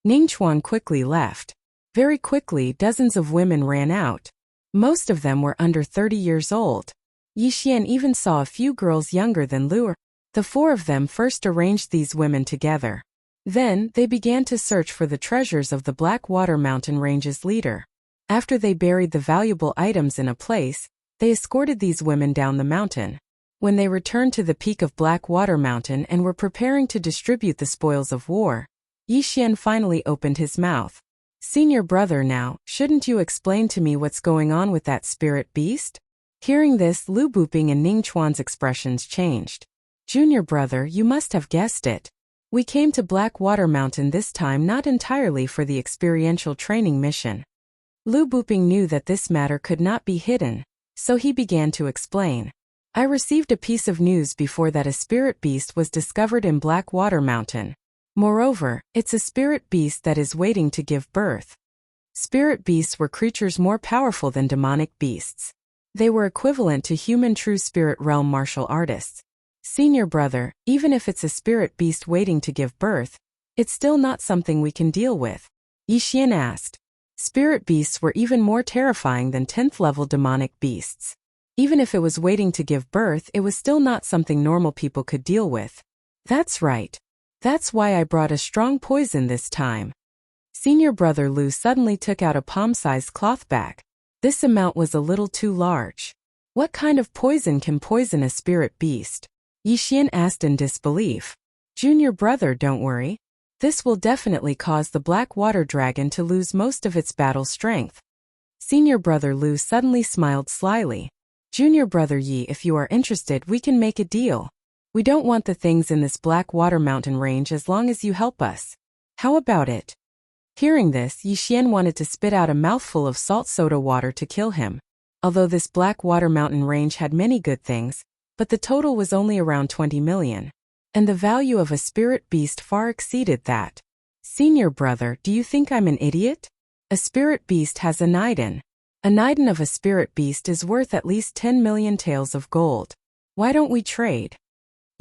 Ning Chuan quickly left. Very quickly, dozens of women ran out. Most of them were under 30 years old. Yixian even saw a few girls younger than Lu. The 4 of them first arranged these women together. Then, they began to search for the treasures of the Blackwater Mountain Range's leader. After they buried the valuable items in a place, they escorted these women down the mountain. When they returned to the peak of Blackwater Mountain and were preparing to distribute the spoils of war, Yixian finally opened his mouth. Senior brother, now, shouldn't you explain to me what's going on with that spirit beast? Hearing this, Lu Buping and Ning Chuan's expressions changed. Junior brother, you must have guessed it. We came to Blackwater Mountain this time not entirely for the experiential training mission. Lu Buping knew that this matter could not be hidden, so he began to explain. I received a piece of news before that a spirit beast was discovered in Blackwater Mountain. Moreover, it's a spirit beast that is waiting to give birth. Spirit beasts were creatures more powerful than demonic beasts. They were equivalent to human true spirit realm martial artists. Senior brother, even if it's a spirit beast waiting to give birth, it's still not something we can deal with. Yixian asked. Spirit beasts were even more terrifying than 10th level demonic beasts. Even if it was waiting to give birth, it was still not something normal people could deal with. That's right. That's why I brought a strong poison this time. Senior brother Lu suddenly took out a palm-sized cloth bag. This amount was a little too large. What kind of poison can poison a spirit beast? Yixian asked in disbelief. Junior brother, don't worry. This will definitely cause the black water dragon to lose most of its battle strength. Senior brother Lu suddenly smiled slyly. Junior brother Yi, if you are interested, we can make a deal. We don't want the things in this Blackwater Mountain range as long as you help us. How about it? Hearing this, Yixian wanted to spit out a mouthful of salt soda water to kill him. Although this black water mountain range had many good things, but the total was only around 20 million. And the value of a spirit beast far exceeded that. Senior brother, do you think I'm an idiot? A spirit beast has a niden. A niden of a spirit beast is worth at least 10 million taels of gold. Why don't we trade?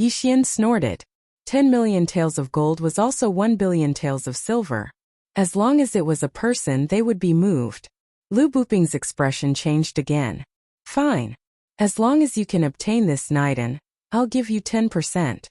Yixian snorted. 10 million taels of gold was also 1 billion taels of silver. As long as it was a person, they would be moved. Lu Buping's expression changed again. Fine. As long as you can obtain this niden, I'll give you 10%.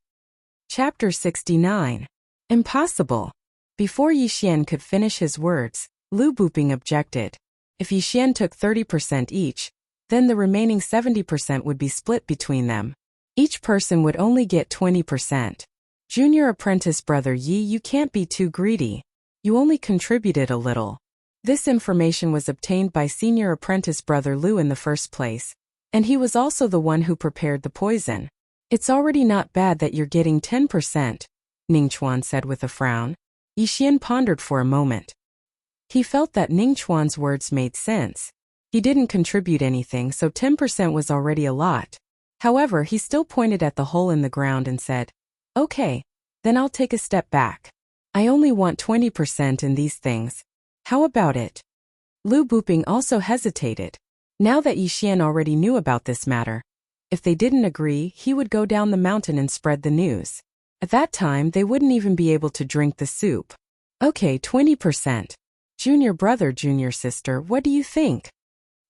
Chapter 69. Impossible. Before Yixian could finish his words, Lu Buping objected. If Yixian took 30% each, then the remaining 70% would be split between them. Each person would only get 20%. Junior apprentice brother Yi, you can't be too greedy. You only contributed a little. This information was obtained by senior apprentice brother Lu in the first place, and he was also the one who prepared the poison. It's already not bad that you're getting 10%, Ningchuan said with a frown. Yixian pondered for a moment. He felt that Ningchuan's words made sense. He didn't contribute anything, so 10% was already a lot. However, he still pointed at the hole in the ground and said, Okay, then I'll take a step back. I only want 20% in these things. How about it? Lu Buping also hesitated. Now that Yixian already knew about this matter, if they didn't agree, he would go down the mountain and spread the news. At that time, they wouldn't even be able to drink the soup. Okay, 20%. Junior brother, junior sister, what do you think?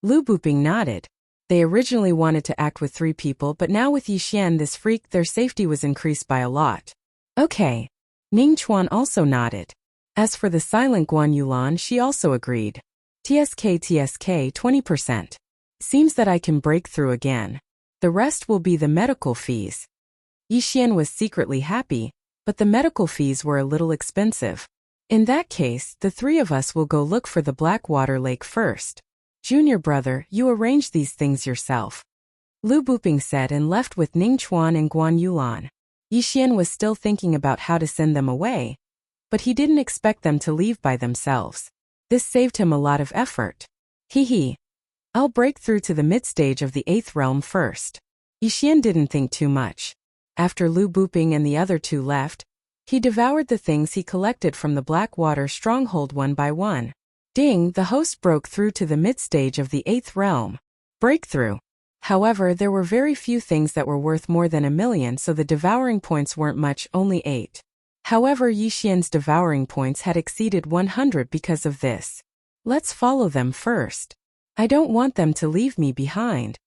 Lu Buping nodded. They originally wanted to act with 3 people, but now with Yixian this freak, their safety was increased by a lot. Okay. Ningchuan also nodded. As for the silent Guan Yulan, she also agreed. TSK 20%. Seems that I can break through again. The rest will be the medical fees. Yixian was secretly happy, but the medical fees were a little expensive. In that case, the 3 of us will go look for the Blackwater Lake first. Junior brother, you arrange these things yourself. Lu Buping said and left with Ningchuan and Guan Yulan. Yixian was still thinking about how to send them away, but he didn't expect them to leave by themselves. This saved him a lot of effort. Hee. I'll break through to the mid-stage of the 8th realm first. Yixian didn't think too much. After Lu Buping and the other 2 left, he devoured the things he collected from the Blackwater stronghold one by one. Ding, the host broke through to the mid-stage of the 8th realm. Breakthrough. However, there were very few things that were worth more than 1 million, so the devouring points weren't much, only 8. However, Yixian's devouring points had exceeded 100 because of this. Let's follow them first. I don't want them to leave me behind.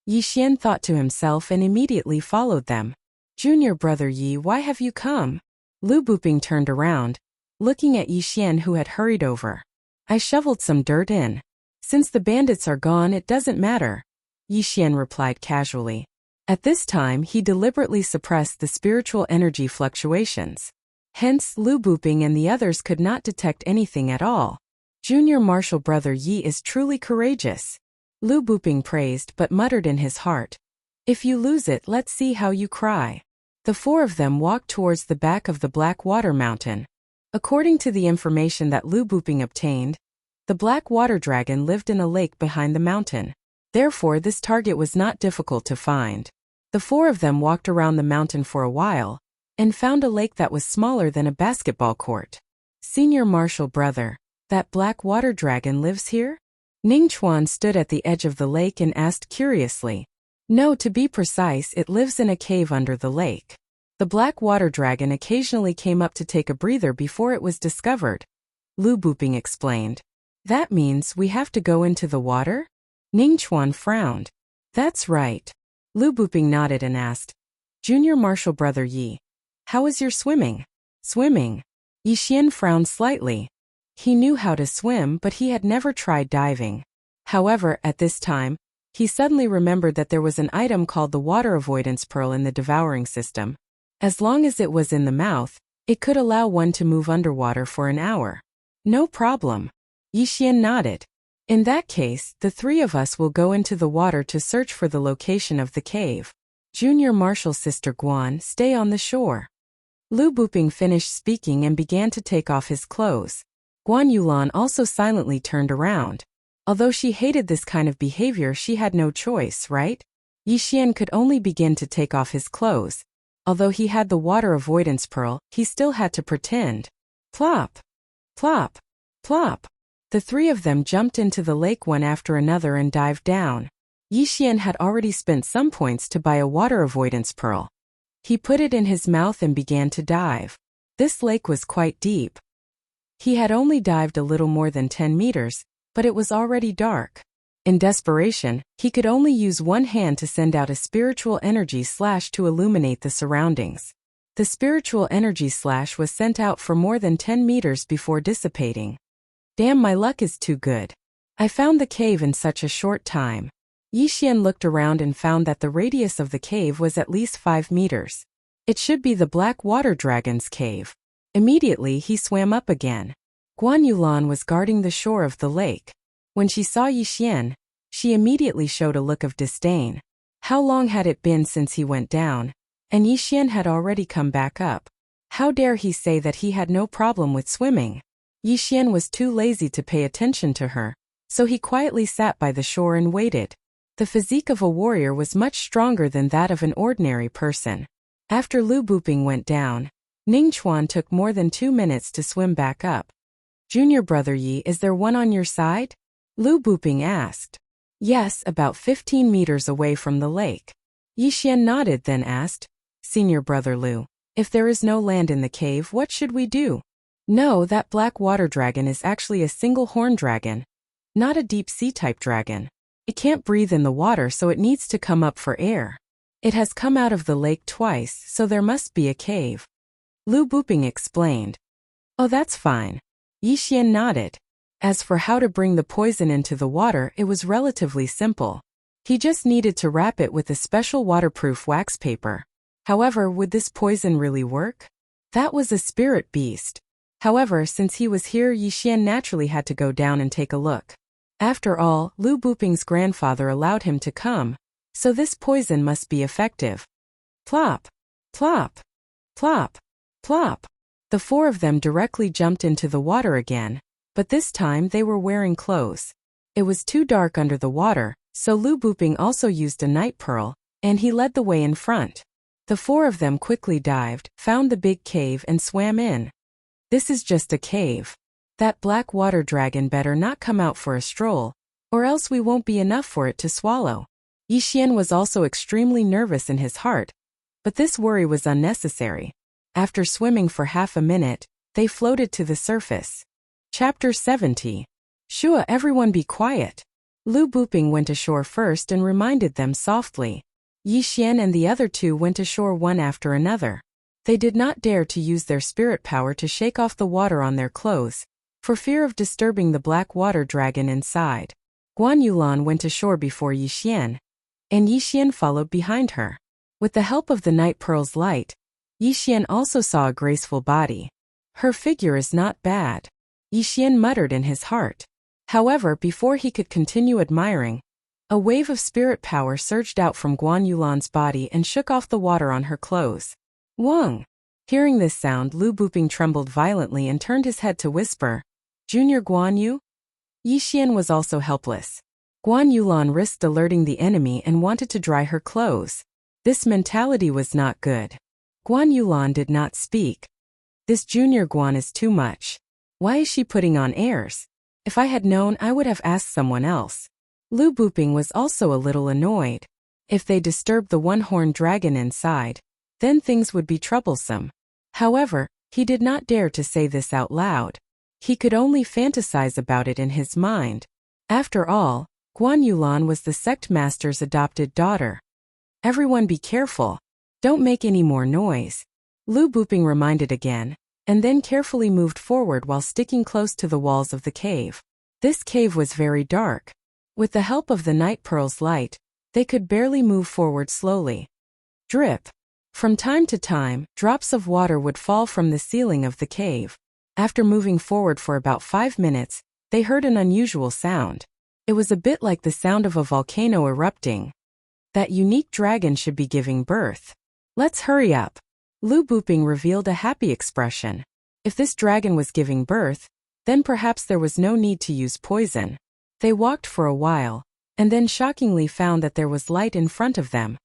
Yixian thought to himself and immediately followed them. Junior brother Yi, why have you come? Lu Buping turned around, looking at Yixian who had hurried over. I shoveled some dirt in. Since the bandits are gone, it doesn't matter. Yixian replied casually. At this time, he deliberately suppressed the spiritual energy fluctuations. Hence, Lu Buping and the others could not detect anything at all. Junior martial brother Yi is truly courageous. Lu Buping praised but muttered in his heart. If you lose it, let's see how you cry. The 4 of them walked towards the back of the Black Water Mountain. According to the information that Lu Buping obtained, the Black Water Dragon lived in a lake behind the mountain. Therefore, this target was not difficult to find. The 4 of them walked around the mountain for a while, and found a lake that was smaller than a basketball court. Senior martial brother, that Black Water Dragon lives here? Ningchuan stood at the edge of the lake and asked curiously. No, to be precise, it lives in a cave under the lake. The Black Water Dragon occasionally came up to take a breather before it was discovered. Lu Buping explained. That means we have to go into the water? Ningchuan frowned. That's right. Lu Buping nodded and asked. Junior martial brother Yi, how is your swimming? Swimming. Yixian frowned slightly. He knew how to swim, but he had never tried diving. However, at this time, he suddenly remembered that there was an item called the water avoidance pearl in the devouring system. As long as it was in the mouth, it could allow one to move underwater for an hour. No problem. Yixian nodded. In that case, the 3 of us will go into the water to search for the location of the cave. Junior martial sister Guan, stay on the shore. Lu Buping finished speaking and began to take off his clothes. Guan Yulan also silently turned around. Although she hated this kind of behavior, she had no choice, right? Yixian could only begin to take off his clothes. Although he had the water avoidance pearl, he still had to pretend. Plop! Plop! Plop! The three of them jumped into the lake one after another and dived down. Yixian had already spent some points to buy a water avoidance pearl. He put it in his mouth and began to dive. This lake was quite deep. He had only dived a little more than 10 meters, but it was already dark. In desperation, he could only use one hand to send out a spiritual energy slash to illuminate the surroundings. The spiritual energy slash was sent out for more than 10 meters before dissipating. Damn, my luck is too good. I found the cave in such a short time. Yixian looked around and found that the radius of the cave was at least 5 meters. It should be the Black Water Dragon's cave. Immediately he swam up again. Guan Yulan was guarding the shore of the lake. When she saw Yixian, she immediately showed a look of disdain. How long had it been since he went down? And Yixian had already come back up. How dare he say that he had no problem with swimming? Yixian was too lazy to pay attention to her, so he quietly sat by the shore and waited. The physique of a warrior was much stronger than that of an ordinary person. After Lu Buping went down, Ning Chuan took more than 2 minutes to swim back up. Junior brother Yi, is there one on your side? Lu Buping asked. Yes, about 15 meters away from the lake. Yixian nodded, then asked, Senior brother Lu, if there is no land in the cave, what should we do? No, that black water dragon is actually a single horn dragon, not a deep sea type dragon. It can't breathe in the water, so it needs to come up for air. It has come out of the lake twice, so there must be a cave. Lu Buping explained. Oh, that's fine. Yixian nodded. As for how to bring the poison into the water, it was relatively simple. He just needed to wrap it with a special waterproof wax paper. However, would this poison really work? That was a spirit beast. However, since he was here, Yixian naturally had to go down and take a look. After all, Lu Buping's grandfather allowed him to come, so this poison must be effective. Plop! Plop! Plop! Plop! The four of them directly jumped into the water again, but this time they were wearing clothes. It was too dark under the water, so Lu Buping also used a night pearl, and he led the way in front. The four of them quickly dived, found the big cave and swam in. This is just a cave. That black water dragon better not come out for a stroll, or else we won't be enough for it to swallow. Yixian was also extremely nervous in his heart, but this worry was unnecessary. After swimming for half a minute, they floated to the surface. Chapter 70. Shua, everyone be quiet. Lu Buping went ashore first and reminded them softly. Yixian and the other two went ashore one after another. They did not dare to use their spirit power to shake off the water on their clothes, for fear of disturbing the black water dragon inside. Guan Yulan went ashore before Yixian, and Yixian followed behind her. With the help of the night pearl's light, Yixian also saw a graceful body. Her figure is not bad, Yixian muttered in his heart. However, before he could continue admiring, a wave of spirit power surged out from Guan Yulan's body and shook off the water on her clothes. Wang! Hearing this sound, Lu Buping trembled violently and turned his head to whisper, Junior Guan Yu? Yixian was also helpless. Guan Yulan risked alerting the enemy and wanted to dry her clothes. This mentality was not good. Guan Yulan did not speak. This Junior Guan is too much. Why is she putting on airs? If I had known, I would have asked someone else. Lu Buping was also a little annoyed. If they disturbed the one-horned dragon inside, then things would be troublesome. However, he did not dare to say this out loud. He could only fantasize about it in his mind. After all, Guan Yulan was the sect master's adopted daughter. Everyone be careful. Don't make any more noise. Lu Buping reminded again, and then carefully moved forward while sticking close to the walls of the cave. This cave was very dark. With the help of the night pearl's light, they could barely move forward slowly. Drip. From time to time, drops of water would fall from the ceiling of the cave. After moving forward for about 5 minutes, they heard an unusual sound. It was a bit like the sound of a volcano erupting. That unique dragon should be giving birth. Let's hurry up. Lu Buping revealed a happy expression. If this dragon was giving birth, Then perhaps there was no need to use poison. They walked for a while, and then shockingly found that there was light in front of them.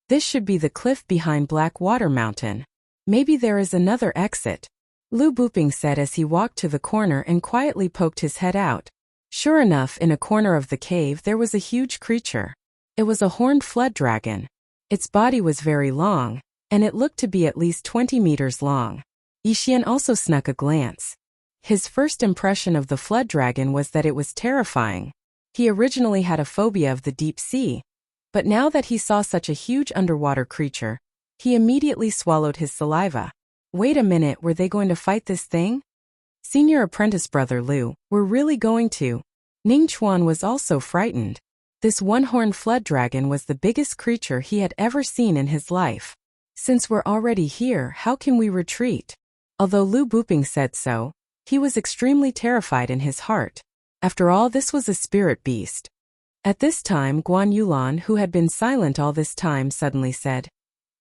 This should be the cliff behind Black Water Mountain. Maybe there is another exit, Lu Buping said as he walked to the corner and quietly poked his head out. Sure enough, in a corner of the cave there was a huge creature. It was a horned flood dragon. Its body was very long, and it looked to be at least 20 meters long. Yixian also snuck a glance. His first impression of the flood dragon was that it was terrifying. He originally had a phobia of the deep sea, but now that he saw such a huge underwater creature, he immediately swallowed his saliva. Wait a minute, were they going to fight this thing? Senior apprentice brother Lu, we're really going to? Ning Chuan was also frightened. This one-horned flood dragon was the biggest creature he had ever seen in his life. Since we're already here, how can we retreat? Although Lu Buping said so, he was extremely terrified in his heart. After all, this was a spirit beast. At this time, Guan Yulan, who had been silent all this time, suddenly said,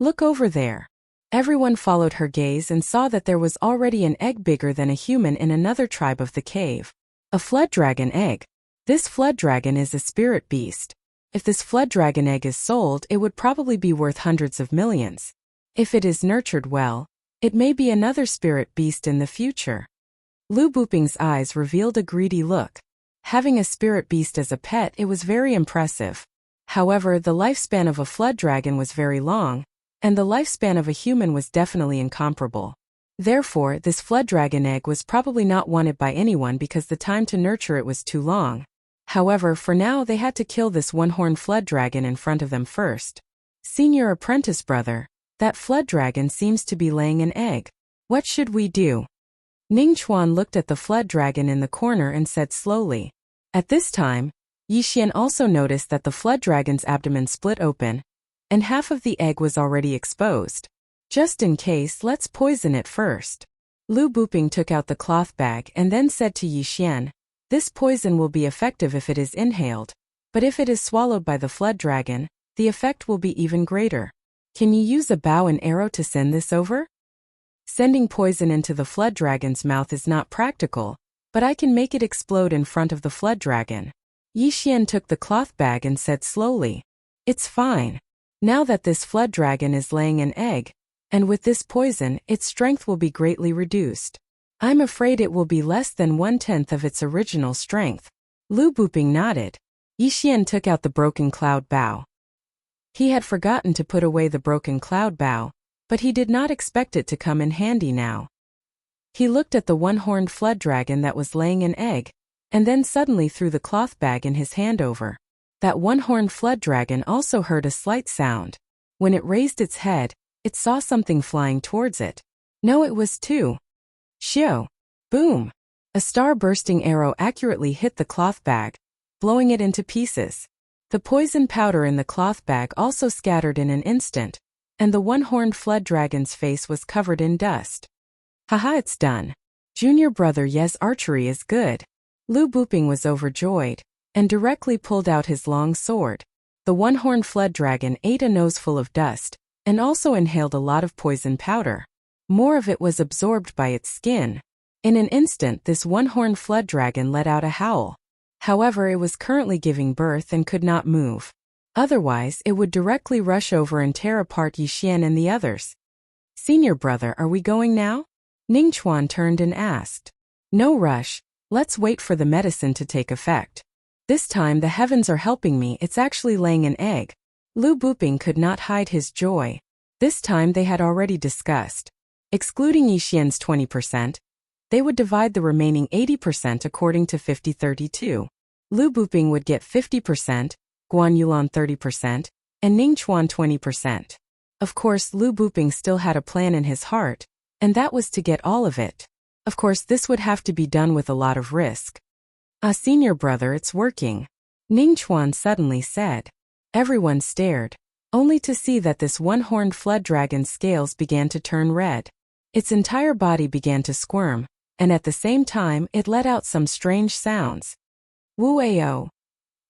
"Look over there." Everyone followed her gaze and saw that there was already an egg bigger than a human in another tribe of the cave. A flood dragon egg. This flood dragon is a spirit beast. If this flood dragon egg is sold, it would probably be worth hundreds of millions. If it is nurtured well, it may be another spirit beast in the future. Lu Buping's eyes revealed a greedy look. Having a spirit beast as a pet, it was very impressive. However, the lifespan of a flood dragon was very long, and the lifespan of a human was definitely incomparable. Therefore, this flood dragon egg was probably not wanted by anyone because the time to nurture it was too long. However, for now they had to kill this one-horned flood dragon in front of them first. Senior apprentice brother, that flood dragon seems to be laying an egg. What should we do? Ning Chuan looked at the flood dragon in the corner and said slowly. At this time, Yixian also noticed that the flood dragon's abdomen split open, and half of the egg was already exposed. Just in case, let's poison it first. Lu Buping took out the cloth bag and then said to Yixian, "This poison will be effective if it is inhaled, but if it is swallowed by the flood dragon, the effect will be even greater. Can you use a bow and arrow to send this over?" Sending poison into the flood dragon's mouth is not practical, but I can make it explode in front of the flood dragon. Yixian took the cloth bag and said slowly, "It's fine. Now that this flood dragon is laying an egg, and with this poison, its strength will be greatly reduced. I'm afraid it will be less than 1/10 of its original strength." Lu Buping nodded. Yixian took out the broken cloud bow. He had forgotten to put away the broken cloud bow, but he did not expect it to come in handy now. He looked at the one-horned flood dragon that was laying an egg, and then suddenly threw the cloth bag in his hand over. That one-horned flood dragon also heard a slight sound. When it raised its head, it saw something flying towards it. No, it was two. Shio! Boom! A star-bursting arrow accurately hit the cloth bag, blowing it into pieces. The poison powder in the cloth bag also scattered in an instant, and the one-horned flood dragon's face was covered in dust. Haha, it's done. Junior brother Ye's archery is good. Lu Buping was overjoyed, and directly pulled out his long sword. The one-horned flood dragon ate a noseful of dust, and also inhaled a lot of poison powder. More of it was absorbed by its skin. In an instant, this one-horned flood dragon let out a howl. However, it was currently giving birth and could not move. Otherwise, it would directly rush over and tear apart Yixian and the others. "Senior brother, are we going now?" Ning Chuan turned and asked. "No rush, let's wait for the medicine to take effect. This time the heavens are helping me, it's actually laying an egg." Lu Buping could not hide his joy. This time they had already discussed. Excluding Yixian's 20%, they would divide the remaining 80% according to 50-32. Lu Buping would get 50%, Guan Yulan 30%, and Ning Chuan 20%. Of course, Lu Buping still had a plan in his heart, and that was to get all of it. Of course, this would have to be done with a lot of risk. "Ah, senior brother, it's working," Ning Chuan suddenly said. Everyone stared, only to see that this one-horned flood dragon's scales began to turn red. Its entire body began to squirm, and at the same time, it let out some strange sounds. Woo-ao!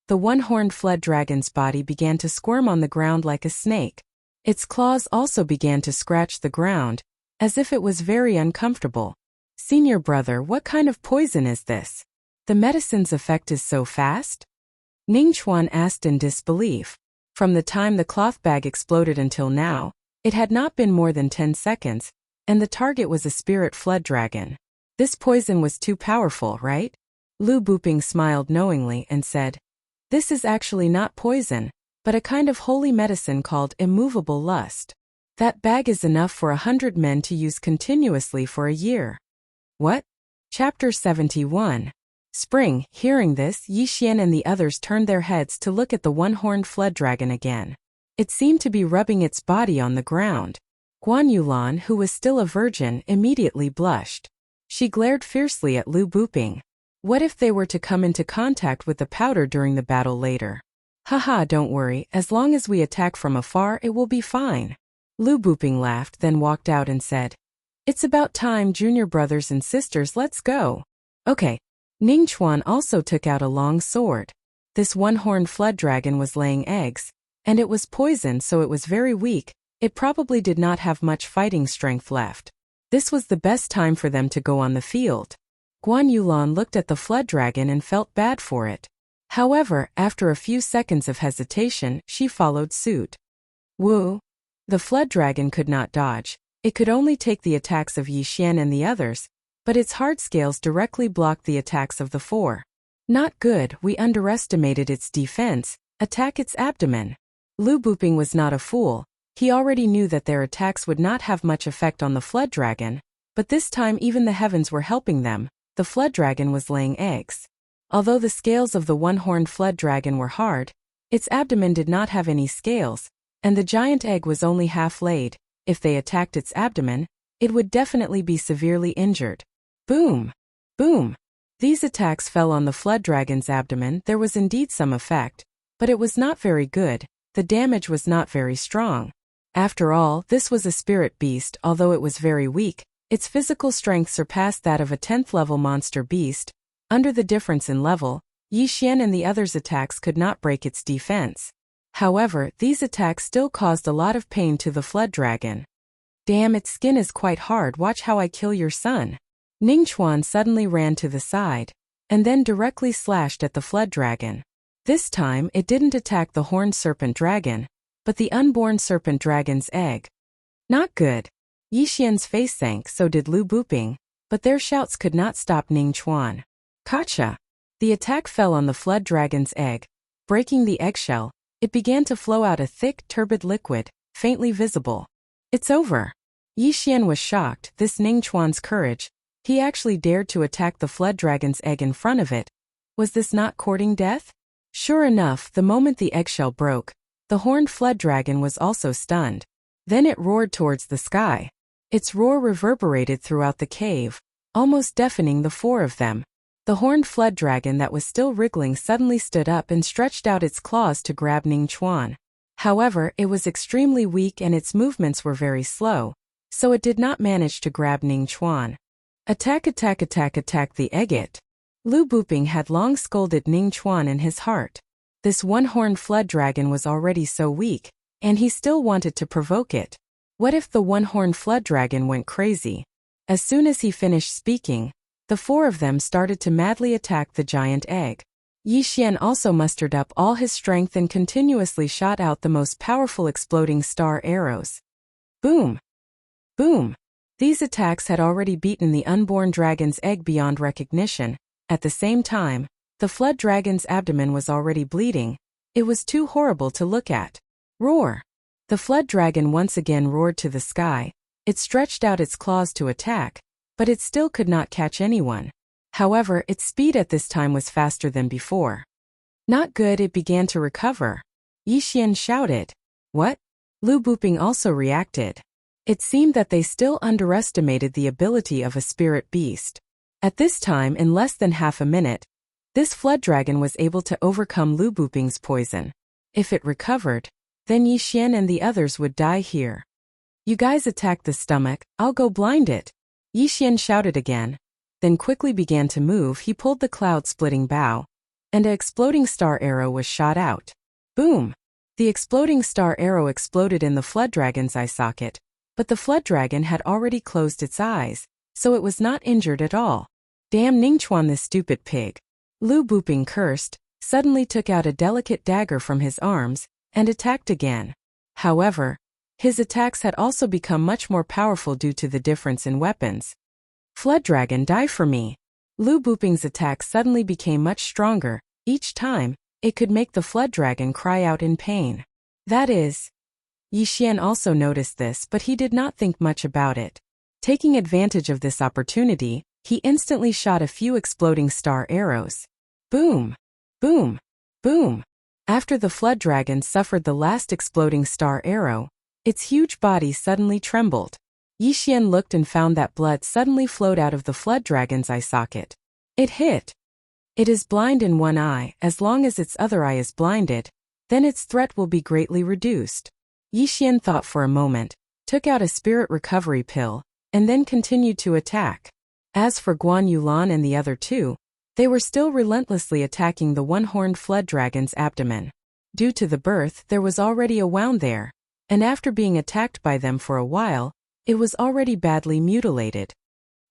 The one-horned flood dragon's body began to squirm on the ground like a snake. Its claws also began to scratch the ground, as if it was very uncomfortable. Senior brother, what kind of poison is this? The medicine's effect is so fast? Ningchuan asked in disbelief. From the time the cloth bag exploded until now, it had not been more than 10 seconds, and the target was a spirit flood dragon. This poison was too powerful, right? Lu Buping smiled knowingly and said, "This is actually not poison, but a kind of holy medicine called immovable lust. That bag is enough for 100 men to use continuously for a year." What? Chapter 71. Spring. Hearing this, Yixian and the others turned their heads to look at the one-horned flood dragon again. It seemed to be rubbing its body on the ground. Guan Yulan, who was still a virgin, immediately blushed. She glared fiercely at Lu Buping. What if they were to come into contact with the powder during the battle later? Haha, don't worry, as long as we attack from afar it will be fine. Lu Buping laughed, then walked out and said, "It's about time, junior brothers and sisters, let's go." Okay. Ningchuan also took out a long sword. This one-horned flood dragon was laying eggs, and it was poisoned, so it was very weak. It probably did not have much fighting strength left. This was the best time for them to go on the field. Guan Yulan looked at the flood dragon and felt bad for it. However, after a few seconds of hesitation, she followed suit. Woo! The flood dragon could not dodge. It could only take the attacks of Yixian and the others, but its hard scales directly blocked the attacks of the four. Not good, we underestimated its defense. Attack its abdomen. Lu Buping was not a fool. He already knew that their attacks would not have much effect on the flood dragon, but this time even the heavens were helping them. The flood dragon was laying eggs. Although the scales of the one-horned flood dragon were hard, its abdomen did not have any scales, and the giant egg was only half laid. If they attacked its abdomen, it would definitely be severely injured. Boom! Boom! These attacks fell on the flood dragon's abdomen. There was indeed some effect, but it was not very good. The damage was not very strong. After all, this was a spirit beast. Although it was very weak, its physical strength surpassed that of a 10th level monster beast. Under the difference in level, Yixian and the others' attacks could not break its defense. However, these attacks still caused a lot of pain to the flood dragon. Damn, its skin is quite hard. Watch how I kill your son. Ningchuan suddenly ran to the side, and then directly slashed at the flood dragon. This time, it didn't attack the horned serpent dragon, but the unborn serpent dragon's egg. Not good. Yixian's face sank, so did Lu Buping, but their shouts could not stop Ningchuan. Gotcha! The attack fell on the flood dragon's egg. Breaking the eggshell, it began to flow out a thick, turbid liquid, faintly visible. It's over. Yixian was shocked. This Ningchuan's courage. He actually dared to attack the flood dragon's egg in front of it. Was this not courting death? Sure enough, the moment the eggshell broke, the horned flood dragon was also stunned. Then it roared towards the sky. Its roar reverberated throughout the cave, almost deafening the four of them. The horned flood dragon that was still wriggling suddenly stood up and stretched out its claws to grab Ningchuan. However, it was extremely weak and its movements were very slow, so it did not manage to grab Ningchuan. Attack, attack, attack, attack the agate. Lu Buping had long scolded Ningchuan in his heart. This one-horned flood dragon was already so weak, and he still wanted to provoke it. What if the one-horned flood dragon went crazy? As soon as he finished speaking, the four of them started to madly attack the giant egg. Yixian also mustered up all his strength and continuously shot out the most powerful exploding star arrows. Boom! Boom! These attacks had already beaten the unborn dragon's egg beyond recognition. At the same time, the flood dragon's abdomen was already bleeding. It was too horrible to look at. Roar! The flood dragon once again roared to the sky. It stretched out its claws to attack, but it still could not catch anyone. However, its speed at this time was faster than before. Not good, it began to recover. Yixian shouted. What? Lu Buping also reacted. It seemed that they still underestimated the ability of a spirit beast. At this time, in less than half a minute, this flood dragon was able to overcome Lu Buping's poison. If it recovered, then Yixian and the others would die here. You guys attack the stomach, I'll go blind it. Yixian shouted again, then quickly began to move. He pulled the cloud-splitting bow, and an exploding star arrow was shot out. Boom! The exploding star arrow exploded in the flood dragon's eye socket, but the flood dragon had already closed its eyes, so it was not injured at all. Damn Ningchuan, this stupid pig. Lu Buping cursed, suddenly took out a delicate dagger from his arms, and attacked again. However, his attacks had also become much more powerful due to the difference in weapons. Flood Dragon, die for me. Lu Buping's attack suddenly became much stronger. Each time, it could make the Flood Dragon cry out in pain. That is. Yi Xian also noticed this, but he did not think much about it. Taking advantage of this opportunity, he instantly shot a few exploding star arrows. Boom! Boom! Boom! After the Flood Dragon suffered the last exploding star arrow, its huge body suddenly trembled. Yi Xian looked and found that blood suddenly flowed out of the Flood Dragon's eye socket. It hit. It is blind in one eye. As long as its other eye is blinded, then its threat will be greatly reduced. Yi Xian thought for a moment, took out a spirit recovery pill, and then continued to attack. As for Guan Yulan and the other two, they were still relentlessly attacking the one-horned Flood Dragon's abdomen. Due to the birth, there was already a wound there, and after being attacked by them for a while, it was already badly mutilated.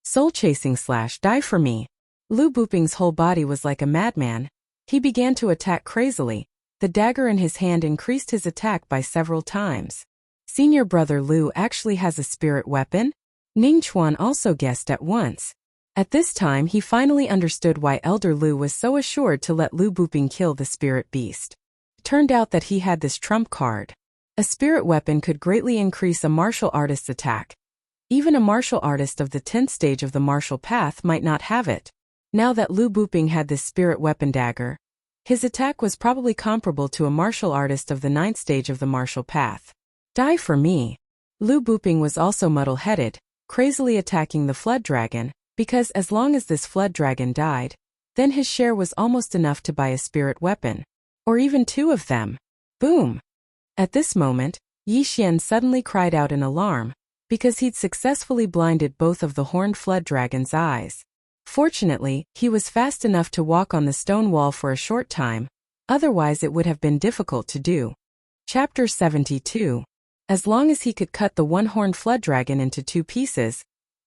Soul chasing / die for me. Lu Buping's whole body was like a madman. He began to attack crazily. The dagger in his hand increased his attack by several times. Senior brother Lu actually has a spirit weapon? Ningchuan also guessed at once. At this time he finally understood why Elder Lu was so assured to let Lu Buping kill the spirit beast. It turned out that he had this trump card. A spirit weapon could greatly increase a martial artist's attack. Even a martial artist of the 10th stage of the martial path might not have it. Now that Lu Buping had this spirit weapon dagger, his attack was probably comparable to a martial artist of the 9th stage of the martial path. Die for me. Lu Buping was also muddle-headed, crazily attacking the Flood Dragon, because as long as this Flood Dragon died, then his share was almost enough to buy a spirit weapon. Or even two of them. Boom! At this moment, Yi Xian suddenly cried out in alarm, because he'd successfully blinded both of the horned Flood Dragon's eyes. Fortunately, he was fast enough to walk on the stone wall for a short time, otherwise it would have been difficult to do. Chapter 72. As long as he could cut the one-horned Flood Dragon into 2 pieces,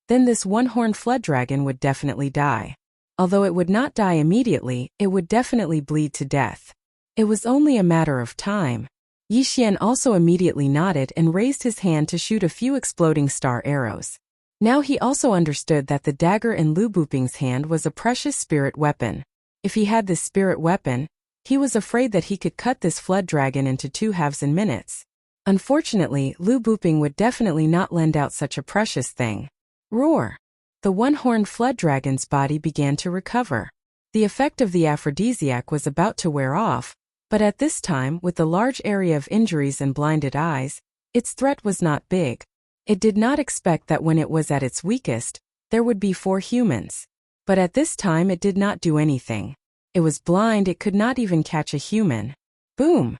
then this one-horned Flood Dragon would definitely die. Although it would not die immediately, it would definitely bleed to death. It was only a matter of time. Yi Xian also immediately nodded and raised his hand to shoot a few exploding star arrows. Now he also understood that the dagger in Lu Buping's hand was a precious spirit weapon. If he had this spirit weapon, he was afraid that he could cut this Flood Dragon into 2 halves in minutes. Unfortunately, Lu Buping would definitely not lend out such a precious thing. Roar! The one-horned Flood Dragon's body began to recover. The effect of the aphrodisiac was about to wear off, but at this time, with the large area of injuries and blinded eyes, its threat was not big. It did not expect that when it was at its weakest, there would be 4 humans. But at this time it did not do anything. It was blind, it could not even catch a human. Boom!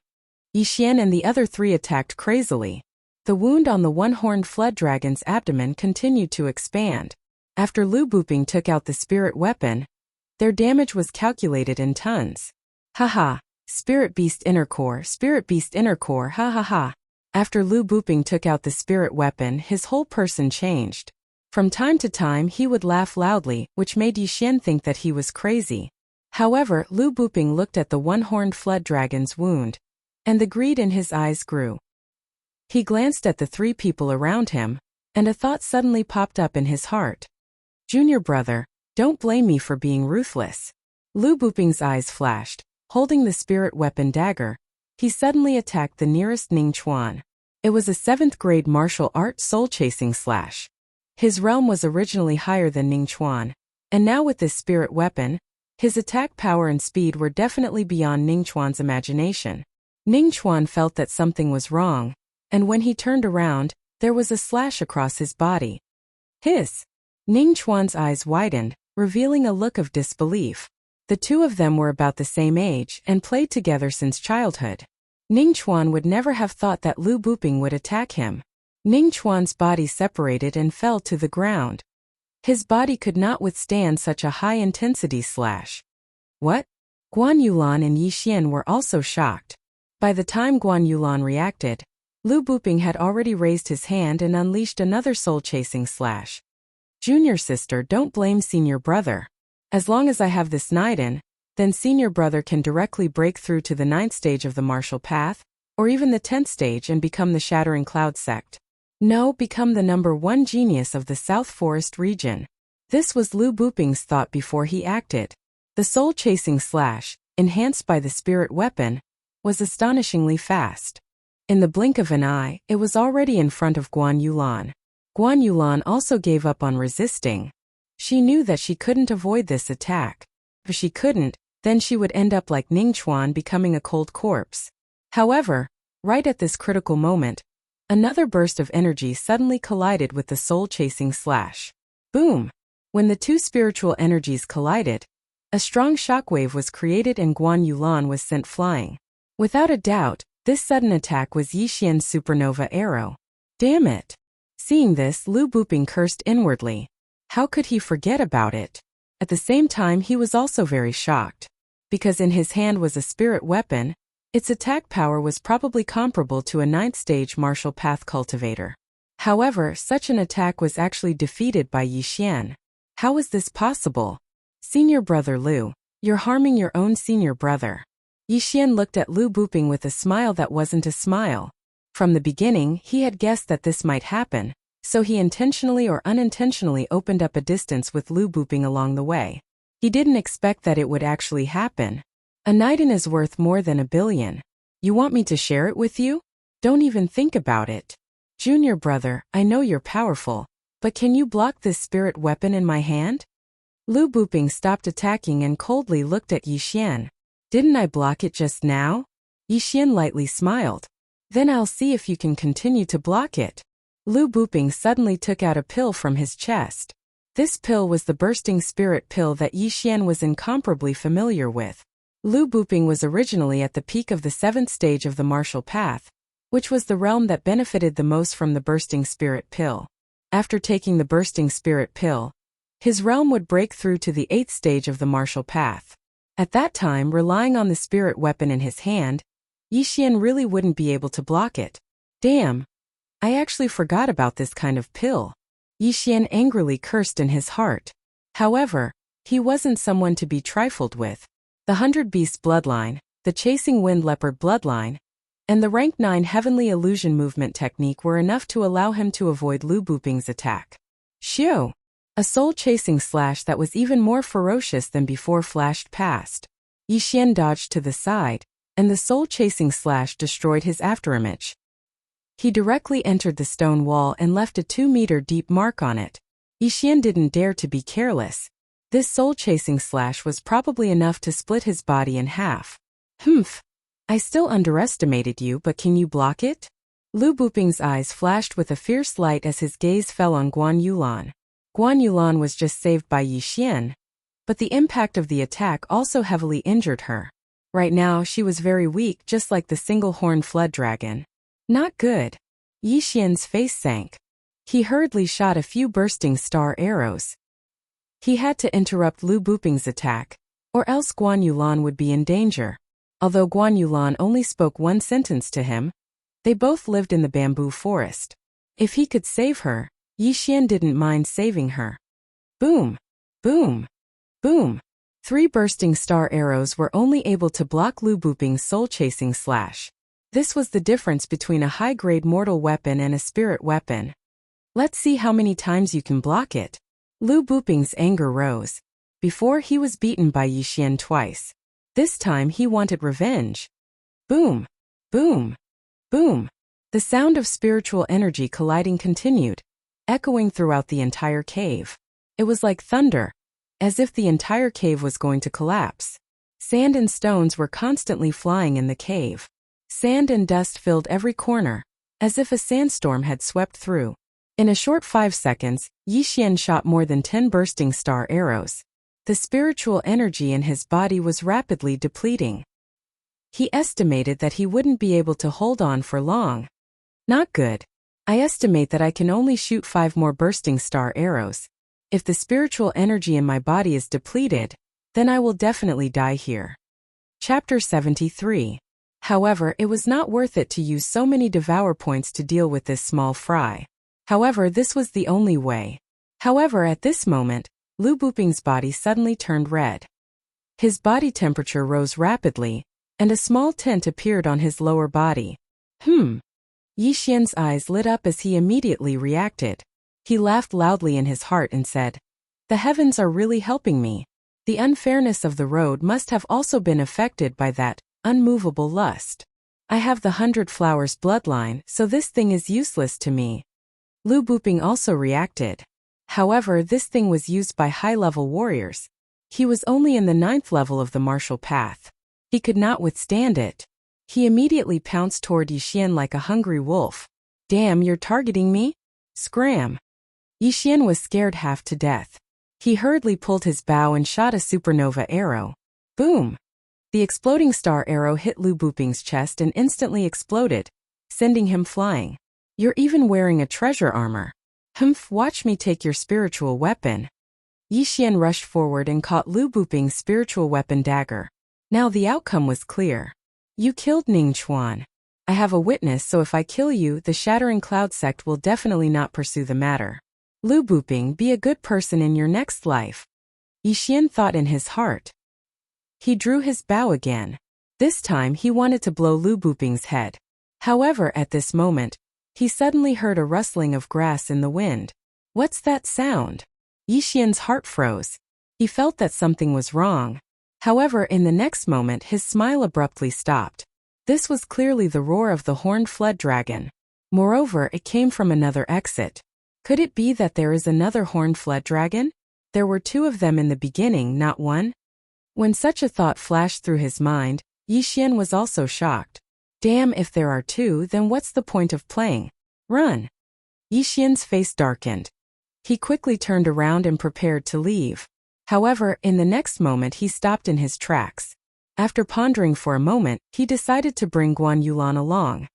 Yi Xian and the other 3 attacked crazily. The wound on the one-horned Flood Dragon's abdomen continued to expand. After Lu Buping took out the spirit weapon, their damage was calculated in tons. Haha! Spirit Beast Inner Core, ha ha ha. After Lu Buping took out the spirit weapon, his whole person changed. From time to time he would laugh loudly, which made Yi Xian think that he was crazy. However, Lu Buping looked at the one-horned Flood Dragon's wound, and the greed in his eyes grew. He glanced at the 3 people around him, and a thought suddenly popped up in his heart. Junior brother, don't blame me for being ruthless. Lu Buping's eyes flashed. Holding the spirit weapon dagger, he suddenly attacked the nearest Ningchuan. It was a 7th grade martial art soul-chasing /. His realm was originally higher than Ningchuan, and now with this spirit weapon, his attack power and speed were definitely beyond Ningchuan's imagination. Ningchuan felt that something was wrong, and when he turned around, there was a slash across his body. Hiss! Ningchuan's eyes widened, revealing a look of disbelief. The 2 of them were about the same age and played together since childhood. Ningchuan would never have thought that Lu Buping would attack him. Ningchuan's body separated and fell to the ground. His body could not withstand such a high-intensity slash. What? Guan Yulan and Yi Xian were also shocked. By the time Guan Yulan reacted, Lu Buping had already raised his hand and unleashed another soul-chasing slash. Junior sister, don't blame senior brother. As long as I have this Niden, then senior brother can directly break through to the 9th stage of the martial path, or even the 10th stage and become the Shattering Cloud sect. No, become the #1 genius of the South Forest region. This was Lu Buping's thought before he acted. The soul-chasing slash, enhanced by the spirit weapon, was astonishingly fast. In the blink of an eye, it was already in front of Guan Yulan. Guan Yulan also gave up on resisting. She knew that she couldn't avoid this attack. If she couldn't, then she would end up like Ning Chuan, becoming a cold corpse. However, right at this critical moment, another burst of energy suddenly collided with the soul-chasing slash. Boom! When the two spiritual energies collided, a strong shockwave was created and Guan Yulan was sent flying. Without a doubt, this sudden attack was Yixian's supernova arrow. Damn it! Seeing this, Lu Buping cursed inwardly. How could he forget about it? At the same time, he was also very shocked. Because in his hand was a spirit weapon, its attack power was probably comparable to a 9th stage martial path cultivator. However, such an attack was actually defeated by Yixian. How is this possible? Senior brother Lu, you're harming your own senior brother. Yixian looked at Lu Buping with a smile that wasn't a smile. From the beginning, he had guessed that this might happen, so he intentionally or unintentionally opened up a distance with Lu Buping along the way. He didn't expect that it would actually happen. A Niden is worth more than 1 billion. You want me to share it with you? Don't even think about it. Junior brother, I know you're powerful, but can you block this spirit weapon in my hand? Lu Buping stopped attacking and coldly looked at Yixian. Didn't I block it just now? Yixian lightly smiled. Then I'll see if you can continue to block it. Lu Buping suddenly took out a pill from his chest. This pill was the bursting spirit pill that Yixian was incomparably familiar with. Lu Buping was originally at the peak of the 7th stage of the martial path, which was the realm that benefited the most from the bursting spirit pill. After taking the bursting spirit pill, his realm would break through to the 8th stage of the martial path. At that time, relying on the spirit weapon in his hand, Yixian really wouldn't be able to block it. Damn! I actually forgot about this kind of pill. Yixian angrily cursed in his heart. However, he wasn't someone to be trifled with. The 100 Beast bloodline, the Chasing Wind Leopard bloodline, and the Rank 9 Heavenly Illusion movement technique were enough to allow him to avoid Lu Buping's attack. Shio! A soul-chasing slash that was even more ferocious than before flashed past. Yixian dodged to the side, and the soul-chasing slash destroyed his afterimage. He directly entered the stone wall and left a 2-meter deep mark on it. Yixian didn't dare to be careless. This soul-chasing slash was probably enough to split his body in half. Humph! I still underestimated you, but can you block it? Lu Buping's eyes flashed with a fierce light as his gaze fell on Guan Yulan. Guan Yulan was just saved by Yixian, but the impact of the attack also heavily injured her. Right now, she was very weak, just like the single-horned flood dragon. Not good. Yixian's face sank. He hurriedly shot a few bursting star arrows. He had to interrupt Lu Buping's attack, or else Guan Yulan would be in danger. Although Guan Yulan only spoke one sentence to him, they both lived in the bamboo forest. If he could save her, Yixian didn't mind saving her. Boom! Boom! Boom! 3 bursting star arrows were only able to block Lu Buping's soul-chasing slash. This was the difference between a high-grade mortal weapon and a spirit weapon. Let's see how many times you can block it. Lu Buping's anger rose. Before, he was beaten by Yixian twice. This time he wanted revenge. Boom! Boom! Boom! The sound of spiritual energy colliding continued, echoing throughout the entire cave. It was like thunder, as if the entire cave was going to collapse. Sand and stones were constantly flying in the cave. Sand and dust filled every corner, as if a sandstorm had swept through. In a short 5 seconds, Yixian shot more than 10 bursting star arrows. The spiritual energy in his body was rapidly depleting. He estimated that he wouldn't be able to hold on for long. Not good. I estimate that I can only shoot 5 more bursting star arrows. If the spiritual energy in my body is depleted, then I will definitely die here. Chapter 73. However, it was not worth it to use so many devour points to deal with this small fry. However, this was the only way. However, at this moment, Lu Buping's body suddenly turned red. His body temperature rose rapidly, and a small tint appeared on his lower body. Yi Xian's eyes lit up as he immediately reacted. He laughed loudly in his heart and said, "The heavens are really helping me. The unfairness of the road must have also been affected by that unmovable lust. I have the 100 Flowers bloodline, so this thing is useless to me." Lu Buping also reacted. However, this thing was used by high-level warriors. He was only in the 9th level of the martial path. He could not withstand it. He immediately pounced toward Yi Xian like a hungry wolf. "Damn, you're targeting me?" Scram! Yi Xian was scared half to death. He hurriedly pulled his bow and shot a supernova arrow. Boom! The exploding star arrow hit Lu Buping's chest and instantly exploded, sending him flying. "You're even wearing a treasure armor. Watch me take your spiritual weapon." Yi Xian rushed forward and caught Lu Buping's spiritual weapon dagger. Now the outcome was clear. "You killed Ning Chuan. I have a witness, so if I kill you, the Shattering Cloud sect will definitely not pursue the matter. Lu Buping, be a good person in your next life." Yi Xian thought in his heart. He drew his bow again. This time he wanted to blow Lu Buping's head. However, at this moment, he suddenly heard a rustling of grass in the wind. What's that sound? Yi Xian's heart froze. He felt that something was wrong. However, in the next moment his smile abruptly stopped. This was clearly the roar of the horned flood dragon. Moreover, it came from another exit. Could it be that there is another horned flood dragon? There were 2 of them in the beginning, not 1? When such a thought flashed through his mind, Yi Xian was also shocked. Damn, if there are 2, then what's the point of playing? Run! Yi Xian's face darkened. He quickly turned around and prepared to leave. However, in the next moment he stopped in his tracks. After pondering for a moment, he decided to bring Guan Yulan along.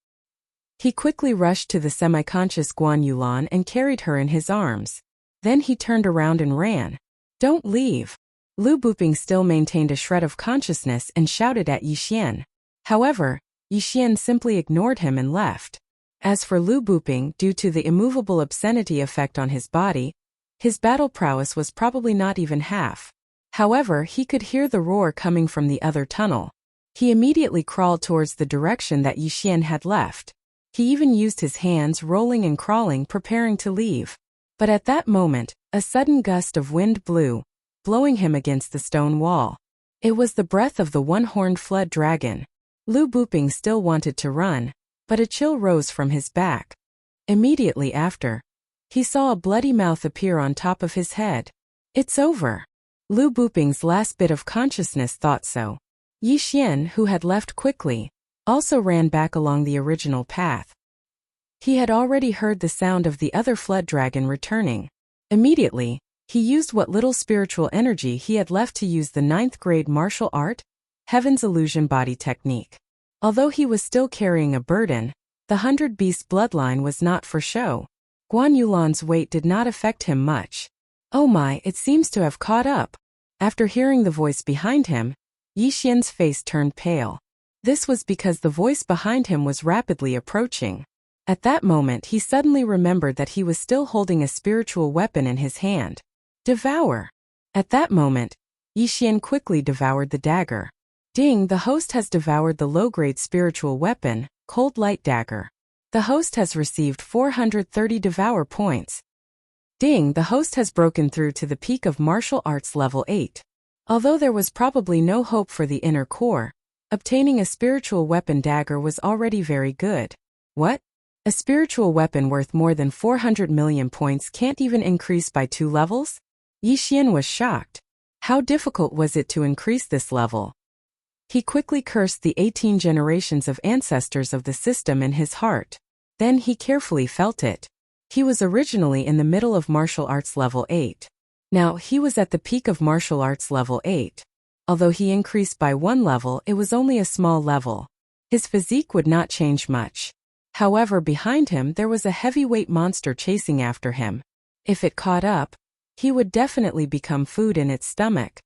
He quickly rushed to the semi-conscious Guan Yulan and carried her in his arms. Then he turned around and ran. "Don't leave!" Lu Buping still maintained a shred of consciousness and shouted at Yi Xian. However, Yi Xian simply ignored him and left. As for Lu Buping, due to the immovable obscenity effect on his body, his battle prowess was probably not even half. However, he could hear the roar coming from the other tunnel. He immediately crawled towards the direction that Yi Xian had left. He even used his hands, rolling and crawling, preparing to leave. But at that moment, a sudden gust of wind blew, blowing him against the stone wall. It was the breath of the one-horned flood dragon. Lu Buping still wanted to run, but a chill rose from his back. Immediately after, he saw a bloody mouth appear on top of his head. It's over. Lu Buping's last bit of consciousness thought so. Yi Xian, who had left quickly, also ran back along the original path. He had already heard the sound of the other flood dragon returning. Immediately, he used what little spiritual energy he had left to use the 9th grade martial art, Heaven's Illusion Body Technique. Although he was still carrying a burden, the 100 Beast bloodline was not for show. Guan Yulan's weight did not affect him much. Oh my, it seems to have caught up. After hearing the voice behind him, Yi Xian's face turned pale. This was because the voice behind him was rapidly approaching. At that moment he suddenly remembered that he was still holding a spiritual weapon in his hand. Devour! At that moment, Yi Xian quickly devoured the dagger. Ding, the host has devoured the low-grade spiritual weapon, Cold Light Dagger. The host has received 430 devour points. Ding, the host has broken through to the peak of martial arts level 8. Although there was probably no hope for the inner core, obtaining a spiritual weapon dagger was already very good. What? A spiritual weapon worth more than 400 million points can't even increase by 2 levels? Yi Xian was shocked. How difficult was it to increase this level? He quickly cursed the 18 generations of ancestors of the system in his heart. Then he carefully felt it. He was originally in the middle of martial arts level 8. Now he was at the peak of martial arts level 8. Although he increased by 1 level, it was only a small level. His physique would not change much. However, behind him there was a heavyweight monster chasing after him. If it caught up, he would definitely become food in its stomach.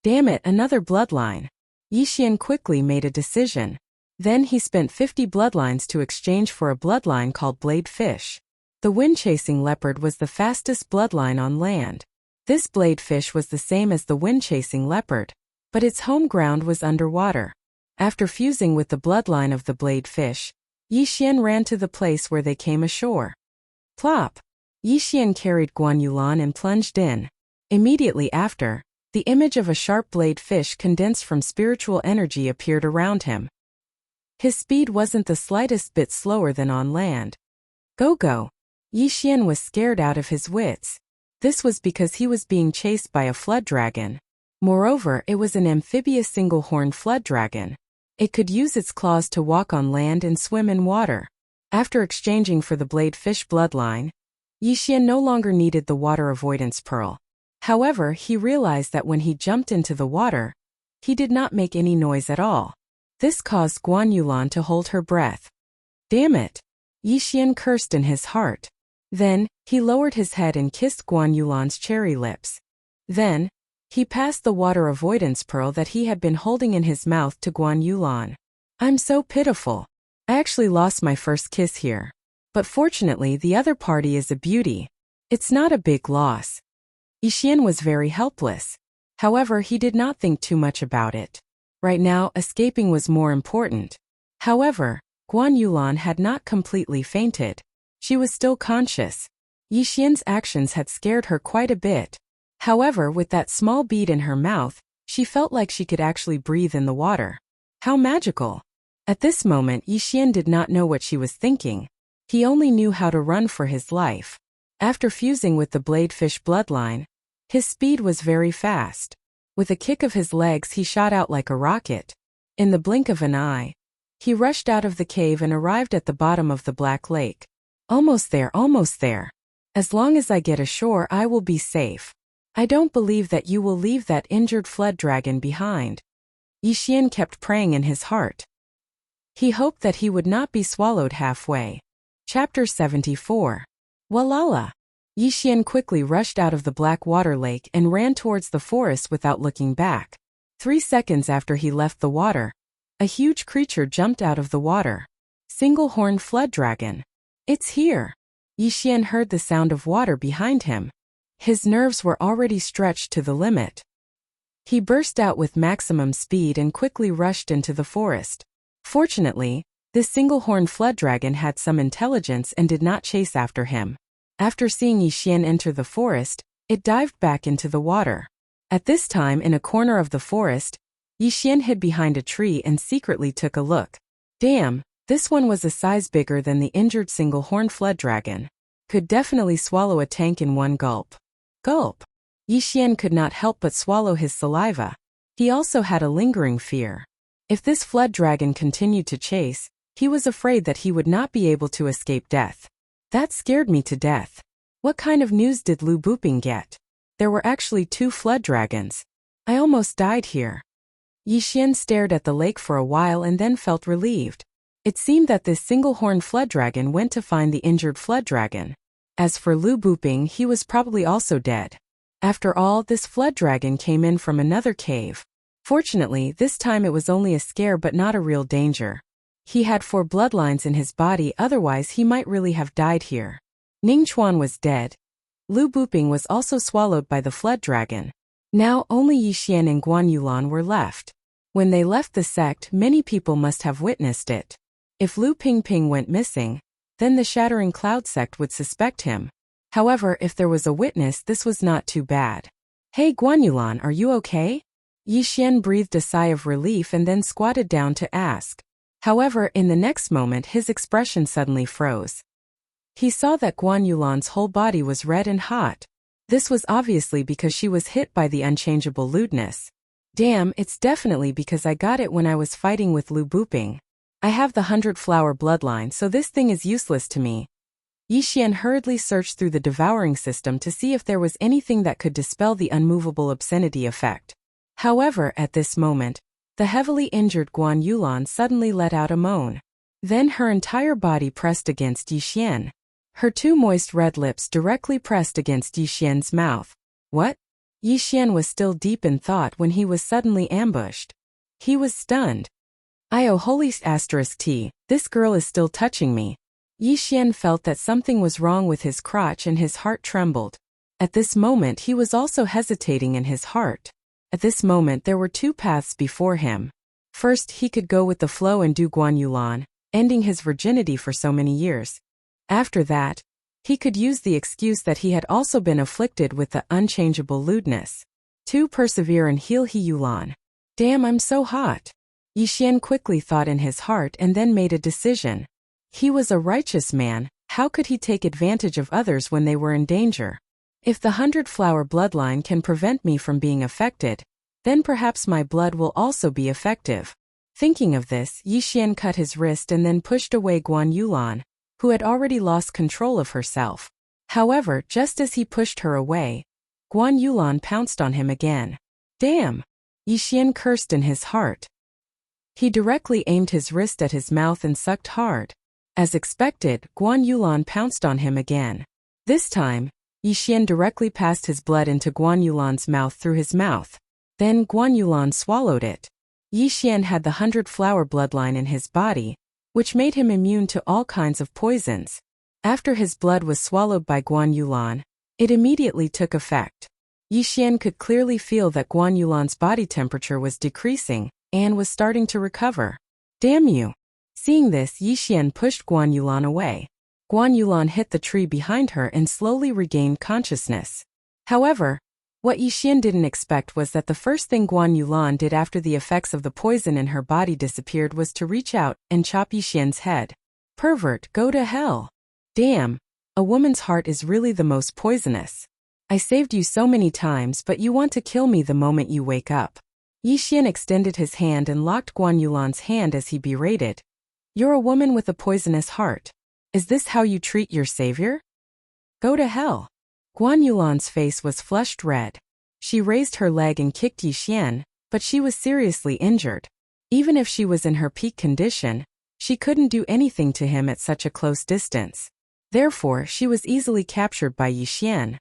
Damn it, another bloodline. Yi Xian quickly made a decision. Then he spent 50 bloodlines to exchange for a bloodline called Blade Fish. The wind-chasing leopard was the fastest bloodline on land. This bladefish was the same as the wind-chasing leopard, but its home ground was underwater. After fusing with the bloodline of the bladefish, Yi Xian ran to the place where they came ashore. Plop! Yi Xian carried Guan Yulan and plunged in. Immediately after, the image of a sharp blade fish condensed from spiritual energy appeared around him. His speed wasn't the slightest bit slower than on land. Go! Yi Xian was scared out of his wits. This was because he was being chased by a flood dragon. Moreover, it was an amphibious single-horned flood dragon. It could use its claws to walk on land and swim in water. After exchanging for the blade fish bloodline, Yi Xian no longer needed the water avoidance pearl. However, he realized that when he jumped into the water, he did not make any noise at all. This caused Guan Yulan to hold her breath. Damn it! Yi Xian cursed in his heart. Then, he lowered his head and kissed Guan Yulan's cherry lips. Then, he passed the water avoidance pearl that he had been holding in his mouth to Guan Yulan. I'm so pitiful. I actually lost my first kiss here. But fortunately the other party is a beauty. It's not a big loss. Yi Xian was very helpless. However, he did not think too much about it. Right now, escaping was more important. However, Guan Yulan had not completely fainted. She was still conscious. Yi Xian's actions had scared her quite a bit. However, with that small bead in her mouth, she felt like she could actually breathe in the water. How magical! At this moment, Yi Xian did not know what she was thinking. He only knew how to run for his life. After fusing with the bladefish bloodline, his speed was very fast. With a kick of his legs, he shot out like a rocket. In the blink of an eye, he rushed out of the cave and arrived at the bottom of the Black Lake. Almost there, almost there. As long as I get ashore, I will be safe. I don't believe that you will leave that injured flood dragon behind. Yi Xian kept praying in his heart. He hoped that he would not be swallowed halfway. Chapter 74. Walala! Yi Xian quickly rushed out of the black water lake and ran towards the forest without looking back. 3 seconds after he left the water, a huge creature jumped out of the water. Single-horned flood dragon. It's here! Yi Xian heard the sound of water behind him. His nerves were already stretched to the limit. He burst out with maximum speed and quickly rushed into the forest. Fortunately, this single-horned flood dragon had some intelligence and did not chase after him. After seeing Yi Xian enter the forest, it dived back into the water. At this time, in a corner of the forest, Yi Xian hid behind a tree and secretly took a look. Damn, this one was a size bigger than the injured single-horned flood dragon. Could definitely swallow a tank in one gulp. Gulp! Yi Xian could not help but swallow his saliva. He also had a lingering fear. If this flood dragon continued to chase, he was afraid that he would not be able to escape death. That scared me to death. What kind of news did Lu Buping get? There were actually 2 flood dragons. I almost died here. Yi Xian stared at the lake for a while and then felt relieved. It seemed that this single-horned flood dragon went to find the injured flood dragon. As for Lu Buping, he was probably also dead. After all, this flood dragon came in from another cave. Fortunately, this time it was only a scare but not a real danger. He had 4 bloodlines in his body, otherwise he might really have died here. Ning Chuan was dead. Lu Buping was also swallowed by the flood dragon. Now only Yi Xian and Guan Yulan were left. When they left the sect, many people must have witnessed it. If Lu Pingping went missing, then the Shattering Cloud sect would suspect him. However, if there was a witness, this was not too bad. Hey Guan Yulan, are you okay? Yi Xian breathed a sigh of relief and then squatted down to ask. However, in the next moment his expression suddenly froze. He saw that Guan Yulan's whole body was red and hot. This was obviously because she was hit by the unchangeable lewdness. Damn, it's definitely because I got it when I was fighting with Lu Buping. I have the 100-flower bloodline, so this thing is useless to me. Yi Xian hurriedly searched through the devouring system to see if there was anything that could dispel the unmovable obscenity effect. However, at this moment, the heavily injured Guan Yulan suddenly let out a moan. Then her entire body pressed against Yi Xian. Her 2 moist red lips directly pressed against Yi Xian's mouth. What? Yi Xian was still deep in thought when he was suddenly ambushed. He was stunned. Holy *T, this girl is still touching me. Yi Xian felt that something was wrong with his crotch and his heart trembled. At this moment he was also hesitating in his heart. At this moment there were two paths before him. First, he could go with the flow and do Guan Yulan, ending his virginity for so many years. After that, he could use the excuse that he had also been afflicted with the unchangeable lewdness. 2. Persevere and heal He Yulan. Damn, I'm so hot. Yi Xian quickly thought in his heart and then made a decision. He was a righteous man, how could he take advantage of others when they were in danger? If the 100-flower bloodline can prevent me from being affected, then perhaps my blood will also be effective. Thinking of this, Yi Xian cut his wrist and then pushed away Guan Yulan, who had already lost control of herself. However, just as he pushed her away, Guan Yulan pounced on him again. Damn! Yi Xian cursed in his heart. He directly aimed his wrist at his mouth and sucked hard. As expected, Guan Yulan pounced on him again. This time, Yi Xian directly passed his blood into Guan Yulan's mouth through his mouth. Then Guan Yulan swallowed it. Yi Xian had the 100-flower bloodline in his body, which made him immune to all kinds of poisons. After his blood was swallowed by Guan Yulan, it immediately took effect. Yi Xian could clearly feel that Guan Yulan's body temperature was decreasing and was starting to recover. Damn you! Seeing this, Yi Xian pushed Guan Yulan away. Guan Yulan hit the tree behind her and slowly regained consciousness. However, what Yi Xian didn't expect was that the first thing Guan Yulan did after the effects of the poison in her body disappeared was to reach out and chop Yi Xian's head. Pervert, go to hell! Damn, a woman's heart is really the most poisonous. I saved you so many times, but you want to kill me the moment you wake up. Yi Xian extended his hand and locked Guan Yulan's hand as he berated. You're a woman with a poisonous heart. Is this how you treat your savior? Go to hell. Guan Yulan's face was flushed red. She raised her leg and kicked Yi Xian, but she was seriously injured. Even if she was in her peak condition, she couldn't do anything to him at such a close distance. Therefore, she was easily captured by Yi Xian.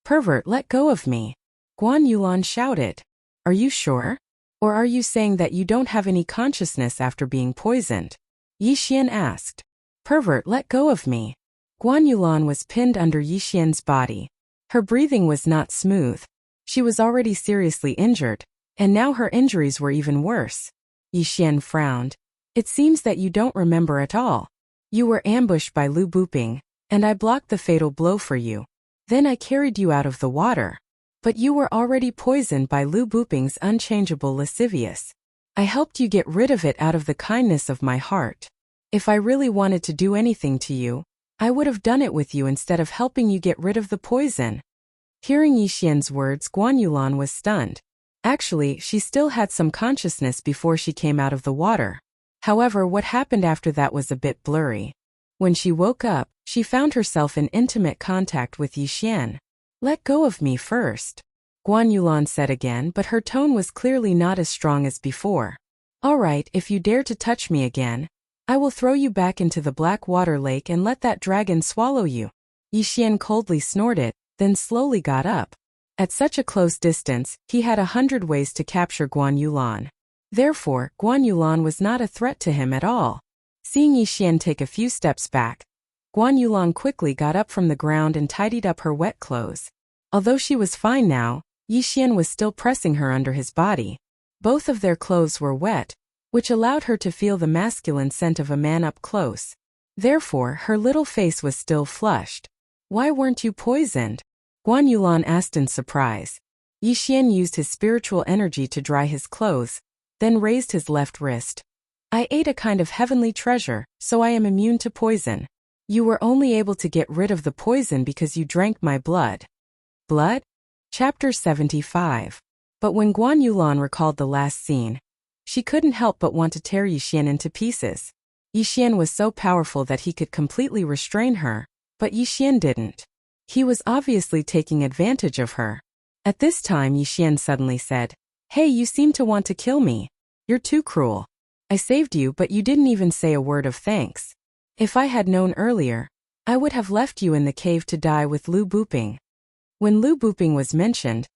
Pervert, let go of me. Guan Yulan shouted. Are you sure? Or are you saying that you don't have any consciousness after being poisoned? Yi Xian asked. Pervert, let go of me. Guan Yulan was pinned under Yi Xian's body. Her breathing was not smooth. She was already seriously injured, and now her injuries were even worse. Yi Xian frowned. It seems that you don't remember at all. You were ambushed by Lu Buping, and I blocked the fatal blow for you. Then I carried you out of the water. But you were already poisoned by Lu Buping's unchangeable lascivious. I helped you get rid of it out of the kindness of my heart. If I really wanted to do anything to you, I would have done it with you instead of helping you get rid of the poison. Hearing Yi Xian's words, Guan Yulan was stunned. Actually, she still had some consciousness before she came out of the water. However, what happened after that was a bit blurry. When she woke up, she found herself in intimate contact with Yi Xian. Let go of me first, Guan Yulan said again, but her tone was clearly not as strong as before. All right, if you dare to touch me again, I will throw you back into the black water lake and let that dragon swallow you. Yi Xian coldly snorted, then slowly got up. At such a close distance, he had 100 ways to capture Guan Yulan. Therefore, Guan Yulan was not a threat to him at all. Seeing Yi Xian take a few steps back, Guan Yulan quickly got up from the ground and tidied up her wet clothes. Although she was fine now, Yi Xian was still pressing her under his body. Both of their clothes were wet, which allowed her to feel the masculine scent of a man up close. Therefore, her little face was still flushed. Why weren't you poisoned? Guan Yulan asked in surprise. Yi Xian used his spiritual energy to dry his clothes, then raised his left wrist. I ate a kind of heavenly treasure, so I am immune to poison. You were only able to get rid of the poison because you drank my blood. Blood? Chapter 75. But when Guan Yulan recalled the last scene, she couldn't help but want to tear Yi Xian into pieces. Yi Xian was so powerful that he could completely restrain her, but Yi Xian didn't. He was obviously taking advantage of her. At this time, Yi Xian suddenly said, Hey, you seem to want to kill me. You're too cruel. I saved you, but you didn't even say a word of thanks. If I had known earlier, I would have left you in the cave to die with Lu Buping. When Lu Buping was mentioned,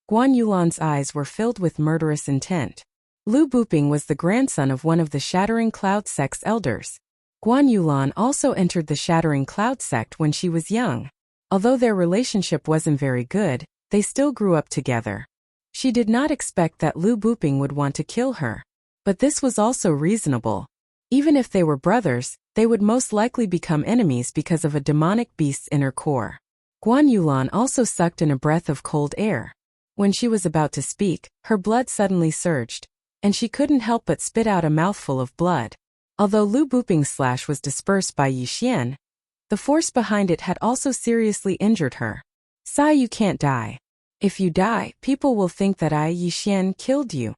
Guan Yulan's eyes were filled with murderous intent. Lu Buping was the grandson of one of the Shattering Cloud sect's elders. Guan Yulan also entered the Shattering Cloud sect when she was young. Although their relationship wasn't very good, they still grew up together. She did not expect that Lu Buping would want to kill her. But this was also reasonable. Even if they were brothers, they would most likely become enemies because of a demonic beast's inner core. Guan Yulan also sucked in a breath of cold air. When she was about to speak, her blood suddenly surged, and she couldn't help but spit out a mouthful of blood. Although Lu Buping's slash was dispersed by Yi Xian, the force behind it had also seriously injured her. Sai, you can't die. If you die, people will think that I, Yi Xian, killed you.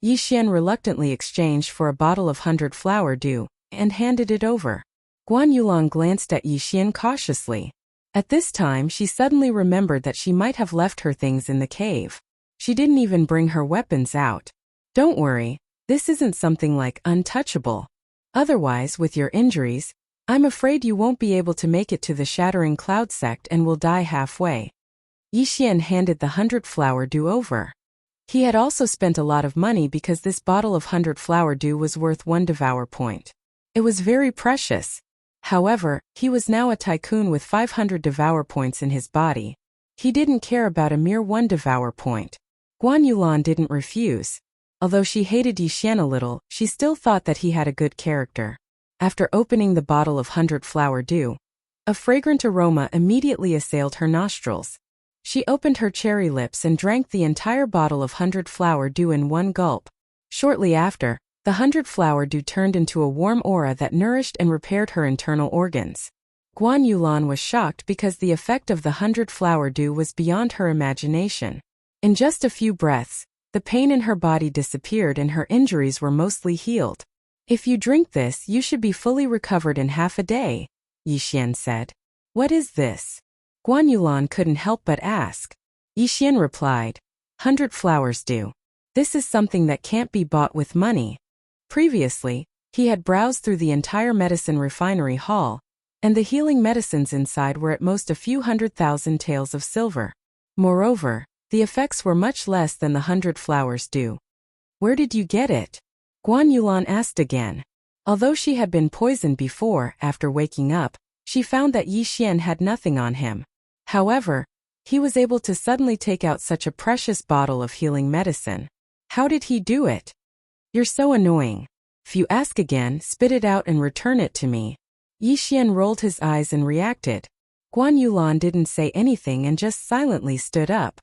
Yi Xian reluctantly exchanged for a bottle of 100 flower dew, and handed it over. Guan Yulan glanced at Yi Xian cautiously. At this time she suddenly remembered that she might have left her things in the cave. She didn't even bring her weapons out. Don't worry, this isn't something like untouchable. Otherwise, with your injuries, I'm afraid you won't be able to make it to the Shattering Cloud sect and will die halfway. Yi Xian handed the 100 flower dew over. He had also spent a lot of money because this bottle of 100 flower dew was worth 1 devour point. It was very precious. However, he was now a tycoon with 500 devour points in his body. He didn't care about a mere 1 devour point. Guan Yulan didn't refuse. Although she hated Yi Xian a little, she still thought that he had a good character. After opening the bottle of 100 flower dew, a fragrant aroma immediately assailed her nostrils. She opened her cherry lips and drank the entire bottle of 100 flower dew in one gulp. Shortly after, the 100 flower dew turned into a warm aura that nourished and repaired her internal organs. Guan Yulan was shocked because the effect of the 100 flower dew was beyond her imagination. In just a few breaths, the pain in her body disappeared and her injuries were mostly healed. If you drink this, you should be fully recovered in half a day, Yi Xian said. What is this? Guan Yulan couldn't help but ask. Yi Xian replied, 100 flowers dew. This is something that can't be bought with money. Previously, he had browsed through the entire medicine refinery hall, and the healing medicines inside were at most a few 100,000 taels of silver. Moreover, the effects were much less than the 100 flowers dew. Where did you get it? Guan Yulan asked again. Although she had been poisoned before, after waking up, she found that Yi Xian had nothing on him. However, he was able to suddenly take out such a precious bottle of healing medicine. How did he do it? You're so annoying. If you ask again, spit it out and return it to me. Yi Xian rolled his eyes and reacted. Guan Yulan didn't say anything and just silently stood up.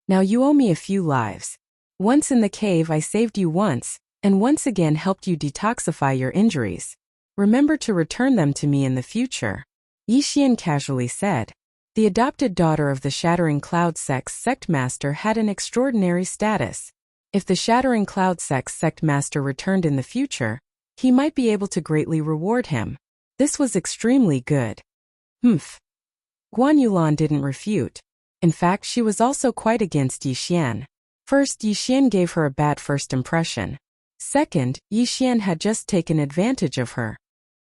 Now you owe me a few lives. Once in the cave I saved you once, and once again helped you detoxify your injuries. Remember to return them to me in the future. Yi Xian casually said. The adopted daughter of the Shattering Cloud sect's sect master had an extraordinary status. If the Shattering Cloud sect's sect master returned in the future, he might be able to greatly reward him. This was extremely good. Humph. Guan Yulan didn't refute. In fact, she was also quite against Yi Xian. First, Yi Xian gave her a bad first impression. Second, Yi Xian had just taken advantage of her.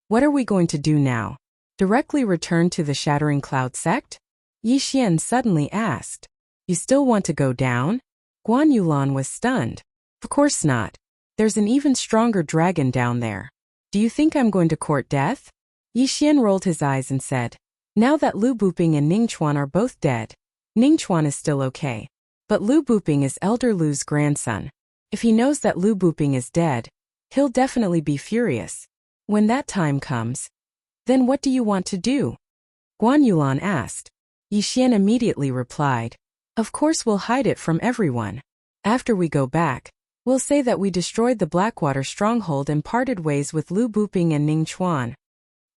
What are we going to do now? Directly return to the Shattering Cloud sect? Yi Xian suddenly asked. You still want to go down? Guan Yulan was stunned. Of course not. There's an even stronger dragon down there. Do you think I'm going to court death? Yi Xian rolled his eyes and said. Now that Lu Buping and Ning Chuan are both dead, Ning Chuan is still okay. But Lu Buping is Elder Lu's grandson. If he knows that Lu Buping is dead, he'll definitely be furious. When that time comes, then what do you want to do? Guan Yulan asked. Yi Xian immediately replied. Of course we'll hide it from everyone. After we go back, we'll say that we destroyed the Blackwater stronghold and parted ways with Lu Buping and Ning Chuan.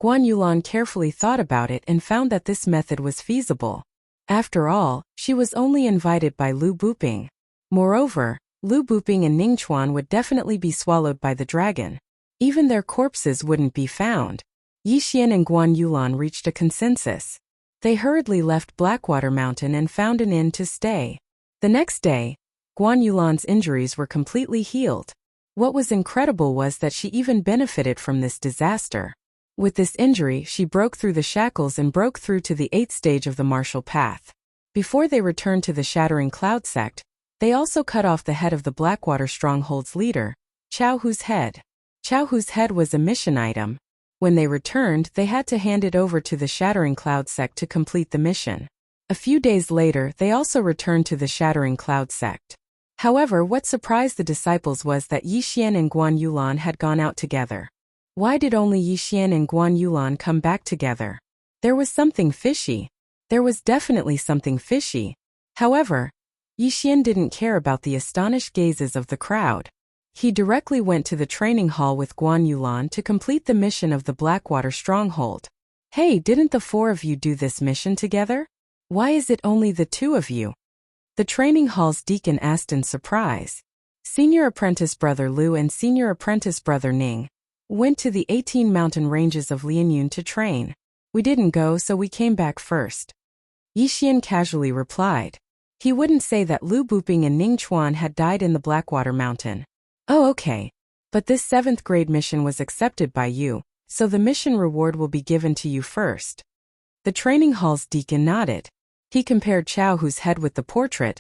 Guan Yulan carefully thought about it and found that this method was feasible. After all, she was only invited by Lu Buping. Moreover, Lu Buping and Ning Chuan would definitely be swallowed by the dragon. Even their corpses wouldn't be found. Yi Xian and Guan Yulan reached a consensus. They hurriedly left Blackwater Mountain and found an inn to stay. The next day, Guan Yulan's injuries were completely healed. What was incredible was that she even benefited from this disaster. With this injury, she broke through the shackles and broke through to the 8th stage of the martial path. Before they returned to the Shattering Cloud sect, they also cut off the head of the Blackwater stronghold's leader, Chao Hu's head. Chao Hu's head was a mission item. When they returned, they had to hand it over to the Shattering Cloud sect to complete the mission. A few days later, they also returned to the Shattering Cloud sect. However, what surprised the disciples was that Yixian and Guan Yulan had gone out together. Why did only Yixian and Guan Yulan come back together? There was something fishy. There was definitely something fishy. However, Yixian didn't care about the astonished gazes of the crowd. He directly went to the training hall with Guan Yulan to complete the mission of the Blackwater Stronghold. Hey, didn't the four of you do this mission together? Why is it only the two of you? The training hall's deacon asked in surprise. Senior apprentice brother Lu and senior apprentice brother Ning went to the 18 mountain ranges of Lianyun to train. We didn't go, so we came back first. Yixian casually replied. He wouldn't say that Lu Buping and Ning Chuan had died in the Blackwater Mountain. Oh, okay. But this 7th grade mission was accepted by you, so the mission reward will be given to you first. The training hall's deacon nodded. He compared Chao Hu's head with the portrait,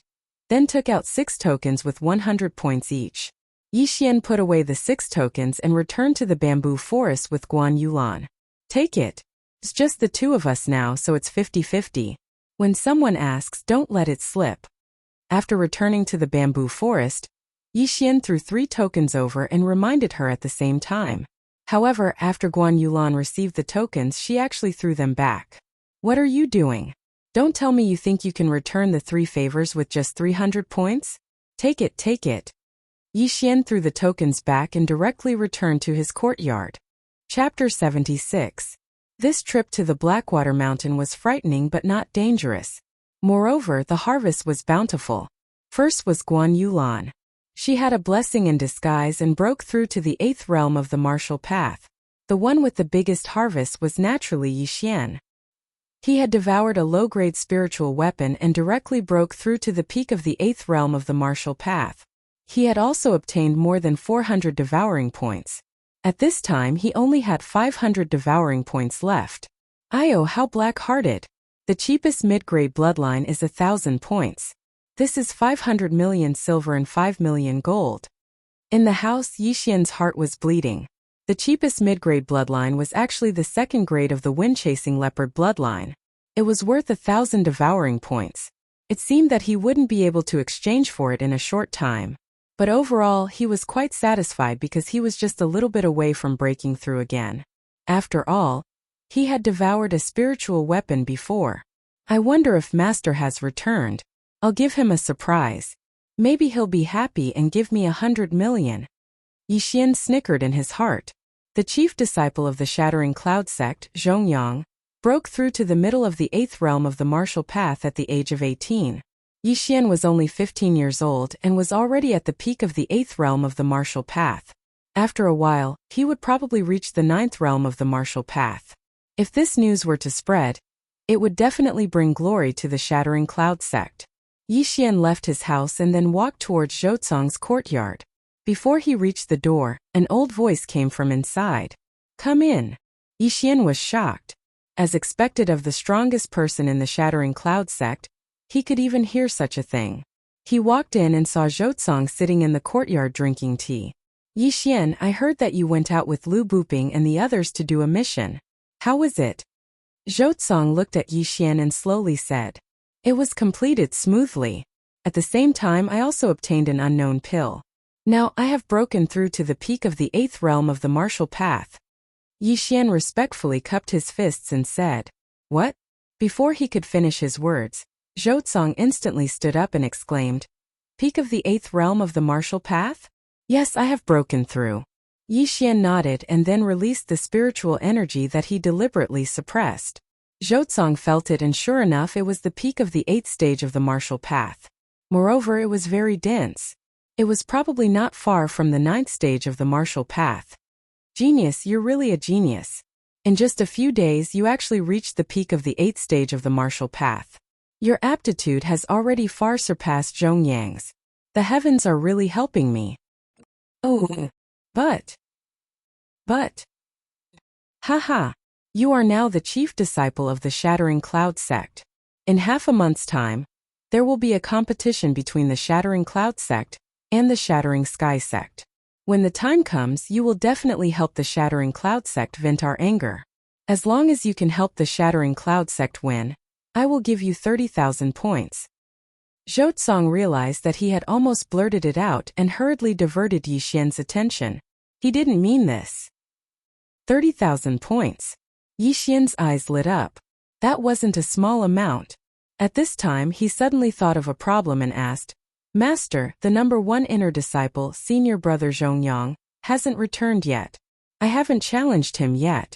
then took out 6 tokens with 100 points each. Yixian put away the 6 tokens and returned to the bamboo forest with Guan Yulan. Take it. It's just the two of us now, so it's 50-50. When someone asks, don't let it slip. After returning to the bamboo forest, Yixian threw 3 tokens over and reminded her at the same time. However, after Guan Yulan received the tokens, she actually threw them back. What are you doing? Don't tell me you think you can return the 3 favors with just 300 points? Take it, take it. Yixian threw the tokens back and directly returned to his courtyard. Chapter 76. This trip to the Blackwater Mountain was frightening but not dangerous. Moreover, the harvest was bountiful. First was Guan Yulan. She had a blessing in disguise and broke through to the 8th realm of the martial path. The one with the biggest harvest was naturally Yixian. He had devoured a low-grade spiritual weapon and directly broke through to the peak of the 8th realm of the martial path. He had also obtained more than 400 devouring points. At this time he only had 500 devouring points left. Io, how black-hearted. The cheapest mid-grade bloodline is 1,000 points. This is 500 million silver and 5 million gold. In the house, Yixian's heart was bleeding. The cheapest mid-grade bloodline was actually the 2nd grade of the wind-chasing leopard bloodline. It was worth 1,000 devouring points. It seemed that he wouldn't be able to exchange for it in a short time. But overall, he was quite satisfied because he was just a little bit away from breaking through again. After all, he had devoured a spiritual weapon before. I wonder if Master has returned. I'll give him a surprise. Maybe he'll be happy and give me 100 million. Yixian snickered in his heart. The chief disciple of the Shattering Cloud sect, Zhongyang, broke through to the middle of the 8th realm of the martial path at the age of 18. Yixian was only 15 years old and was already at the peak of the 8th realm of the martial path. After a while, he would probably reach the 9th realm of the martial path. If this news were to spread, it would definitely bring glory to the Shattering Cloud sect. Yixian left his house and then walked towards Zhouzang's courtyard. Before he reached the door, an old voice came from inside. Come in. Yixian was shocked. As expected of the strongest person in the Shattering Cloud sect, he could even hear such a thing. He walked in and saw Zhouzang sitting in the courtyard drinking tea. Yixian, I heard that you went out with Lu Buping and the others to do a mission. How was it? Zhouzang looked at Yixian and slowly said. It was completed smoothly. At the same time, I also obtained an unknown pill. Now I have broken through to the peak of the 8th realm of the martial path. Yixian respectfully cupped his fists and said, What? Before he could finish his words, Zhouzang instantly stood up and exclaimed, Peak of the 8th realm of the martial path? Yes, I have broken through. Yixian nodded and then released the spiritual energy that he deliberately suppressed. Zhouzang felt it and sure enough it was the peak of the 8th stage of the martial path. Moreover, it was very dense. It was probably not far from the 9th stage of the martial path. Genius, you're really a genius. In just a few days you actually reached the peak of the 8th stage of the martial path. Your aptitude has already far surpassed Zhongyang's. The heavens are really helping me. Oh, but. Haha. You are now the chief disciple of the Shattering Cloud sect. In half a month's time, there will be a competition between the Shattering Cloud sect and the Shattering Sky sect. When the time comes, you will definitely help the Shattering Cloud sect vent our anger. As long as you can help the Shattering Cloud sect win, I will give you 30,000 points. Zhou realized that he had almost blurted it out and hurriedly diverted Yi Xian's attention. He didn't mean this. 30,000 points. Yi Xian's eyes lit up. That wasn't a small amount. At this time he suddenly thought of a problem and asked, Master, the number 1 inner disciple, senior brother Zhongyang, hasn't returned yet. I haven't challenged him yet.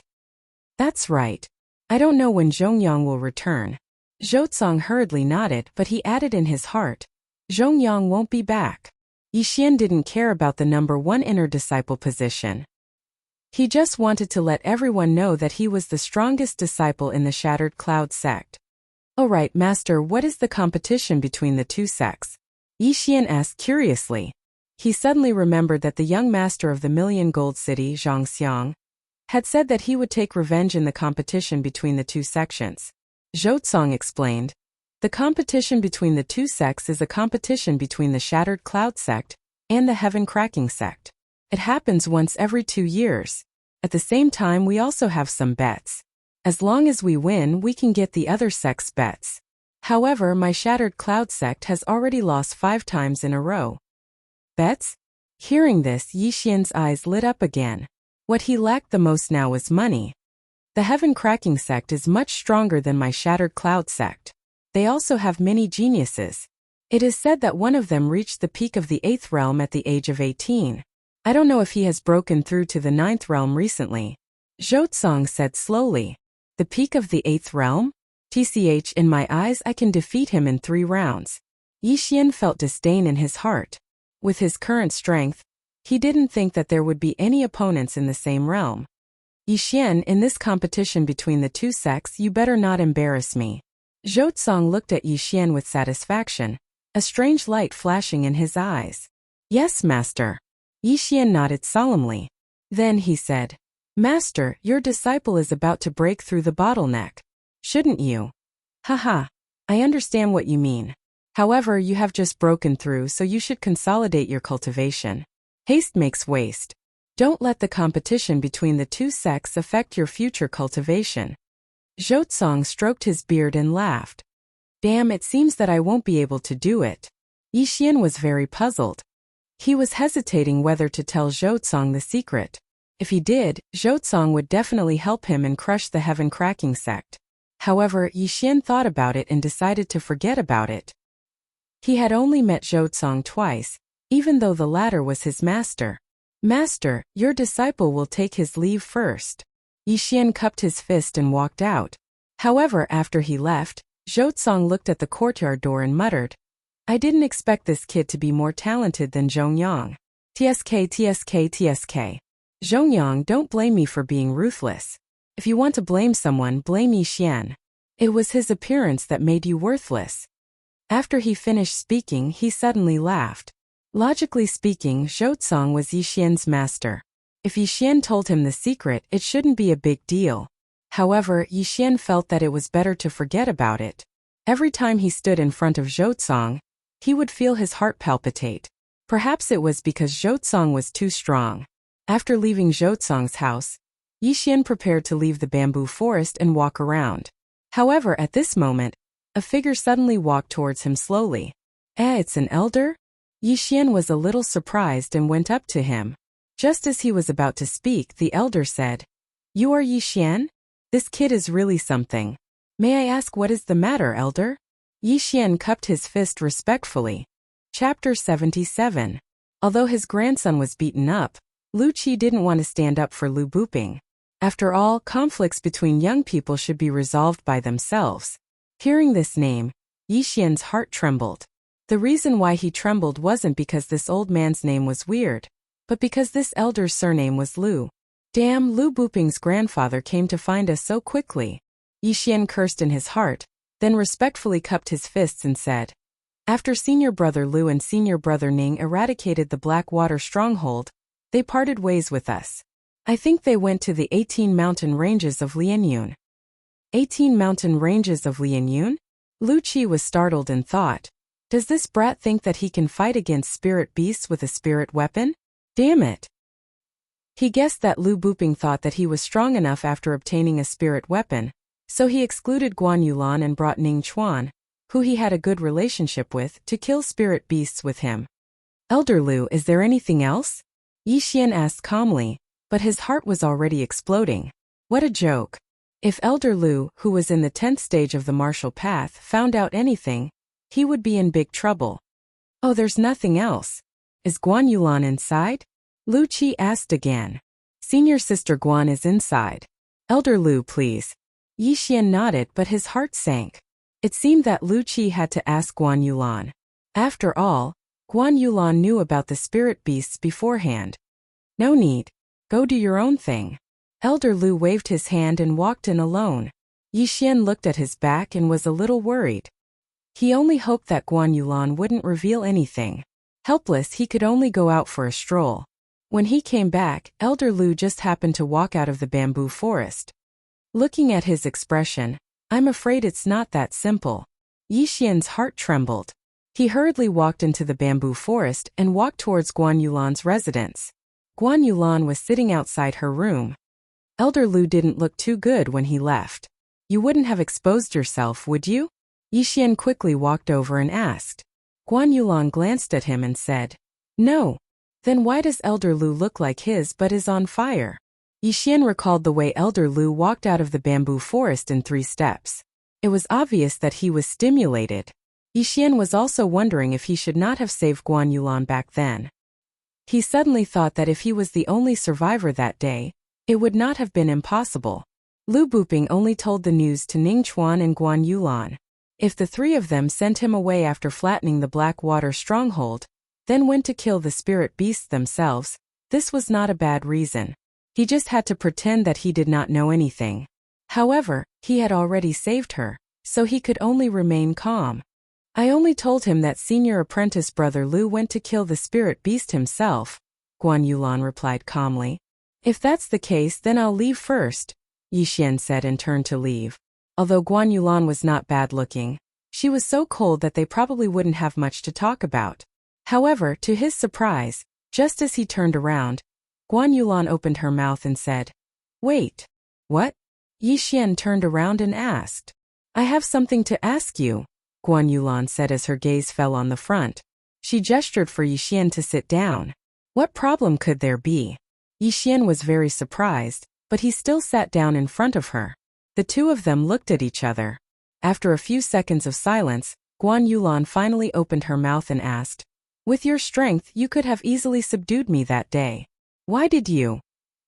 That's right. I don't know when Zhongyang will return. Zhou hurriedly nodded, but he added in his heart, Zhongyang won't be back. Yi Xian didn't care about the number 1 inner disciple position. He just wanted to let everyone know that he was the strongest disciple in the Shattered Cloud sect. Alright, Master, what is the competition between the two sects? Yi Xian asked curiously. He suddenly remembered that the young master of the Million Gold City, Zhang Xiang, had said that he would take revenge in the competition between the two sections. Zhou explained. The competition between the two sects is a competition between the Shattered Cloud sect and the Heaven Cracking sect. It happens once every 2 years. At the same time, we also have some bets. As long as we win, we can get the other sect's bets. However, my Shattered Cloud sect has already lost 5 times in a row. Bets? Hearing this, Yi Xian's eyes lit up again. What he lacked the most now was money. The Heaven Cracking sect is much stronger than my Shattered Cloud sect. They also have many geniuses. It is said that one of them reached the peak of the 8th realm at the age of 18. I don't know if he has broken through to the 9th realm recently. Zhou said slowly. The peak of the 8th realm? TCH, in my eyes I can defeat him in 3 rounds. Yi Xian felt disdain in his heart. With his current strength, he didn't think that there would be any opponents in the same realm. Yi Xian, in this competition between the two sects, you better not embarrass me. Zhou looked at Yi Xian with satisfaction, a strange light flashing in his eyes. Yes, Master. Yi Xian nodded solemnly. Then he said, Master, your disciple is about to break through the bottleneck. Shouldn't you? Haha. I understand what you mean. However, you have just broken through, so you should consolidate your cultivation. Haste makes waste. Don't let the competition between the two sects affect your future cultivation. Zhou stroked his beard and laughed. Damn, it seems that I won't be able to do it. Yi Xian was very puzzled. He was hesitating whether to tell Zhou the secret. If he did, Zhou would definitely help him and crush the Heaven Cracking sect. However, Yi Xian thought about it and decided to forget about it. He had only met Zhou twice, even though the latter was his master. Master, your disciple will take his leave first. Yi Xian cupped his fist and walked out. However, after he left, Zhou looked at the courtyard door and muttered, I didn't expect this kid to be more talented than Zhongyang. TSK. Zhongyang, don't blame me for being ruthless. If you want to blame someone, blame Yi Xian. It was his appearance that made you worthless. After he finished speaking, he suddenly laughed. Logically speaking, Zhou was Yi Xian's master. If Yi Xian told him the secret, it shouldn't be a big deal. However, Yi Xian felt that it was better to forget about it. Every time he stood in front of Zhou, he would feel his heart palpitate. Perhaps it was because Zhou was too strong. After leaving Zhou's house, Yi Xian prepared to leave the bamboo forest and walk around. However, at this moment, a figure suddenly walked towards him slowly. It's an elder? Yi Xian was a little surprised and went up to him. Just as he was about to speak, the elder said, You are Yi Xian? This kid is really something. May I ask what is the matter, elder? Yi Xian cupped his fist respectfully. Chapter 77. Although his grandson was beaten up, Lu Qi didn't want to stand up for Lu Buping. After all, conflicts between young people should be resolved by themselves. Hearing this name, Yi Xian's heart trembled. The reason why he trembled wasn't because this old man's name was weird, but because this elder's surname was Lu. Damn, Lu Buping's grandfather came to find us so quickly. Yi Xian cursed in his heart, then respectfully cupped his fists and said, After senior brother Lu and senior brother Ning eradicated the Blackwater stronghold, they parted ways with us. I think they went to the 18 mountain ranges of Lianyun. 18 mountain ranges of Lianyun? Lu Qi was startled and thought, Does this brat think that he can fight against spirit beasts with a spirit weapon? Damn it. He guessed that Lu Buping thought that he was strong enough after obtaining a spirit weapon, so he excluded Guan Yulan and brought Ning Chuan, who he had a good relationship with, to kill spirit beasts with him. Elder Lu, is there anything else? Yi Xian asked calmly, but his heart was already exploding. What a joke. If Elder Lu, who was in the 10th stage of the martial path, found out anything, he would be in big trouble. Oh, there's nothing else. Is Guan Yulan inside? Lu Qi asked again. Senior Sister Guan is inside. Elder Lu, please. Yi Xian nodded, but his heart sank. It seemed that Lu Qi had to ask Guan Yulan. After all, Guan Yulan knew about the spirit beasts beforehand. No need. Go do your own thing. Elder Lu waved his hand and walked in alone. Yi Xian looked at his back and was a little worried. He only hoped that Guan Yulan wouldn't reveal anything. Helpless, he could only go out for a stroll. When he came back, Elder Lu just happened to walk out of the bamboo forest. Looking at his expression, I'm afraid it's not that simple. Yi Xian's heart trembled. He hurriedly walked into the bamboo forest and walked towards Guan Yulan's residence. Guan Yulan was sitting outside her room. Elder Lu didn't look too good when he left. You wouldn't have exposed yourself, would you? Yi Xian quickly walked over and asked. Guan Yulan glanced at him and said, No. Then why does Elder Lu look like his but is on fire? Yi Xian recalled the way Elder Lu walked out of the bamboo forest in 3 steps. It was obvious that he was stimulated. Yi Xian was also wondering if he should not have saved Guan Yulan back then. He suddenly thought that if he was the only survivor that day, it would not have been impossible. Lu Buping only told the news to Ning Chuan and Guan Yulan. If the 3 of them sent him away after flattening the Black Water stronghold, then went to kill the spirit beasts themselves, this was not a bad reason. He just had to pretend that he did not know anything. However, he had already saved her, so he could only remain calm. I only told him that senior apprentice brother Lu went to kill the spirit beast himself, Guan Yulan replied calmly. If that's the case, then I'll leave first, Yi Xian said and turned to leave. Although Guan Yulan was not bad looking, she was so cold that they probably wouldn't have much to talk about. However, to his surprise, just as he turned around, Guan Yulan opened her mouth and said, Wait. What? Yi Xian turned around and asked. I have something to ask you, Guan Yulan said as her gaze fell on the front. She gestured for Yi Xian to sit down. What problem could there be? Yi Xian was very surprised, but he still sat down in front of her. The 2 of them looked at each other. After a few seconds of silence, Guan Yulan finally opened her mouth and asked, With your strength, you could have easily subdued me that day. Why did you?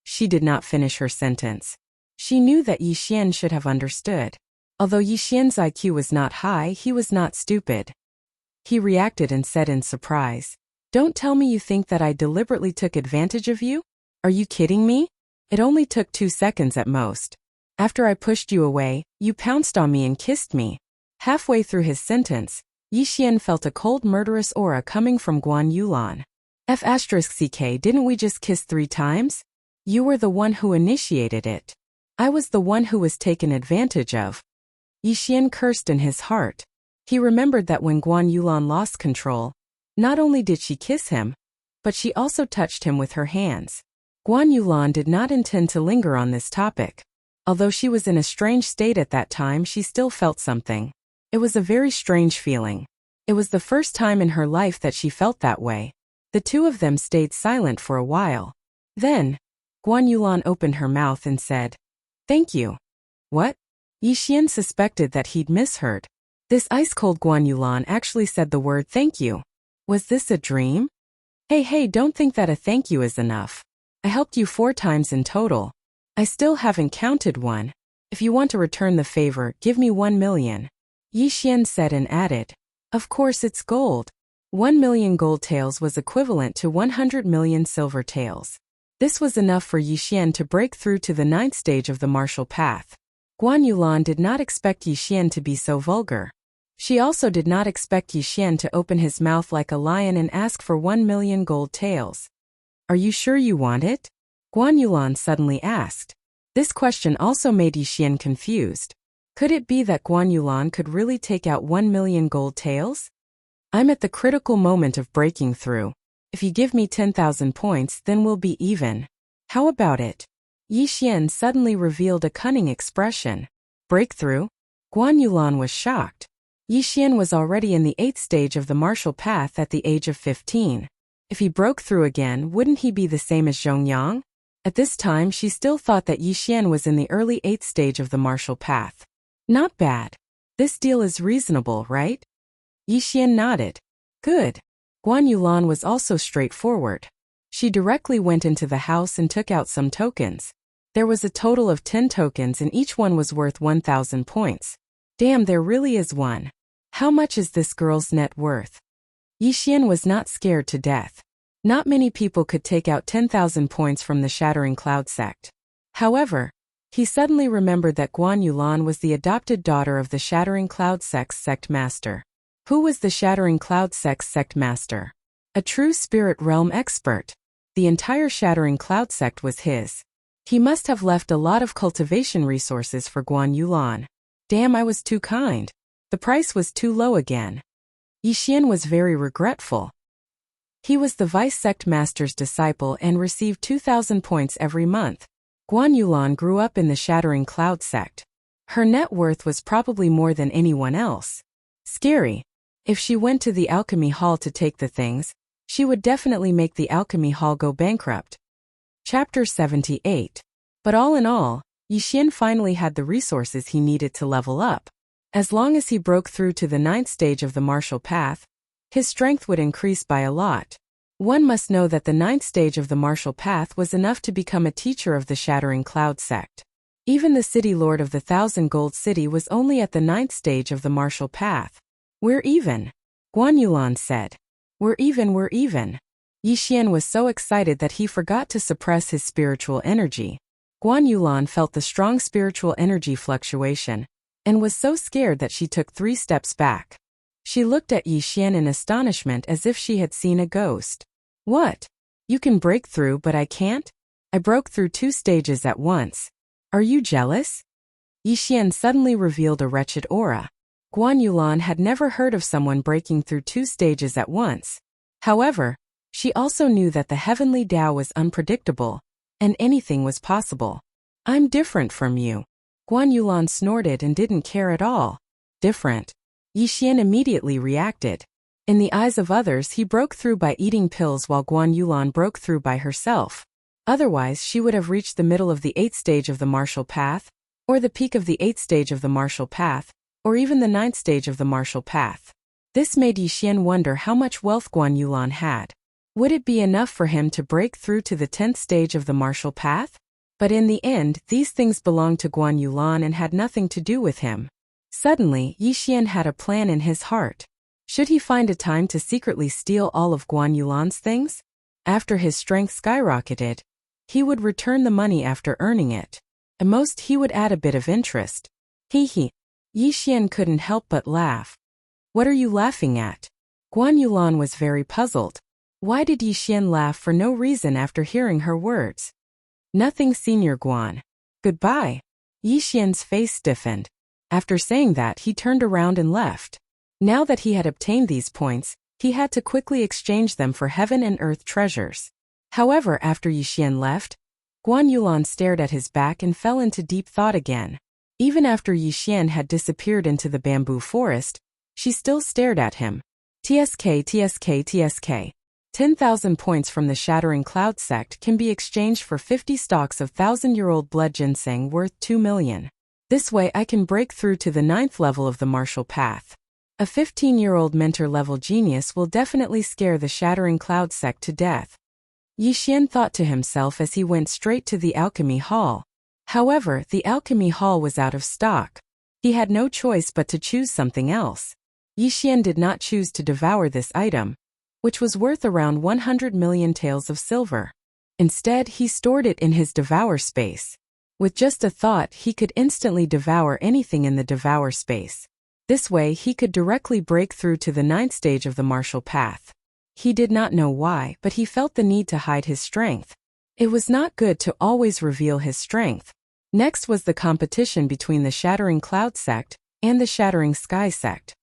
She did not finish her sentence. She knew that Yi Xian should have understood. Although Yi Xian's IQ was not high, he was not stupid. He reacted and said in surprise, Don't tell me you think that I deliberately took advantage of you? Are you kidding me? It only took 2 seconds at most. After I pushed you away, you pounced on me and kissed me. Halfway through his sentence, Yi Xian felt a cold murderous aura coming from Guan Yulan. F***ck, didn't we just kiss 3 times? You were the one who initiated it. I was the one who was taken advantage of. Yi Xian cursed in his heart. He remembered that when Guan Yulan lost control, not only did she kiss him, but she also touched him with her hands. Guan Yulan did not intend to linger on this topic. Although she was in a strange state at that time, she still felt something. It was a very strange feeling. It was the first time in her life that she felt that way. The 2 of them stayed silent for a while. Then, Guan Yulan opened her mouth and said, Thank you. What? Yi Xian suspected that he'd misheard. This ice-cold Guan Yulan actually said the word thank you. Was this a dream? Hey, don't think that a thank you is enough. I helped you 4 times in total. I still haven't counted 1. If you want to return the favor, give me 1 million. Yi Xian said and added, Of course it's gold. 1 million gold taels was equivalent to 100 million silver taels. This was enough for Yi Xian to break through to the 9th stage of the martial path. Guan Yulan did not expect Yi Xian to be so vulgar. She also did not expect Yi Xian to open his mouth like a lion and ask for 1 million gold taels. Are you sure you want it? Guan Yulan suddenly asked. This question also made Yi Xian confused. Could it be that Guan Yulan could really take out 1 million gold taels? I'm at the critical moment of breaking through. If you give me 10,000 points, then we'll be even. How about it? Yi Xian suddenly revealed a cunning expression. Breakthrough? Guan Yulan was shocked. Yi Xian was already in the 8th stage of the martial path at the age of 15. If he broke through again, wouldn't he be the same as Zhongyang? At this time she still thought that Yi Xian was in the early 8th stage of the martial path. Not bad. This deal is reasonable, right? Yi Xian nodded. Good. Guan Yulan was also straightforward. She directly went into the house and took out some tokens. There was a total of 10 tokens and each one was worth 1,000 points. Damn, there really is one. How much is this girl's net worth? Yi Xian was not scared to death. Not many people could take out 10,000 points from the Shattering Cloud sect. However, he suddenly remembered that Guan Yulan was the adopted daughter of the Shattering Cloud sect's sect master. Who was the Shattering Cloud sect's sect master? A true spirit realm expert. The entire Shattering Cloud sect was his. He must have left a lot of cultivation resources for Guan Yulan. Damn, I was too kind. The price was too low again. Yi Xian was very regretful. He was the vice sect master's disciple and received 2,000 points every month. Guan Yulan grew up in the Shattering Cloud sect. Her net worth was probably more than anyone else. Scary. If she went to the alchemy hall to take the things, she would definitely make the alchemy hall go bankrupt. Chapter 78. But all in all, Yi Xian finally had the resources he needed to level up. As long as he broke through to the 9th stage of the martial path, his strength would increase by a lot. One must know that the 9th stage of the martial path was enough to become a teacher of the Shattering Cloud sect. Even the city lord of the 1,000 Gold City was only at the 9th stage of the martial path. We're even. Guan Yulan said. We're even, we're even. Yi Xian was so excited that he forgot to suppress his spiritual energy. Guan Yulan felt the strong spiritual energy fluctuation, and was so scared that she took 3 steps back. She looked at Yi Xian in astonishment as if she had seen a ghost. What? You can break through but I can't? I broke through 2 stages at once. Are you jealous? Yi Xian suddenly revealed a wretched aura. Guan Yulan had never heard of someone breaking through 2 stages at once. However, she also knew that the heavenly Tao was unpredictable, and anything was possible. I'm different from you. Guan Yulan snorted and didn't care at all. Different. Yi Xian immediately reacted. In the eyes of others, he broke through by eating pills while Guan Yulan broke through by herself. Otherwise, she would have reached the middle of the 8th stage of the martial path, or the peak of the 8th stage of the martial path, or even the 9th stage of the martial path. This made Yi Xian wonder how much wealth Guan Yulan had. Would it be enough for him to break through to the 10th stage of the martial path? But in the end, these things belonged to Guan Yulan and had nothing to do with him. Suddenly, Yi Xian had a plan in his heart. Should he find a time to secretly steal all of Guan Yulan's things? After his strength skyrocketed, he would return the money after earning it. At most, he would add a bit of interest. Hee hee. Yi Xian couldn't help but laugh. What are you laughing at? Guan Yulan was very puzzled. Why did Yi Xian laugh for no reason after hearing her words? Nothing, Senior Guan. Goodbye. Yi Xian's face stiffened. After saying that, he turned around and left. Now that he had obtained these points, he had to quickly exchange them for heaven and earth treasures. However, after Yi Xian left, Guan Yulan stared at his back and fell into deep thought again. Even after Yi Xian had disappeared into the bamboo forest, she still stared at him. TSK. 10,000 points from the Shattering Cloud sect can be exchanged for 50 stalks of 1,000-year-old blood ginseng worth 2 million. This way I can break through to the 9th level of the martial path. A 15-year-old mentor-level genius will definitely scare the Shattering Cloud sect to death. Yi Xian thought to himself as he went straight to the alchemy hall. However, the alchemy hall was out of stock. He had no choice but to choose something else. Yi Xian did not choose to devour this item, which was worth around 100 million taels of silver. Instead, he stored it in his devour space. With just a thought, he could instantly devour anything in the devour space. This way, he could directly break through to the 9th stage of the martial path. He did not know why, but he felt the need to hide his strength. It was not good to always reveal his strength. Next was the competition between the Shattering Cloud sect and the Shattering Sky sect.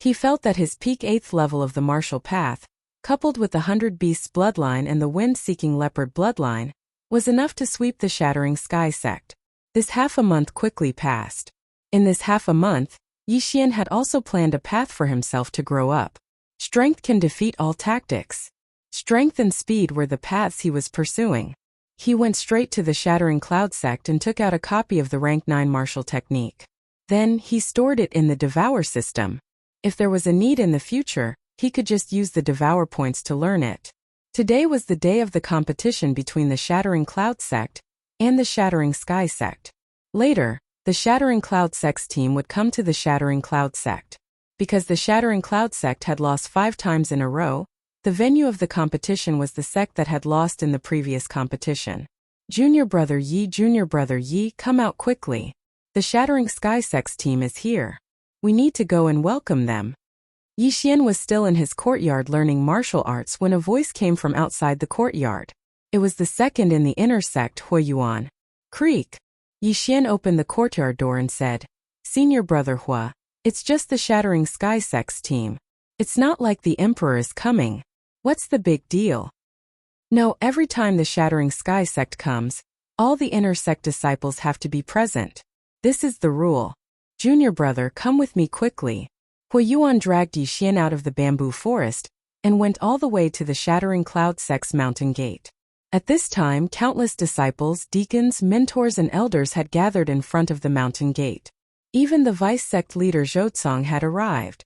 He felt that his peak 8th level of the martial path coupled with the 100 Beasts bloodline and the Wind-Seeking Leopard bloodline, was enough to sweep the Shattering Sky sect. This half a month quickly passed. In this half a month, Yi Xian had also planned a path for himself to grow up. Strength can defeat all tactics. Strength and speed were the paths he was pursuing. He went straight to the Shattering Cloud sect and took out a copy of the Rank 9 martial technique. Then, he stored it in the Devour system. If there was a need in the future, he could just use the Devour points to learn it. Today was the day of the competition between the Shattering Cloud sect and the Shattering Sky sect. Later, the Shattering Cloud sect's team would come to the Shattering Cloud sect. Because the Shattering Cloud sect had lost 5 times in a row, the venue of the competition was the sect that had lost in the previous competition. Junior Brother Yi, come out quickly. The Shattering Sky sect's team is here. We need to go and welcome them. Yi Xian was still in his courtyard learning martial arts when a voice came from outside the courtyard. It was the second in the inner sect, Huayuan. Creak. Yi Xian opened the courtyard door and said, Senior Brother Hua, it's just the Shattering Sky sect's team. It's not like the Emperor is coming. What's the big deal? No, every time the Shattering Sky sect comes, all the inner sect disciples have to be present. This is the rule. Junior Brother, come with me quickly. Huayuan dragged Yi Xian out of the bamboo forest and went all the way to the Shattering Cloud sect's mountain gate. At this time, countless disciples, deacons, mentors and elders had gathered in front of the mountain gate. Even the vice sect leader Zhouzong had arrived.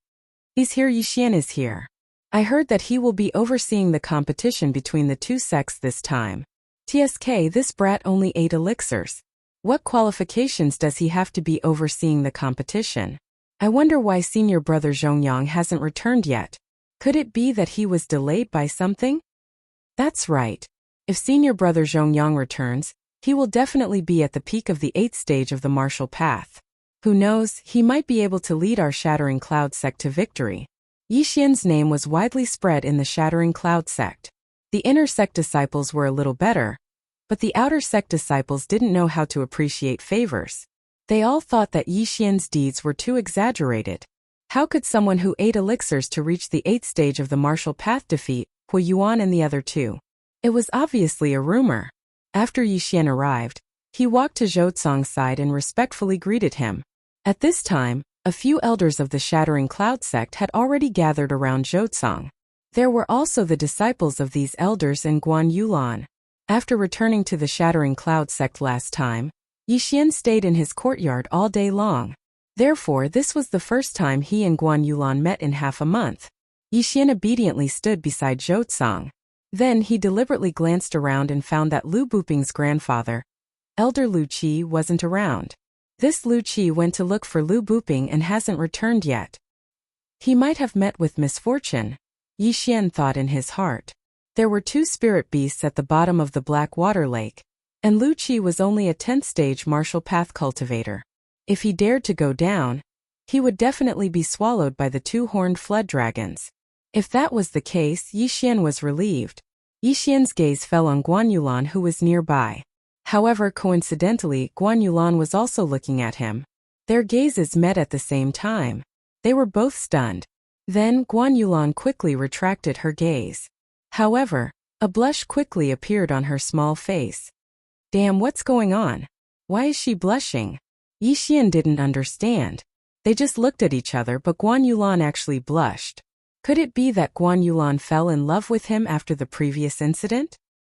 He's here, Yi Xian is here. I heard that he will be overseeing the competition between the two sects this time. TSK, this brat only 8 elixirs. What qualifications does he have to be overseeing the competition? I wonder why Senior Brother Zhongyang hasn't returned yet. Could it be that he was delayed by something? That's right. If Senior Brother Zhongyang returns, he will definitely be at the peak of the 8th stage of the martial path. Who knows, he might be able to lead our Shattering Cloud sect to victory. Yi Xian's name was widely spread in the Shattering Cloud sect. The inner sect disciples were a little better, but the outer sect disciples didn't know how to appreciate favors. They all thought that Yi Xian's deeds were too exaggerated. How could someone who ate elixirs to reach the 8th stage of the martial path defeat Huayuan and the other two? It was obviously a rumor. After Yi Xian arrived, he walked to Zhouzong's side and respectfully greeted him. At this time, a few elders of the Shattering Cloud sect had already gathered around Zhouzong. There were also the disciples of these elders and Guan Yulan. After returning to the Shattering Cloud sect last time, Yi Xian stayed in his courtyard all day long. Therefore, this was the first time he and Guan Yulan met in half a month. Yi Xian obediently stood beside Zhouzong. Then he deliberately glanced around and found that Lu Buping's grandfather, Elder Lu Qi, wasn't around. This Lu Qi went to look for Lu Buping and hasn't returned yet. He might have met with misfortune, Yi Xian thought in his heart. There were 2 spirit beasts at the bottom of the Black Water Lake, and Lu Qi was only a 10th stage martial path cultivator. If he dared to go down, he would definitely be swallowed by the 2 horned flood dragons. If that was the case, Yi Xian was relieved. Yi Xian's gaze fell on Guan Yulan, who was nearby. However, coincidentally, Guan Yulan was also looking at him. Their gazes met at the same time. They were both stunned. Then, Guan Yulan quickly retracted her gaze. However, a blush quickly appeared on her small face. Damn, what's going on? Why is she blushing? Yi Xian didn't understand. They just looked at each other, but Guan Yulan actually blushed. Could it be that Guan Yulan fell in love with him after the previous incident?